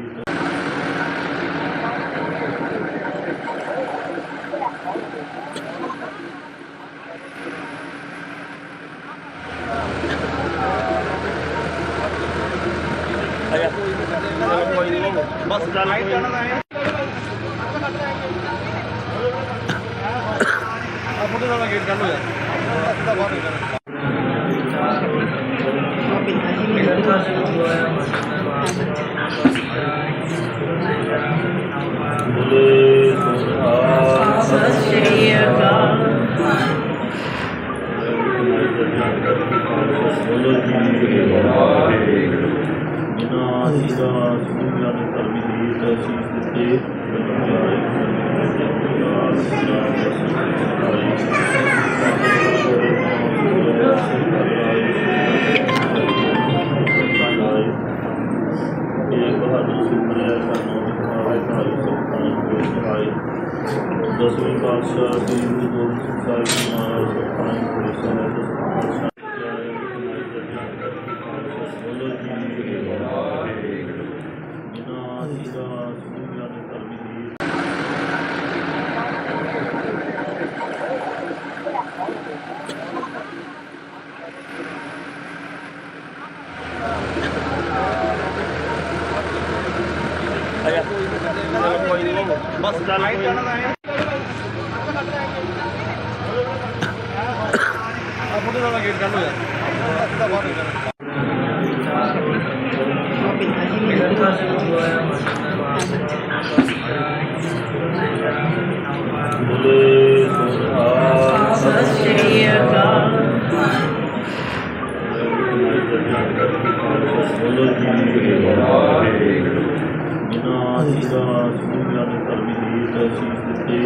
ਬਸ ਚੱਲ ਕੋਈ ਫੋਟੋ ਦਾ ਗੇਟ ਕਰ ਲੋ ਯਾਰ ਬਾਹਰ ਨਿਕਲ ਬੋਲੇ ਸੋਹਾ ਸਤਿ ਸ਼੍ਰੀ ਅਕਾਲ ਬੋਲੋ ਜੀ ਵਾਹਿਗੁਰੂ ਜਿਨ੍ਹਾਂ ਦੀ ਸੂਰਿਆ ਨੇ ਧਰਮੀ ਦੀ ਤਸੀਸ ਦਿੱਤੇ ਦਸਵੇਂ ਪਾਤਸ਼ਾਹ ਸ੍ਰੀ ਗੁਰੂ ਗੋਬਿੰਦ ਸਿੰਘ ਸਾਹਿਬ ਜੀ ਮਹਾਰਾਜ ਸੁਖਾਂ ਪੁਲਿਸ ਬੋਲੋ ਜੀ ਵਾਹਿਗੁਰੂ ਜਿਨ੍ਹਾਂ ਦੀ ਸੂਰਿਆ ਨੇ ਧਰਮੀ ਦੀ ਬਸ ਚੱਲ ਕੋਈ ਫੋਟੋ ਦਾ ਗੇਟ ਕਰ ਲੋ ਯਾਰ ਬਾਹਰ ਨਿਕਲ ਬੋਲੇ ਸੋਹਾ ਸਤਿ ਸ਼੍ਰੀ ਅਕਾਲ ਬੋਲੋ ਜੀ ਵਾਹਿਗੁਰੂ ਜਿਨ੍ਹਾਂ ਦੀ ਸੂਰਿਆ ਨੇ ਧਰਮੀ ਦੀ ਤਸੀਸ ਦਿੱਤੇ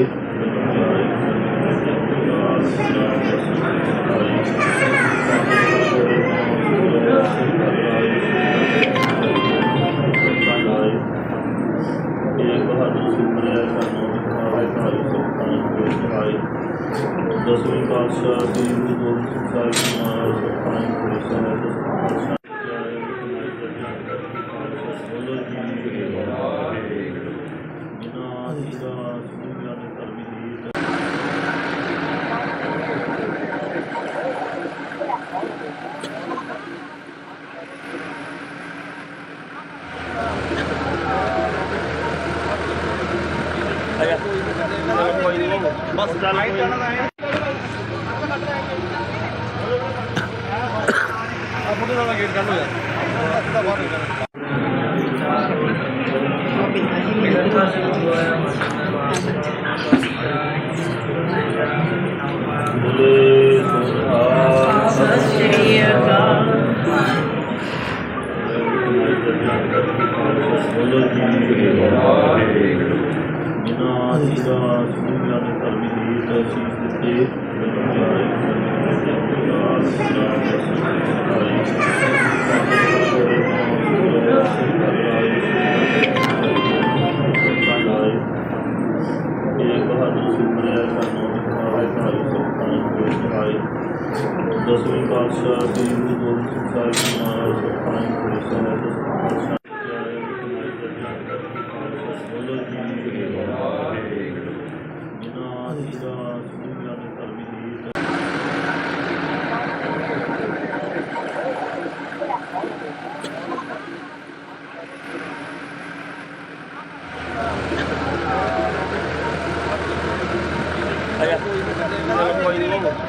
ਦਸਵੇਂ ਪਾਤਸ਼ਾਹ ਸ੍ਰੀ ਗੁਰੂ ਗੋਬਿੰਦ ਸਿੰਘ ਸਾਹਿਬ ਜੀ ਮਹਾਰਾਜ ਸੁਖਾਂ ਪੁਲਿਸ ਬੋਲੋ ਜੀ ਵਾਹਿਗੁਰੂ ਜਿਨ੍ਹਾਂ ਦੀ ਸੂਰਿਆ ਨੇ ਧਰਮੀ ਦੀ ਬਸ ਚੱਲ ਕੋਈ ਫੋਟੋ ਦਾ ਗੇਟ ਕਰ ਲੋ ਯਾਰ ਬਾਹਰ ਨਿਕਲ ਬੋਲੇ ਸੋਹਾ ਸਤਿ ਸ਼੍ਰੀ ਅਕਾਲ ਬੋਲੋ ਜੀ ਵਾਹਿਗੁਰੂ ਜਿਨ੍ਹਾਂ ਦੀ ਸੂਰਿਆ ਨੇ ਧਰਮੀ ਦੀ ਤਸੀਸ ਦਿੱਤੇ ਦਸਵੇਂ ਪਾਤਸ਼ਾਹ ਸ੍ਰੀ ਗੁਰੂ ਗੋਬਿੰਦ ਸਿੰਘ ਸਾਹਿਬ ਜੀ ਮਹਾਰਾਜ ਸੁਖਾਂ ਪੁਲਿਸ ਬੋਲੋ ਜੀ ਵਾਹਿਗੁਰੂ ਜਿਨ੍ਹਾਂ ਦੀ ਸੂਰਿਆ ਨੇ ਧਰਮੀ ਦੀ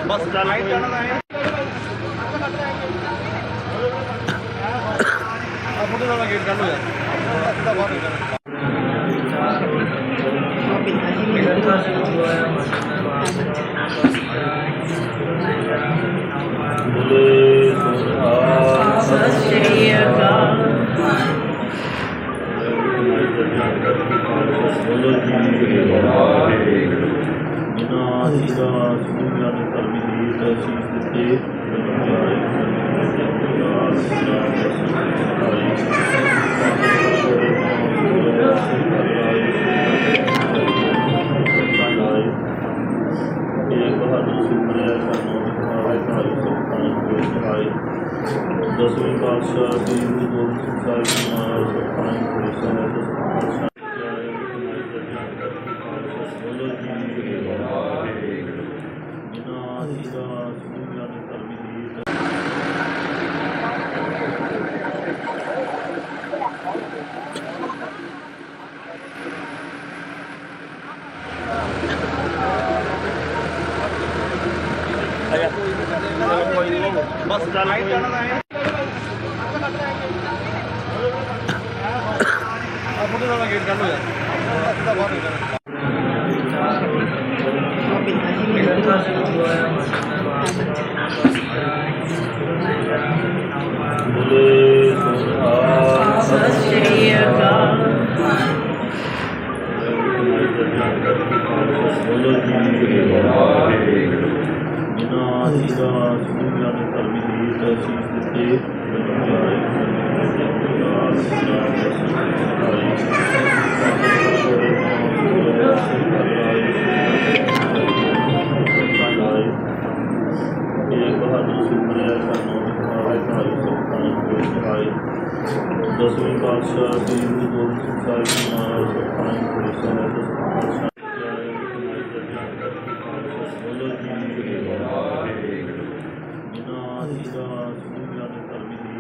ਬਸ ਚੱਲ ਕੋਈ ਫੋਟੋ ਦਾ ਗੇਟ ਕਰ ਲੋ ਯਾਰ ਬਾਹਰ ਨਿਕਲ ਬੋਲੇ ਸੋਹਾ ਸਤਿ ਸ਼੍ਰੀ ਅਕਾਲ ਬੋਲੋ ਜੀ ਵਾਹਿਗੁਰੂ ਜਿਨ੍ਹਾਂ ਦੀ ਸੂਰਿਆ ਨੇ ਧਰਮੀ ਦੀ ਤਸੀਸ ਦਿੱਤੇ ਬੋਲੇ ਸੋਹਾ ਸਤਿ ਸ਼੍ਰੀ ਅਕਾਲ ਬਸ ਚੱਲ ਕੋਈ ਫੋਟੋ ਦਾ ਗੇਟ ਕਰ ਲੋ ਯਾਰ ਬਾਹਰ ਨਿਕਲ ਬੋਲੇ ਸੋਹਾ ਸਤਿ ਸ਼੍ਰੀ ਅਕਾਲ ਬੋਲੋ ਜੀ ਵਾਹਿਗੁਰੂ ਜਿਨ੍ਹਾਂ ਦੀ ਸੂਰਿਆ ਨੇ ਧਰਮੀ ਦੀ ਤਸੀਸ ਦਿੱਤੇ ਦਸਵੇਂ ਪਾਤਸ਼ਾਹ ਸ੍ਰੀ ਗੁਰੂ ਗੋਬਿੰਦ ਸਿੰਘ ਸਾਹਿਬ ਜੀ ਮਹਾਰਾਜ ਸੁਖਾਂ ਪੁਲਿਸ ਬੋਲੋ ਜੀ ਵਾਹਿਗੁਰੂ ਜਿਨ੍ਹਾਂ ਦੀ ਸੂਰਿਆ ਨੇ ਧਰਮੀ ਦੀ ਬਸ ਚੱਲ ਕੋਈ ਨਹੀਂ। ਮੁੰਡੇ ਨਾਲ ਗੇਟ ਕਰ ਲੋ ਯਾਰ ਅੱਧਾ ਬਾਹਰ ਨਿਕਲ ਬੋਲੇ ਸੋਹਾ ਸਤਿ ਸ਼੍ਰੀ ਅਕਾਲ। ਬੋਲੋ ਜੀ ਵਾਹਿਗੁਰੂ। ਜਿਨ੍ਹਾਂ ਜੀ ਦਾ ਸੁਣਿਆ ਨੇ ਧਰਮੀ ਦੀ ਤਸੀਸ ਦਿੱਤੇ ਦਸਵੇਂ ਪਾਤਸ਼ਾਹ ਸ੍ਰੀ ਗੁਰੂ ਗੋਬਿੰਦ ਸਿੰਘ ਸਾਹਿਬ ਜੀ ਮਹਾਰਾਜ ਸਤਿ ਬੋਲੋ ਜੀ ਵਾਹਿਗੁਰੂ। ਜਿਨ੍ਹਾਂ ਜੀ ਦਾ ਸੁਣਿਆ ਨੇ ਧਰਮੀ ਦੀ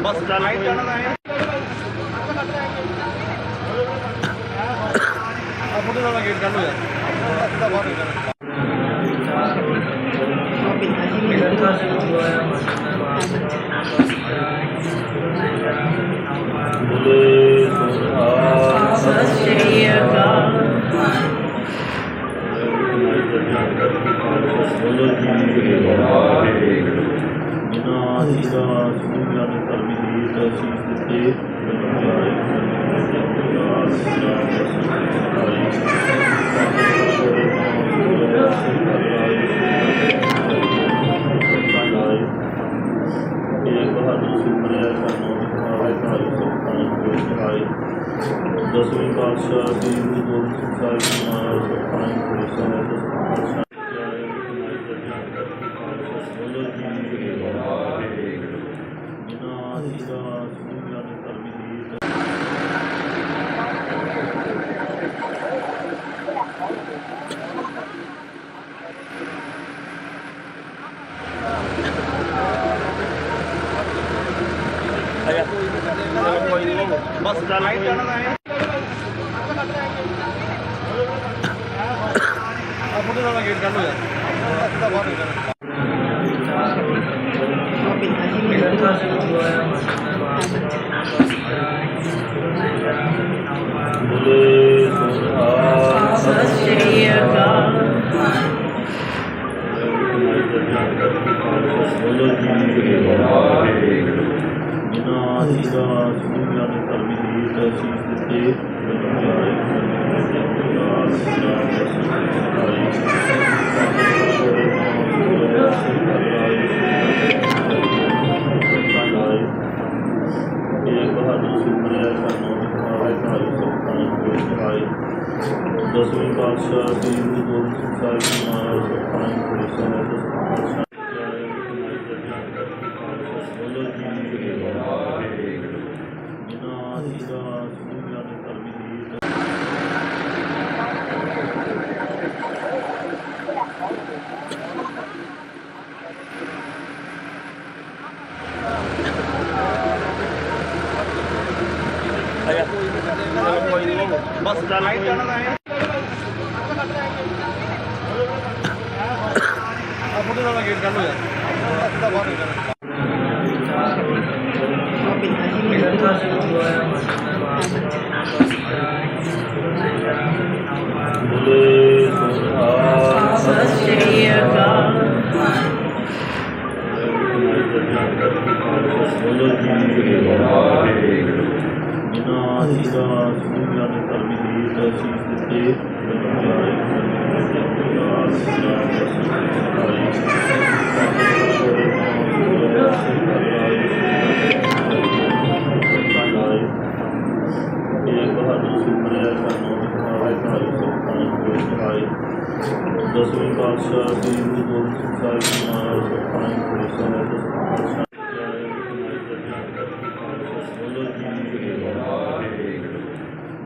ਬਸ ਚੱਲ ਕੋਈ ਨਹੀਂ। ਮੁੰਡੇ ਨਾਲ ਗੇਟ ਕਰ ਲੋ ਯਾਰ ਅੱਧਾ ਬਾਹਰ ਨਿਕਲ ਬੋਲੇ ਸੋਹਾ ਸਤਿ ਸ਼੍ਰੀ ਅਕਾਲ। ਬੋਲੋ ਜੀ ਵਾਹਿਗੁਰੂ। ਜਿਨ੍ਹਾਂ ਜੀ ਦਾ ਸੁਣਿਆ ਨੇ ਧਰਮੀ ਦੀ ਤਸੀਸ ਦਿੱਤੇ ਦਸਵੇਂ ਪਾਤਸ਼ਾਹ ਸ੍ਰੀ ਗੁਰੂ ਗੋਬਿੰਦ ਸਿੰਘ ਸਾਹਿਬ ਜੀ ਮਹਾਰਾਜ ਬੋਲੋ ਜੀ ਵਾਹਿਗੁਰੂ। ਜਿਨ੍ਹਾਂ ਜੀ ਦਾ ਸੁਣਿਆ ਨੇ ਧਰਮੀ ਦੀ ਬਸ ਚੱਲ ਕੋਈ ਨਹੀਂ। ਮੁੰਡੇ ਨਾਲ ਗੇਟ ਕਰ ਲੋ ਯਾਰ ਅੱਧਾ ਬਾਹਰ ਨਿਕਲ ਬੋਲੇ ਸੋਹਾ ਸਤਿ ਸ਼੍ਰੀ ਅਕਾਲ। ਬੋਲੋ ਜੀ ਵਾਹਿਗੁਰੂ। ਜਿਨ੍ਹਾਂ ਜੀ ਦਾ ਸੁਣਿਆ ਨੇ ਧਰਮੀ ਦੀ ਤਸੀਸ ਦਿੱਤੇ ਦਸਵੇਂ ਪਾਤਸ਼ਾਹ ਸ੍ਰੀ ਗੁਰੂ ਗੋਬਿੰਦ ਸਿੰਘ ਸਾਹਿਬ ਜੀ ਮਹਾਰਾਜ ਬੋਲੋ ਜੀ ਵਾਹਿਗੁਰੂ। ਜਿਨ੍ਹਾਂ ਜੀ ਦਾ ਸੁਣਿਆ ਨੇ ਧਰਮੀ ਦੀ ਬਸ ਚੱਲ ਕੋਈ ਨਹੀਂ। ਮੁੰਡੇ ਨਾਲ ਗੇਟ ਕਰ ਲੋ ਯਾਰ ਅੱਧਾ ਬਾਹਰ ਨਿਕਲ ਬੋਲੇ ਸੋਹਾ ਸਤਿ ਸ਼੍ਰੀ ਅਕਾਲ। ਬੋਲੋ ਜੀ ਵਾਹਿਗੁਰੂ। ਜਿਨ੍ਹਾਂ ਜੀ ਦਾ ਸੁਣਿਆ ਨੇ ਧਰਮੀ ਦੀ ਤਸੀਸ ਦਿੱਤੇ ਦਸਵੇਂ ਪਾਤਸ਼ਾਹ ਸ੍ਰੀ ਗੁਰੂ ਗੋਬਿੰਦ ਸਿੰਘ ਸਾਹਿਬ ਜੀ ਮਹਾਰਾਜ ਬੋਲੋ ਜੀ ਵਾਹਿਗੁਰੂ।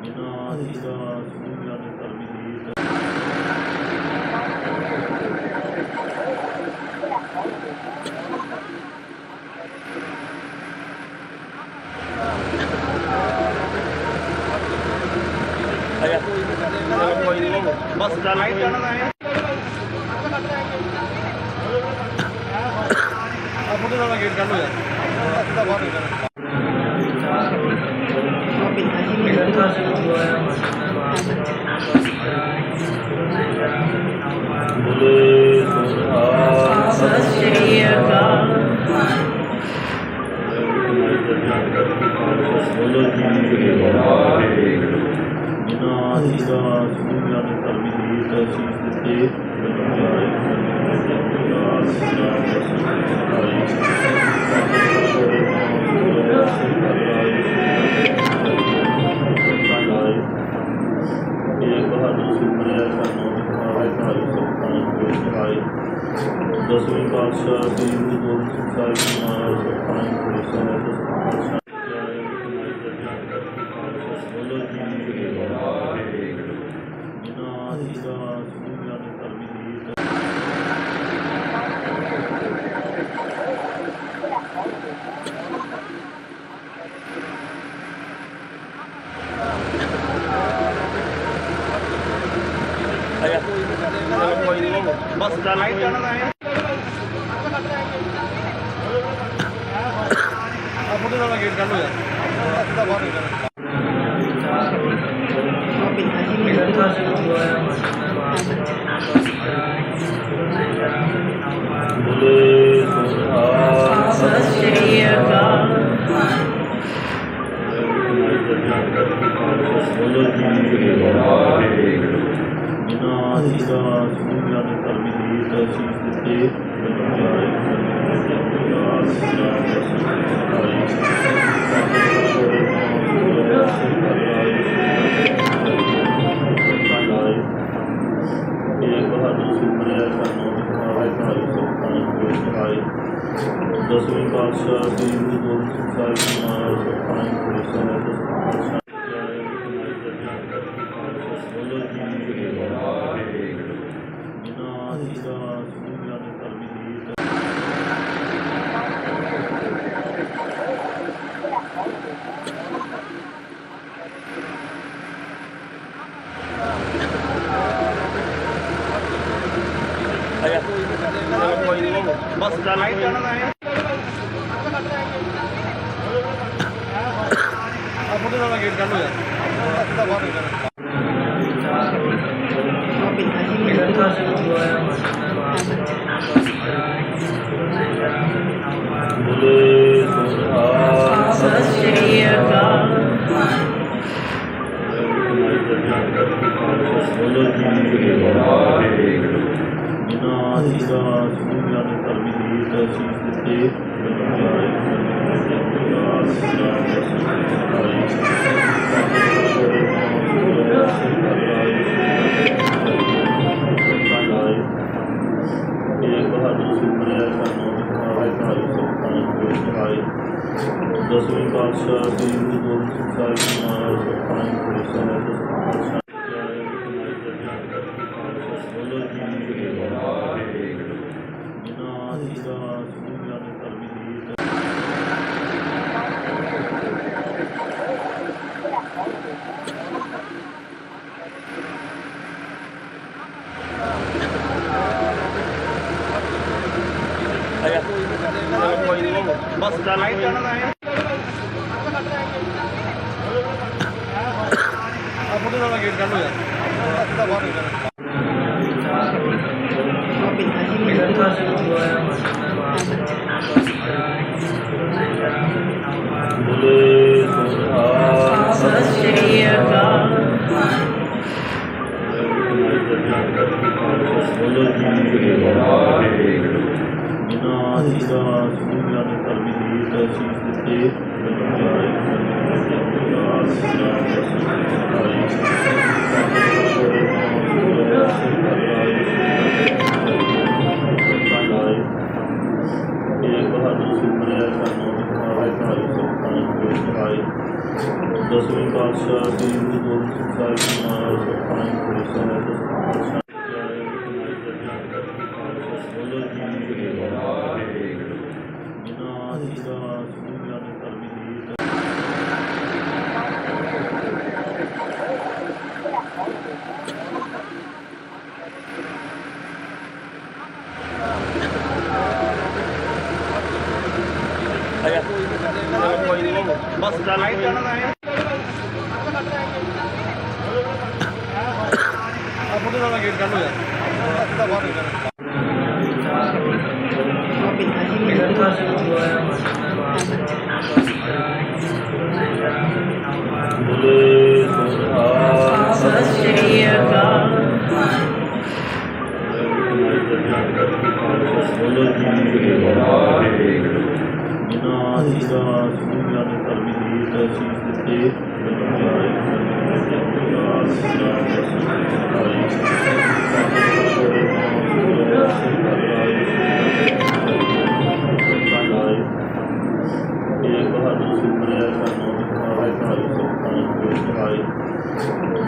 ਜਿਨ੍ਹਾਂ ਜੀ ਦਾ ਸੁਣਿਆ ਨੇ ਧਰਮੀ ਬਸ ਚੱਲ ਕੋਈ ਨੀ। ਫੋਟੋ ਦਾ ਗੇਟ ਕੱਢ ਲੋ ਯਾਰ। ਬੋਲੇ ਸੋਹਾ ਸਤਿ ਸ਼੍ਰੀ ਅਕਾਲ। ਬੋਲੋ ਜੀ ਵਾਹਿਗੁਰੂ। ਜਿਨ੍ਹਾਂ ਦੀ ਦਾਸ ਦੁਨੀਆ ਦੇ ਧਰਮੀ ਦੀ ਅਸੀਸ ਦਿੱਤੇ ਦਸਵੇਂ ਪਾਤਸ਼ਾਹ ਸ੍ਰੀ ਗੁਰੂ ਗੋਬਿੰਦ ਸਿੰਘ ਸਾਹਿਬ ਜੀ ਮਹਾਰਾਜ ਸੁਖਾਂ ਪੁਰੇ ਸਾਹਿਬ ਬੋਲੋ ਜੀ ਵਾਹਿਗੁਰੂ। ਜਿਨ੍ਹਾਂ ਦੀ ਦਾਸ ਦੁਨੀਆ ਦੇ ਧਰਮੀ ਦੀ ਬਸ ਚੱਲ ਕੋਈ ਨੀ। ਫੋਟੋ ਦਾ ਗੇਟ ਕੱਢ ਲੋ ਯਾਰ। ਬੋਲੇ ਸੋਹਾ ਸਤਿ ਸ਼੍ਰੀ ਅਕਾਲ। ਬੋਲੋ ਜੀ ਵਾਹਿਗੁਰੂ। ਜਿਨ੍ਹਾਂ ਦੀ ਦਾਸ ਦੁਨੀਆ ਦੇ ਧਰਮੀ ਦੀ ਅਸੀਸ ਦਿੱਤੇ ਦਸਵੇਂ ਪਾਤਸ਼ਾਹ ਸ੍ਰੀ ਗੁਰੂ ਗੋਬਿੰਦ ਸਿੰਘ ਸਾਹਿਬ ਜੀ ਮਹਾਰਾਜ ਸੁਖਾਂ ਪੁਰੇ ਸਾਹਿਬ ਬੋਲੋ ਜੀ ਵਾਹਿਗੁਰੂ। ਜਿਨ੍ਹਾਂ ਦੀ ਦਾਸ ਦੁਨੀਆ ਦੇ ਧਰਮੀ ਦੀ ਕੋਈ ਨੀ। ਬਸ ਚੱਲ ਕੋਈ ਨੀ। ਫੋਟੋ ਦਾ ਗੇਟ ਕੱਢ ਲੋ ਯਾਰ। ਬੋਲੇ ਸੋਹਾ ਸਤਿ ਸ਼੍ਰੀ ਅਕਾਲ। ਬੋਲੋ ਜੀ ਵਾਹਿਗੁਰੂ। ਜਿਨ੍ਹਾਂ ਦੀ ਦਾਸ ਦੁਨੀਆ ਦੇ ਧਰਮੀ ਦੀ ਅਸੀਸ ਦਿੱਤੇ ਦਸਵੇਂ ਪਾਤਸ਼ਾਹ ਸ੍ਰੀ ਗੁਰੂ ਗੋਬਿੰਦ ਸਿੰਘ ਸਾਹਿਬ ਜੀ ਮਹਾਰਾਜ ਸੁਖਾਂ ਪੁਰੇ ਸਾਹਿਬ ਬੋਲੋ ਜੀ ਵਾਹਿਗੁਰੂ। ਜਿਨ੍ਹਾਂ ਦੀ ਦਾਸ ਦੁਨੀਆ ਦੇ ਧਰਮੀ ਦੀ ਬਸ ਚੱਲ ਕੋਈ ਨੀ। ਬੋਲੇ ਸੋਹਾ ਸਤਿ ਸ਼੍ਰੀ ਅਕਾਲ। ਬੋਲੋ ਜੀ ਵਾਹਿਗੁਰੂ। ਜਿਨ੍ਹਾਂ ਦੀ ਦਾਸ ਦੁਨੀਆ ਦੇ ਧਰਮੀ ਦੀ ਅਸੀਸ ਦਿੱਤੇ ਫੋਟੋ ਦਾ ਗੇਟ ਕੱਢ ਲੋ ਯਾਰ। ਕੋਈ ਨੀ। ਬਸ ਚੱਲ ਕੋਈ ਨੀ। ਫੋਟੋ ਦਾ ਗੇਟ ਕੱਢ ਲੋ ਯਾਰ। ਬੋਲੇ ਸੋਹਾ ਸਤਿ ਸ਼੍ਰੀ ਅਕਾਲ। ਬੋਲੋ ਜੀ ਵਾਹਿਗੁਰੂ। ਜਿਨ੍ਹਾਂ ਦੀ ਦਾਸ ਦੁਨੀਆ ਦੇ ਧਰਮੀ ਦੀ ਅਸੀਸ ਦਿੱਤੇ ਦਸਵੇਂ ਪਾਤਸ਼ਾਹ ਸ੍ਰੀ ਗੁਰੂ ਗੋਬਿੰਦ ਸਿੰਘ ਸਾਹਿਬ ਜੀ ਮਹਾਰਾਜ ਸੁਖਾਂ ਪੁਰੇ ਸਾਹਿਬ ਬੋਲੋ ਜੀ ਵਾਹਿਗੁਰੂ। ਜਿਨ੍ਹਾਂ ਦੀ ਦਾਸ ਦੁਨੀਆ ਦੇ ਧਰਮੀ ਦੀ ਬਸ ਚੱਲ ਫੋਟੋ ਦਾ ਗੇਟ ਕਰ ਲੋ ਯਾਰ ਸਤਿ ਸ਼੍ਰੀ ਅਕਾਲ।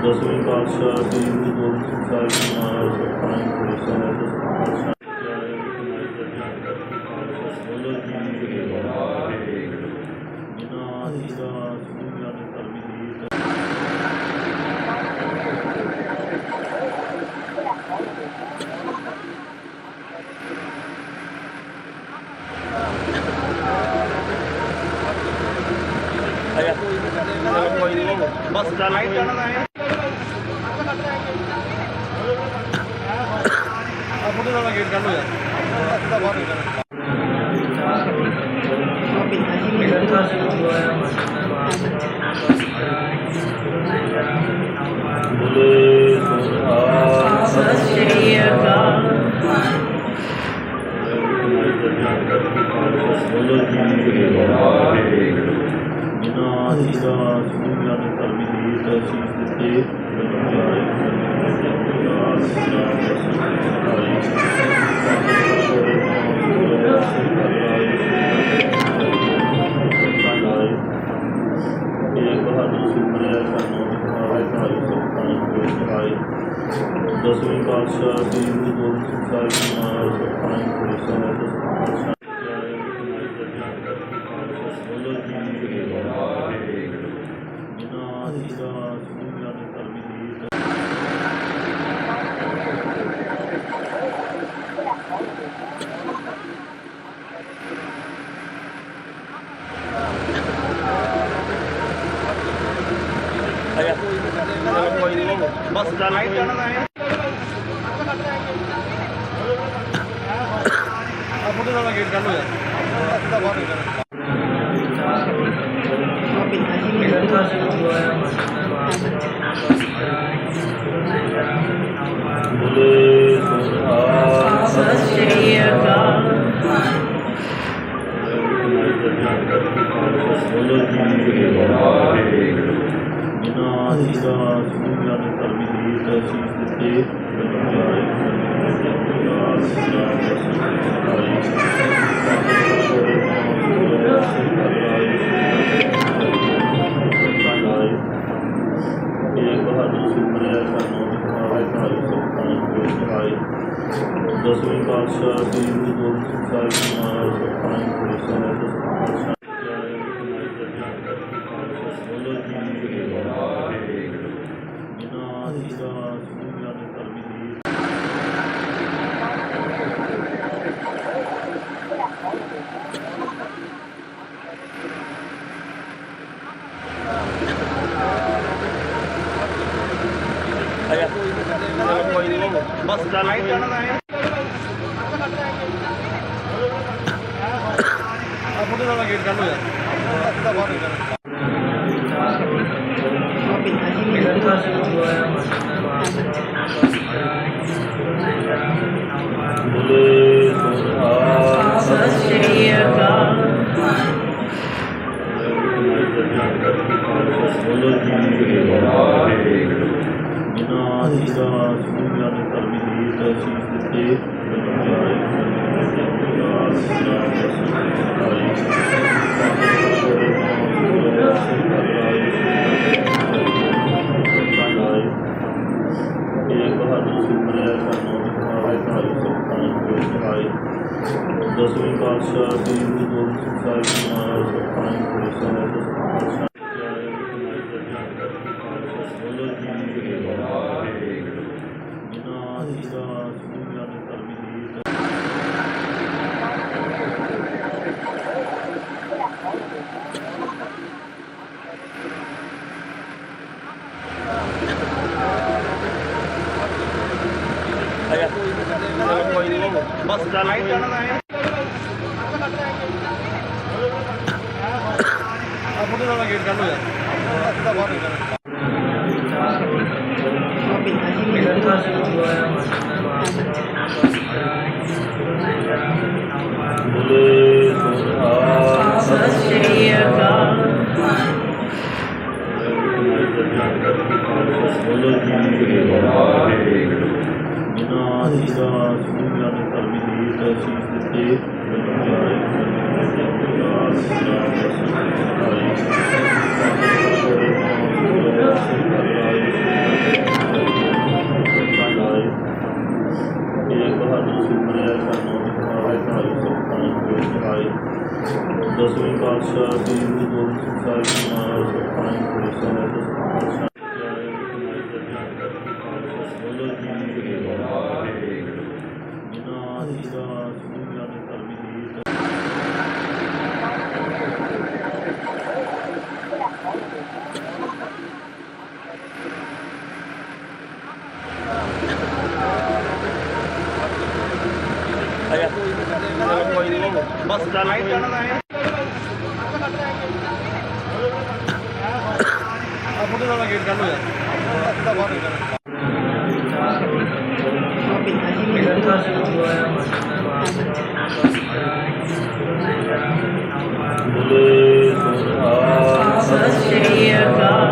ਦਸਵੇਂ ਪਾਤਸ਼ਾਹ ਸ੍ਰੀ ਗੁਰੂ ਗੋਬਿੰਦ ਸਿੰਘ ਸਾਹਿਬ ਜੀ ਮਹਾਰਾਜ ਸਤਿਨਾਮ ਸ੍ਰੀ ਸਾਹਿਬ ਬੋਲੋ ਜੀ ਜਿਨ੍ਹਾਂ ਜੀ ਦਾ ਸੁਣਿਆ ਨੇ ਧਰਮੀ ਗੀਤ ਬਸ ਚੱਲ ਫੋਟੋ ਦਾ ਗੇਟ ਕਰ ਲੋ ਯਾਰ ਸਤਿ ਸ਼੍ਰੀ ਅਕਾਲ। ਬੋਲੋ ਜੀ ਜਿਨ੍ਹਾਂ ਜੀ ਦਾ ਸੁਣਿਆ ਨੇ ਧਰਮੀ ਗੀਤ ਸੀਸ ਦਿੱਤੇ ਦਸਵੇਂ ਪਾਤਸ਼ਾਹ ਸ੍ਰੀ ਗੁਰੂ ਗੋਬਿੰਦ ਸਿੰਘ ਸਾਹਿਬ ਜੀ ਮਹਾਰਾਜ ਸਤਿਨਾਮ ਸ੍ਰੀ ਸਾਹਿਬ ਬੋਲੋ ਜੀ ਜਿਨ੍ਹਾਂ ਜੀ ਦਾ ਸੁਣਿਆ ਨੇ ਧਰਮੀ ਗੀਤ ਬਸ ਚੱਲ ਫੋਟੋ ਦਾ ਗੇਟ ਕਰ ਲੋ ਯਾਰ ਸਤਿ ਸ਼੍ਰੀ ਅਕਾਲ। ਬੋਲੋ ਜੀ ਜਿਨ੍ਹਾਂ ਜੀ ਦਾ ਸੁਣਿਆ ਨੇ ਧਰਮੀ ਗੀਤ ਸੀਸ ਦਿੱਤੇ ਦਸਵੇਂ ਪਾਤਸ਼ਾਹ ਸ੍ਰੀ ਗੁਰੂ ਗੋਬਿੰਦ ਸਿੰਘ ਸਾਹਿਬ ਜੀ ਮਹਾਰਾਜ ਸਤਿਨਾਮ ਸ੍ਰੀ ਸਾਹਿਬ ਬੋਲੋ ਜੀ ਜਿਨ੍ਹਾਂ ਜੀ ਦਾ ਸੁਣਿਆ ਨੇ ਧਰਮੀ ਗੀਤ ਬਸ ਚੱਲ ਫੋਟੋ ਦਾ ਗੇਟ ਕਰ ਲੋ ਯਾਰ ਸਤਿ ਸ਼੍ਰੀ ਅਕਾਲ। ਬੋਲੋ ਜੀ ਜਿਨ੍ਹਾਂ ਜੀ ਦਾ ਸੁਣਿਆ ਨੇ ਧਰਮੀ ਗੀਤ ਸੀਸ ਦਿੱਤੇ ਦਸਵੇਂ ਪਾਤਸ਼ਾਹ ਸ੍ਰੀ ਗੁਰੂ ਗੋਬਿੰਦ ਸਿੰਘ ਸਾਹਿਬ ਜੀ ਮਹਾਰਾਜ ਸਤਿਨਾਮ ਸ੍ਰੀ ਸਾਹਿਬ ਬੋਲੋ ਜੀ ਜਿਨ੍ਹਾਂ ਜੀ ਦਾ ਸੁਣਿਆ ਨੇ ਧਰਮੀ ਗੀਤ ਬੋਲੇ ਸੋਹਾ ਸਤਿ ਸ਼੍ਰੀ ਅਕਾਲ। ਬੋਲੋ ਜੀ ਵਾਹਿਗੁਰੂ। ਜਿਨ੍ਹਾਂ ਜੀ ਦਾ ਸੂਝਵਾਨ ਧਰਮੀ ਦੀ ਤਸੀਸ ਦਿੱਤੇ ਦਸਵੇਂ ਪਾਤਸ਼ਾਹ ਸ੍ਰੀ ਗੁਰੂ ਗੋਬਿੰਦ ਸਿੰਘ ਸਾਹਿਬ ਜੀ ਮਹਾਰਾਜ ਸਤਿ ਬੋਲੋ ਜੀ ਵਾਹਿਗੁਰੂ। ਜਿਨ੍ਹਾਂ ਜੀ ਦਾ ਸੂਝਵਾਨ ਧਰਮੀ ਦੀ ਬਸ ਲਾਈਟ ਜਾਣਾ ਹੈ ਆਪਣੇ ਨਾਲ ਗੇਟ ਕਰ ਲੋ ਯਾਰ ਅੱਧਾ ਬਾਹਰ ਨਿਕਲ ਬੋਲੇ ਸੋਹਾ ਸਤਿ ਸ਼੍ਰੀ ਅਕਾਲ।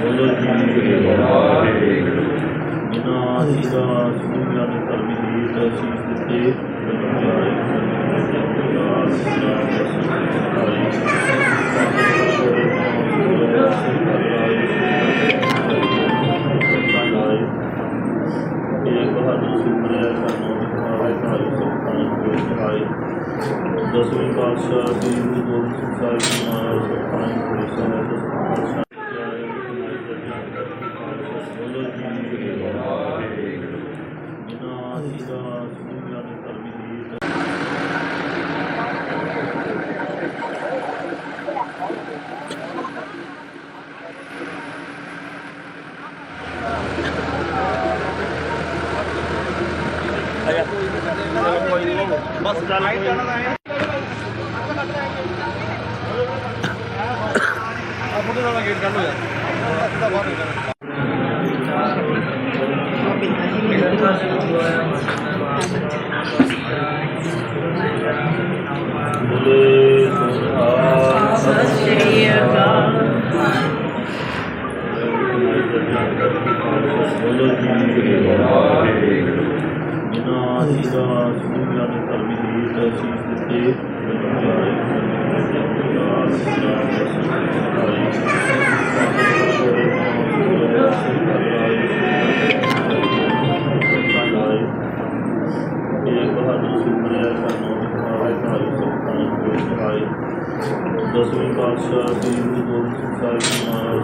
ਬੋਲੋ ਜੀ ਵਾਹਿਗੁਰੂ। ਜਿਨ੍ਹਾਂ ਜੀ ਦਾ ਸੂਝਵਾਨ ਧਰਮੀ ਦੀ ਤਸੀਸ ਦਿੱਤੇ ਦਸਵੇਂ ਪਾਤਸ਼ਾਹ ਸ੍ਰੀ ਗੁਰੂ ਗੋਬਿੰਦ ਸਿੰਘ ਸਾਹਿਬ ਜੀ ਮਹਾਰਾਜ ਬੋਲੋ ਜੀ ਵਾਹਿਗੁਰੂ। ਜਿਨ੍ਹਾਂ ਜੀ ਦਾ ਸੂਝਵਾਨ ਧਰਮੀ ਦੀ ਬਸ ਲਾਈਟ ਜਾਣਾ ਹੈ ਆਪਣੇ ਨਾਲ ਗੇਟ ਕਰ ਲੋ ਯਾਰ ਅੱਧਾ ਬਾਹਰ ਨਿਕਲ ਬੋਲੇ ਸੋਹਾ ਸਤਿ ਸ਼੍ਰੀ ਅਕਾਲ। ਬੋਲੋ ਜੀ ਵਾਹਿਗੁਰੂ। ਜਿਨ੍ਹਾਂ ਜੀ ਦਾ ਸੂਝਵਾਨ ਧਰਮੀ ਦੀ ਤਸੀਸ ਦਿੱਤੇ ਦਸਵੇਂ ਪਾਤਸ਼ਾਹ ਸ੍ਰੀ ਗੁਰੂ ਗੋਬਿੰਦ ਸਿੰਘ ਸਾਹਿਬ ਜੀ ਮਹਾਰਾਜ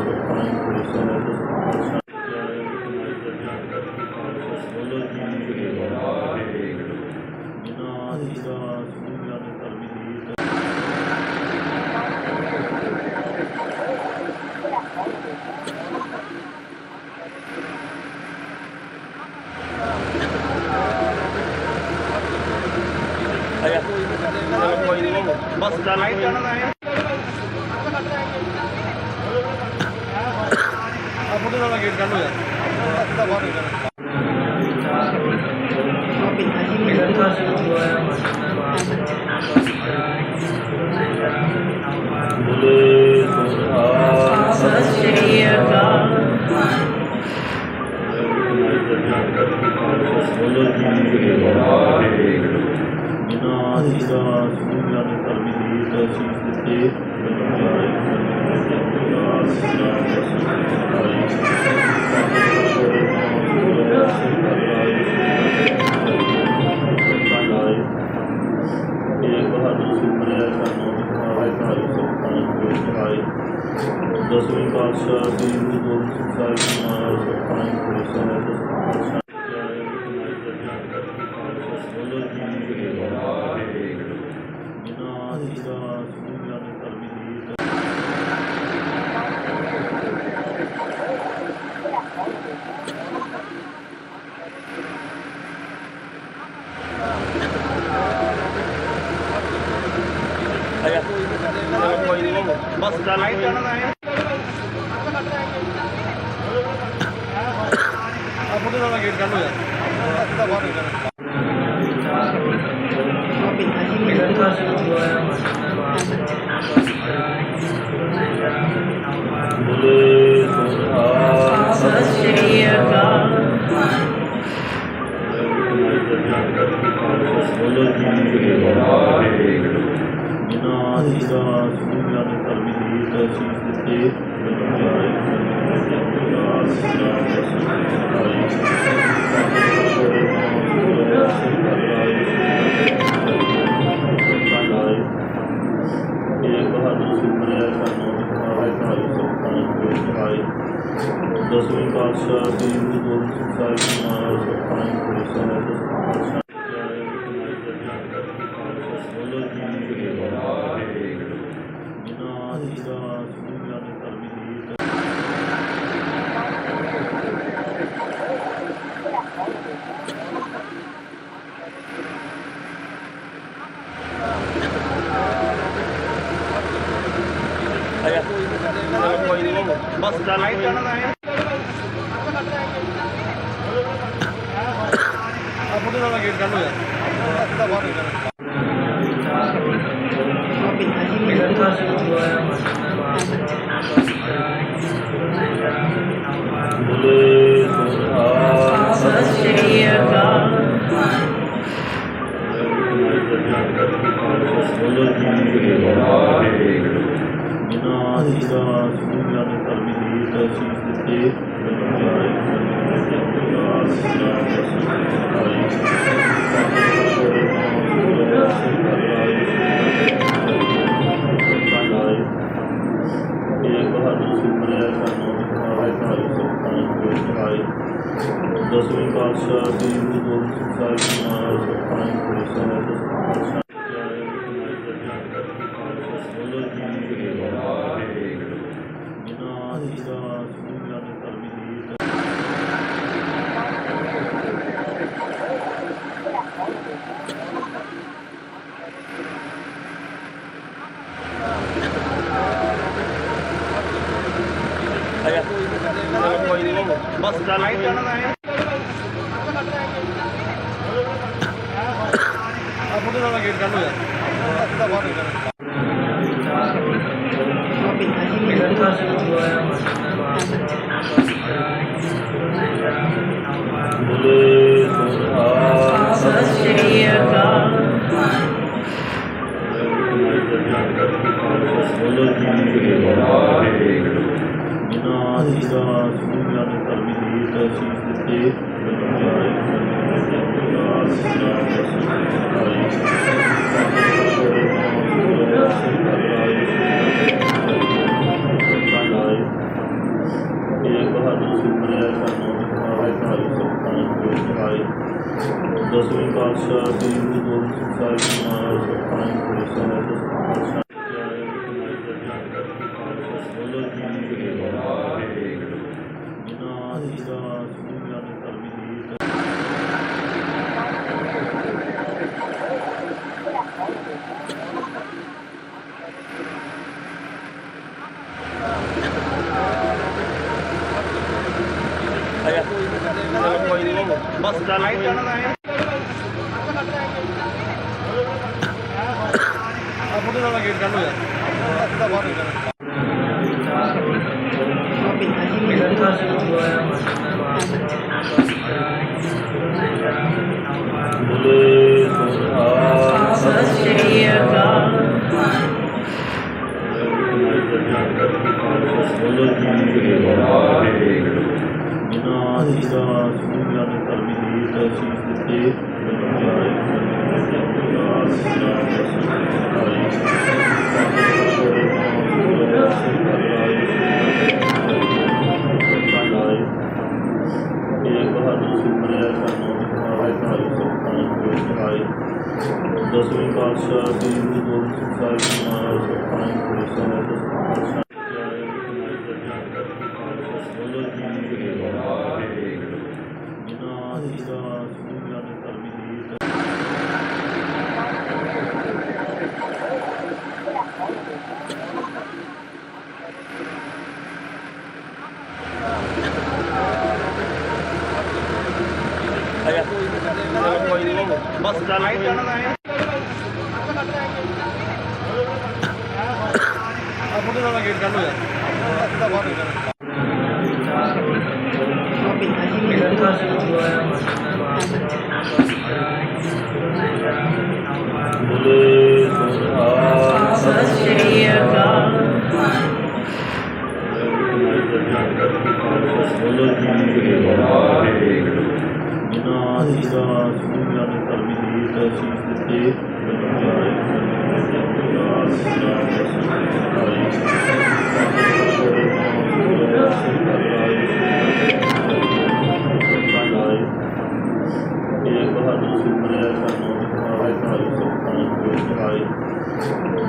ਬੋਲੋ ਜੀ ਵਾਹਿਗੁਰੂ। ਜਿਨ੍ਹਾਂ ਜੀ ਦਾ ਸੂਝਵਾਨ ਧਰਮੀ ਦੀ ਬਸ ਲਾਈਟ ਜਾਣਾ ਹੈ ਆਪਣੇ ਨਾਲ ਗੇਟ ਕਰ ਲੋ ਯਾਰ ਅੱਧਾ ਬਾਹਰ ਨਿਕਲ ਬੋਲੇ ਸੋਹਾ ਸਤਿ ਸ਼੍ਰੀ ਅਕਾਲ। ਬੋਲੋ ਜੀ ਵਾਹਿਗੁਰੂ। ਜਿਨ੍ਹਾਂ ਜੀ ਦਾ ਸੂਝਵਾਨ ਧਰਮੀ ਦੀ ਤਸੀਸ ਦਿੱਤੇ ਦਸਵੇਂ ਪਾਤਸ਼ਾਹ ਸ੍ਰੀ ਗੁਰੂ ਗੋਬਿੰਦ ਸਿੰਘ ਸਾਹਿਬ ਜੀ ਮਹਾਰਾਜ ਬੋਲੋ ਜੀ ਵਾਹਿਗੁਰੂ। ਜਿਨ੍ਹਾਂ ਜੀ ਦਾ ਸੂਝਵਾਨ ਧਰਮੀ ਦੀ ਬਸ ਚੱਲ ਕੋਈ ਨੀ। ਆਪਣੇ ਨਾਲ ਗੇਟ ਕੱਢ ਲੋ ਯਾਰ। ਬੋਲੇ ਸੋਹਾ ਸਤਿ ਸ਼੍ਰੀ ਅਕਾਲ। ਬੋਲੋ ਜੀ ਵਾਹਿਗੁਰੂ। ਜਿਨ੍ਹਾਂ ਜੀਰਾ ਸੁਣਿਆ ਨੇ ਧਰਮੀ ਦੀ ਅਸੀਸ ਦਿੱਤੇ ਦਸਵੇਂ ਪਾਤਸ਼ਾਹ ਸ੍ਰੀ ਗੁਰੂ ਗੋਬਿੰਦ ਸਿੰਘ ਸਾਹਿਬ ਜੀ ਮਹਾਰਾਜ ਸਤਿ ਬੋਲੋ ਜੀ ਵਾਹਿਗੁਰੂ। ਜਿਨ੍ਹਾਂ ਜੀਰਾ ਸੁਣਿਆ ਨੇ ਧਰਮੀ ਦੀ ਕੋਈ ਨੀ ਬਸ ਚੱਲ ਕੋਈ ਨੀ। ਆਪਣੇ ਨਾਲ ਗੇਟ ਕੱਢ ਲੋ ਯਾਰ। ਬੋਲੇ ਸੋਹਾ ਸਤਿ ਸ਼੍ਰੀ ਅਕਾਲ। ਬੋਲੋ ਜੀ ਵਾਹਿਗੁਰੂ। ਜਿਨ੍ਹਾਂ ਜੀਰਾ ਸੁਣਿਆ ਨੇ ਧਰਮੀ ਦੀ ਅਸੀਸ ਦਿੱਤੇ ਦਸਵੇਂ ਪਾਤਸ਼ਾਹ ਸ੍ਰੀ ਗੁਰੂ ਗੋਬਿੰਦ ਸਿੰਘ ਸਾਹਿਬ ਜੀ ਮਹਾਰਾਜ ਸਤਿ ਬੋਲੋ ਜੀ ਵਾਹਿਗੁਰੂ। ਜਿਨ੍ਹਾਂ ਜੀਰਾ ਸੁਣਿਆ ਨੇ ਧਰਮੀ ਦੀ ਕੋਈ ਨੀ ਬਸ ਚੱਲ ਕੋਈ ਨੀ। ਆਪਣੇ ਨਾਲ ਗੇਟ ਕੱਢ ਲੋ ਯਾਰ। ਬੋਲੇ ਸੋਹਾ ਸਤਿ ਸ਼੍ਰੀ ਅਕਾਲ। ਬੋਲੋ ਜੀ ਵਾਹਿਗੁਰੂ। ਜਿਨ੍ਹਾਂ ਜੀਰਾ ਸੁਣਿਆ ਨੇ ਧਰਮੀ ਦੀ ਅਸੀਸ ਦਿੱਤੇ ਦਸਵੇਂ ਪਾਤਸ਼ਾਹ ਸ੍ਰੀ ਗੁਰੂ ਗੋਬਿੰਦ ਸਿੰਘ ਸਾਹਿਬ ਜੀ ਮਹਾਰਾਜ ਬੋਲੋ ਜੀ ਵਾਹਿਗੁਰੂ। ਜਿਨ੍ਹਾਂ ਜੀਰਾ ਸੁਣਿਆ ਨੇ ਧਰਮੀ ਦੀ ਕੋਈ ਨੀ ਬਸ ਚੱਲ ਕੋਈ ਨੀ। ਆਪਣੇ ਨਾਲ ਗੇਟ ਕੱਢ ਲੋ ਯਾਰ। ਬੋਲੇ ਸੋਹਾ ਸਤਿ ਸ਼੍ਰੀ ਅਕਾਲ। ਜਿਨ੍ਹਾਂ ਜੀਰਾ ਸੁਣਿਆ ਨੇ ਧਰਮੀ ਦੀ ਅਸੀਸ ਦਿੱਤੇ ਬਸ ਚੱਲ ਕੋਈ ਨੀ। ਦਸਵੇਂ ਪਾਤਸ਼ਾਹ ਸ੍ਰੀ ਗੁਰੂ ਗੋਬਿੰਦ ਸਿੰਘ ਸਾਹਿਬ ਜੀ ਮਹਾਰਾਜ ਬੋਲੋ ਜੀ ਵਾਹਿਗੁਰੂ। ਜਿਨ੍ਹਾਂ ਜੀਰਾ ਸੁਣਿਆ ਨੇ ਧਰਮੀ ਦੀ ਬਸ ਚੱਲ ਕੋਈ ਨਹੀਂ। ਫੋਟੋ ਦਾ ਗੇਟ ਕਰ ਲੋ ਯਾਰ। ਬੋਲੇ ਸੋਹਾ ਸਤਿ ਸ਼੍ਰੀ ਅਕਾਲ। ਬੋਲੇ ਜੀ ਵਾਹਿਗੁਰੂ। ਜਿਨ੍ਹਾਂ ਦੀ ਸੁਣਿਆ ਨੇ ਧਰਮੀ ਦੀ ਅਸੀਸ ਦਿੱਤੇ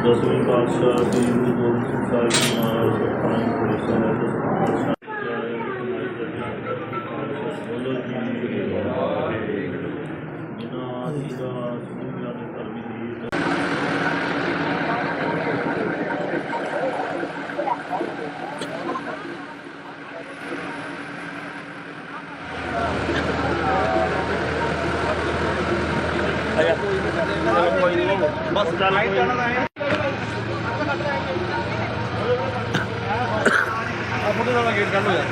ਦਸਵੇਂ ਪਾਤਸ਼ਾਹ ਸ੍ਰੀ ਗੁਰੂ ਗੋਬਿੰਦ ਸਿੰਘ ਸਾਹਿਬ ਜੀ ਮਹਾਰਾਜ ਸੁਖਾਨ ਪੁਰੇ ਸਾਹਿਬ ਬੋਲੋ ਜੀ ਵਾਹਿਗੁਰੂ। ਜਿਨ੍ਹਾਂ ਦੀ ਸੁਣਿਆ ਨੇ ਧਰਮੀ ਦੀ ਬਸ ਚੱਲ ਕੋਈ ਨਹੀਂ। ਫੋਟੋ ਦਾ ਗੇਟ ਕਰ ਲੋ ਯਾਰ।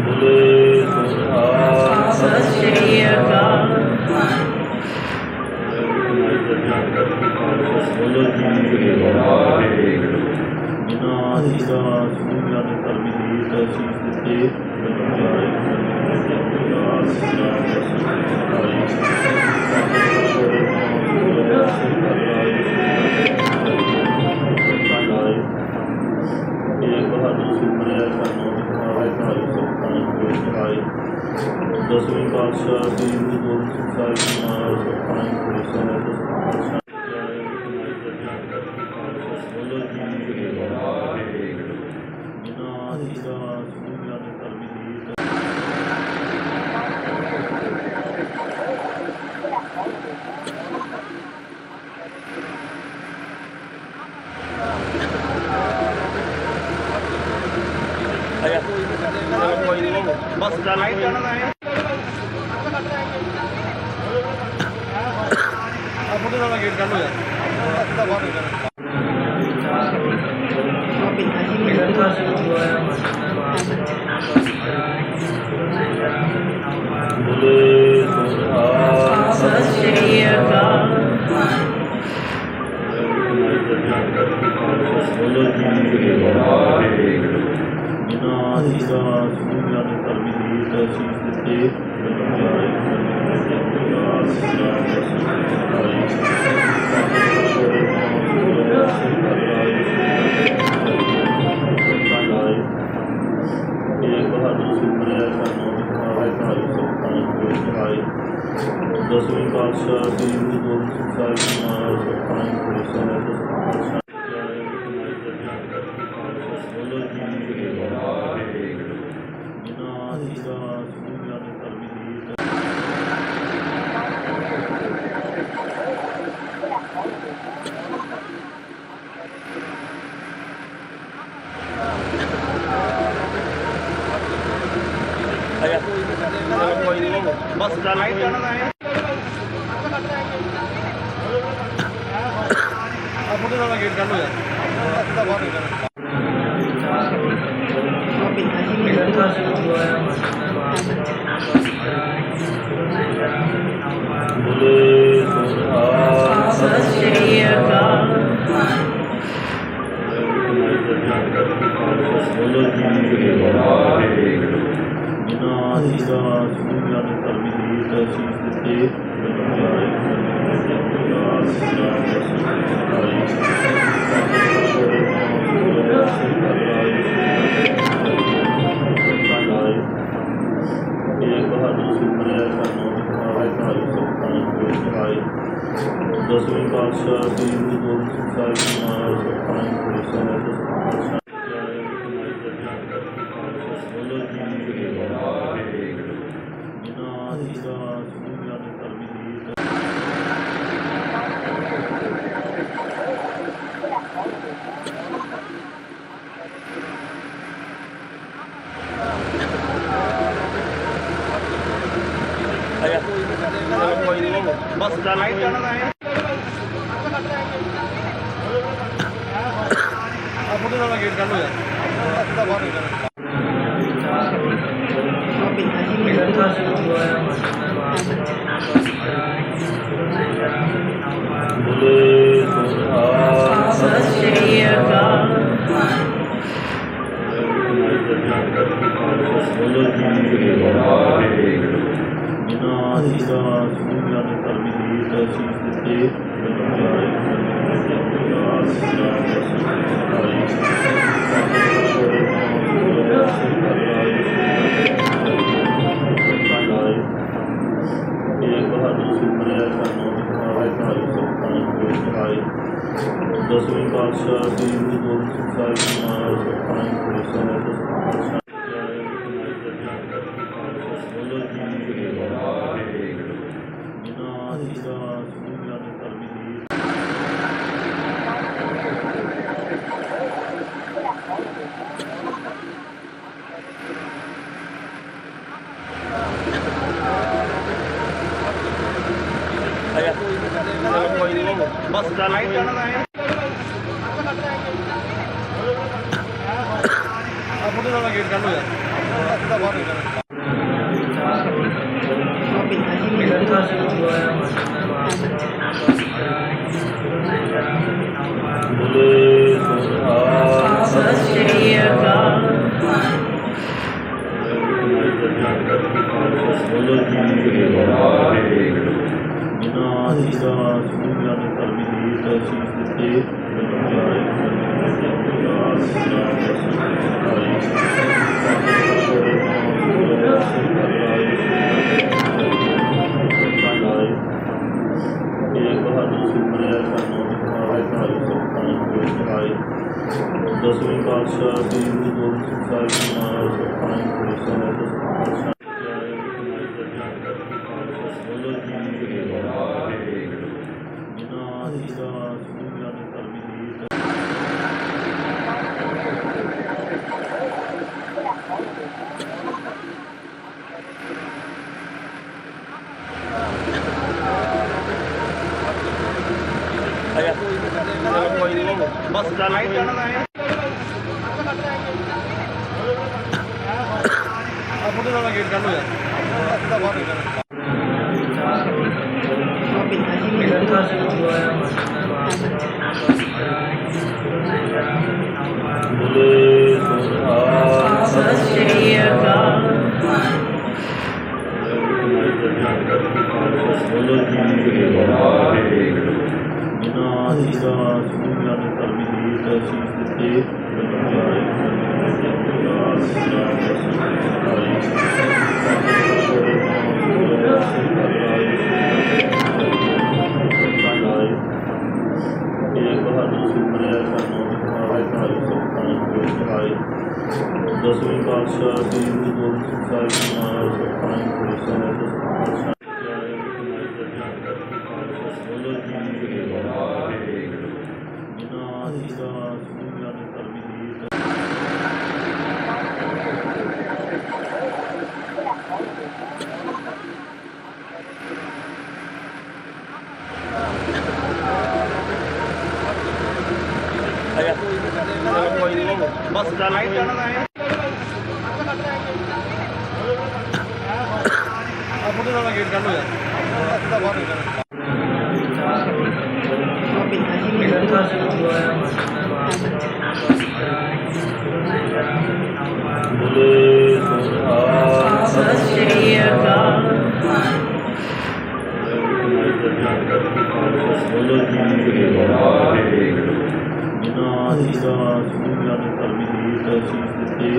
ਬੋਲੇ ਸੋਹਾ ਸਤਿ ਸ਼੍ਰੀ ਅਕਾਲ। ਬੋਲੋ ਜੀ ਵਾਹਿਗੁਰੂ। ਜਿਨ੍ਹਾਂ ਦੀ ਸੁਣਿਆ ਨੇ ਧਰਮੀ ਦੀ ਅਸੀਸ ਦਿੱਤੇ ਦਸਵੇਂ ਪਾਤਸ਼ਾਹ ਸ੍ਰੀ ਗੁਰੂ ਗੋਬਿੰਦ ਸਿੰਘ ਸਾਹਿਬ ਜੀ ਮਹਾਰਾਜ ਸੁਖਾਨ ਪੁਰੇ ਸਾਹਿਬ ਬੋਲੋ ਜੀ ਵਾਹਿਗੁਰੂ। ਜਿਨ੍ਹਾਂ ਦੀ ਸੁਣਿਆ ਨੇ ਧਰਮੀ ਦੀ ਬਸ ਚੱਲ ਕੋਈ ਨਹੀਂ। ਫੋਟੋ ਦਾ ਗੇਟ ਕਰ ਲੋ ਯਾਰ। ਬੋਲੇ ਸੋਹਾ ਸਤਿ ਸ਼੍ਰੀ ਅਕਾਲ। ਬੋਲੋ ਜੀ ਵਾਹਿਗੁਰੂ। ਜਿਨ੍ਹਾਂ ਦੀ ਸੁਣਿਆ ਨੇ ਧਰਮੀ ਦੀ ਅਸੀਸ ਦਿੱਤੇ ਦਸਵੇਂ ਪਾਤਸ਼ਾਹ ਸ੍ਰੀ ਗੁਰੂ ਗੋਬਿੰਦ ਸਿੰਘ ਸਾਹਿਬ ਜੀ ਮਹਾਰਾਜ ਸੁਖਾਨ ਪੁਰੇ ਸਾਹਿਬ ਬੋਲੋ ਜੀ ਵਾਹਿਗੁਰੂ। ਜਿਨ੍ਹਾਂ ਦੀ ਸੁਣਿਆ ਨੇ ਧਰਮੀ ਦੀ ਬਸ ਚੱਲ ਕੋਈ ਨਹੀਂ। ਫੋਟੋ ਦਾ ਗੇਟ ਕਰ ਲੋ ਯਾਰ। ਬੋਲੇ ਸੋਹਾ ਸਤਿ ਸ਼੍ਰੀ ਅਕਾਲ। ਬੋਲੋ ਜੀ ਵਾਹਿਗੁਰੂ। ਜਿਨ੍ਹਾਂ ਦੀ ਸੁਣਿਆ ਨੇ ਧਰਮੀ ਦੀ ਅਸੀਸ ਦਿੱਤੇ ਦਸਵੇਂ ਪਾਤਸ਼ਾਹ ਸ੍ਰੀ ਗੁਰੂ ਗੋਬਿੰਦ ਸਿੰਘ ਸਾਹਿਬ ਜੀ ਮਹਾਰਾਜ ਸੁਖਾਨ ਪੁਰੇ ਸਾਹਿਬ ਬੋਲੋ ਜੀ ਵਾਹਿਗੁਰੂ। ਜਿਨ੍ਹਾਂ ਦੀ ਸੁਣਿਆ ਨੇ ਧਰਮੀ ਦੀ ਬੋਲੇ ਸੋਹਾ ਸਤਿ ਸ਼੍ਰੀ ਅਕਾਲ। ਬੋਲੋ ਜੀ ਵਾਹਿਗੁਰੂ। ਜਿਨ੍ਹਾਂ ਜੀਆਂ ਸੁਣੀਆਂ ਨੇ ਧਰਮੀ ਗੀਤ ਸੀਸ ਦਿੱਤੇ ਦਸਵੇਂ ਪਾਤਸ਼ਾਹ ਸ੍ਰੀ ਗੁਰੂ ਗੋਬਿੰਦ ਸਿੰਘ ਸਾਹਿਬ ਜੀ ਮਹਾਰਾਜ ਸਤਿ ਬੋਲੋ ਜੀ ਵਾਹਿਗੁਰੂ। ਜਿਨ੍ਹਾਂ ਜੀਆਂ ਸੁਣੀਆਂ ਨੇ ਧਰਮੀ ਗੀਤ ਬਸ ਲਾਈਟ ਜਾਣਾ ਹੈ ਆ ਫੋਟੋ ਦਾ ਗੇਟ ਕੱਢ ਲੋ ਯਾਰ ਸਿੱਧਾ ਬਾਹਰ ਨਿਕਲ ਬੋਲੇ ਸੋਹਾ ਸਤਿ ਸ਼੍ਰੀ ਅਕਾਲ। ਬੋਲੋ ਜੀ ਵਾਹਿਗੁਰੂ। ਜਿਨ੍ਹਾਂ ਜੀਆਂ ਸੁਣੀਆਂ ਨੇ ਧਰਮੀ ਗੀਤ ਸੀਸ ਦਿੱਤੇ ਦਸਵੇਂ ਪਾਤਸ਼ਾਹ ਸ੍ਰੀ ਗੁਰੂ ਗੋਬਿੰਦ ਸਿੰਘ ਸਾਹਿਬ ਜੀ ਮਹਾਰਾਜ ਬੋਲੋ ਜੀ ਵਾਹਿਗੁਰੂ। ਜਿਨ੍ਹਾਂ ਜੀਆਂ ਸੁਣੀਆਂ ਨੇ ਧਰਮੀ ਗੀਤ ਬਸ ਲਾਈਟ ਜਾਣਾ ਹੈ ਆ ਫੋਟੋ ਦਾ ਗੇਟ ਕੱਢ ਲੋ ਯਾਰ ਸਿੱਧਾ ਬਾਹਰ ਨਿਕਲ ਬੋਲੇ ਸੋਹਾ ਸਤਿ ਸ਼੍ਰੀ ਅਕਾਲ। ਬੋਲੋ ਜੀ ਵਾਹਿਗੁਰੂ। ਜਿਨ੍ਹਾਂ ਜੀਆਂ ਸੁਣੀਆਂ ਨੇ ਧਰਮੀ ਗੀਤ ਸੀਸ ਦਿੱਤੇ ਦਸਵੇਂ ਪਾਤਸ਼ਾਹ ਸ੍ਰੀ ਗੁਰੂ ਗੋਬਿੰਦ ਸਿੰਘ ਸਾਹਿਬ ਜੀ ਮਹਾਰਾਜ ਬੋਲੋ ਜੀ ਵਾਹਿਗੁਰੂ। ਜਿਨ੍ਹਾਂ ਜੀਆਂ ਸੁਣੀਆਂ ਨੇ ਧਰਮੀ ਗੀਤ ਬਸ ਲਾਈਟ ਜਾਣਾ ਹੈ ਆ ਫੋਟੋ ਦਾ ਗੇਟ ਕੱਢ ਲੋ ਯਾਰ ਸਿੱਧਾ ਬਾਹਰ ਨਿਕਲ ਬੋਲੇ ਸੋਹਾ ਸਤਿ ਸ਼੍ਰੀ ਅਕਾਲ। ਬੋਲੋ ਜੀ ਵਾਹਿਗੁਰੂ। ਜਿਨ੍ਹਾਂ ਜੀਆਂ ਸੁਣੀਆਂ ਨੇ ਧਰਮੀ ਗੀਤ ਸੀਸ ਦਿੱਤੇ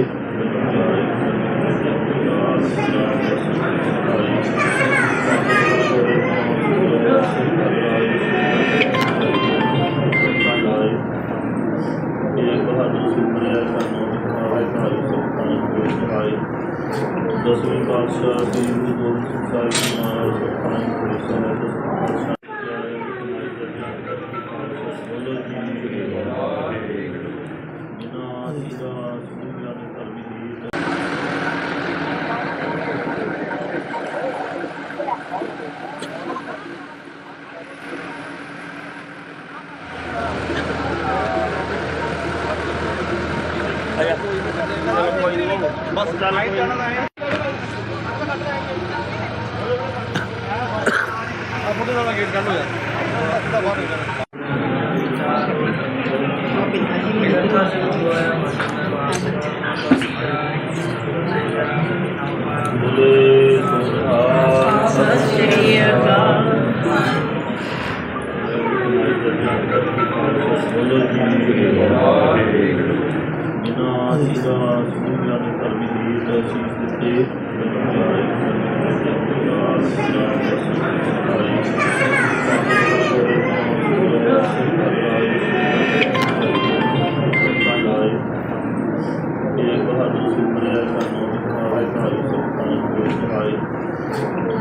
ਦਸਵੇਂ ਪਾਤਸ਼ਾਹ ਸ੍ਰੀ ਗੁਰੂ ਗੋਬਿੰਦ ਸਿੰਘ ਸਾਹਿਬ ਜੀ ਮਹਾਰਾਜ ਬੋਲੋ ਜੀ ਵਾਹਿਗੁਰੂ। ਜਿਨ੍ਹਾਂ ਜੀਆਂ ਸੁਣੀਆਂ ਨੇ ਧਰਮੀ ਗੀਤ ਬਸ ਚੱਲ ਕੋਈ ਨਹੀਂ ਮੁੰਡੇ ਨਾਲ ਗੇਟ ਕੱਢ ਹੋ ਜਾ ਸਿੱਧਾ ਬਾਹਰ ਨਿਕਲ ਸਤਿ ਸ਼੍ਰੀ ਅਕਾਲ।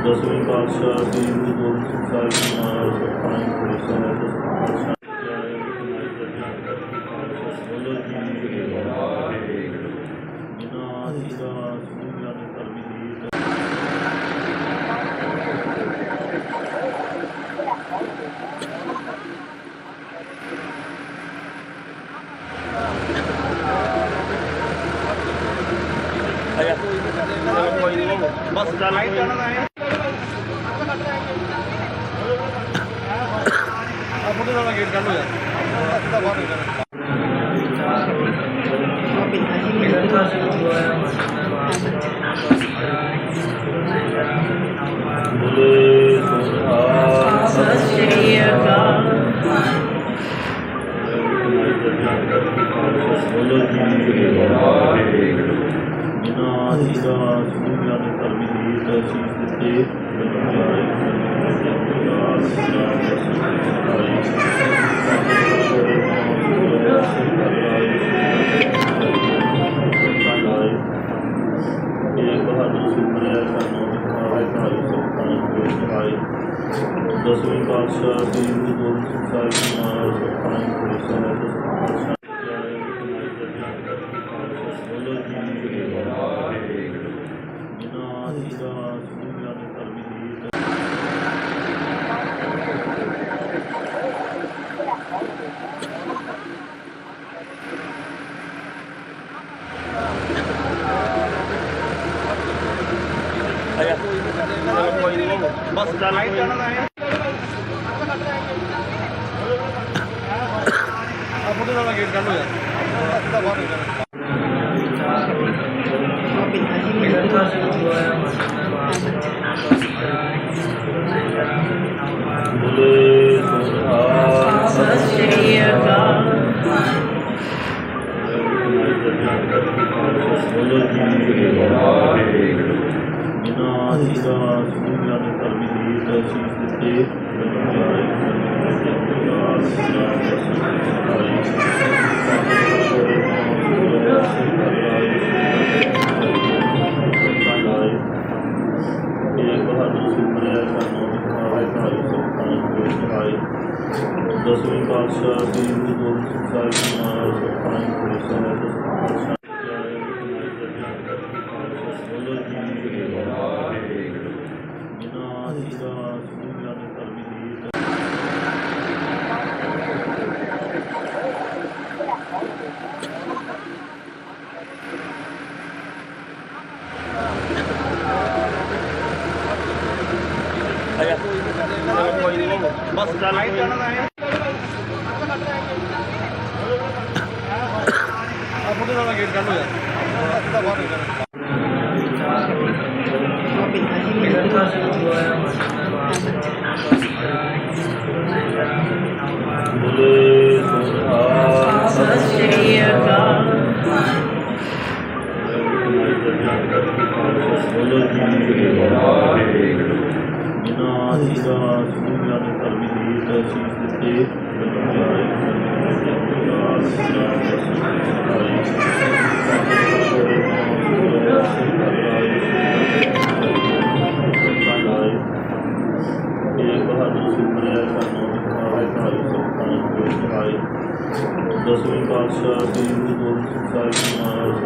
ਦਸਵੇਂ ਪਾਤਸ਼ਾਹ ਸ੍ਰੀ ਗੁਰੂ ਗੋਬਿੰਦ ਸਿੰਘ ਸਾਹਿਬ ਜੀ ਮਹਾਰਾਜ ਸਤਿ ਬਸ ਚੱਲ ਕੋਈ ਮੁੰਡੇ ਨਾਲ ਗੇਟ ਕੱਢ ਹੋ ਜਾ ਸਿੱਧਾ ਬਾਹਰ ਨਿਕਲ ਸਤਿ ਸ਼੍ਰੀ ਅਕਾਲ। ਦਸਵੇਂ ਪਾਤਸ਼ਾਹ ਸ੍ਰੀ ਗੁਰੂ ਗੋਬਿੰਦ ਸਿੰਘ ਸਾਹਿਬ ਜੀ ਮਹਾਰਾਜ ਬਸ ਚੱਲ ਕੋਈ ਮੁੰਡੇ ਨਾਲ ਗੇਟ ਕੱਢ ਹੋ ਜਾ ਸਿੱਧਾ ਬਾਹਰ ਨਿਕਲ ਸਤਿ ਸ਼੍ਰੀ ਅਕਾਲ। ਦਸਵੇਂ ਪਾਤਸ਼ਾਹ ਸ੍ਰੀ ਗੁਰੂ ਗੋਬਿੰਦ ਸਿੰਘ ਸਾਹਿਬ ਜੀ ਮਹਾਰਾਜ ਬਸ ਚੱਲ ਕੋਈ ਮੁੰਡੇ ਨਾਲ ਗੇਟ ਕੱਢ ਹੋ ਜਾ ਸਿੱਧਾ ਬਾਹਰ ਨਿਕਲ ਸਤਿ ਸ਼੍ਰੀ ਅਕਾਲ। ਦਸਵੇਂ ਪਾਤਸ਼ਾਹ ਸ੍ਰੀ ਗੁਰੂ ਗੋਬਿੰਦ ਸਿੰਘ ਸਾਹਿਬ ਜੀ ਮਹਾਰਾਜ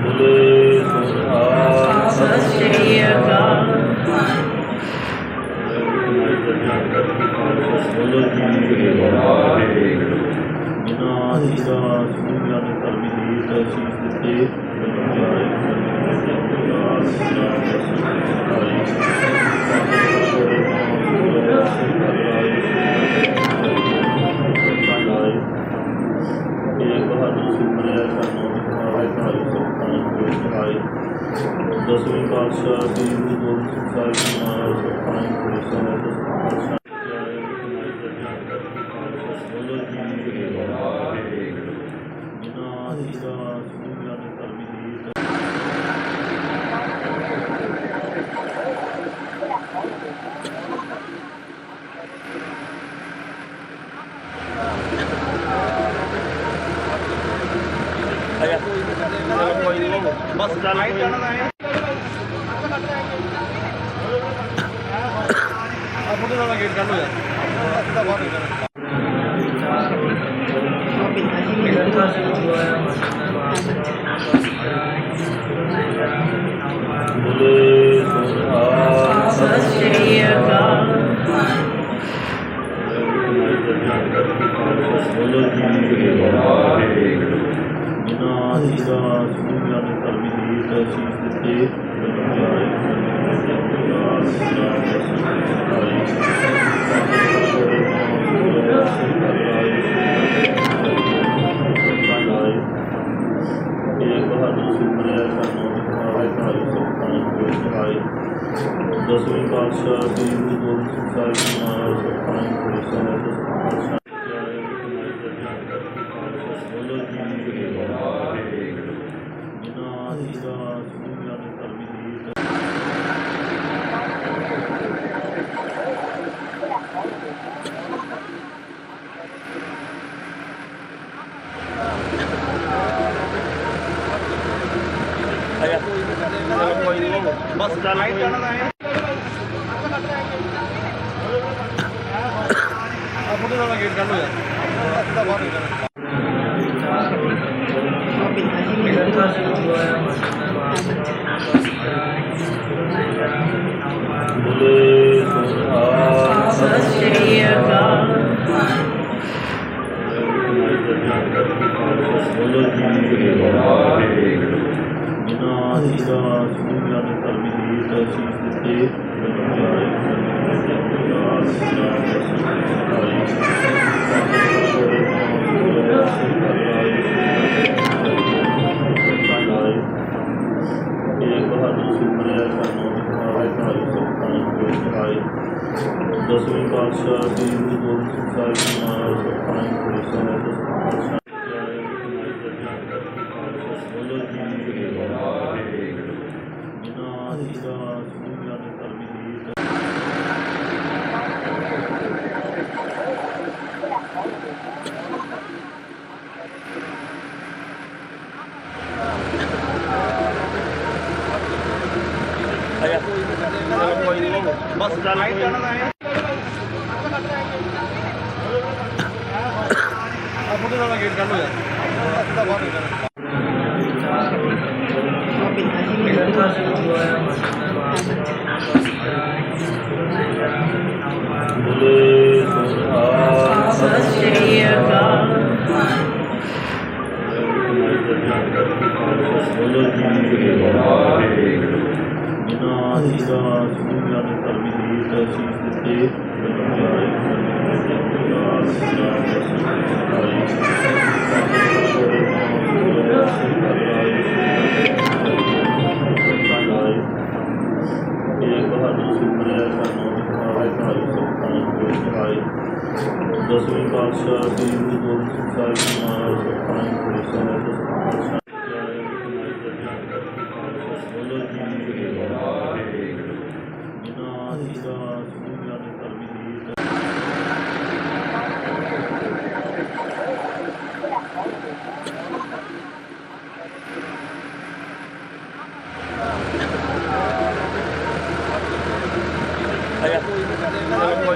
ਬੋਲੇ ਸੋਹਾ ਸਤਿ ਸ਼੍ਰੀ ਅਕਾਲ। ਬੋਲੋ ਜੀ ਵਾਹਿਗੁਰੂ। ਜਿਨ੍ਹਾਂ ਜੀਰਾਂ ਸੁਣਿਆ ਨੇ ਧਰਮੀ ਦੀ ਤਸੀਸ ਦਿੱਤੇ ਦਸਵੇਂ ਪਾਤਸ਼ਾਹ ਸ੍ਰੀ ਗੁਰੂ ਗੋਬਿੰਦ ਸਿੰਘ ਸਾਹਿਬ ਜੀ ਮਹਾਰਾਜ ਸਤਿ ਬੋਲੋ ਜੀ ਵਾਹਿਗੁਰੂ। ਜਿਨ੍ਹਾਂ ਜੀਰਾਂ ਸੁਣਿਆ ਨੇ ਧਰਮੀ ਦੀ ਬੋਲੇ ਸੋਹਾ ਸਤਿ ਸ਼੍ਰੀ ਅਕਾਲ। ਬੋਲੋ ਜੀ ਵਾਹਿਗੁਰੂ। ਜਿਨ੍ਹਾਂ ਜੀਰਾਂ ਸੁਣਿਆ ਨੇ ਧਰਮੀ ਦੀ ਤਸੀਸ ਦਿੱਤੇ ਦਸਵੇਂ ਪਾਤਸ਼ਾਹ ਸ੍ਰੀ ਗੁਰੂ ਗੋਬਿੰਦ ਸਿੰਘ ਸਾਹਿਬ ਜੀ ਮਹਾਰਾਜ ਬੋਲੋ ਜੀ ਵਾਹਿਗੁਰੂ। ਜਿਨ੍ਹਾਂ ਜੀਰਾਂ ਸੁਣਿਆ ਨੇ ਧਰਮੀ ਦੀ ਬੋਲੇ ਸੋਹਾ ਸਤਿ ਸ਼੍ਰੀ ਅਕਾਲ। ਬੋਲੋ ਜੀ ਵਾਹਿਗੁਰੂ। ਜਿਨ੍ਹਾਂ ਜੀਰਾਂ ਸੁਣਿਆ ਨੇ ਧਰਮੀ ਦੀ ਤਸੀਸ ਦਿੱਤੇ ਦਸਵੇਂ ਪਾਤਸ਼ਾਹ ਸ੍ਰੀ ਗੁਰੂ ਗੋਬਿੰਦ ਸਿੰਘ ਸਾਹਿਬ ਜੀ ਮਹਾਰਾਜ ਬੋਲੋ ਜੀ ਵਾਹਿਗੁਰੂ। ਜਿਨ੍ਹਾਂ ਜੀਰਾਂ ਸੁਣਿਆ ਨੇ ਧਰਮੀ ਦੀ ਬੋਲੇ ਸੋਹਾ ਸਤਿ ਸ਼੍ਰੀ ਅਕਾਲ। ਬੋਲੋ ਜੀ ਵਾਹਿਗੁਰੂ। ਜਿਨ੍ਹਾਂ ਜੀਰਾਂ ਸੁਣਿਆ ਨੇ ਧਰਮੀ ਦੀ ਤਸੀਸ ਦਿੱਤੇ ਦਸਵੇਂ ਪਾਤਸ਼ਾਹ ਸ੍ਰੀ ਗੁਰੂ ਗੋਬਿੰਦ ਸਿੰਘ ਸਾਹਿਬ ਜੀ ਮਹਾਰਾਜ ਬੋਲੋ ਜੀ ਵਾਹਿਗੁਰੂ। ਜਿਨ੍ਹਾਂ ਜੀਰਾਂ ਸੁਣਿਆ ਨੇ ਧਰਮੀ ਦੀ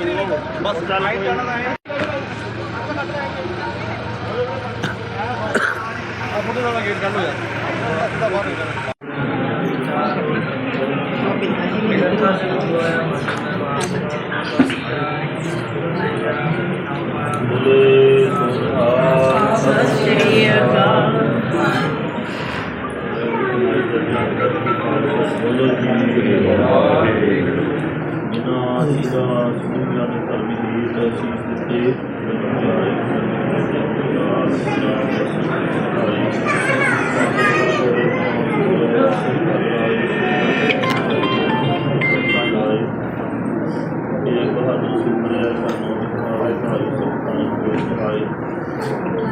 ਬਸ ਚੱਲ ਕੋਈ ਜਾਣਾ ਹੈ ਆਪਣੇ ਨਾਲ ਗੇਟ ਕਰ ਲੋ ਯਾਰ ਸਿੱਧਾ ਬਾਹਰ ਨਿਕਲ ਬੋਲੇ ਸੋਹਾ ਸਤਿ ਸ਼੍ਰੀ ਅਕਾਲ ਬੋਲੇ ਜੀ ਵਾਹਿਗੁਰੂ ਜਿਨ੍ਹਾਂ ਦੀ ਦਾਸ ਦੁਨੀਆ ਦੇ ਧਰਮੀ ਦੀ ਤਸੀਸ ਦਿੱਤੇ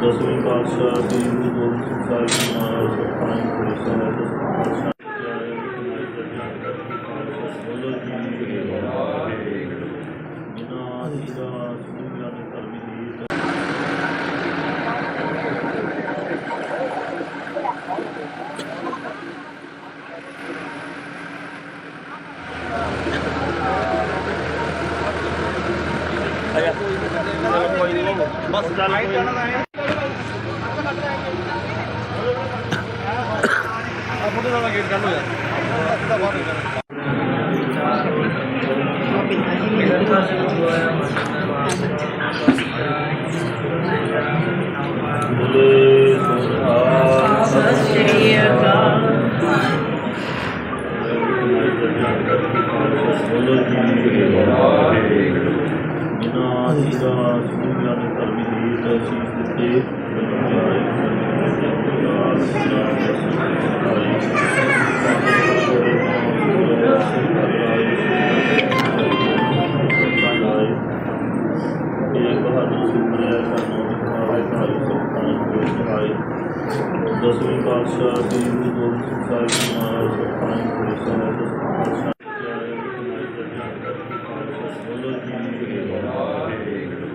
ਦਸਵੇਂ ਪਾਤਸ਼ਾਹ ਸ੍ਰੀ ਗੁਰੂ ਗੋਬਿੰਦ ਸਿੰਘ ਸਾਹਿਬ ਜੀ ਮਹਾਰਾਜ ਸੁਖਾਨ ਪੁਰੀ ਸਾਹਿਬ ਬੋਲੋ ਜੀ ਵਾਹਿਗੁਰੂ ਜਿਨ੍ਹਾਂ ਦੀ ਦਾਸ ਦੁਨੀਆ ਦੇ ਧਰਮੀ ਦੀ ਬਸ ਚੱਲ ਕੋਈ ਜਾਣਾ ਹੈ ਆਪਣੇ ਨਾਲ ਗੇਟ ਕਰ ਲੋ ਯਾਰ ਸਿੱਧਾ ਬਾਹਰ ਨਿਕਲ ਬੋਲੇ ਸੋਹਾ ਸਤਿ ਸ਼੍ਰੀ ਅਕਾਲ ਬੋਲੋ ਜੀ ਵਾਹਿਗੁਰੂ ਜਿਨ੍ਹਾਂ ਦੀ ਦਾਸ ਦੁਨੀਆ ਦੇ ਧਰਮੀ ਦੀ ਤਸੀਸ ਦਿੱਤੇ ਦਸਵੇਂ ਪਾਤਸ਼ਾਹ ਸ੍ਰੀ ਗੁਰੂ ਗੋਬਿੰਦ ਸਿੰਘ ਸਾਹਿਬ ਜੀ ਮਹਾਰਾਜ ਸੁਖਾਨ ਪੁਰੀ ਸਾਹਿਬ ਬੋਲੋ ਜੀ ਵਾਹਿਗੁਰੂ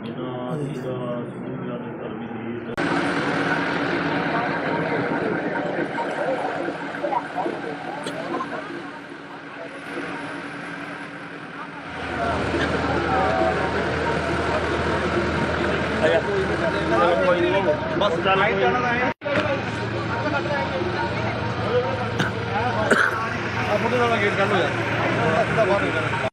ਜਿਨ੍ਹਾਂ ਦੀ ਦਾਸ ਦੁਨੀਆ ਦੇ ਧਰਮੀ ਦੀ ਬਸ ਚੱਲ ਕੋਈ ਜਾਣਾ ਹੈ ਆਪਣੇ ਨਾਲ ਗੇਟ ਕਰ ਲੋ ਯਾਰ ਸਿੱਧਾ ਬਾਹਰ ਨਿਕਲ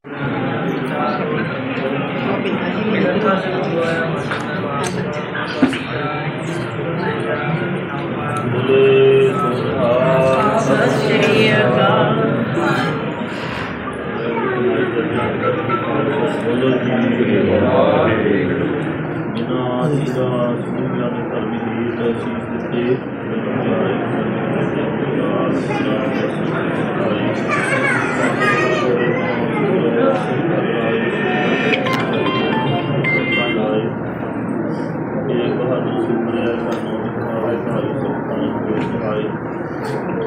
ਬੋਲੇ ਸੋਹਾ ਸਤਿ ਸ਼੍ਰੀ ਅਕਾਲ ਬੋਲੋ ਜੀ ਵਾਹਿਗੁਰੂ ਜਿਨ੍ਹਾਂ ਦੀ ਦਾਸ ਦੁਨੀਆ ਦੇ ਧਰਮੀ ਦੀ ਤਸੀਸ ਦਿੱਤੇ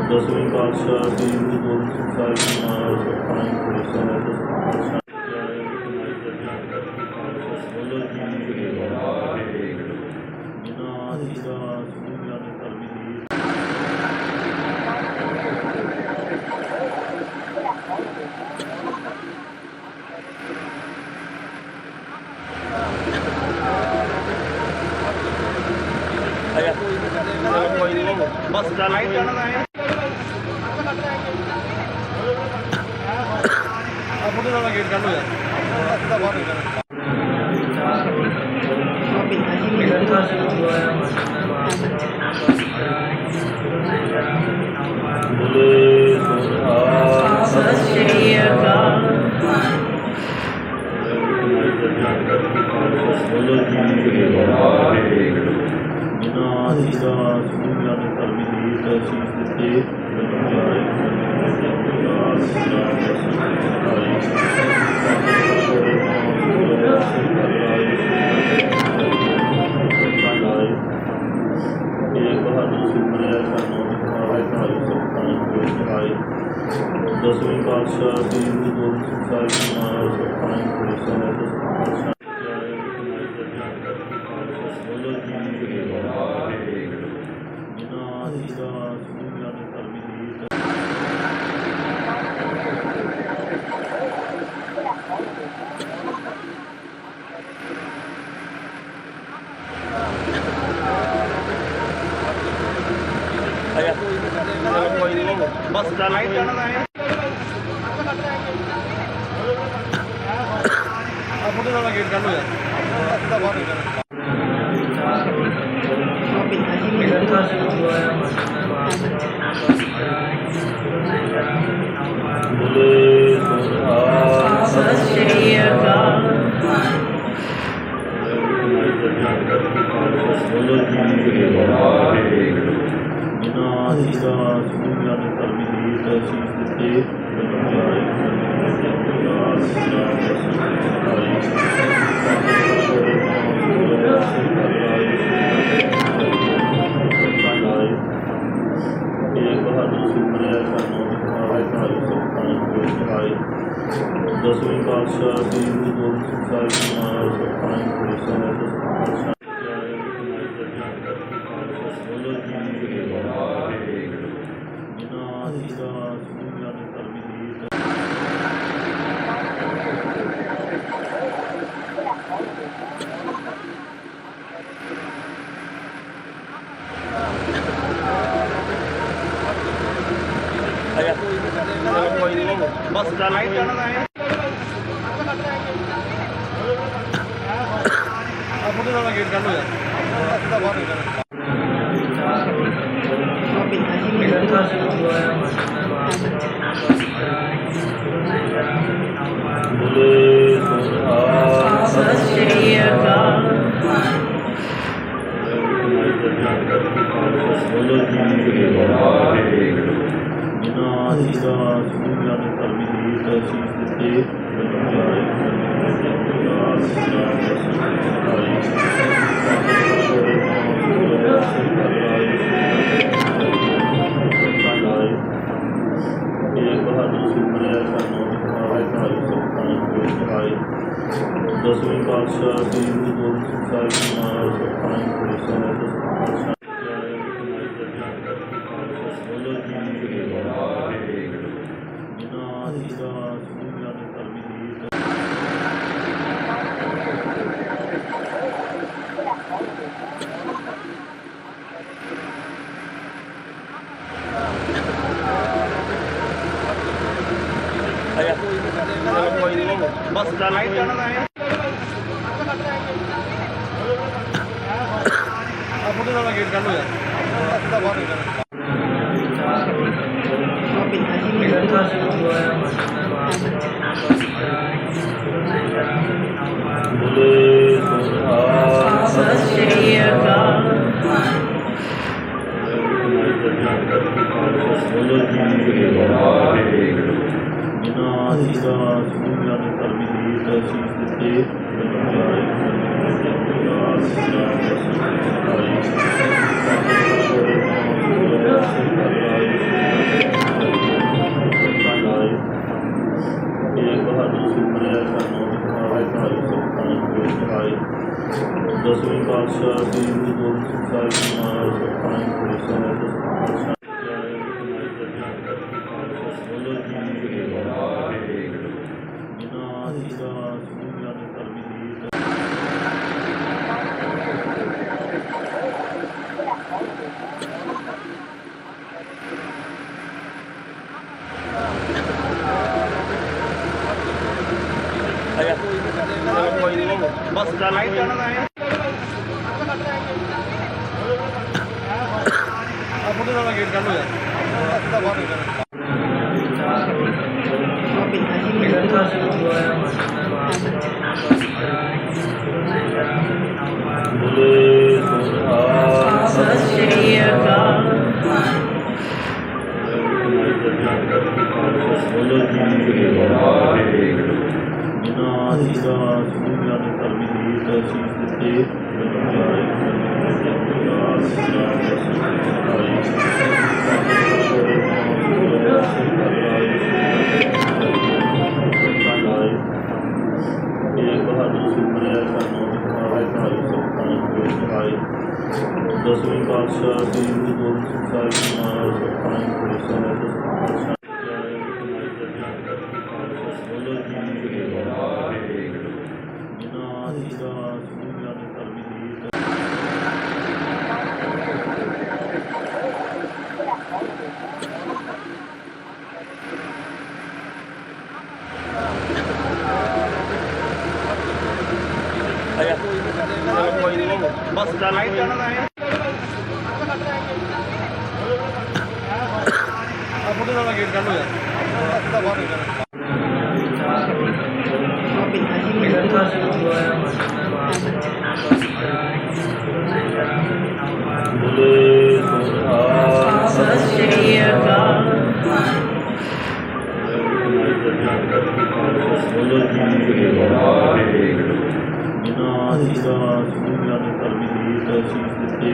ਦਸਵੇਂ ਪਾਤਸ਼ਾਹ ਸ੍ਰੀ ਗੁਰੂ ਗੋਬਿੰਦ ਸਿੰਘ ਸਾਹਿਬ ਜੀ ਮਹਾਰਾਜ ਸੁਖਾਨ ਪੁਰੀ ਸਾਹਿਬ ਬੋਲੋ ਜੀ ਵਾਹਿਗੁਰੂ ਜਿਨ੍ਹਾਂ ਦੀ ਦਾਸ ਦੁਨੀਆ ਦੇ ਧਰਮੀ ਦੀ ਬਸ ਚੱਲ ਕੋਈ ਜਾਣਾ ਹੈ ਆਪਣੇ ਨਾਲ ਗੇਟ ਕਰ ਲੋ ਯਾਰ ਸਿੱਧਾ ਬਾਹਰ ਨਿਕਲ ਬੋਲੇ ਸੋਹਾ ਸਤਿ ਸ਼੍ਰੀ ਅਕਾਲ ਬੋਲੋ ਜੀ ਵਾਹਿਗੁਰੂ ਜਿਨ੍ਹਾਂ ਦੀ ਦਾਸ ਦੁਨੀਆ ਦੇ ਧਰਮੀ ਦੀ ਤਸੀਸ ਦਿੱਤੇ ਦਸਵੇਂ ਪਾਤਸ਼ਾਹ ਸ੍ਰੀ ਗੁਰੂ ਗੋਬਿੰਦ ਸਿੰਘ ਸਾਹਿਬ ਜੀ ਮਹਾਰਾਜ ਸੁਖਾਨ ਪੁਰੀ ਸਾਹਿਬ ਬੋਲੋ ਜੀ ਵਾਹਿਗੁਰੂ ਜਿਨ੍ਹਾਂ ਦੀ ਦਾਸ ਦੁਨੀਆ ਦੇ ਧਰਮੀ ਦੀ ਬੋਲੇ ਸੋਨਿਹਾਰ ਸਤਿ ਸ਼੍ਰੀ ਅਕਾਲ ਬੋਲੋ ਜੀ ਵਾਹਿਗੁਰੂ ਜਿਨ੍ਹਾਂ ਜੀਆਂ ਸੁਣੀਆਂ ਨੇ ਧਰਮੀ ਦੀ ਅਸੀਸ ਦਿੱਤੇ ਇਹ ਬਹਾਦਰ ਸੁਪਨੇ ਦਸਵੇਂ ਪਾਤਸ਼ਾਹ ਸ੍ਰੀ ਗੁਰੂ ਗੋਬਿੰਦ ਸਿੰਘ ਸਾਹਿਬ ਜੀ ਮਹਾਰਾਜ ਸੁਖਾਨੰਦ ਪੁਰੀ ਸਾਹਿਬ ਬੋਲੋ ਜੀ ਵਾਹਿਗੁਰੂ ਜਿਨ੍ਹਾਂ ਜੀਆਂ ਸੁਣੀਆਂ ਨੇ ਧਰਮੀ ਦੀ ਬਸ ਚੱਲ ਬੋਲੇ ਸੋਨਿਹਾਰ ਸਤਿ ਸ਼੍ਰੀ ਅਕਾਲ ਬੋਲੋ ਜੀ ਵਾਹਿਗੁਰੂ ਜਿਨ੍ਹਾਂ ਜੀਆਂ ਸੁਣੀਆਂ ਨੇ ਧਰਮੀ ਦੀ ਅਸੀਸ ਦਿੱਤੇ ਇਹ ਬਹਾਦਰ ਸੁਪਨੇ ਦਸਵੇਂ ਪਾਤਸ਼ਾਹ ਸ੍ਰੀ ਗੁਰੂ ਗੋਬਿੰਦ ਸਿੰਘ ਸਾਹਿਬ ਜੀ ਮਹਾਰਾਜ ਸੁਖਾਨੰਦ ਪੁਰੀ ਸਾਹਿਬ ਬੋਲੋ ਜੀ ਵਾਹਿਗੁਰੂ ਜਿਨ੍ਹਾਂ ਜੀਆਂ ਸੁਣੀਆਂ ਨੇ ਧਰਮੀ ਦੀ ਬਸ ਚੱਲ ਬੋਲੇ ਸੋਨਿਹਾਰ ਸਤਿ ਸ਼੍ਰੀ ਅਕਾਲ ਬੋਲੋ ਜੀ ਵਾਹਿਗੁਰੂ ਜਿਨ੍ਹਾਂ ਜੀਆਂ ਸੁਣੀਆਂ ਨੇ ਧਰਮੀ ਦੀ ਅਸੀਸ ਦਿੱਤੇ ਇਹ ਬਹਾਦਰ ਸੁਪਨੇ ਦਸਵੇਂ ਪਾਤਸ਼ਾਹ ਸ੍ਰੀ ਗੁਰੂ ਗੋਬਿੰਦ ਸਿੰਘ ਸਾਹਿਬ ਜੀ ਮਹਾਰਾਜ ਸੁਖਾਨੰਦ ਪੁਰੀ ਸਾਹਿਬ ਬੋਲੋ ਜੀ ਵਾਹਿਗੁਰੂ ਜਿਨ੍ਹਾਂ ਜੀਆਂ ਸੁਣੀਆਂ ਨੇ ਧਰਮੀ ਦੀ ਬਸ ਚੱਲ ਬੋਲੇ ਸੋਨਿਹਾਰ ਸਤਿ ਸ਼੍ਰੀ ਅਕਾਲ ਬੋਲੋ ਜੀ ਵਾਹਿਗੁਰੂ ਜਿਨ੍ਹਾਂ ਜੀਆਂ ਸੁਣੀਆਂ ਨੇ ਧਰਮੀ ਦੀ ਅਸੀਸ ਦਿੱਤੇ ਇਹ ਬਹਾਦਰ ਸੁਪਨੇ ਦਸਵੇਂ ਪਾਤਸ਼ਾਹ ਸ੍ਰੀ ਗੁਰੂ ਗੋਬਿੰਦ ਸਿੰਘ ਸਾਹਿਬ ਜੀ ਮਹਾਰਾਜ ਸੁਖਾਨੰਦ ਪੁਰੀ ਸਾਹਿਬ ਬੋਲੋ ਜੀ ਵਾਹਿਗੁਰੂ ਜਿਨ੍ਹਾਂ ਜੀਆਂ ਸੁਣੀਆਂ ਨੇ ਧਰਮੀ ਦੀ ਬਸ ਚੱਲ ਕੋਈ ਨੀ। ਮੁੰਡੇ ਨਾਲ ਗੇਟ ਕੱਢ ਲੋ ਯਾਰ ਸਿੱਧਾ ਬਾਹਰ ਨਿਕਲ ਬੋਲੇ ਸੋਹਾ ਸਤਿ ਸ਼੍ਰੀ ਅਕਾਲ। ਬੋਲੋ ਜੀ ਵਾਹਿਗੁਰੂ। ਜਿਨ੍ਹਾਂ ਜੀਆਂ ਸੁਣੀਆਂ ਨੇ ਧਰਮੀ ਦੀ ਅਸੀਸ ਦਿੱਤੇ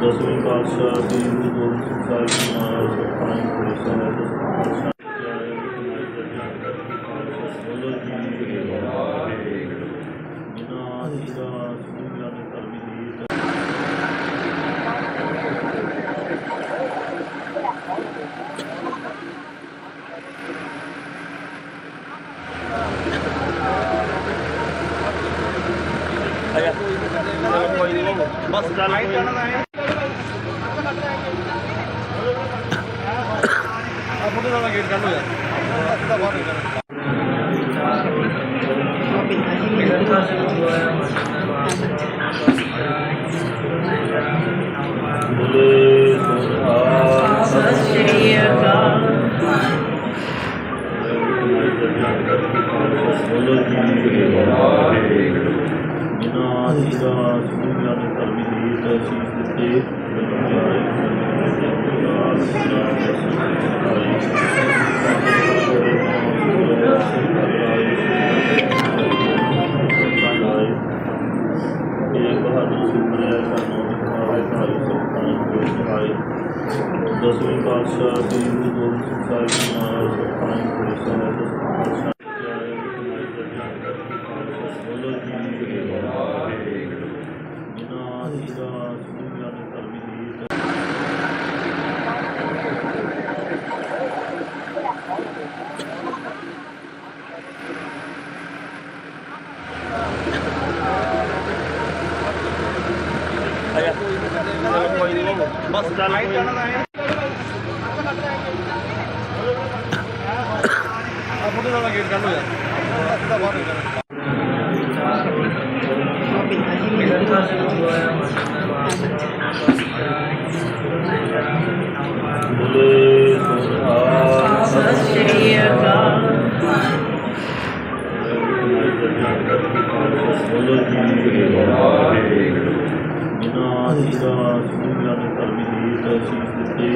ਦਸਵੇਂ ਪਾਤਸ਼ਾਹ ਸ੍ਰੀ ਗੁਰੂ ਗੋਬਿੰਦ ਸਿੰਘ ਸਾਹਿਬ ਜੀ ਮਹਾਰਾਜ ਸਤਿ ਬੋਲੋ ਜੀ ਵਾਹਿਗੁਰੂ। ਜਿਨ੍ਹਾਂ ਜੀਆਂ ਸੁਣੀਆਂ ਨੇ ਧਰਮੀ ਦੀ ਬਸ ਚੱਲ ਕੋਈ ਨੀ। ਮੁੰਡੇ ਨਾਲ ਗੇਟ ਕੱਢ ਲੋ ਯਾਰ ਸਿੱਧਾ ਬਾਹਰ ਨਿਕਲ ਬੋਲੇ ਸੋਹਾ ਸਤਿ ਸ਼੍ਰੀ ਅਕਾਲ। ਬੋਲੋ ਜੀ ਵਾਹਿਗੁਰੂ। ਜਿਨ੍ਹਾਂ ਜੀਆਂ ਸੁਣੀਆਂ ਨੇ ਧਰਮੀ ਦੀ ਅਸੀਸ ਦਿੱਤੇ ਦਸਵੇਂ ਪਾਤਸ਼ਾਹ ਸ੍ਰੀ ਗੁਰੂ ਗੋਬਿੰਦ ਸਿੰਘ ਸਾਹਿਬ ਜੀ ਮਹਾਰਾਜ ਬੋਲੋ ਜੀ ਵਾਹਿਗੁਰੂ। ਜਿਨ੍ਹਾਂ ਜੀਆਂ ਸੁਣੀਆਂ ਨੇ ਧਰਮੀ ਦੀ ਬਸ ਚੱਲ ਕੋਈ ਨੀ। ਮੁੰਡੇ ਨਾਲ ਗੇਟ ਕੱਢ ਲੋ ਯਾਰ ਸਿੱਧਾ ਬਾਹਰ ਨਿਕਲ ਬੋਲੇ ਸੋਹਾ ਸਤਿ ਸ਼੍ਰੀ ਅਕਾਲ। ਬੋਲੋ ਜੀ ਵਾਹਿਗੁਰੂ। ਜਿਨ੍ਹਾਂ ਜੀਆਂ ਸੁਣੀਆਂ ਨੇ ਧਰਮੀ ਦੀ ਅਸੀਸ ਦਿੱਤੇ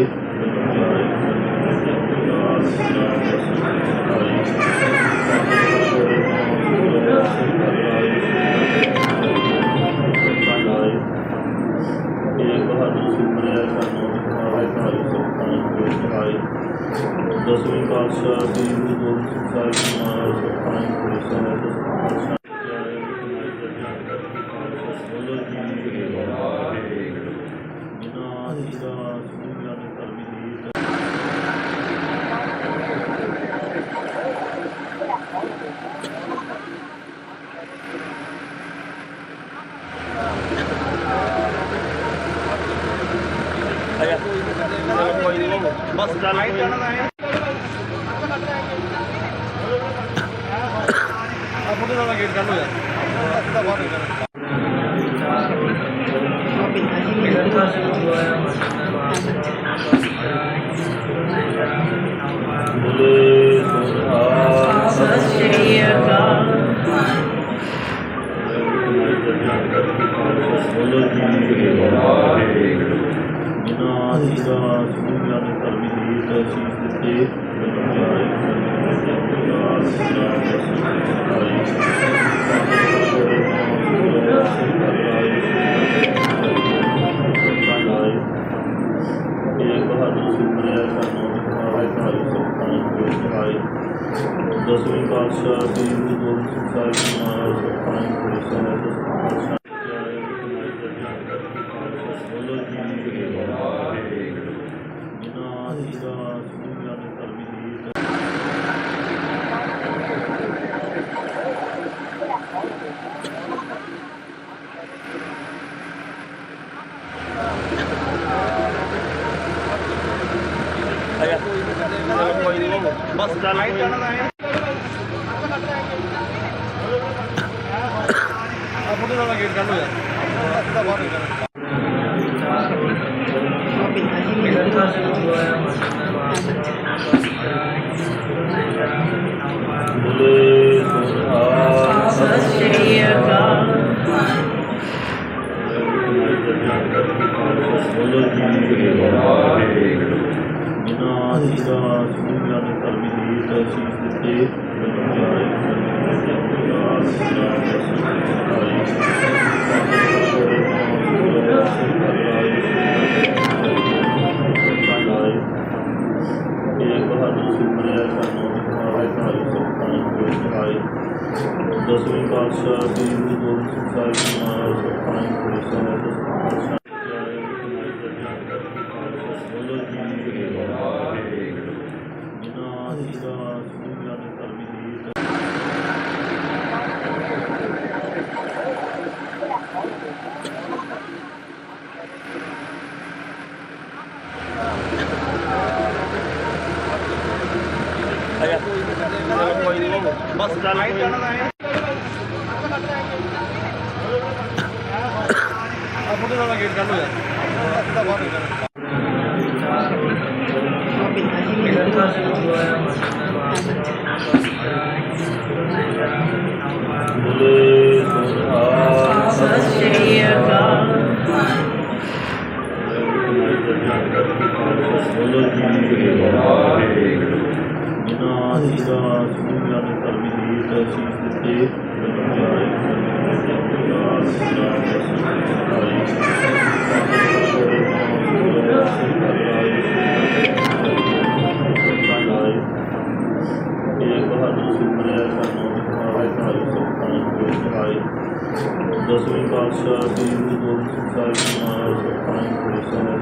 ਦਸਵੇਂ ਪਾਤਸ਼ਾਹ ਸ੍ਰੀ ਗੁਰੂ ਗੋਬਿੰਦ ਸਿੰਘ ਸਾਹਿਬ ਜੀ ਮਹਾਰਾਜ ਬੋਲੋ ਜੀ ਵਾਹਿਗੁਰੂ। ਜਿਨ੍ਹਾਂ ਜੀਆਂ ਸੁਣੀਆਂ ਨੇ ਧਰਮੀ ਦੀ ਬਸ ਚੱਲ ਕੋਈ ਨੀ। ਮੁੰਡੇ ਨਾਲ ਗੇਟ ਕੱਢ ਲੋ ਯਾਰ ਸਿੱਧਾ ਬਾਹਰ ਨਿਕਲ ਬੋਲੇ ਸੋਹਾ ਸਤਿ ਸ਼੍ਰੀ ਅਕਾਲ। ਬੋਲੋ ਜੀ ਵਾਹਿਗੁਰੂ। ਜਿਨ੍ਹਾਂ ਜੀਆਂ ਸੁਣੀਆਂ ਨੇ ਧਰਮੀ ਦੀ ਅਸੀਸ ਦਿੱਤੇ ਦਸਵੇਂ ਪਾਤਸ਼ਾਹ ਸ੍ਰੀ ਗੁਰੂ ਗੋਬਿੰਦ ਸਿੰਘ ਸਾਹਿਬ ਜੀ ਮਹਾਰਾਜ ਬੋਲੋ ਜੀ ਵਾਹਿਗੁਰੂ। ਜਿਨ੍ਹਾਂ ਜੀਆਂ ਸੁਣੀਆਂ ਨੇ ਧਰਮੀ ਦੀ ਬਸ ਚੱਲ ਕੋਈ ਜਾਣਾ ਹੈ ਆਪਣੇ ਨਾਲ ਗੇਟ ਕੱਢ ਲੋ ਯਾਰ ਬਾਹਰ ਨਿਕਲ ਬੋਲੇ ਸੋਹਾ ਸਤਿ ਸ਼੍ਰੀ ਅਕਾਲ ਬੋਲੇ ਜੀ ਵਾਹਿਗੁਰੂ ਜਿਨ੍ਹਾਂ ਦੀ ਦਾਸ ਦੁਨੀਆ ਦੇ ਧਰਮੀ ਦੀ ਤਸੀਸ ਦਿੱਤੇ ਦਸਵੇਂ ਪਾਤਸ਼ਾਹ ਸ੍ਰੀ ਗੁਰੂ ਗੋਬਿੰਦ ਸਿੰਘ ਸਾਹਿਬ ਜੀ ਮਹਾਰਾਜ ਸੁਖਾਨੰਦ ਪੁਰੀ ਸਾਹਿਬ ਬੋਲੋ ਜੀ ਵਾਹਿਗੁਰੂ ਜਿਨ੍ਹਾਂ ਦੀ ਦਾਸ ਦੁਨੀਆ ਦੇ ਧਰਮੀ ਦੀ ਬਸ ਚੱਲ ਕੋਈ ਜਾਣਾ ਹੈ ਆਪਣੇ ਨਾਲ ਗੇਟ ਕੱਢ ਲੋ ਯਾਰ ਬਾਹਰ ਨਿਕਲ ਬੋਲੇ ਸੋਹਾ ਸਤਿ ਸ਼੍ਰੀ ਅਕਾਲ ਬੋਲੋ ਜੀ ਵਾਹਿਗੁਰੂ ਜਿਨ੍ਹਾਂ ਦੀ ਦਾਸ ਦੁਨੀਆ ਦੇ ਧਰਮੀ ਦੀ ਤਸੀਸ ਦਿੱਤੇ ਦਸਵੇਂ ਪਾਤਸ਼ਾਹ ਸ੍ਰੀ ਗੁਰੂ ਗੋਬਿੰਦ ਸਿੰਘ ਸਾਹਿਬ ਜੀ ਮਹਾਰਾਜ ਸੁਖਾਨੰਦ ਪੁਰੀ ਸਾਹਿਬ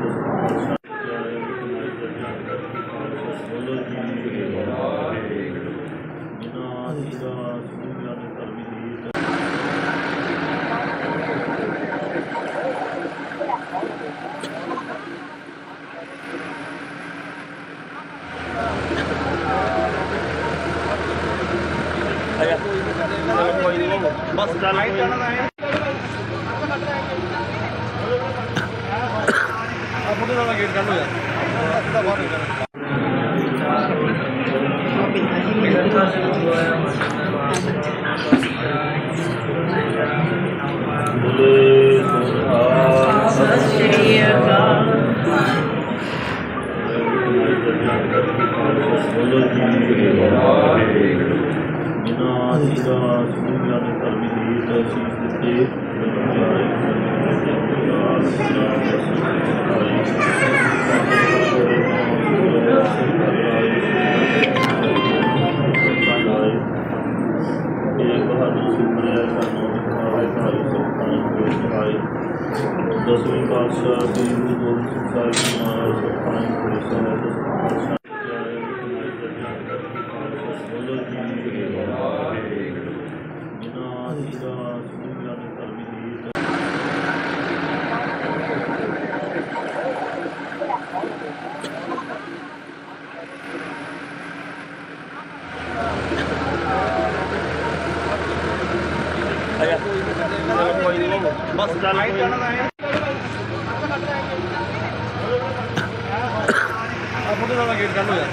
ਬੋਲੋ ਜੀ ਵਾਹਿਗੁਰੂ ਜਿਨ੍ਹਾਂ ਦੀ ਦਾਸ ਦੁਨੀਆ ਦੇ ਧਰਮੀ ਦੀ ਬਸ ਚੱਲ ਕੋਈ ਜਾਣਾ ਹੈ ਆਪਣੇ ਨਾਲ ਗੇਟ ਕੱਢ ਲੋ ਯਾਰ ਬਾਹਰ ਨਿਕਲ ਬੋਲੇ ਸੋਹਾ ਸਤਿ ਸ਼੍ਰੀ ਅਕਾਲ ਬੋਲੋ ਜੀ ਵਾਹਿਗੁਰੂ ਜਿਨ੍ਹਾਂ ਦੀ ਦਾਸ ਦੁਨੀਆ ਦੇ ਧਰਮੀ ਦੀ ਤਸੀਸ ਦਿੱਤੇ ਦਸਵੇਂ ਪਾਤਸ਼ਾਹ ਸ੍ਰੀ ਗੁਰੂ ਗੋਬਿੰਦ ਸਿੰਘ ਸਾਹਿਬ ਜੀ ਮਹਾਰਾਜ ਸੁਖਾਨੰਦ ਪੁਰੀ ਸਾਹਿਬ ਬੋਲੋ ਜੀ ਵਾਹਿਗੁਰੂ ਜਿਨ੍ਹਾਂ ਦੀ ਦਾਸ ਦੁਨੀਆ ਦੇ ਧਰਮੀ ਦੀ ਬਸ ਚੱਲ ਕੋਈ ਜਾਣਾ ਹੈ ਆਪਣੇ ਨਾਲ ਗੇਟ ਕੱਢ ਲੋ ਯਾਰ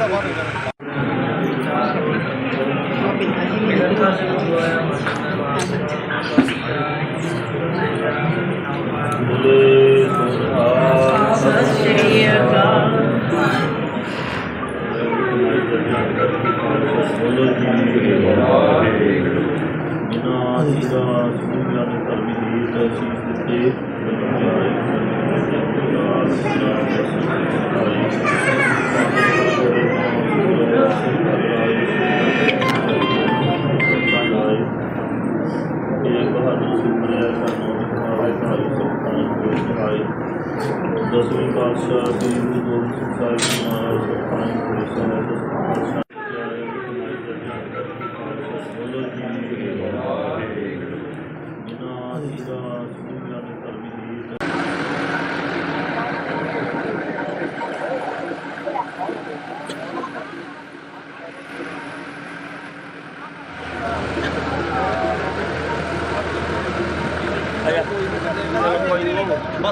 ਬਾਹਰ ਨਿਕਲ ਬੋਲੇ ਸੋਹਾ ਸਤਿ ਸ਼੍ਰੀ ਅਕਾਲ ਬੋਲੋ ਜੀ ਵਾਹਿਗੁਰੂ ਜਿਨ੍ਹਾਂ ਦੀ ਦਾਸ ਦੁਨੀਆ ਦੇ ਧਰਮੀ ਦੀ ਤਸੀਸ ਦਿੱਤੇ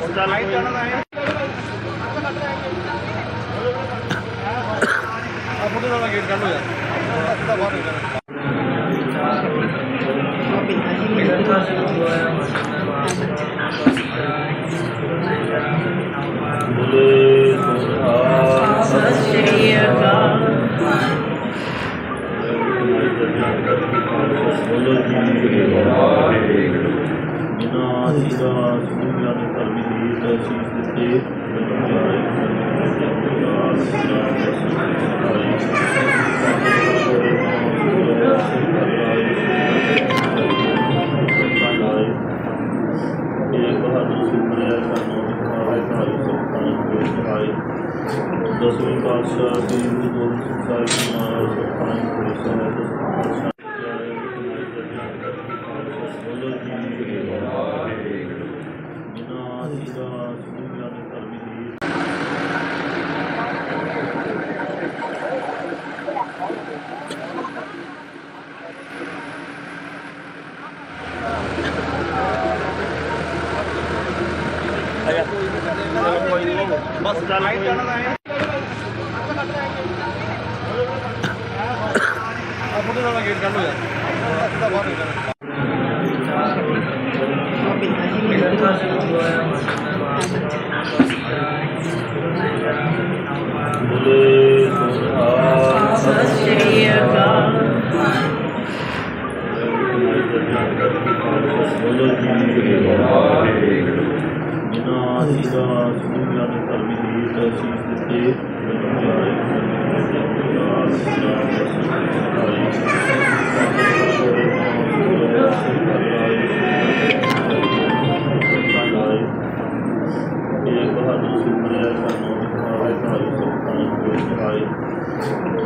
ਬਸ ਚੱਲ ਕੋਈ ਨਾ ਫੋਟੋ ਦਾ ਗੇਟ ਕੱਢ ਲੋ ਯਾਰ ਬਾਹਰ ਨਿਕਲ ਬੋਲੇ ਸੋਹਾ ਸਤਿ ਸ਼੍ਰੀ ਅਕਾਲ ਬੋਲੋ ਜੀ ਵਾਹਿਗੁਰੂ ਜਿਨ੍ਹਾਂ ਦੀ ਦਾਸ ਦੁਨੀਆ ਦੇ ਧਰਮੀ ਦੀ ਤਸੀਸ ਦਿੱਤੇ ਦਸਵੇਂ ਪਾਤਸ਼ਾਹ ਸ੍ਰੀ ਗੁਰੂ ਗੋਬਿੰਦ ਸਿੰਘ ਸਾਹਿਬ ਜੀ ਮਹਾਰਾਜ ਸੁਖਾਨ ਪੁਰੀ ਸਾਹਿਬ ਬੋਲੋ ਜੀ ਵਾਹਿਗੁਰੂ ਜਿਨ੍ਹਾਂ ਦੀ ਦਾਸ ਦੁਨੀਆ ਦੇ ਧਰਮੀ ਦੀ ਬਸ ਚੱਲ ਕੋਈ ਨਾ ਫੋਟੋ ਦਾ ਗੇਟ ਕੱਢ ਲੋ ਯਾਰ ਬਾਹਰ ਨਿਕਲ ਬੋਲੇ ਸੋਹਾ ਸਤਿ ਸ਼੍ਰੀ ਅਕਾਲ ਬੋਲੋ ਜੀ ਵਾਹਿਗੁਰੂ ਜਿਨ੍ਹਾਂ ਦੀ ਦਾਸ ਦੁਨੀਆ ਦੇ ਧਰਮੀ ਦੀ ਤਸੀਸ ਦਿੱਤੇ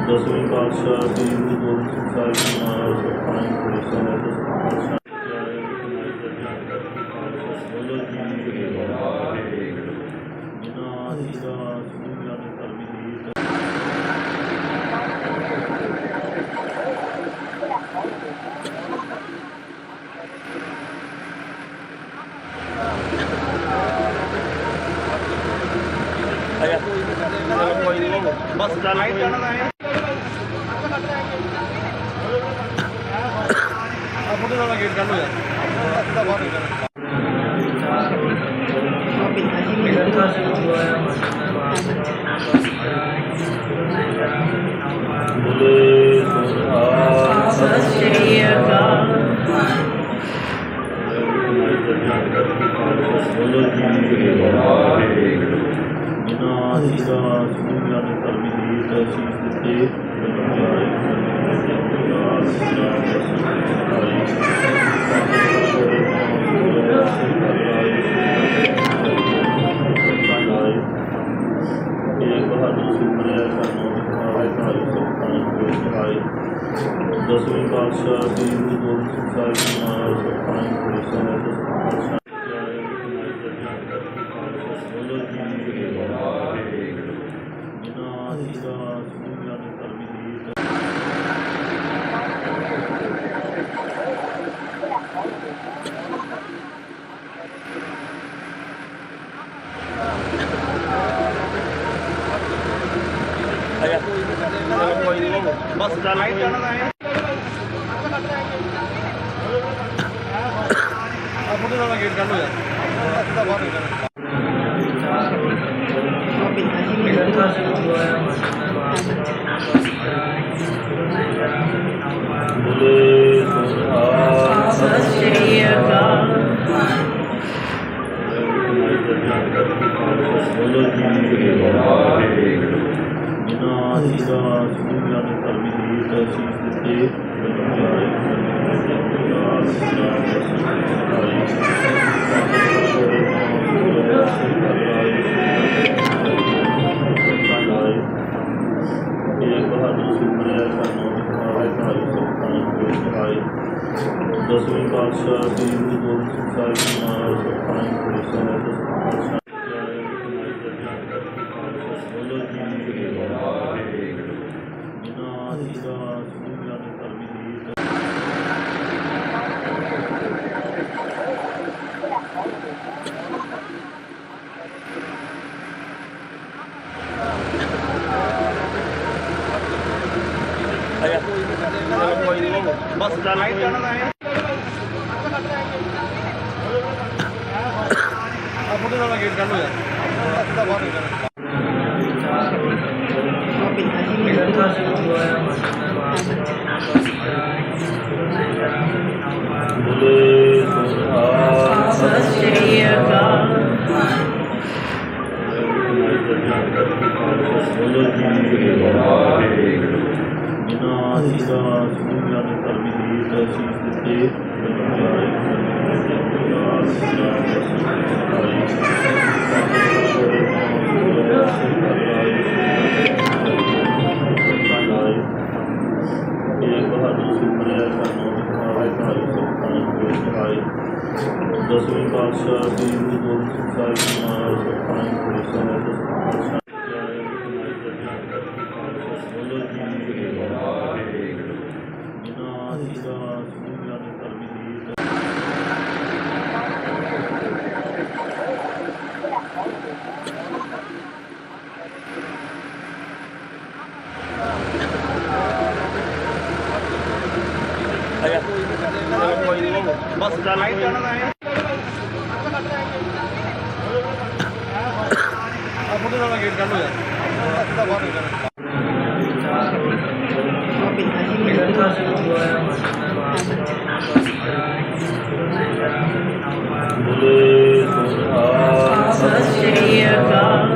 ਦਸਵੇਂ ਪਾਤਸ਼ਾਹ ਸ੍ਰੀ ਗੁਰੂ ਗੋਬਿੰਦ ਸਿੰਘ ਸਾਹਿਬ ਜੀ ਮਹਾਰਾਜ ਸੁਖਾਨ ਪੁਰੀ ਸਾਹਿਬ ਬੋਲੋ ਜੀ ਵਾਹਿਗੁਰੂ ਜਿਨ੍ਹਾਂ ਦੀ ਦਾਸ ਦੁਨੀਆ ਦੇ ਧਰਮੀ ਦੀ ਬਸ ਚੱਲ ਕੋਈ ਨਾ ਫੋਟੋ ਦਾ ਗੇਟ ਕੱਢ ਲੋ ਯਾਰ ਬਾਹਰ ਨਿਕਲ ਬੋਲੇ ਸੋਹਾ ਸਤਿ ਸ਼੍ਰੀ ਅਕਾਲ ਬੋਲੋ ਜੀ ਵਾਹਿਗੁਰੂ ਜਿਨ੍ਹਾਂ ਦੀ ਦਾਸ ਦੁਨੀਆ ਦੇ ਧਰਮੀ ਦੀ ਤਸੀਸ ਦਿੱਤੇ ਦਸਵੇਂ ਪਾਤਸ਼ਾਹ ਸ੍ਰੀ ਗੁਰੂ ਗੋਬਿੰਦ ਸਿੰਘ ਸਾਹਿਬ ਜੀ ਮਹਾਰਾਜ ਸੁਖਾਨ ਪੁਰੀ ਸਾਹਿਬ ਬੋਲੋ ਜੀ ਵਾਹਿਗੁਰੂ ਜਿਨ੍ਹਾਂ ਦੀ ਦਾਸ ਦੁਨੀਆ ਦੇ ਧਰਮੀ ਦੀ ਬਸ ਚੱਲ ਕੋਈ ਨਾ ਫੋਟੋ ਦਾ ਗੇਟ ਕੱਢ ਲੋ ਯਾਰ ਬਾਹਰ ਨਿਕਲ ਬੋਲੇ ਸੋਹਾ ਸਤਿ ਸ਼੍ਰੀ ਅਕਾਲ ਬੋਲੋ ਜੀ ਵਾਹਿਗੁਰੂ ਜਿਨ੍ਹਾਂ ਦੀ ਦਾਸ ਦੁਨੀਆ ਦੇ ਧਰਮੀ ਦੀ ਤਸੀਸ ਦਿੱਤੇ ਦਸਵੇਂ ਪਾਤਸ਼ਾਹ ਸ੍ਰੀ ਗੁਰੂ ਗੋਬਿੰਦ ਸਿੰਘ ਸਾਹਿਬ ਜੀ ਮਹਾਰਾਜ ਸੁਖਾਨ ਪੁਰੀ ਸਾਹਿਬ ਬੋਲੋ ਜੀ ਵਾਹਿਗੁਰੂ ਜਿਨ੍ਹਾਂ ਦੀ ਦਾਸ ਦੁਨੀਆ ਦੇ ਧਰਮੀ ਦੀ ਬਸ ਚੱਲ ਕੋਈ ਫੋਟੋ ਨਾਲ ਗੇਟ ਕੱਢ ਹੋ ਜਾ ਅੱਧਾ ਬਾਹਰ ਨਿਕਲ ਸਤਿ ਸ਼੍ਰੀ ਅਕਾਲ। ਦਸਵੇਂ ਪਾਤਸ਼ਾਹ ਸ੍ਰੀ ਗੁਰੂ ਗੋਬਿੰਦ ਸਿੰਘ ਸਾਹਿਬ ਜੀ ਮਹਾਰਾਜ ਸਤਿ ਬਸ ਚੱਲ ਫੋਟੋ ਨਾਲ ਗੇਟ ਕੱਢ ਹੋ ਜਾ ਅੱਧਾ ਬਾਹਰ ਨਿਕਲ ਸਤਿ ਸ਼੍ਰੀ ਅਕਾਲ।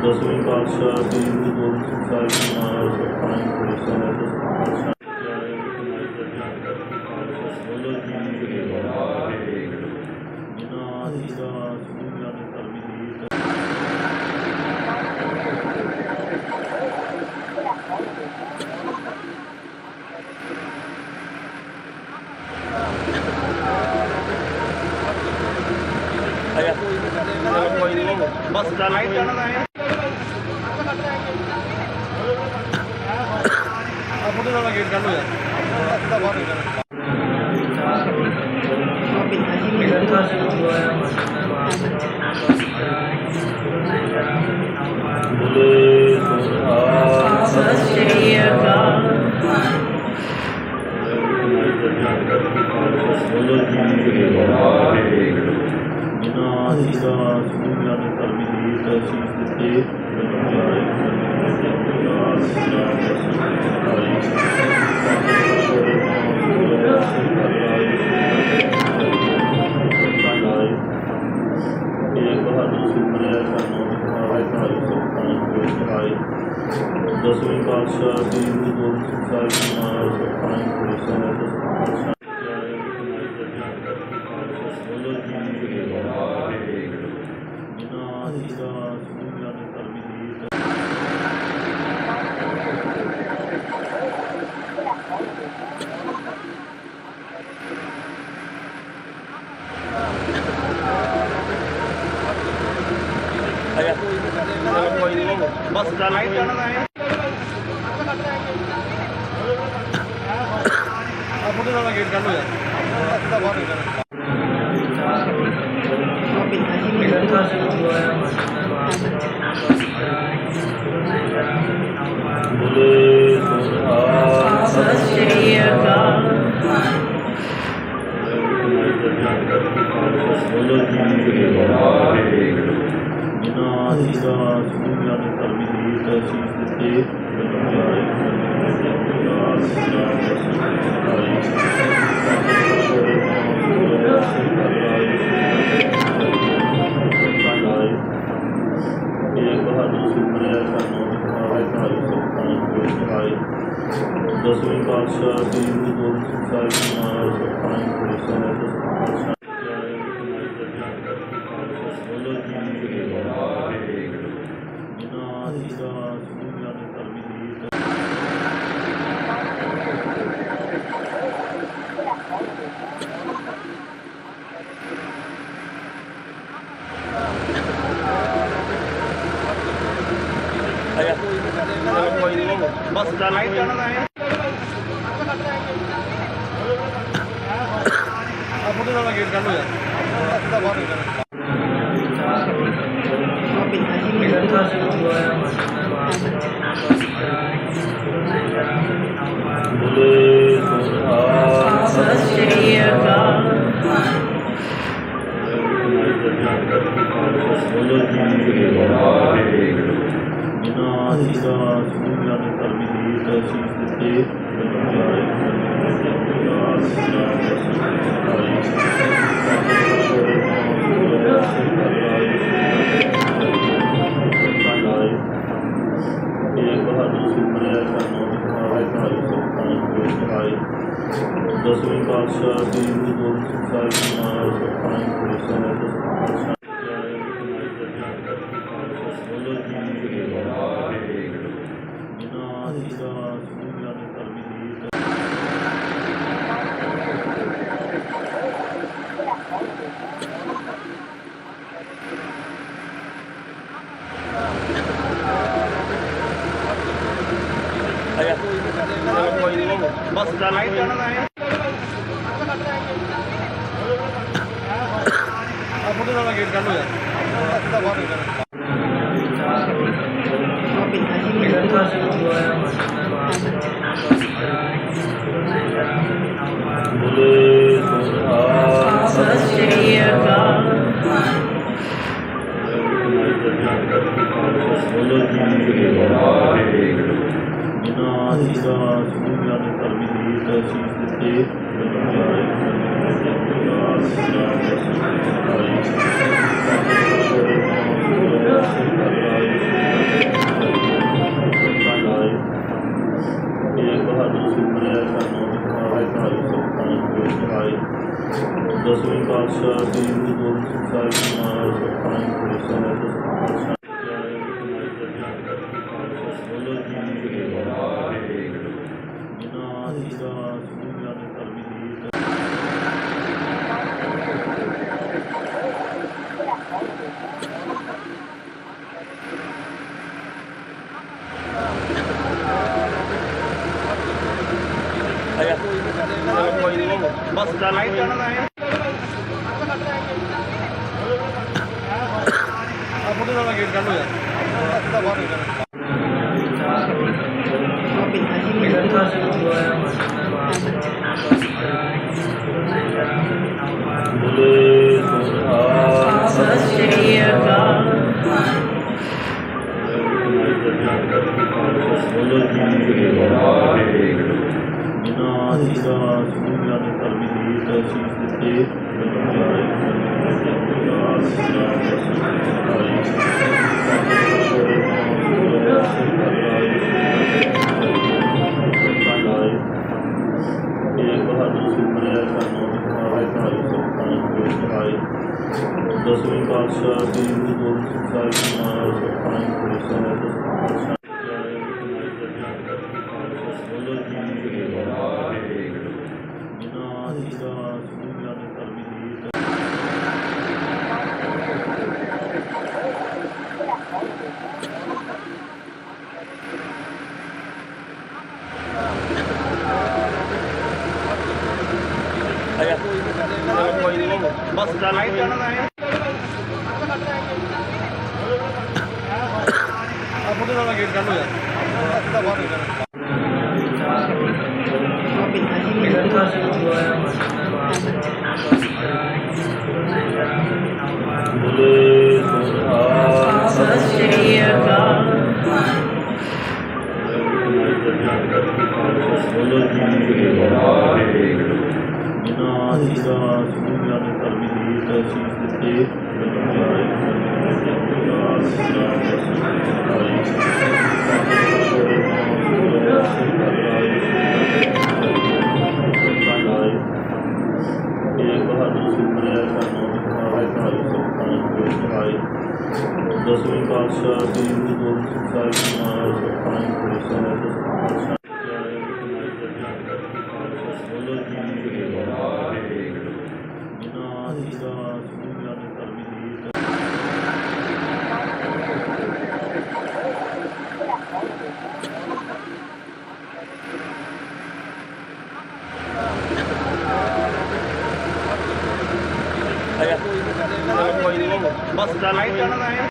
ਦਸਵੇਂ ਪਾਤਸ਼ਾਹ ਸ੍ਰੀ ਗੁਰੂ ਗੋਬਿੰਦ ਸਿੰਘ ਸਾਹਿਬ ਜੀ ਮਹਾਰਾਜ ਬਸ ਚੱਲ ਫੋਟੋ ਨਾਲ ਗੇਟ ਕੱਢ ਹੋ ਜਾ ਅੱਧਾ ਬਾਹਰ ਨਿਕਲ ਸਤਿ ਸ਼੍ਰੀ ਅਕਾਲ। ਦਸਵੇਂ ਪਾਤਸ਼ਾਹ ਸ੍ਰੀ ਗੁਰੂ ਗੋਬਿੰਦ ਸਿੰਘ ਸਾਹਿਬ ਜੀ ਮਹਾਰਾਜ ਬਸ ਚੱਲ ਫੋਟੋ ਨਾਲ ਗੇਟ ਕੱਢ ਹੋ ਜਾ ਅੱਧਾ ਬਾਹਰ ਨਿਕਲ ਸਤਿ ਸ਼੍ਰੀ ਅਕਾਲ। ਦਸਵੇਂ ਪਾਤਸ਼ਾਹ ਸ੍ਰੀ ਗੁਰੂ ਗੋਬਿੰਦ ਸਿੰਘ ਸਾਹਿਬ ਜੀ ਮਹਾਰਾਜ ਬੋਲੇ ਸੋਹਾ ਸਤਿ ਸ਼੍ਰੀ ਅਕਾਲ। ਬੋਲੋ ਜੀ ਵਾਹਿਗੁਰੂ। ਜਿਨ੍ਹਾਂ ਜੀਆਂ ਸੁਣੀਆਂ ਨੇ ਧਰਮੀ ਦੀ ਅਸੀਸ ਦਿੱਤੇ ਦਸਵੇਂ ਪਾਤਸ਼ਾਹ ਸ੍ਰੀ ਗੁਰੂ ਗੋਬਿੰਦ ਸਿੰਘ ਸਾਹਿਬ ਜੀ ਮਹਾਰਾਜ ਸਤਿ ਬੋਲੋ ਜੀ ਵਾਹਿਗੁਰੂ। ਜਿਨ੍ਹਾਂ ਜੀਆਂ ਸੁਣੀਆਂ ਨੇ ਧਰਮੀ ਦੀ ਬਸ ਚੱਲ ਕੋਈ ਫੋਟੋ ਦਾ ਗੇਟ ਕਰ ਲੋ ਯਾਰ ਬੋਲੇ ਸੋਹਾ ਸਤਿ ਸ਼੍ਰੀ ਅਕਾਲ। ਬੋਲੋ ਜੀ ਵਾਹਿਗੁਰੂ। ਜਿਨ੍ਹਾਂ ਜੀਆਂ ਸੁਣੀਆਂ ਨੇ ਧਰਮੀ ਦੀ ਅਸੀਸ ਦਿੱਤੇ ਦਸਵੇਂ ਪਾਤਸ਼ਾਹ ਸ੍ਰੀ ਗੁਰੂ ਗੋਬਿੰਦ ਸਿੰਘ ਸਾਹਿਬ ਜੀ ਮਹਾਰਾਜ ਬੋਲੋ ਜੀ ਵਾਹਿਗੁਰੂ। ਜਿਨ੍ਹਾਂ ਜੀਆਂ ਸੁਣੀਆਂ ਨੇ ਧਰਮੀ ਦੀ ਬਸ ਚੱਲ ਕੋਈ ਫੋਟੋ ਦਾ ਗੇਟ ਕਰ ਲੋ ਯਾਰ ਬੋਲੇ ਸੋਹਾ ਸਤਿ ਸ਼੍ਰੀ ਅਕਾਲ। ਬੋਲੋ ਜੀ ਵਾਹਿਗੁਰੂ। ਜਿਨ੍ਹਾਂ ਜੀਆਂ ਸੁਣੀਆਂ ਨੇ ਧਰਮੀ ਦੀ ਅਸੀਸ ਦਿੱਤੇ ਦਸਵੇਂ ਪਾਤਸ਼ਾਹ ਸ੍ਰੀ ਗੁਰੂ ਗੋਬਿੰਦ ਸਿੰਘ ਸਾਹਿਬ ਜੀ ਮਹਾਰਾਜ ਬੋਲੋ ਜੀ ਵਾਹਿਗੁਰੂ। ਜਿਨ੍ਹਾਂ ਜੀਆਂ ਸੁਣੀਆਂ ਨੇ ਧਰਮੀ ਦੀ ਬਸ ਚੱਲ ਕੋਈ ਫੋਟੋ ਦਾ ਗੇਟ ਕਰ ਲੋ ਯਾਰ ਬੋਲੇ ਸੋਹਾ ਸਤਿ ਸ਼੍ਰੀ ਅਕਾਲ। ਬੋਲੋ ਜੀ ਵਾਹਿਗੁਰੂ। ਜਿਨ੍ਹਾਂ ਜੀਆਂ ਸੁਣੀਆਂ ਨੇ ਧਰਮੀ ਦੀ ਅਸੀਸ ਦਿੱਤੇ ਦਸਵੇਂ ਪਾਤਸ਼ਾਹ ਸ੍ਰੀ ਗੁਰੂ ਗੋਬਿੰਦ ਸਿੰਘ ਸਾਹਿਬ ਜੀ ਮਹਾਰਾਜ ਬੋਲੋ ਜੀ ਵਾਹਿਗੁਰੂ। ਜਿਨ੍ਹਾਂ ਜੀਆਂ ਸੁਣੀਆਂ ਨੇ ਧਰਮੀ ਦੀ ਬਸ ਬਸ ਚੱਲ ਕੋਈ ਨੀ।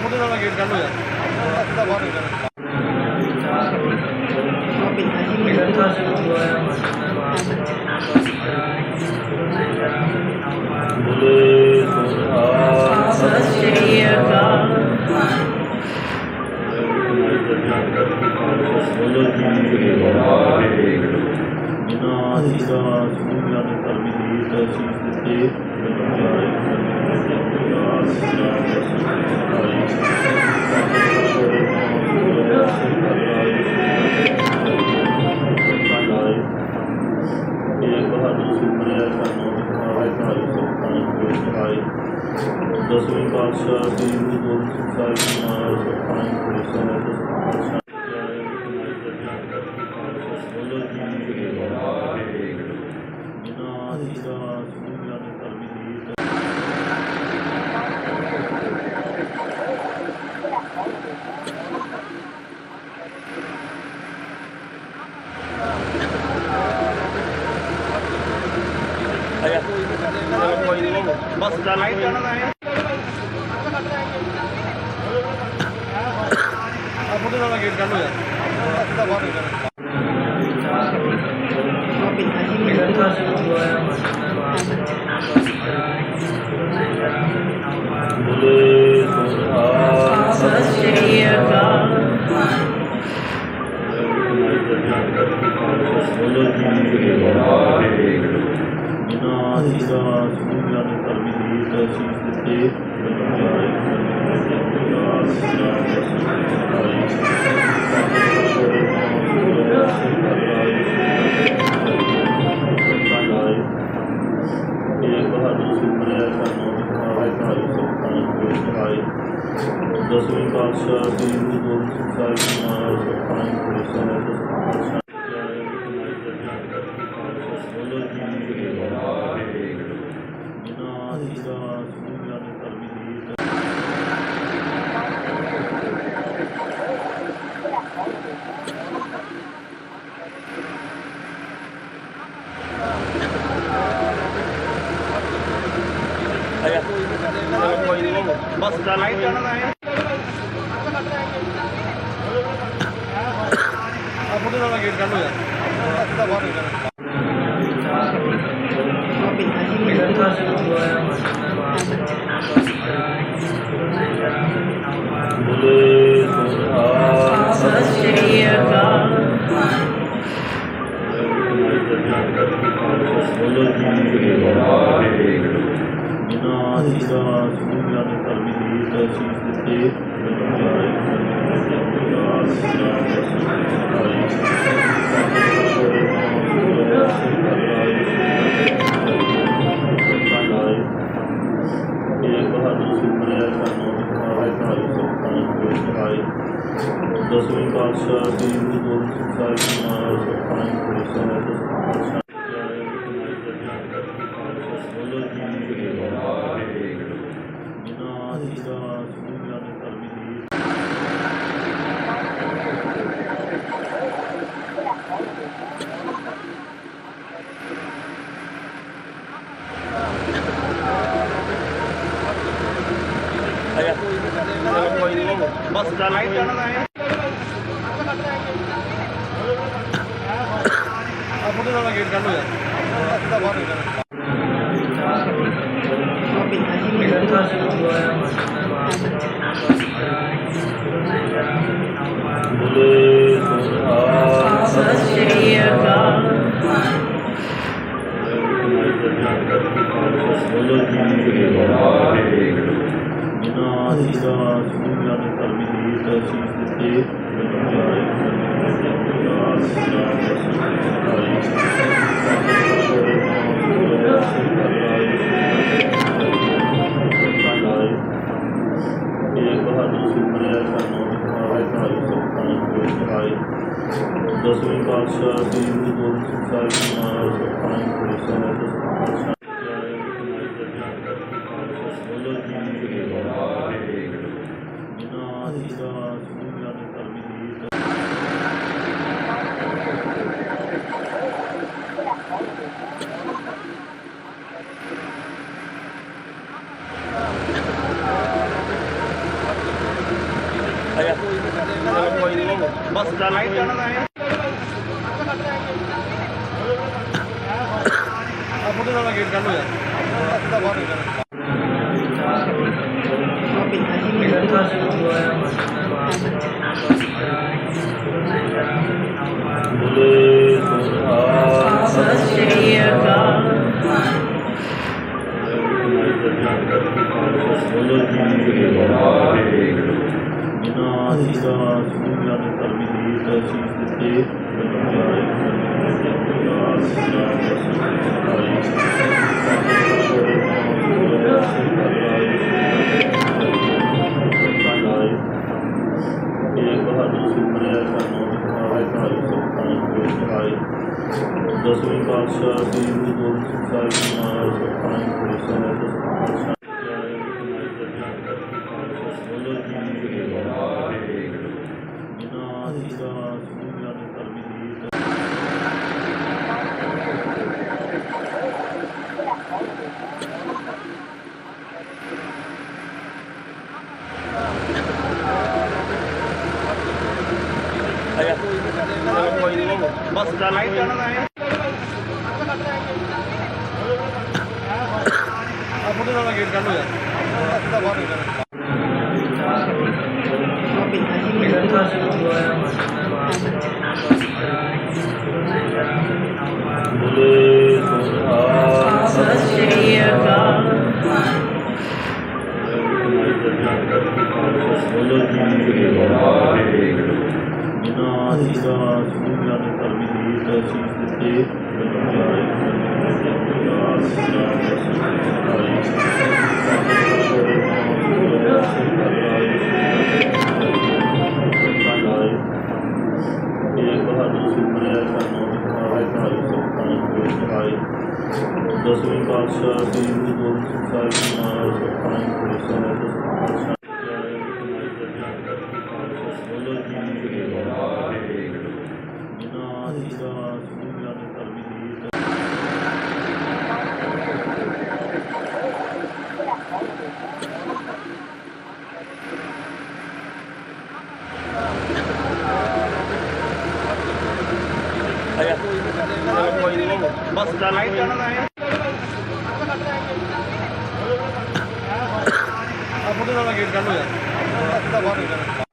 ਮੁੰਡੇ ਦਾ ਗੇਟ ਕੱਢ ਲੋ ਯਾਰ ਬਾਹਰ ਨਿਕਲ ਬੋਲੇ ਸੋਹਾ ਸਤਿ ਸ਼੍ਰੀ ਅਕਾਲ। ਬੋਲੇ ਜੀ ਵਾਹਿਗੁਰੂ ਜਿਨ੍ਹਾਂ ਦੀ ਦਾਸ ਦੁਨੀਆ ਦੇ ਧਰਮੀ ਦੀ ਤਸੀਸ ਦਿੱਤੇ ਦਸਵੇਂ ਪਾਤਸ਼ਾਹ ਸ੍ਰੀ ਗੁਰੂ ਗੋਬਿੰਦ ਸਿੰਘ ਸਾਹਿਬ ਜੀ ਮਹਾਰਾਜ ਸੁਖਾਨ ਪੁਰੀ ਸਾਹਿਬ ਬੋਲੋ ਜੀ ਵਾਹਿਗੁਰੂ ਜਿਨ੍ਹਾਂ ਦੀ ਦਾਸ ਦੁਨੀਆ ਦੇ ਧਰਮੀ ਦੀ ਬਸ ਚੱਲ ਕੋਈ ਨੀ। ਮੁੰਡੇ ਦਾ ਗੇਟ ਕੱਢ ਲੋ ਯਾਰ ਬਾਹਰ ਨਿਕਲ ਬੋਲੇ ਸੋਹਾ ਸਤਿ ਸ਼੍ਰੀ ਅਕਾਲ। ਬੋਲੋ ਜੀ ਵਾਹਿਗੁਰੂ ਜਿਨ੍ਹਾਂ ਦੀ ਦਾਸ ਦੁਨੀਆ ਦੇ ਧਰਮੀ ਦੀ ਤਸੀਸ ਦਿੱਤੇ ਦਸਵੇਂ ਪਾਤਸ਼ਾਹ ਸ੍ਰੀ ਗੁਰੂ ਗੋਬਿੰਦ ਸਿੰਘ ਸਾਹਿਬ ਜੀ ਮਹਾਰਾਜ ਸੁਖਾਨ ਪੁਰੀ ਸਾਹਿਬ ਬੋਲੋ ਜੀ ਵਾਹਿਗੁਰੂ ਜਿਨ੍ਹਾਂ ਦੀ ਦਾਸ ਦੁਨੀਆ ਦੇ ਧਰਮੀ ਦੀ ਕੋਈ ਨੀ। ਬਸ ਚੱਲ ਕੋਈ ਨੀ। ਮੁੰਡੇ ਦਾ ਗੇਟ ਕੱਢ ਲੋ ਯਾਰ ਬਾਹਰ ਨਿਕਲ ਬੋਲੇ ਸੋਹਾ ਸਤਿ ਸ਼੍ਰੀ ਅਕਾਲ। ਬੋਲੋ ਜੀ ਵਾਹਿਗੁਰੂ ਜਿਨ੍ਹਾਂ ਦੀ ਦਾਸ ਦੁਨੀਆ ਦੇ ਧਰਮੀ ਦੀ ਤਸੀਸ ਦਿੱਤੇ ਦਸਵੇਂ ਪਾਤਸ਼ਾਹ ਸ੍ਰੀ ਗੁਰੂ ਗੋਬਿੰਦ ਸਿੰਘ ਸਾਹਿਬ ਜੀ ਮਹਾਰਾਜ ਸੁਖਾਨ ਪੁਰੀ ਸਾਹਿਬ ਬੋਲੋ ਜੀ ਵਾਹਿਗੁਰੂ ਜਿਨ੍ਹਾਂ ਦੀ ਦਾਸ ਦੁਨੀਆ ਦੇ ਧਰਮੀ ਦੀ ਕੋਈ ਨੀ। ਬਸ ਚੱਲ ਕੋਈ ਨੀ। ਮੁੰਡੇ ਦਾ ਗੇਟ ਕੱਢ ਲੋ ਯਾਰ ਬਾਹਰ ਨਿਕਲ ਬੋਲੇ ਸੋਹਾ ਸਤਿ ਸ਼੍ਰੀ ਅਕਾਲ। ਬੋਲੋ ਜੀ ਵਾਹਿਗੁਰੂ ਜਿਨ੍ਹਾਂ ਦੀ ਦਾਸ ਦੁਨੀਆ ਦੇ ਧਰਮੀ ਦੀ ਤਸੀਸ ਦਿੱਤੇ ਦਸਵੇਂ ਪਾਤਸ਼ਾਹ ਸ੍ਰੀ ਗੁਰੂ ਗੋਬਿੰਦ ਸਿੰਘ ਸਾਹਿਬ ਜੀ ਮਹਾਰਾਜ ਸੁਖਾਨ ਪੁਰੀ ਸਾਹਿਬ ਬੋਲੋ ਜੀ ਵਾਹਿਗੁਰੂ ਜਿਨ੍ਹਾਂ ਦੀ ਦਾਸ ਦੁਨੀਆ ਦੇ ਧਰਮੀ ਦੀ ਬਸ ਲਾਈਨ ਜਾਣਾ ਹੈ ਆ ਫੋਟੋ ਦਾ ਗੇਟ ਕੱਢ ਲੋ ਯਾਰ ਅੱਧਾ ਬਾਹਰ ਨਿਕਲ ਸਤਿ ਸ਼੍ਰੀ ਅਕਾਲ ਦਸਵੇਂ ਪਾਤਸ਼ਾਹ ਸ੍ਰੀ ਗੁਰੂ ਗੋਬਿੰਦ ਸਿੰਘ ਸਾਹਿਬ ਜੀ ਮਹਾਰਾਜ ਸਤਿ ਬਸ ਲਾਈਨ ਜਾਣਾ ਹੈ ਆ ਫੋਟੋ ਦਾ ਗੇਟ ਕੱਢ ਲੋ ਯਾਰ ਅੱਧਾ ਬਾਹਰ ਨਿਕਲ ਸਤਿ ਸ਼੍ਰੀ ਅਕਾਲ ਦਸਵੇਂ ਪਾਤਸ਼ਾਹ ਸ੍ਰੀ ਗੁਰੂ ਗੋਬਿੰਦ ਸਿੰਘ ਸਾਹਿਬ ਜੀ ਮਹਾਰਾਜ ਬਸ ਲਾਈਨ ਜਾਣਾ ਹੈ ਆ ਫੋਟੋ ਦਾ ਗੇਟ ਕੱਢ ਲੋ ਯਾਰ ਅੱਧਾ ਬਾਹਰ ਨਿਕਲ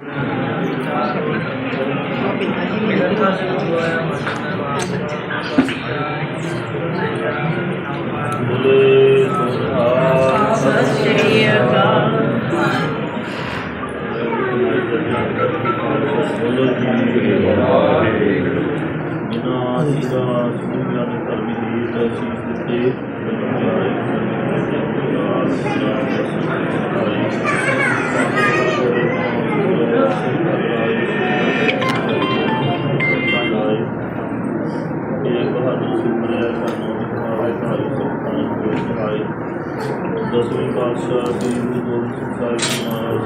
ਸਤਿ ਸ਼੍ਰੀ ਅਕਾਲ ਦਸਵੇਂ ਪਾਤਸ਼ਾਹ ਸ੍ਰੀ ਗੁਰੂ ਗੋਬਿੰਦ ਸਿੰਘ ਸਾਹਿਬ ਜੀ ਮਹਾਰਾਜ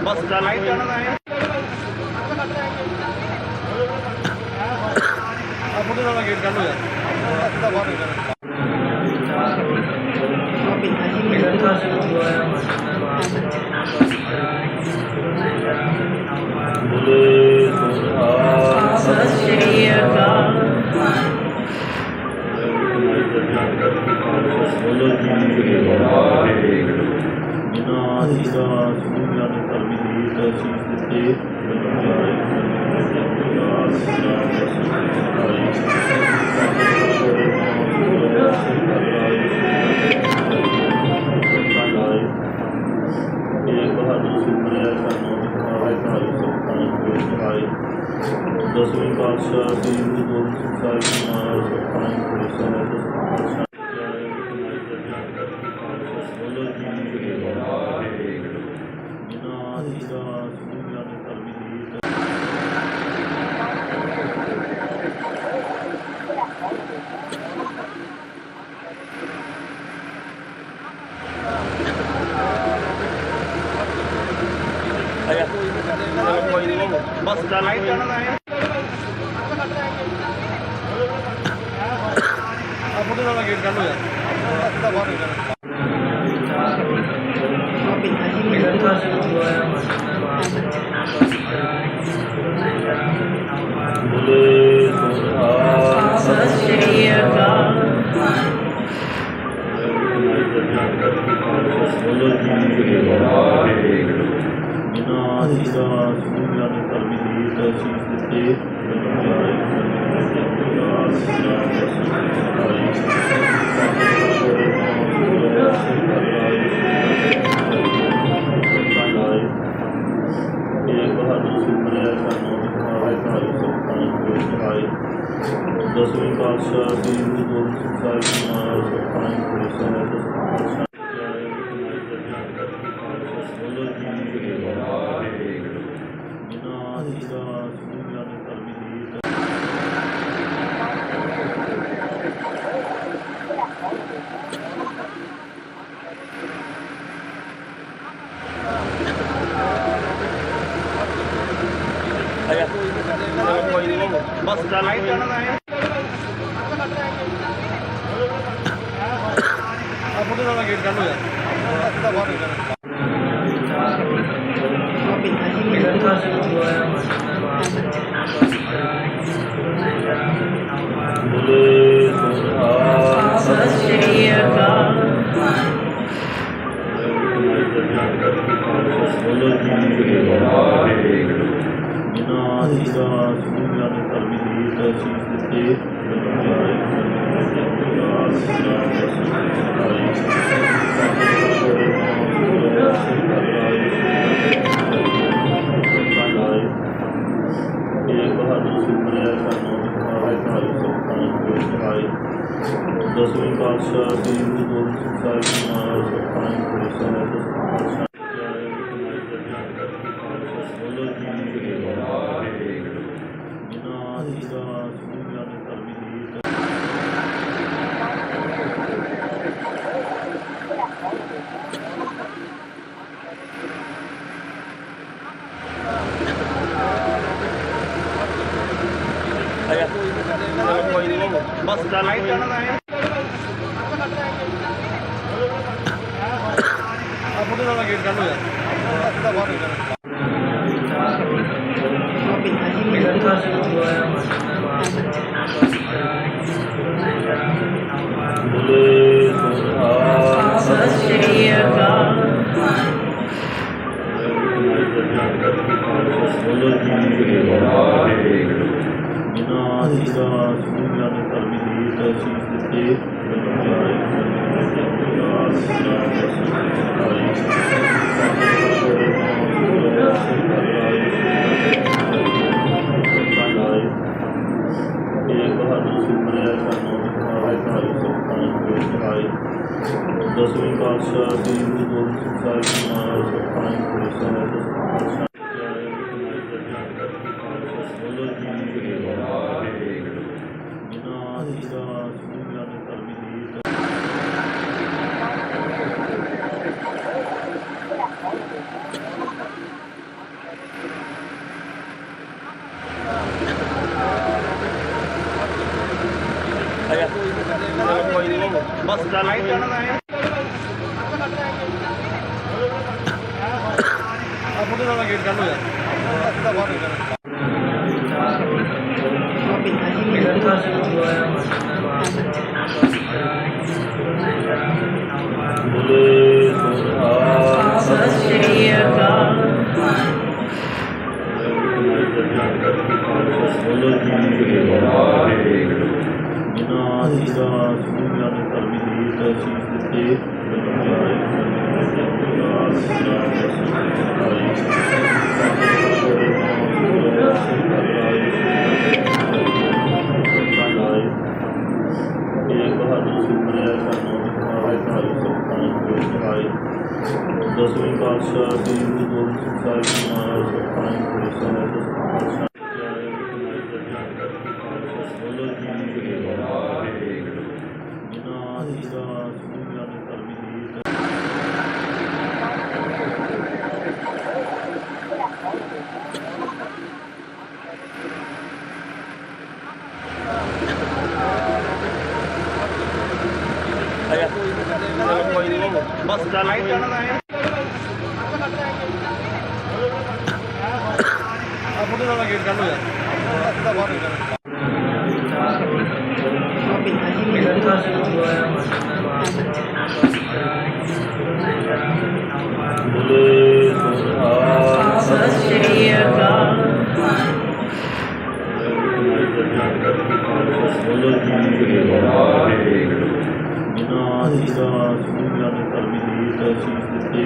ਬਸ ਲਾਈਨ ਜਾਣਾ ਹੈ ਆ ਫੋਟੋ ਦਾ ਗੇਟ ਕੱਢ ਲੋ ਯਾਰ ਅੱਧਾ ਬਾਹਰ ਨਿਕਲ ਸਤਿ ਸ਼੍ਰੀ ਅਕਾਲ ਬਸ ਚੱਲ ਕੋਈ ਨੀ। ਮੁੰਡੇ ਨਾਲ ਗੇਟ ਕਰ ਲੋ ਯਾਰ ਸਿੱਧਾ ਬਾਹਰ ਨਿਕਲ ਬੋਲੇ ਸੋਹਾ ਸਤਿ ਸ਼੍ਰੀ ਅਕਾਲ। ਬੋਲੋ ਜੀ ਵਾਹਿਗੁਰੂ। ਜਿਨ੍ਹਾਂ ਜੀਆਂ ਸੁਣੀਆਂ ਨੇ ਧਰਮੀ ਦੀ ਤਸੀਸ ਦਿੱਤੇ ਦਸਵੇਂ ਪਾਤਸ਼ਾਹ ਸ੍ਰੀ ਗੁਰੂ ਗੋਬਿੰਦ ਸਿੰਘ ਸਾਹਿਬ ਜੀ ਮਹਾਰਾਜ ਸਤਿ ਬੋਲੋ ਜੀ ਵਾਹਿਗੁਰੂ। ਜਿਨ੍ਹਾਂ ਜੀਆਂ ਸੁਣੀਆਂ ਨੇ ਧਰਮੀ ਦੀ ਬਸ ਚੱਲ ਕੋਈ ਨੀ। ਮੁੰਡੇ ਨਾਲ ਗੇਟ ਕਰ ਲੋ ਯਾਰ ਸਿੱਧਾ ਬਾਹਰ ਨਿਕਲ ਬੋਲੇ ਸੋਹਾ ਸਤਿ ਸ਼੍ਰੀ ਅਕਾਲ। ਬੋਲੋ ਜੀ ਵਾਹਿਗੁਰੂ। ਜਿਨ੍ਹਾਂ ਜੀਆਂ ਸੁਣੀਆਂ ਨੇ ਧਰਮੀ ਦੀ ਤਸੀਸ ਦਿੱਤੇ ਦਸਵੇਂ ਪਾਤਸ਼ਾਹ ਸ੍ਰੀ ਗੁਰੂ ਗੋਬਿੰਦ ਸਿੰਘ ਸਾਹਿਬ ਜੀ ਮਹਾਰਾਜ ਬੋਲੋ ਜੀ ਵਾਹਿਗੁਰੂ। ਜਿਨ੍ਹਾਂ ਜੀਆਂ ਸੁਣੀਆਂ ਨੇ ਧਰਮੀ ਦੀ ਕੋਈ ਨੀ। ਬਸ ਚੱਲ ਕੋਈ ਨੀ। ਮੁੰਡੇ ਨਾਲ ਗੇਟ ਕਰ ਲੋ ਯਾਰ ਸਿੱਧਾ ਬਾਹਰ ਨਿਕਲ ਬੋਲੇ ਸੋਹਾ ਸਤਿ ਸ਼੍ਰੀ ਅਕਾਲ। ਬੋਲੋ ਜੀ ਵਾਹਿਗੁਰੂ। ਜਿਨ੍ਹਾਂ ਜੀਆਂ ਸੁਣੀਆਂ ਨੇ ਧਰਮੀ ਦੀ ਤਸੀਸ ਦਿੱਤੇ ਦਸਵੇਂ ਪਾਤਸ਼ਾਹ ਸ੍ਰੀ ਗੁਰੂ ਗੋਬਿੰਦ ਸਿੰਘ ਸਾਹਿਬ ਜੀ ਮਹਾਰਾਜ ਬੋਲੋ ਜੀ ਵਾਹਿਗੁਰੂ। ਜਿਨ੍ਹਾਂ ਜੀਆਂ ਸੁਣੀਆਂ ਨੇ ਧਰਮੀ ਦੀ ਬਸ ਚੱਲ ਕੋਈ ਨੀ। ਮੁੰਡੇ ਨਾਲ ਗੇਟ ਕਰ ਲੋ ਯਾਰ ਸਿੱਧਾ ਬਾਹਰ ਨਿਕਲ ਬੋਲੇ ਸੋਹਾ ਮੁੰਡੇ ਨਾਲ ਗੇਟ ਕਰ ਲੋ ਯਾਰ ਸਿੱਧਾ ਬਾਹਰ ਨਿਕਲ। ਬੋਲੋ ਜੀ ਵਾਹਿਗੁਰੂ। ਜਿਨ੍ਹਾਂ ਜੀਆਂ ਸੁਣੀਆਂ ਨੇ ਧਰਮੀ ਦੀ ਤਸੀਸ ਦਿੱਤੇ ਕੋਈ ਨੀ। ਬਸ ਚੱਲ ਕੋਈ ਨੀ। ਮੁੰਡੇ ਨਾਲ ਗੇਟ ਕਰ ਲੋ ਯਾਰ ਸਿੱਧਾ ਬਾਹਰ ਨਿਕਲ ਬੋਲੇ ਸੋਹਾ ਸਤਿ ਸ਼੍ਰੀ ਅਕਾਲ। ਬੋਲੋ ਜੀ ਵਾਹਿਗੁਰੂ। ਜਿਨ੍ਹਾਂ ਜੀਆਂ ਸੁਣੀਆਂ ਨੇ ਧਰਮੀ ਦੀ ਤਸੀਸ ਦਿੱਤੇ ਦਸਵੇਂ ਪਾਤਸ਼ਾਹ ਸ੍ਰੀ ਗੁਰੂ ਗੋਬਿੰਦ ਸਿੰਘ ਸਾਹਿਬ ਜੀ ਮਹਾਰਾਜ ਬੋਲੋ ਜੀ ਵਾਹਿਗੁਰੂ। ਜਿਨ੍ਹਾਂ ਜੀਆਂ ਸੁਣੀਆਂ ਨੇ ਧਰਮੀ ਦੀ ਬਸ ਚੱਲ ਕੋਈ ਨੀ। ਆਪਣੇ ਨਾਲ ਗੇਟ ਕੱਢ ਲੋ ਯਾਰ। ਬੋਲੇ ਸੋਹਾ ਸਤਿ ਸ਼੍ਰੀ ਅਕਾਲ। ਬੋਲੋ ਜੀ ਵਾਹਿਗੁਰੂ। ਜਿਨ੍ਹਾਂ ਜੀਆਂ ਸੁਣੀਆਂ ਨੇ ਧਰਮੀ ਦੀ ਤਸੀਸ ਦਿੱਤੇ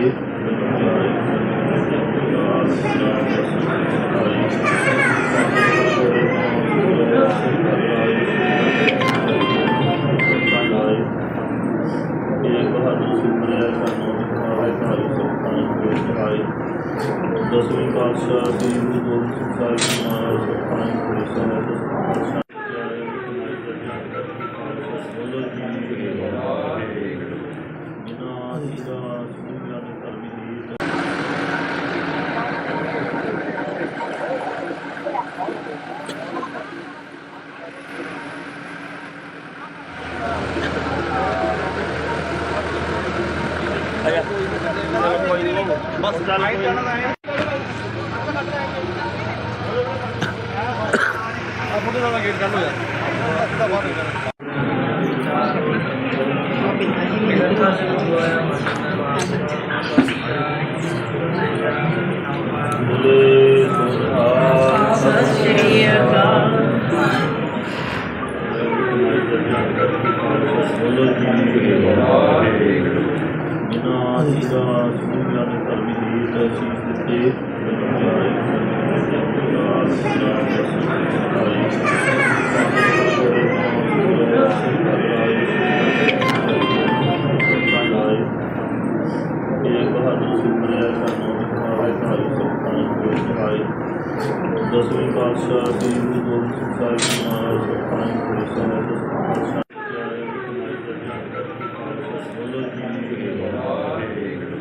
ਦਸਵੇਂ ਪਾਤਸ਼ਾਹ ਸ੍ਰੀ ਗੁਰੂ ਗੋਬਿੰਦ ਸਿੰਘ ਸਾਹਿਬ ਜੀ ਮਹਾਰਾਜ ਸੁਖਾਨੰਦ ਪੁਰੀ ਸਾਹਿਬ ਬੋਲੋ ਜੀ ਵਾਹਿਗੁਰੂ। ਜਿਨ੍ਹਾਂ ਜੀਆਂ ਸੁਣੀਆਂ ਨੇ ਧਰਮੀ ਦੀ ਬਸ ਚੱਲ ਕੋਈ ਨੀ। ਆਪਣੇ ਨਾਲ ਗੇਟ ਕੱਢ ਲੋ ਯਾਰ। ਬੋਲੇ ਸੋਹਾ ਸਤਿ ਸ਼੍ਰੀ ਅਕਾਲ। ਬੋਲੋ ਜੀ ਵਾਹਿਗੁਰੂ। ਜਿਨ੍ਹਾਂ ਜੀਆਂ ਸੁਣੀਆਂ ਨੇ ਧਰਮੀ ਦੀ ਤਸੀਸ ਦਿੱਤੇ ਦਸਵੇਂ ਪਾਤਸ਼ਾਹ ਸ੍ਰੀ ਗੁਰੂ ਗੋਬਿੰਦ ਸਿੰਘ ਸਾਹਿਬ ਜੀ ਮਹਾਰਾਜ ਸੁਖਾਨੰਦ ਪੁਰੀ ਸਾਹਿਬ ਬੋਲੋ ਜੀ ਵਾਹਿਗੁਰੂ।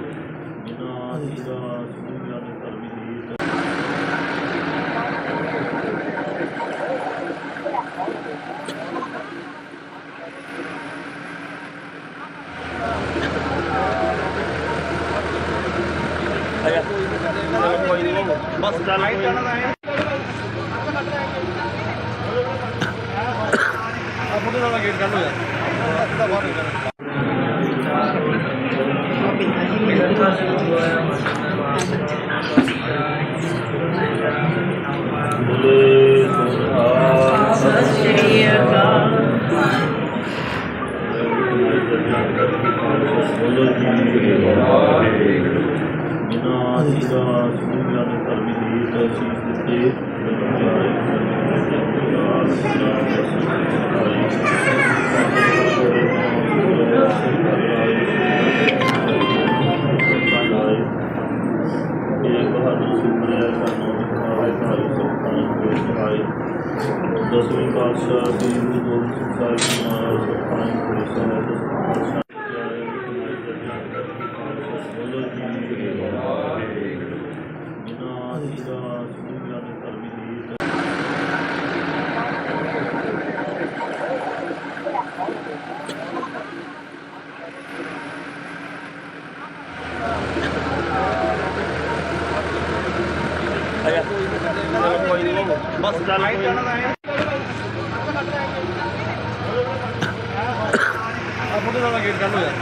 ਜਿਨ੍ਹਾਂ ਜੀਆਂ ਸੁਣੀਆਂ ਨੇ ਧਰਮੀ ਦੀ ਬਸ ਚੱਲ ਕੋਈ ਨੀ। ਆਪਣੇ ਨਾਲ ਗੇਟ ਕੱਢ ਲੋ ਯਾਰ। ਬੋਲੇ ਸੋਹਾ ਸਤਿ ਸ਼੍ਰੀ ਅਕਾਲ। ਬੋਲੋ ਜੀ ਵਾਹਿਗੁਰੂ। ਜਿਨ੍ਹਾਂ ਜੀਆਂ ਸੁਣੀਆਂ ਨੇ ਧਰਮੀ ਦੀ ਤਸੀਸ ਦਿੱਤੇ ਦਸਵੇਂ ਪਾਤਸ਼ਾਹ ਸ੍ਰੀ ਗੁਰੂ ਗੋਬਿੰਦ ਸਿੰਘ ਸਾਹਿਬ ਜੀ ਮਹਾਰਾਜ ਸੁਖਾਨੰਦ ਪੁਰੀ ਸਾਹਿਬ ਬੋਲੋ ਜੀ ਵਾਹਿਗੁਰੂ। ਜਿਨ੍ਹਾਂ ਜੀਆਂ ਸੁਣੀਆਂ ਨੇ ਧਰਮੀ ਦੀ ਬਸ ਚੱਲ ਕੋਈ ਨੀ। ਆਪਣੇ ਨਾਲ ਗੇਟ ਕੱਢ ਲੋ ਯਾਰ।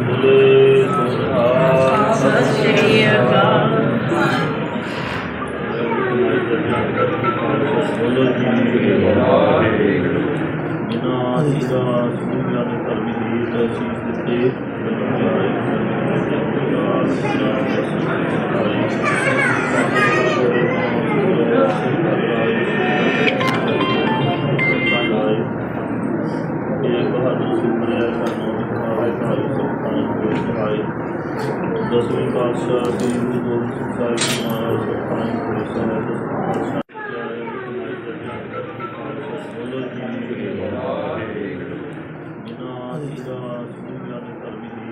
ਬੋਲੇ ਸੋਹਾ ਸਤਿ ਸ਼੍ਰੀ ਅਕਾਲ। ਬੋਲੋ ਜੀ ਵਾਹਿਗੁਰੂ। ਜਿਨ੍ਹਾਂ ਜੀਆਂ ਸੁਣੀਆਂ ਨੇ ਧਰਮੀ ਦੀ ਤਸੀਸ ਦਿੱਤੇ ਦਸਵੇਂ ਪਾਤਸ਼ਾਹ ਸ੍ਰੀ ਗੁਰੂ ਗੋਬਿੰਦ ਸਿੰਘ ਸਾਹਿਬ ਜੀ ਮਹਾਰਾਜ ਸੁਖਾਨੰਦ ਪੁਰੀ ਸਾਹਿਬ ਬੋਲੋ ਜੀ ਵਾਹਿਗੁਰੂ। ਜਿਨ੍ਹਾਂ ਜੀਆਂ ਸੁਣੀਆਂ ਨੇ ਧਰਮੀ ਦੀ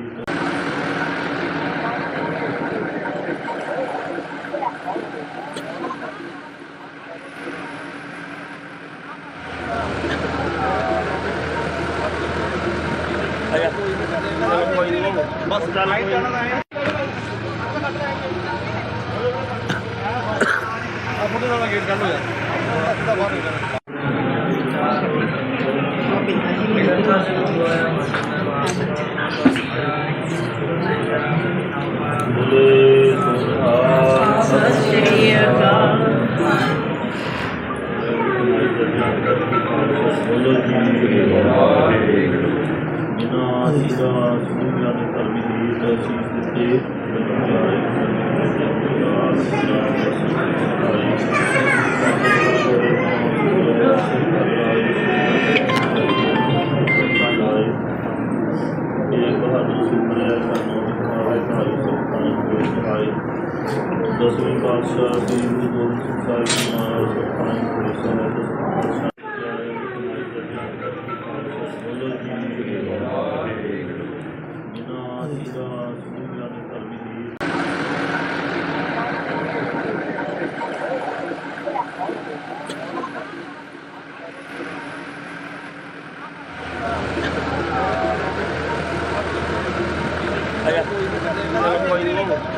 ਬੋਲੇ ਸੋਹਾ ਸਤਿ ਸ਼੍ਰੀ ਅਕਾਲ। ਬੋਲੋ ਜੀ ਵਾਹਿਗੁਰੂ। ਜਿਨ੍ਹਾਂ ਜੀਰਾ ਸੁਣਿਆ ਨੇ ਧਰਮੀ ਦੀ ਤਸੀਸ ਦਿੱਤੇ ਦਸਵੇਂ ਪਾਤਸ਼ਾਹ ਸ੍ਰੀ ਗੁਰੂ ਗੋਬਿੰਦ ਸਿੰਘ ਸਾਹਿਬ ਜੀ ਮਹਾਰਾਜ ਸੁਖਾਨ ਪੁਰਸ਼ਾਂ ਬੋਲੋ ਜੀ ਵਾਹਿਗੁਰੂ। ਜਿਨ੍ਹਾਂ ਜੀਰਾ ਸੁਣਿਆ ਨੇ ਧਰਮੀ ਦੀ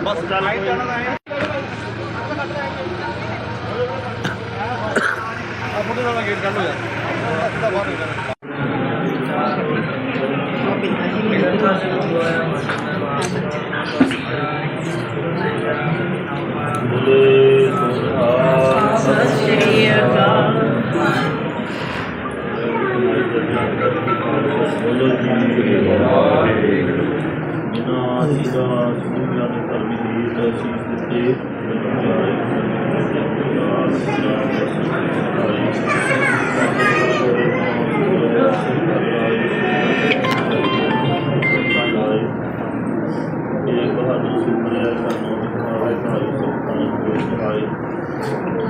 ਬਸ ਚੱਲ ਮੁੰਡੇ ਦਾ ਗੇਟ ਕੱਢੋ ਯਾਰ ਬਾਹਰ ਬੋਲੇ ਸੋਹਾ ਸਤਿ ਸ਼੍ਰੀ ਅਕਾਲ। ਬੋਲੋ ਜੀ ਵਾਹਿਗੁਰੂ। ਜਿਨ੍ਹਾਂ ਜੀਰਾ ਸੁਣਿਆ ਨੇ ਧਰਮੀ ਦੀ ਤਸੀਸ ਦਿੱਤੇ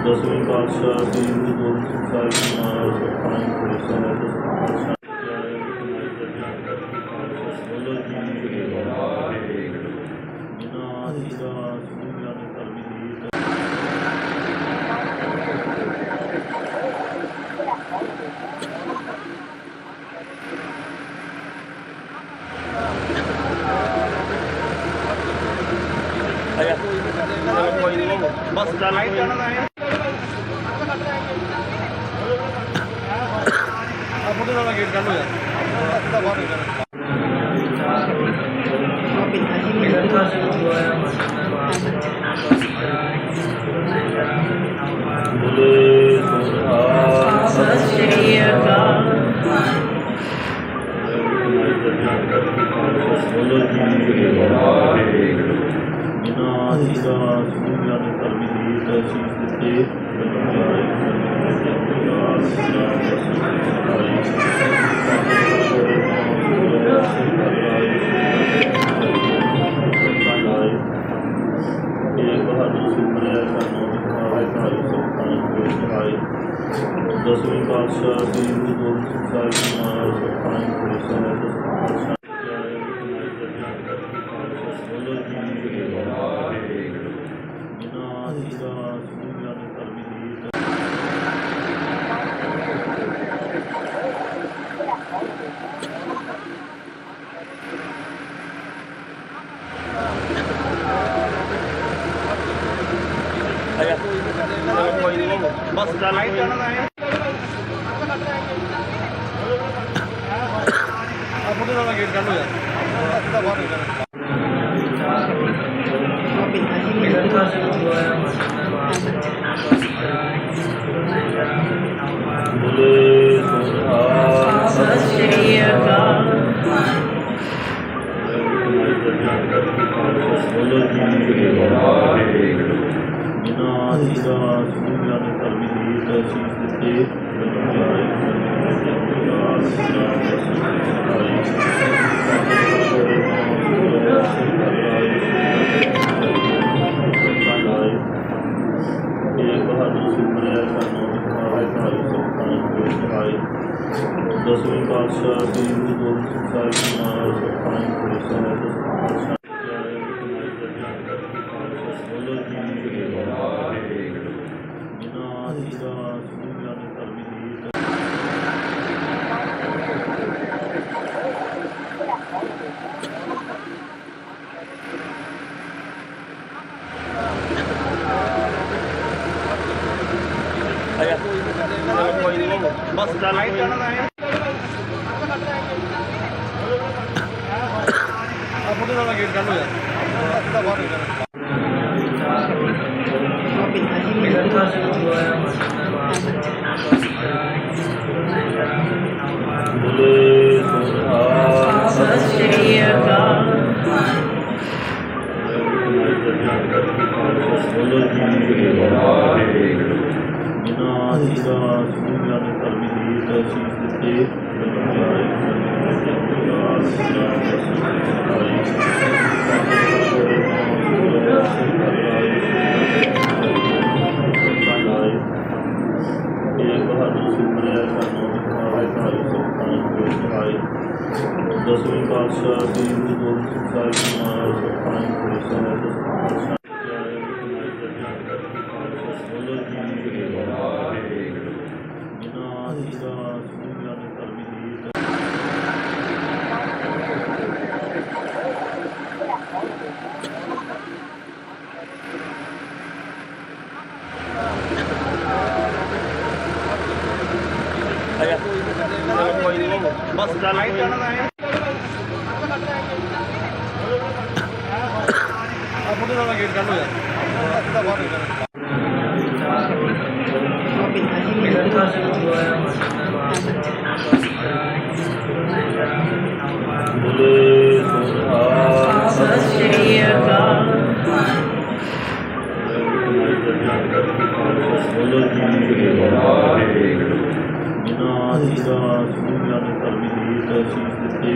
ਦਸਵੇਂ ਪਾਤਸ਼ਾਹ ਸ੍ਰੀ ਗੁਰੂ ਗੋਬਿੰਦ ਸਿੰਘ ਸਾਹਿਬ ਜੀ ਮਹਾਰਾਜ ਸੁਖਾਨ ਪੁਰਸ਼ਾਂ ਬੋਲੋ ਜੀ ਵਾਹਿਗੁਰੂ। ਜਿਨ੍ਹਾਂ ਜੀਰਾ ਸੁਣਿਆ ਨੇ ਧਰਮੀ ਦੀ ਬਸ ਚੱਲ ਮੁੰਡੇ ਦਾ ਗੇਟ ਕੱਢੋ ਯਾਰ ਬਾਹਰ ਬੋਲੇ ਸੋਹਾ ਸਤਿ ਸ਼੍ਰੀ ਅਕਾਲ। ਬੋਲੋ ਜੀ ਵਾਹਿਗੁਰੂ। ਜਿਨ੍ਹਾਂ ਜੀਰਾ ਸੁਣਿਆ ਨੇ ਧਰਮੀ ਦੀ ਤਸੀਸ ਦਿੱਤੇ ਦਸਵੇਂ ਪਾਤਸ਼ਾਹ ਸ੍ਰੀ ਗੁਰੂ ਗੋਬਿੰਦ ਸਿੰਘ ਸਾਹਿਬ ਜੀ ਮਹਾਰਾਜ ਸੁਖਾਨ ਪੁਰਸ਼ਾਂ ਬੋਲੋ ਜੀ ਵਾਹਿਗੁਰੂ। ਜਿਨ੍ਹਾਂ ਜੀਰਾ ਸੁਣਿਆ ਨੇ ਧਰਮੀ ਦੀ ਬਸ ਚੱਲ ਮੁੰਡੇ ਦਾ ਗੇਟ ਕੱਢੋ ਯਾਰ ਬਾਹਰ ਬੋਲੇ ਸੋਹਾ ਸਤਿ ਸ਼੍ਰੀ ਅਕਾਲ। ਬੋਲੋ ਜੀ ਵਾਹਿਗੁਰੂ। ਜਿਨ੍ਹਾਂ ਜੀਰਾ ਸੁਣਿਆ ਨੇ ਧਰਮੀ ਦੀ ਤਸੀਸ ਦਿੱਤੇ ਦਸਵੇਂ ਪਾਤਸ਼ਾਹ ਸ੍ਰੀ ਗੁਰੂ ਗੋਬਿੰਦ ਸਿੰਘ ਸਾਹਿਬ ਜੀ ਮਹਾਰਾਜ ਸੁਖਾਨ ਪੁਰਸ਼ਾਂ ਬੋਲੋ ਜੀ ਵਾਹਿਗੁਰੂ। ਜਿਨ੍ਹਾਂ ਜੀਰਾ ਸੁਣਿਆ ਨੇ ਧਰਮੀ ਦੀ ਬਸ ਚੱਲ ਕੋਈ ਨਹੀਂ। ਫੋਟੋ ਨਾਲ ਗੇਟ ਕੱਢ ਹੋ ਜਾ ਸਿੱਧਾ ਬਾਹਰ ਨਿਕਲ। ਬੋਲੇ ਸੋਨਿਹਾਰ ਸਤਿ ਸ਼੍ਰੀ ਅਕਾਲ। ਬੋਲੋ ਜੀ ਵਾਹਿਗੁਰੂ। ਜਿਨ੍ਹਾਂ ਜੀਆਂ ਸੁਣੀਆਂ ਨੇ ਧਰਮੀ ਦੀ ਅਸੀਸ ਦਿੱਤੇ ਦਸਵੇਂ ਪਾਤਸ਼ਾਹ ਸ੍ਰੀ ਗੁਰੂ ਗੋਬਿੰਦ ਸਿੰਘ ਸਾਹਿਬ ਜੀ ਮਹਾਰਾਜ ਸਤਿ ਬੋਲੋ ਜੀ ਵਾਹਿਗੁਰੂ। ਜਿਨ੍ਹਾਂ ਜੀਆਂ ਸੁਣੀਆਂ ਨੇ ਧਰਮੀ ਦੀ ਕੋਈ ਨਹੀਂ ਬਸ ਚੱਲ ਕੋਈ ਨਹੀਂ। ਫੋਟੋ ਨਾਲ ਗੇਟ ਕੱਢ ਹੋ ਜਾ ਸਿੱਧਾ ਬਾਹਰ ਨਿਕਲ। ਬੋਲੇ ਸੋਨਿਹਾਰ ਸਤਿ ਸ਼੍ਰੀ ਅਕਾਲ। ਬੋਲੋ ਜੀ ਵਾਹਿਗੁਰੂ। ਜਿਨ੍ਹਾਂ ਜੀਆਂ ਸੁਣੀਆਂ ਨੇ ਧਰਮੀ ਦੀ ਅਸੀਸ ਦਿੱਤੇ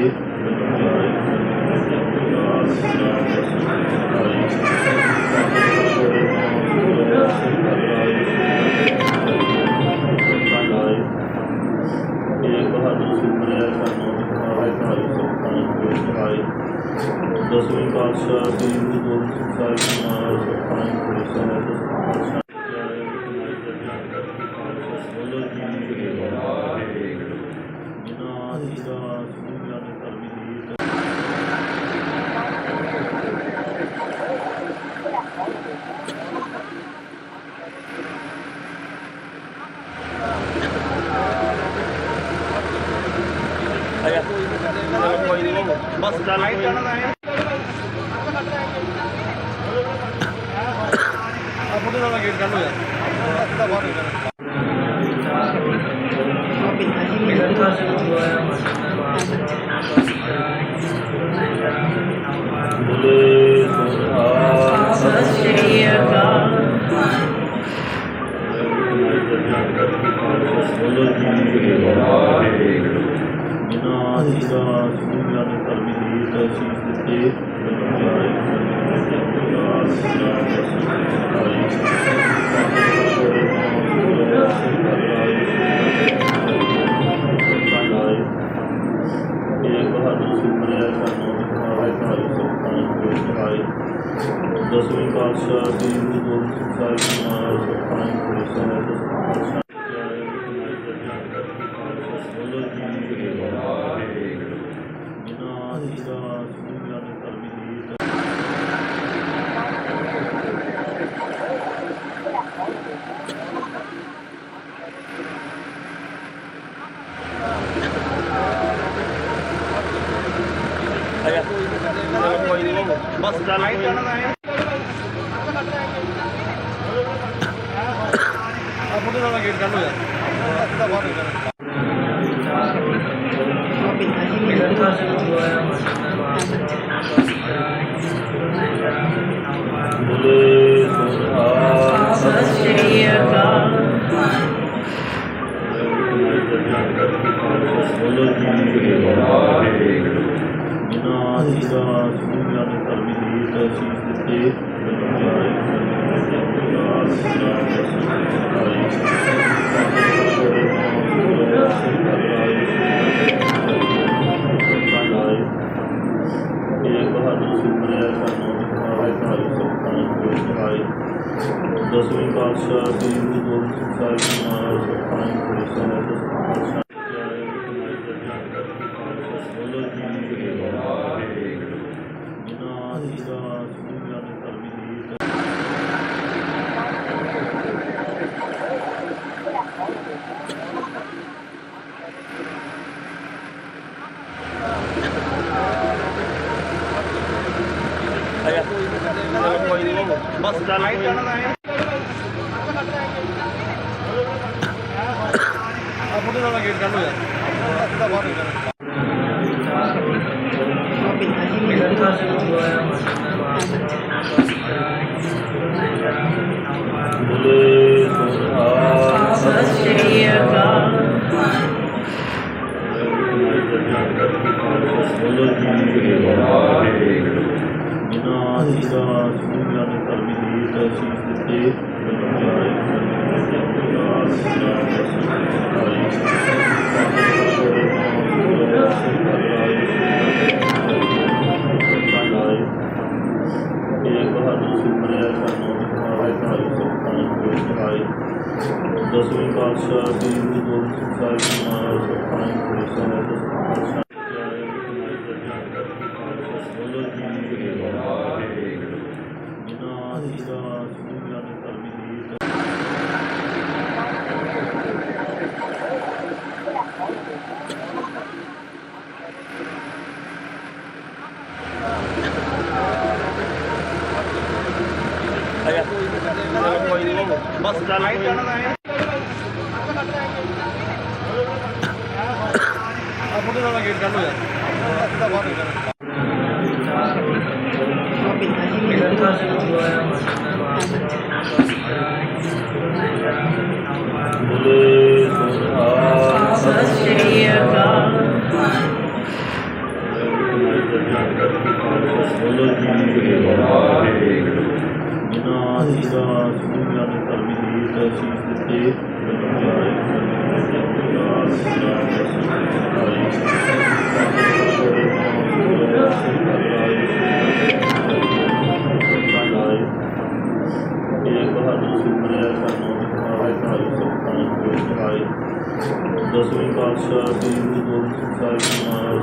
ਦਸਵੇਂ ਪਾਤਸ਼ਾਹ ਸ੍ਰੀ ਗੁਰੂ ਗੋਬਿੰਦ ਸਿੰਘ ਸਾਹਿਬ ਜੀ ਮਹਾਰਾਜ ਬੋਲੋ ਜੀ ਵਾਹਿਗੁਰੂ। ਜਿਨ੍ਹਾਂ ਜੀਆਂ ਸੁਣੀਆਂ ਨੇ ਧਰਮੀ ਦੀ ਕੋਈ ਨਹੀਂ ਬਸ ਚੱਲ ਕੋਈ ਨਹੀਂ। ਫੋਟੋ ਨਾਲ ਗੇਟ ਕੱਢ ਹੋ ਜਾ ਸਿੱਧਾ ਬਾਹਰ ਨਿਕਲ। ਬੋਲੇ ਸੋਨਿਹਾਰ ਸਤਿ ਸ਼੍ਰੀ ਅਕਾਲ। ਬੋਲੋ ਜੀ ਵਾਹਿਗੁਰੂ। ਜਿਨ੍ਹਾਂ ਜੀਆਂ ਸੁਣੀਆਂ ਨੇ ਧਰਮੀ ਦੀ ਅਸੀਸ ਦਿੱਤੇ ਦਸਵੇਂ ਪਾਤਸ਼ਾਹ ਸ੍ਰੀ ਗੁਰੂ ਗੋਬਿੰਦ ਸਿੰਘ ਸਾਹਿਬ ਜੀ ਮਹਾਰਾਜ ਬੋਲੋ ਜੀ ਵਾਹਿਗੁਰੂ। ਜਿਨ੍ਹਾਂ ਜੀਆਂ ਸੁਣੀਆਂ ਨੇ ਧਰਮੀ ਦੀ ਕੋਈ ਨਹੀਂ ਬਸ ਚੱਲ ਕੋਈ ਨਹੀਂ। ਫੋਟੋ ਨਾਲ ਗੇਟ ਕੱਢ ਹੋ ਜਾ ਸਿੱਧਾ ਬਾਹਰ ਨਿਕਲ। ਬੋਲੇ ਸੋਨਿਹਾਰ ਸਤਿ ਸ਼੍ਰੀ ਅਕਾਲ। ਬੋਲੋ ਜੀ ਵਾਹਿਗੁਰੂ। ਜਿਨ੍ਹਾਂ ਜੀਆਂ ਸੁਣੀਆਂ ਨੇ ਧਰਮੀ ਦੀ ਅਸੀਸ ਦਿੱਤੇ ਦਸਵੇਂ ਪਾਤਸ਼ਾਹ ਸ੍ਰੀ ਗੁਰੂ ਗੋਬਿੰਦ ਸਿੰਘ ਸਾਹਿਬ ਜੀ ਮਹਾਰਾਜ ਬੋਲੋ ਜੀ ਵਾਹਿਗੁਰੂ। ਜਿਨ੍ਹਾਂ ਜੀਆਂ ਸੁਣੀਆਂ ਨੇ ਧਰਮੀ ਦੀ ਬੋਲੇ ਸੋਹਾ ਸਤਿ ਸ਼੍ਰੀ ਅਕਾਲ। ਬੋਲੋ ਜੀ ਵਾਹਿਗੁਰੂ। ਜਿਨ੍ਹਾਂ ਜੀਰਾਂ ਸੁਣੀਆਂ ਨੇ ਧਰਮੀ ਗੀਤ ਅਸੀਸ ਦਿੱਤੇ ਦਸਵੇਂ ਪਾਤਸ਼ਾਹ ਸ੍ਰੀ ਗੁਰੂ ਗੋਬਿੰਦ ਸਿੰਘ ਸਾਹਿਬ ਜੀ ਮਹਾਰਾਜ ਸਤਿ ਬੋਲੋ ਜੀ ਵਾਹਿਗੁਰੂ। ਜਿਨ੍ਹਾਂ ਜੀਰਾਂ ਸੁਣੀਆਂ ਨੇ ਧਰਮੀ ਗੀਤ ਬਸ ਚੱਲ ਕੋਈ ਨੀ। ਮੁੰਡੇ ਨਾਲ ਗੇਟ ਕੱਢ ਹੋ ਜਾ ਬੋਲੇ ਸੋਹਾ ਸਤਿ ਸ਼੍ਰੀ ਅਕਾਲ। ਬੋਲੋ ਜੀ ਵਾਹਿਗੁਰੂ। ਜਿਨ੍ਹਾਂ ਜੀਰਾਂ ਸੁਣੀਆਂ ਨੇ ਧਰਮੀ ਗੀਤ ਅਸੀਸ ਦਿੱਤੇ ਦਸਵੇਂ ਪਾਤਸ਼ਾਹ ਸ੍ਰੀ ਗੁਰੂ ਗੋਬਿੰਦ ਸਿੰਘ ਸਾਹਿਬ ਜੀ ਮਹਾਰਾਜ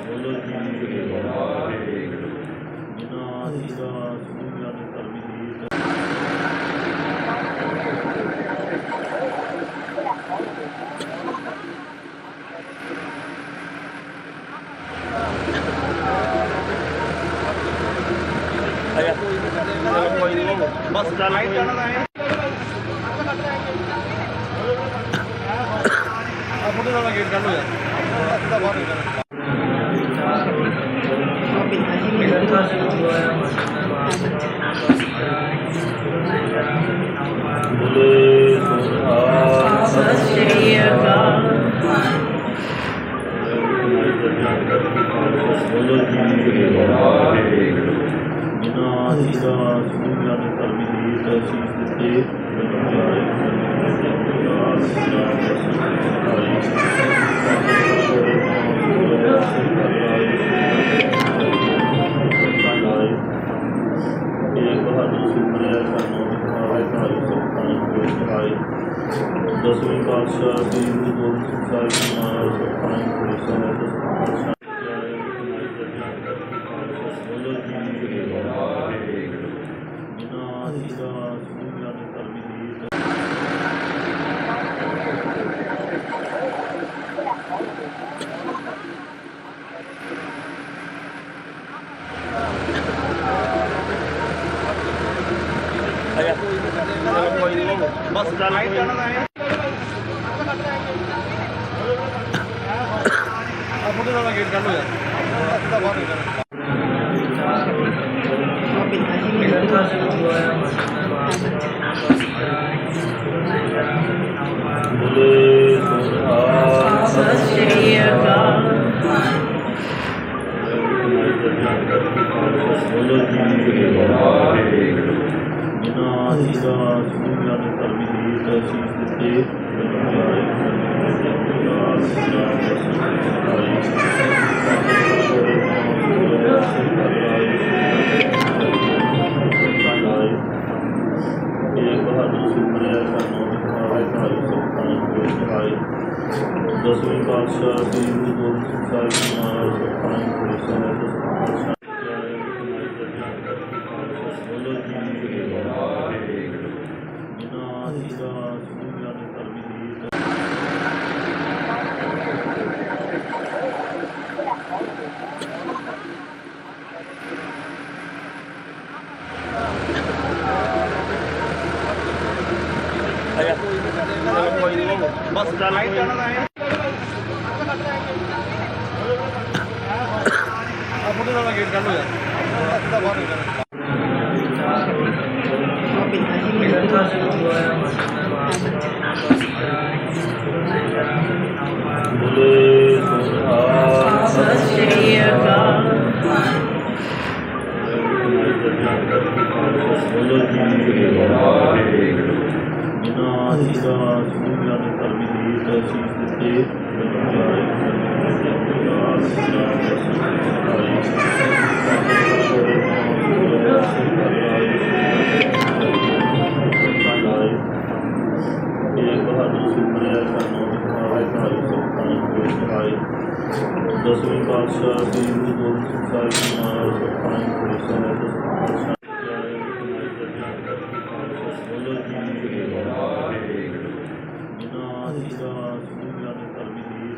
ਬੋਲੋ ਜੀ ਵਾਹਿਗੁਰੂ। ਜਿਨ੍ਹਾਂ ਜੀਰਾਂ ਸੁਣੀਆਂ ਨੇ ਧਰਮੀ ਗੀਤ ਕੋਈ ਨੀ। ਬਸ ਚੱਲ ਕੋਈ ਨੀ। ਮੁੰਡੇ ਨਾਲ ਗੇਟ ਕੱਢ ਹੋ ਜਾ ਬੋਲੇ ਸੋਹਾ ਸਤਿ ਸ਼੍ਰੀ ਅਕਾਲ। ਬੋਲੋ ਜੀ ਵਾਹਿਗੁਰੂ। ਜਿਨ੍ਹਾਂ ਜੀਰਾਂ ਸੁਣੀਆਂ ਨੇ ਧਰਮੀ ਗੀਤ ਅਸੀਸ ਦਿੱਤੇ ਦਸਵੇਂ ਪਾਤਸ਼ਾਹ ਸ੍ਰੀ ਗੁਰੂ ਗੋਬਿੰਦ ਸਿੰਘ ਸਾਹਿਬ ਜੀ ਮਹਾਰਾਜ ਬੋਲੋ ਜੀ ਵਾਹਿਗੁਰੂ। ਜਿਨ੍ਹਾਂ ਜੀਰਾਂ ਸੁਣੀਆਂ ਨੇ ਧਰਮੀ ਗੀਤ ਕੋਈ ਨੀ। ਬਸ ਚੱਲ ਕੋਈ ਨੀ। ਮੁੰਡੇ ਨਾਲ ਗੇਟ ਕੱਢ ਹੋ ਜਾ ਬੋਲੇ ਸੋਹਾ ਸਤਿ ਸ਼੍ਰੀ ਅਕਾਲ। ਬੋਲੋ ਜੀ ਵਾਹਿਗੁਰੂ। ਜਿਨ੍ਹਾਂ ਜੀਰਾਂ ਸੁਣੀਆਂ ਨੇ ਧਰਮੀ ਗੀਤ ਅਸੀਸ ਦਿੱਤੇ ਦਸਵੇਂ ਪਾਤਸ਼ਾਹ ਸ੍ਰੀ ਗੁਰੂ ਗੋਬਿੰਦ ਸਿੰਘ ਸਾਹਿਬ ਜੀ ਮਹਾਰਾਜ ਬੋਲੋ ਜੀ ਵਾਹਿਗੁਰੂ। ਜਿਨ੍ਹਾਂ ਜੀਰਾਂ ਸੁਣੀਆਂ ਨੇ ਧਰਮੀ ਗੀਤ ਬਸ ਚੱਲ ਕੋਈ ਆਪਣੇ ਨਾਲ ਗੇਟ ਕੱਢ ਲੋ ਯਾਰ ਬਾਹਰ ਨਿਕਲ ਬੋਲੇ ਸੋਹਾ ਸਤਿ ਸ਼੍ਰੀ ਅਕਾਲ ਬੋਲੇ ਜੀ ਵਾਹਿਗੁਰੂ ਜਿਨ੍ਹਾਂ ਦੀ ਦਾਸ ਦੁਨੀਆ ਦੇ ਧਰਮੀ ਦੀ ਤਸੀਸ ਦਿੱਤੇ ਦਸਵੇਂ ਪਾਤਸ਼ਾਹ ਸ੍ਰੀ ਗੁਰੂ ਗੋਬਿੰਦ ਸਿੰਘ ਸਾਹਿਬ ਜੀ ਮਹਾਰਾਜ ਸੁਖਾਂ ਪੁਰੀ ਸਾਹਿਬ ਬੋਲੋ ਜੀ ਵਾਹਿਗੁਰੂ ਜਿਨ੍ਹਾਂ ਦੀ ਦਾਸ ਦੁਨੀਆ ਦੇ ਧਰਮੀ ਦੀ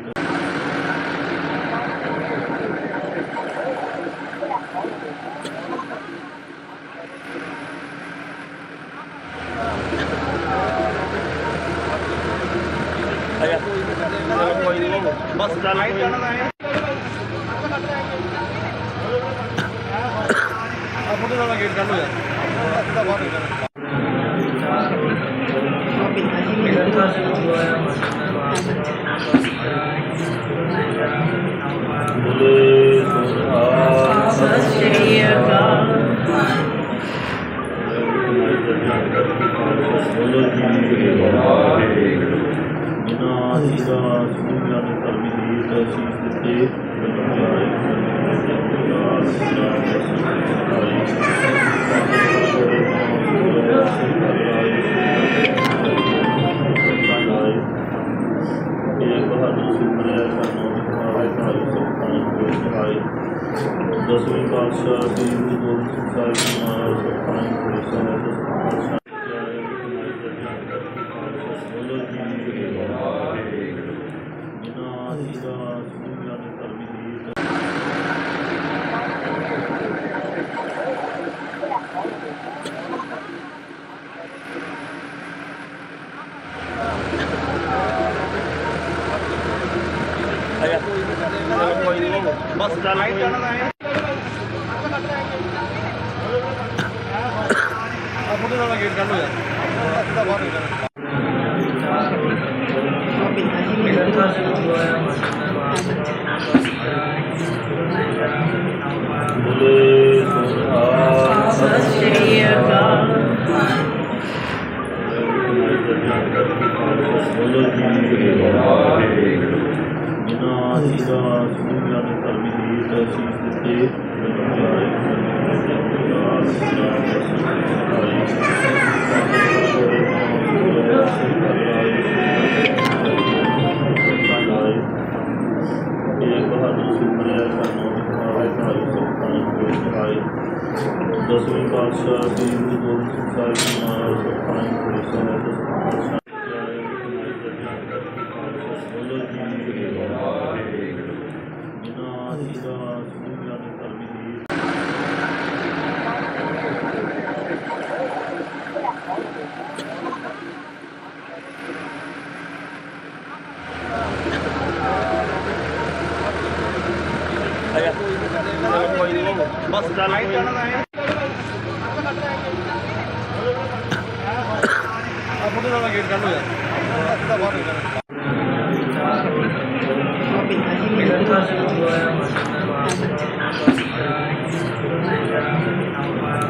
ਬਸ ਚੱਲ ਕੋਈ ਆਪਣੇ ਨਾਲ ਗੇਟ ਕੱਢ ਲੋ ਯਾਰ ਬਾਹਰ ਨਿਕਲ ਬੋਲੇ ਸੋਹਾ ਸਤਿ ਸ਼੍ਰੀ ਅਕਾਲ ਬੋਲੋ ਜੀ ਵਾਹਿਗੁਰੂ ਜਿਨ੍ਹਾਂ ਦੀ ਦਾਸ ਦੁਨੀਆ ਦੇ ਧਰਮੀ ਦੀ ਤਸੀਸ ਦਿੱਤੇ ਦਸਵੇਂ ਪਾਤਸ਼ਾਹ ਸ੍ਰੀ ਗੁਰੂ ਗੋਬਿੰਦ ਸਿੰਘ ਸਾਹਿਬ ਜੀ ਮਹਾਰਾਜ ਸੁਖਾਂ ਪੁਰੀ ਸਾਹਿਬ ਬੋਲੋ ਜੀ ਵਾਹਿਗੁਰੂ ਜਿਨ੍ਹਾਂ ਦੀ ਦਾਸ ਦੁਨੀਆ ਦੇ ਧਰਮੀ ਦੀ ਬਸ ਚੱਲ ਕੋਈ ਆਪਣੇ ਨਾਲ ਗੇਟ ਕੱਢ ਲੋ ਯਾਰ ਬਾਹਰ ਨਿਕਲ ਬੋਲੇ ਸੋਹਾ ਸਤਿ ਸ਼੍ਰੀ ਅਕਾਲ ਬੋਲੋ ਜੀ ਵਾਹਿਗੁਰੂ ਜਿਨ੍ਹਾਂ ਦੀ ਦਾਸ ਦੁਨੀਆ ਦੇ ਧਰਮੀ ਦੀ ਤਸੀਸ ਦਿੱਤੇ ਦਸਵੇਂ ਪਾਤਸ਼ਾਹ ਸ੍ਰੀ ਗੁਰੂ ਗੋਬਿੰਦ ਸਿੰਘ ਸਾਹਿਬ ਜੀ ਮਹਾਰਾਜ ਸੁਖਾਂ ਪੁਰੀ ਸਾਹਿਬ ਬੋਲੋ ਜੀ ਵਾਹਿਗੁਰੂ ਜਿਨ੍ਹਾਂ ਦੀ ਦਾਸ ਦੁਨੀਆ ਦੇ ਧਰਮੀ ਦੀ ਬਸ ਚੱਲ ਕੋਈ ਆਪਣੇ ਨਾਲ ਗੇਟ ਕੱਢ ਲੋ ਯਾਰ ਬਾਹਰ ਨਿਕਲ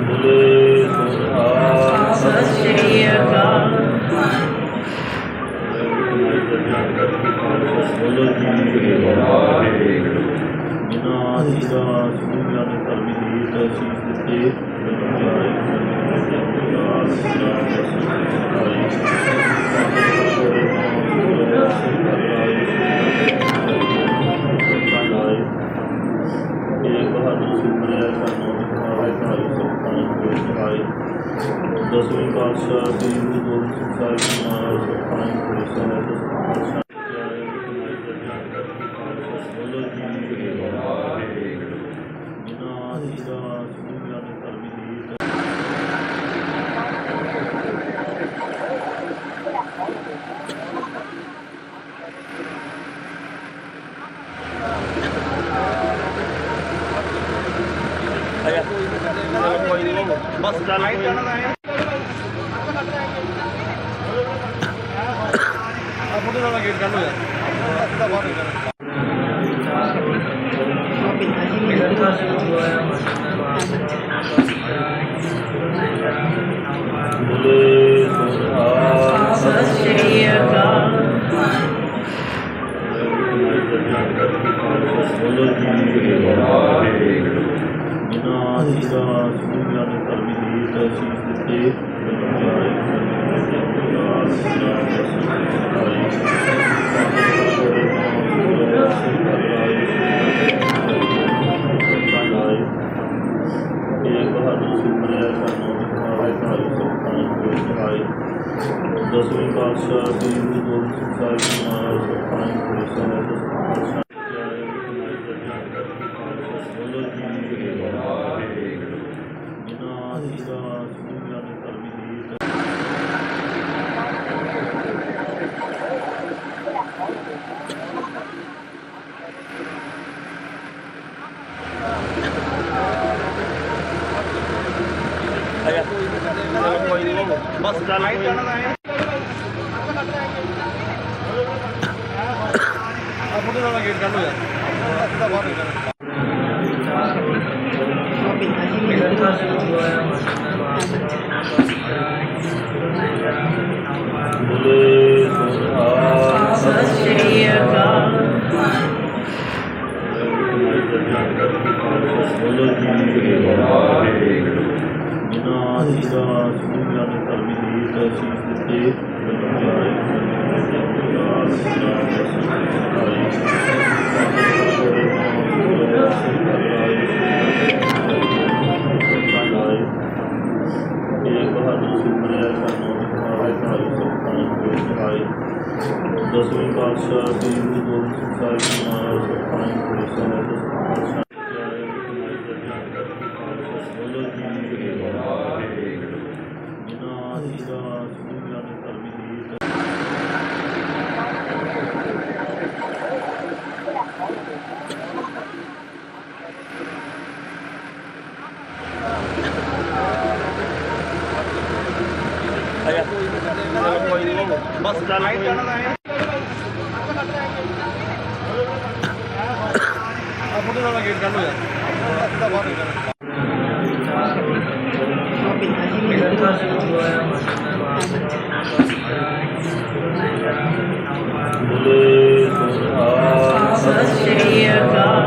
ਬੋਲੇ ਸੋਹਾ ਸਤਿ ਸ਼੍ਰੀ ਅਕਾਲ ਬੋਲੋ ਜੀ ਵਾਹਿਗੁਰੂ ਜਿਨ੍ਹਾਂ ਦੀ ਦਾਸ ਦੁਨੀਆ ਦੇ ਧਰਮੀ ਦੀ ਤਸੀਸ ਦਿੱਤੇ ਦਸਵੇਂ ਪਾਤਸ਼ਾਹ ਸ੍ਰੀ ਗੁਰੂ ਗੋਬਿੰਦ ਸਿੰਘ ਸਾਹਿਬ ਜੀ ਮਹਾਰਾਜ ਸੁਖਾਂ ਪੁਰੀ ਸਾਹਿਬ ਬੋਲੋ ਜੀ ਵਾਹਿਗੁਰੂ ਜਿਨ੍ਹਾਂ ਦੀ ਦਾਸ ਦੁਨੀਆ ਦੇ ਧਰਮੀ ਦੀ ਬਸ ਚੱਲ ਸਤਿ ਸ਼੍ਰੀ ਅਕਾਲ। ਦਸਵੇਂ ਪਾਤਸ਼ਾਹ ਸ੍ਰੀ ਗੁਰੂ ਗੋਬਿੰਦ ਸਿੰਘ ਸਾਹਿਬ ਜੀ ਮਹਾਰਾਜ ਸਤਿ ਬਸ ਚੱਲ ਸਤਿ ਸ਼੍ਰੀ ਅਕਾਲ। ਦਸਵੇਂ ਪਾਤਸ਼ਾਹ ਸ੍ਰੀ ਗੁਰੂ ਗੋਬਿੰਦ ਸਿੰਘ ਸਾਹਿਬ ਜੀ ਮਹਾਰਾਜ ਬਸ ਚੱਲ ਸਤਿ ਸ਼੍ਰੀ ਅਕਾਲ।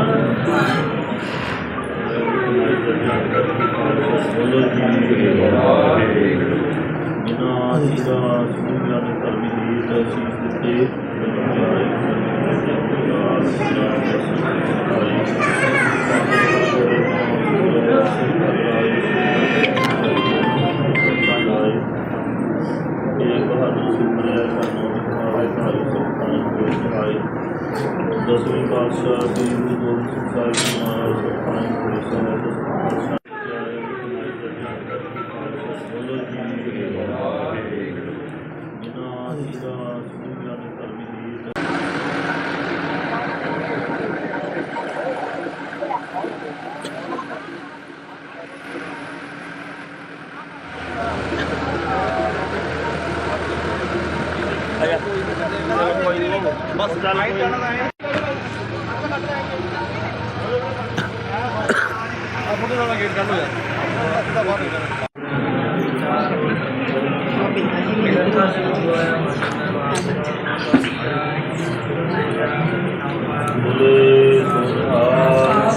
ਦਸਵੇਂ ਪਾਤਸ਼ਾਹ ਸ੍ਰੀ ਗੁਰੂ ਗੋਬਿੰਦ ਸਿੰਘ ਸਾਹਿਬ ਜੀ ਮਹਾਰਾਜ ਬਸ ਚੱਲ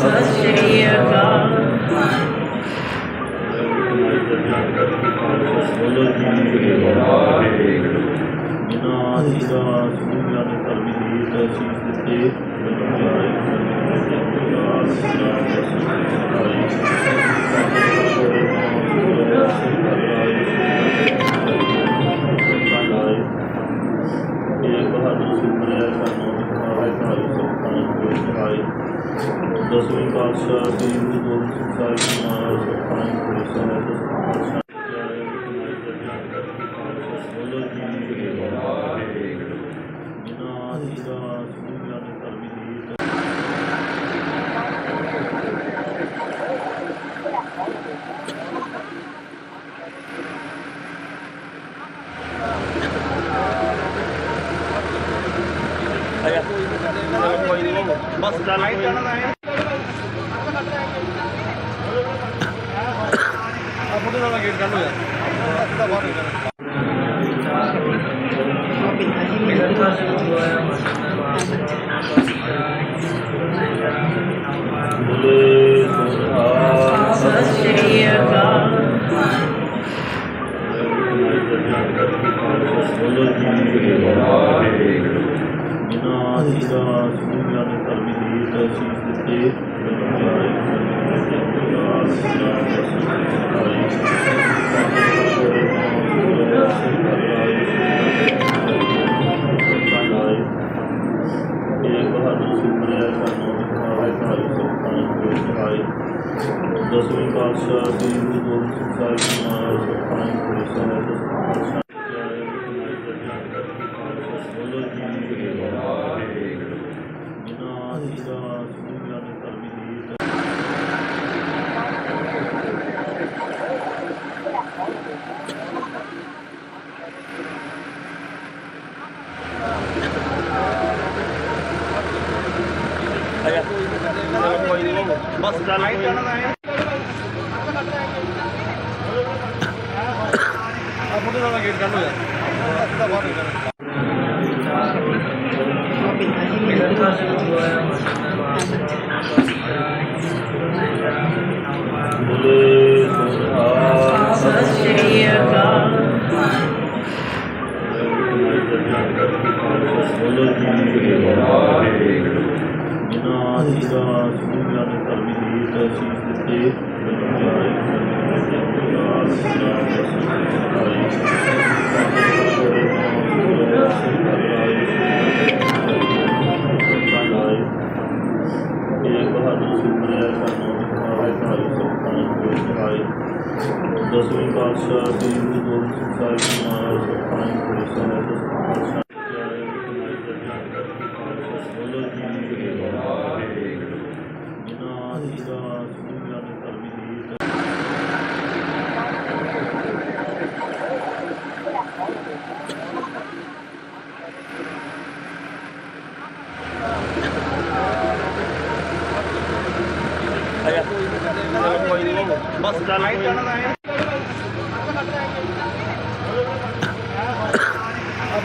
ਸਤਿ ਸ਼੍ਰੀ ਅਕਾਲ। ਦਸਵੇਂ ਪਾਤਸ਼ਾਹ ਸ੍ਰੀ ਗੁਰੂ ਗੋਬਿੰਦ ਸਿੰਘ ਸਾਹਿਬ ਜੀ ਮਹਾਰਾਜ ਬੋਲੇ ਸੋਹਾ ਸਤਿ ਸ਼੍ਰੀ ਅਕਾਲ ਬੋਲੋ ਜੀ ਵਾਹਿਗੁਰੂ ਜਿਨ੍ਹਾਂ ਜੀਦਾ ਸੁਣਿਆ ਨੇ ਧਰਮੀ ਦੀ ਤਸੀਸ ਦਿੱਤੇ ਇਹ ਬਹਾਦਰ ਸੁਪਰਿਆ ਸਾਨੂੰ ਦਿਖਾਏ ਸਾਰੇ ਸੁਖਾਂ ਦੇ ਸਹਾਈ ਦਸਵੇਂ ਪਾਤਸ਼ਾਹ ਸ੍ਰੀ ਗੁਰੂ ਗੋਬਿੰਦ ਸਿੰਘ ਸਾਹਿਬ ਜੀ ਮਹਾਰਾਜ ਸੁਖਾਂ ਦੇ ਸਹਾਈ ਬੋਲੋ ਜੀ ਵਾਹਿਗੁਰੂ ਜਿਨ੍ਹਾਂ ਜੀਦਾ ਸੁਣਿਆ ਨੇ ਧਰਮੀ ਦੀ ਬਸ ਚੱਲ ਕੋਈ ਮੁੰਡੇ ਨਾਲ ਗੇਟ ਕੱਢ ਹੋ ਜਾ ਬੋਲੇ ਸੋਹਾ ਸਤਿ ਸ਼੍ਰੀ ਅਕਾਲ ਬੋਲੋ ਜੀ ਵਾਹਿਗੁਰੂ ਜਿਨ੍ਹਾਂ ਜੀਦਾ ਸੁਣਿਆ ਨੇ ਧਰਮੀ ਦੀ ਤਸੀਸ ਦਿੱਤੇ ਇਹ ਬਹਾਦਰ ਸੁਪਰਿਆ ਸਾਨੂੰ ਦਿਖਾਏ ਸਾਰੇ ਸੁਖਾਂ ਦੇ ਸਹਾਈ ਦਸਵੇਂ ਪਾਤਸ਼ਾਹ ਸ੍ਰੀ ਗੁਰੂ ਗੋਬਿੰਦ ਸਿੰਘ ਸਾਹਿਬ ਜੀ ਮਹਾਰਾਜ ਸੁਖਾਂ ਦੇ ਸਹਾਈ ਬੋਲੋ ਜੀ ਵਾਹਿਗੁਰੂ ਜਿਨ੍ਹਾਂ ਜੀਦਾ ਸੁਣਿਆ ਨੇ ਧਰਮੀ ਦੀ ਬਸ ਚੱਲ ਕੋਈ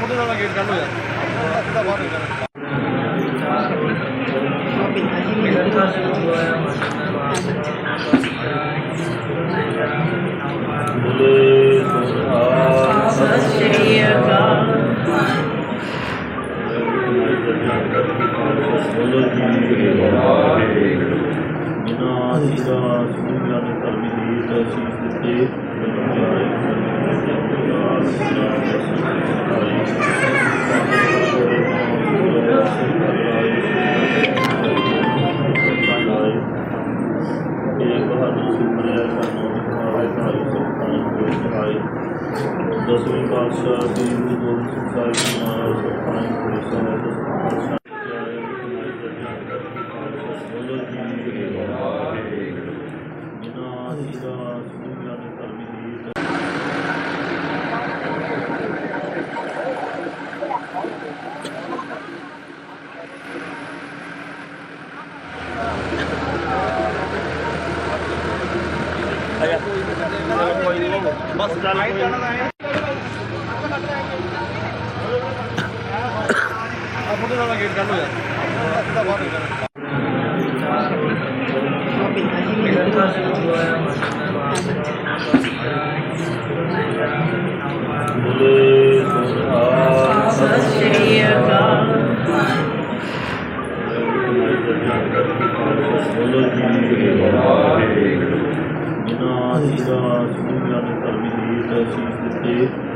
ਮੁੰਡੇ ਨਾਲ ਗੇਟ ਕੱਢ ਹੋ ਜਾ ਬੋਲੇ ਸੋਹਾ ਸਤਿ ਸ਼੍ਰੀ ਅਕਾਲ ਬੋਲੋ ਜੀ ਵਾਹਿਗੁਰੂ ਜਿਨ੍ਹਾਂ ਜੀਦਾ ਸੁਣਿਆ ਨੇ ਧਰਮੀ ਦੀ ਤਸੀਸ ਦਿੱਤੇ ਇਹ ਬਹਾਦਰ ਸੁਪਰਿਆ ਸਾਨੂੰ ਦਿਖਾਏ ਸਾਰੇ ਸੁਖਾਂ ਦੇ ਸਹਾਈ ਦਸਵੇਂ ਪਾਤਸ਼ਾਹ ਸ੍ਰੀ ਗੁਰੂ ਗੋਬਿੰਦ ਸਿੰਘ ਸਾਹਿਬ ਜੀ ਮਹਾਰਾਜ ਸੁਖਾਂ ਦੇ ਸਹਾਈ ਬੋਲੋ ਜੀ ਵਾਹਿਗੁਰੂ ਜਿਨ੍ਹਾਂ ਜੀਦਾ ਸੁਣਿਆ ਨੇ ਧਰਮੀ ਦੀ ਬਸ ਚੱਲ ਕੋਈ ਮੁੰਡੇ ਨਾਲ ਗੇਟ ਕੱਢ ਹੋ ਜਾ ਬੋਲੇ ਸੋਹਾ ਸਤਿ ਸ਼੍ਰੀ ਅਕਾਲ ਬੋਲੋ ਜੀ ਵਾਹਿਗੁਰੂ ਜਿਨ੍ਹਾਂ ਜੀਦਾ ਸੁਣਿਆ ਨੇ ਧਰਮੀ ਦੀ ਤਸੀਸ ਦਿੱਤੇ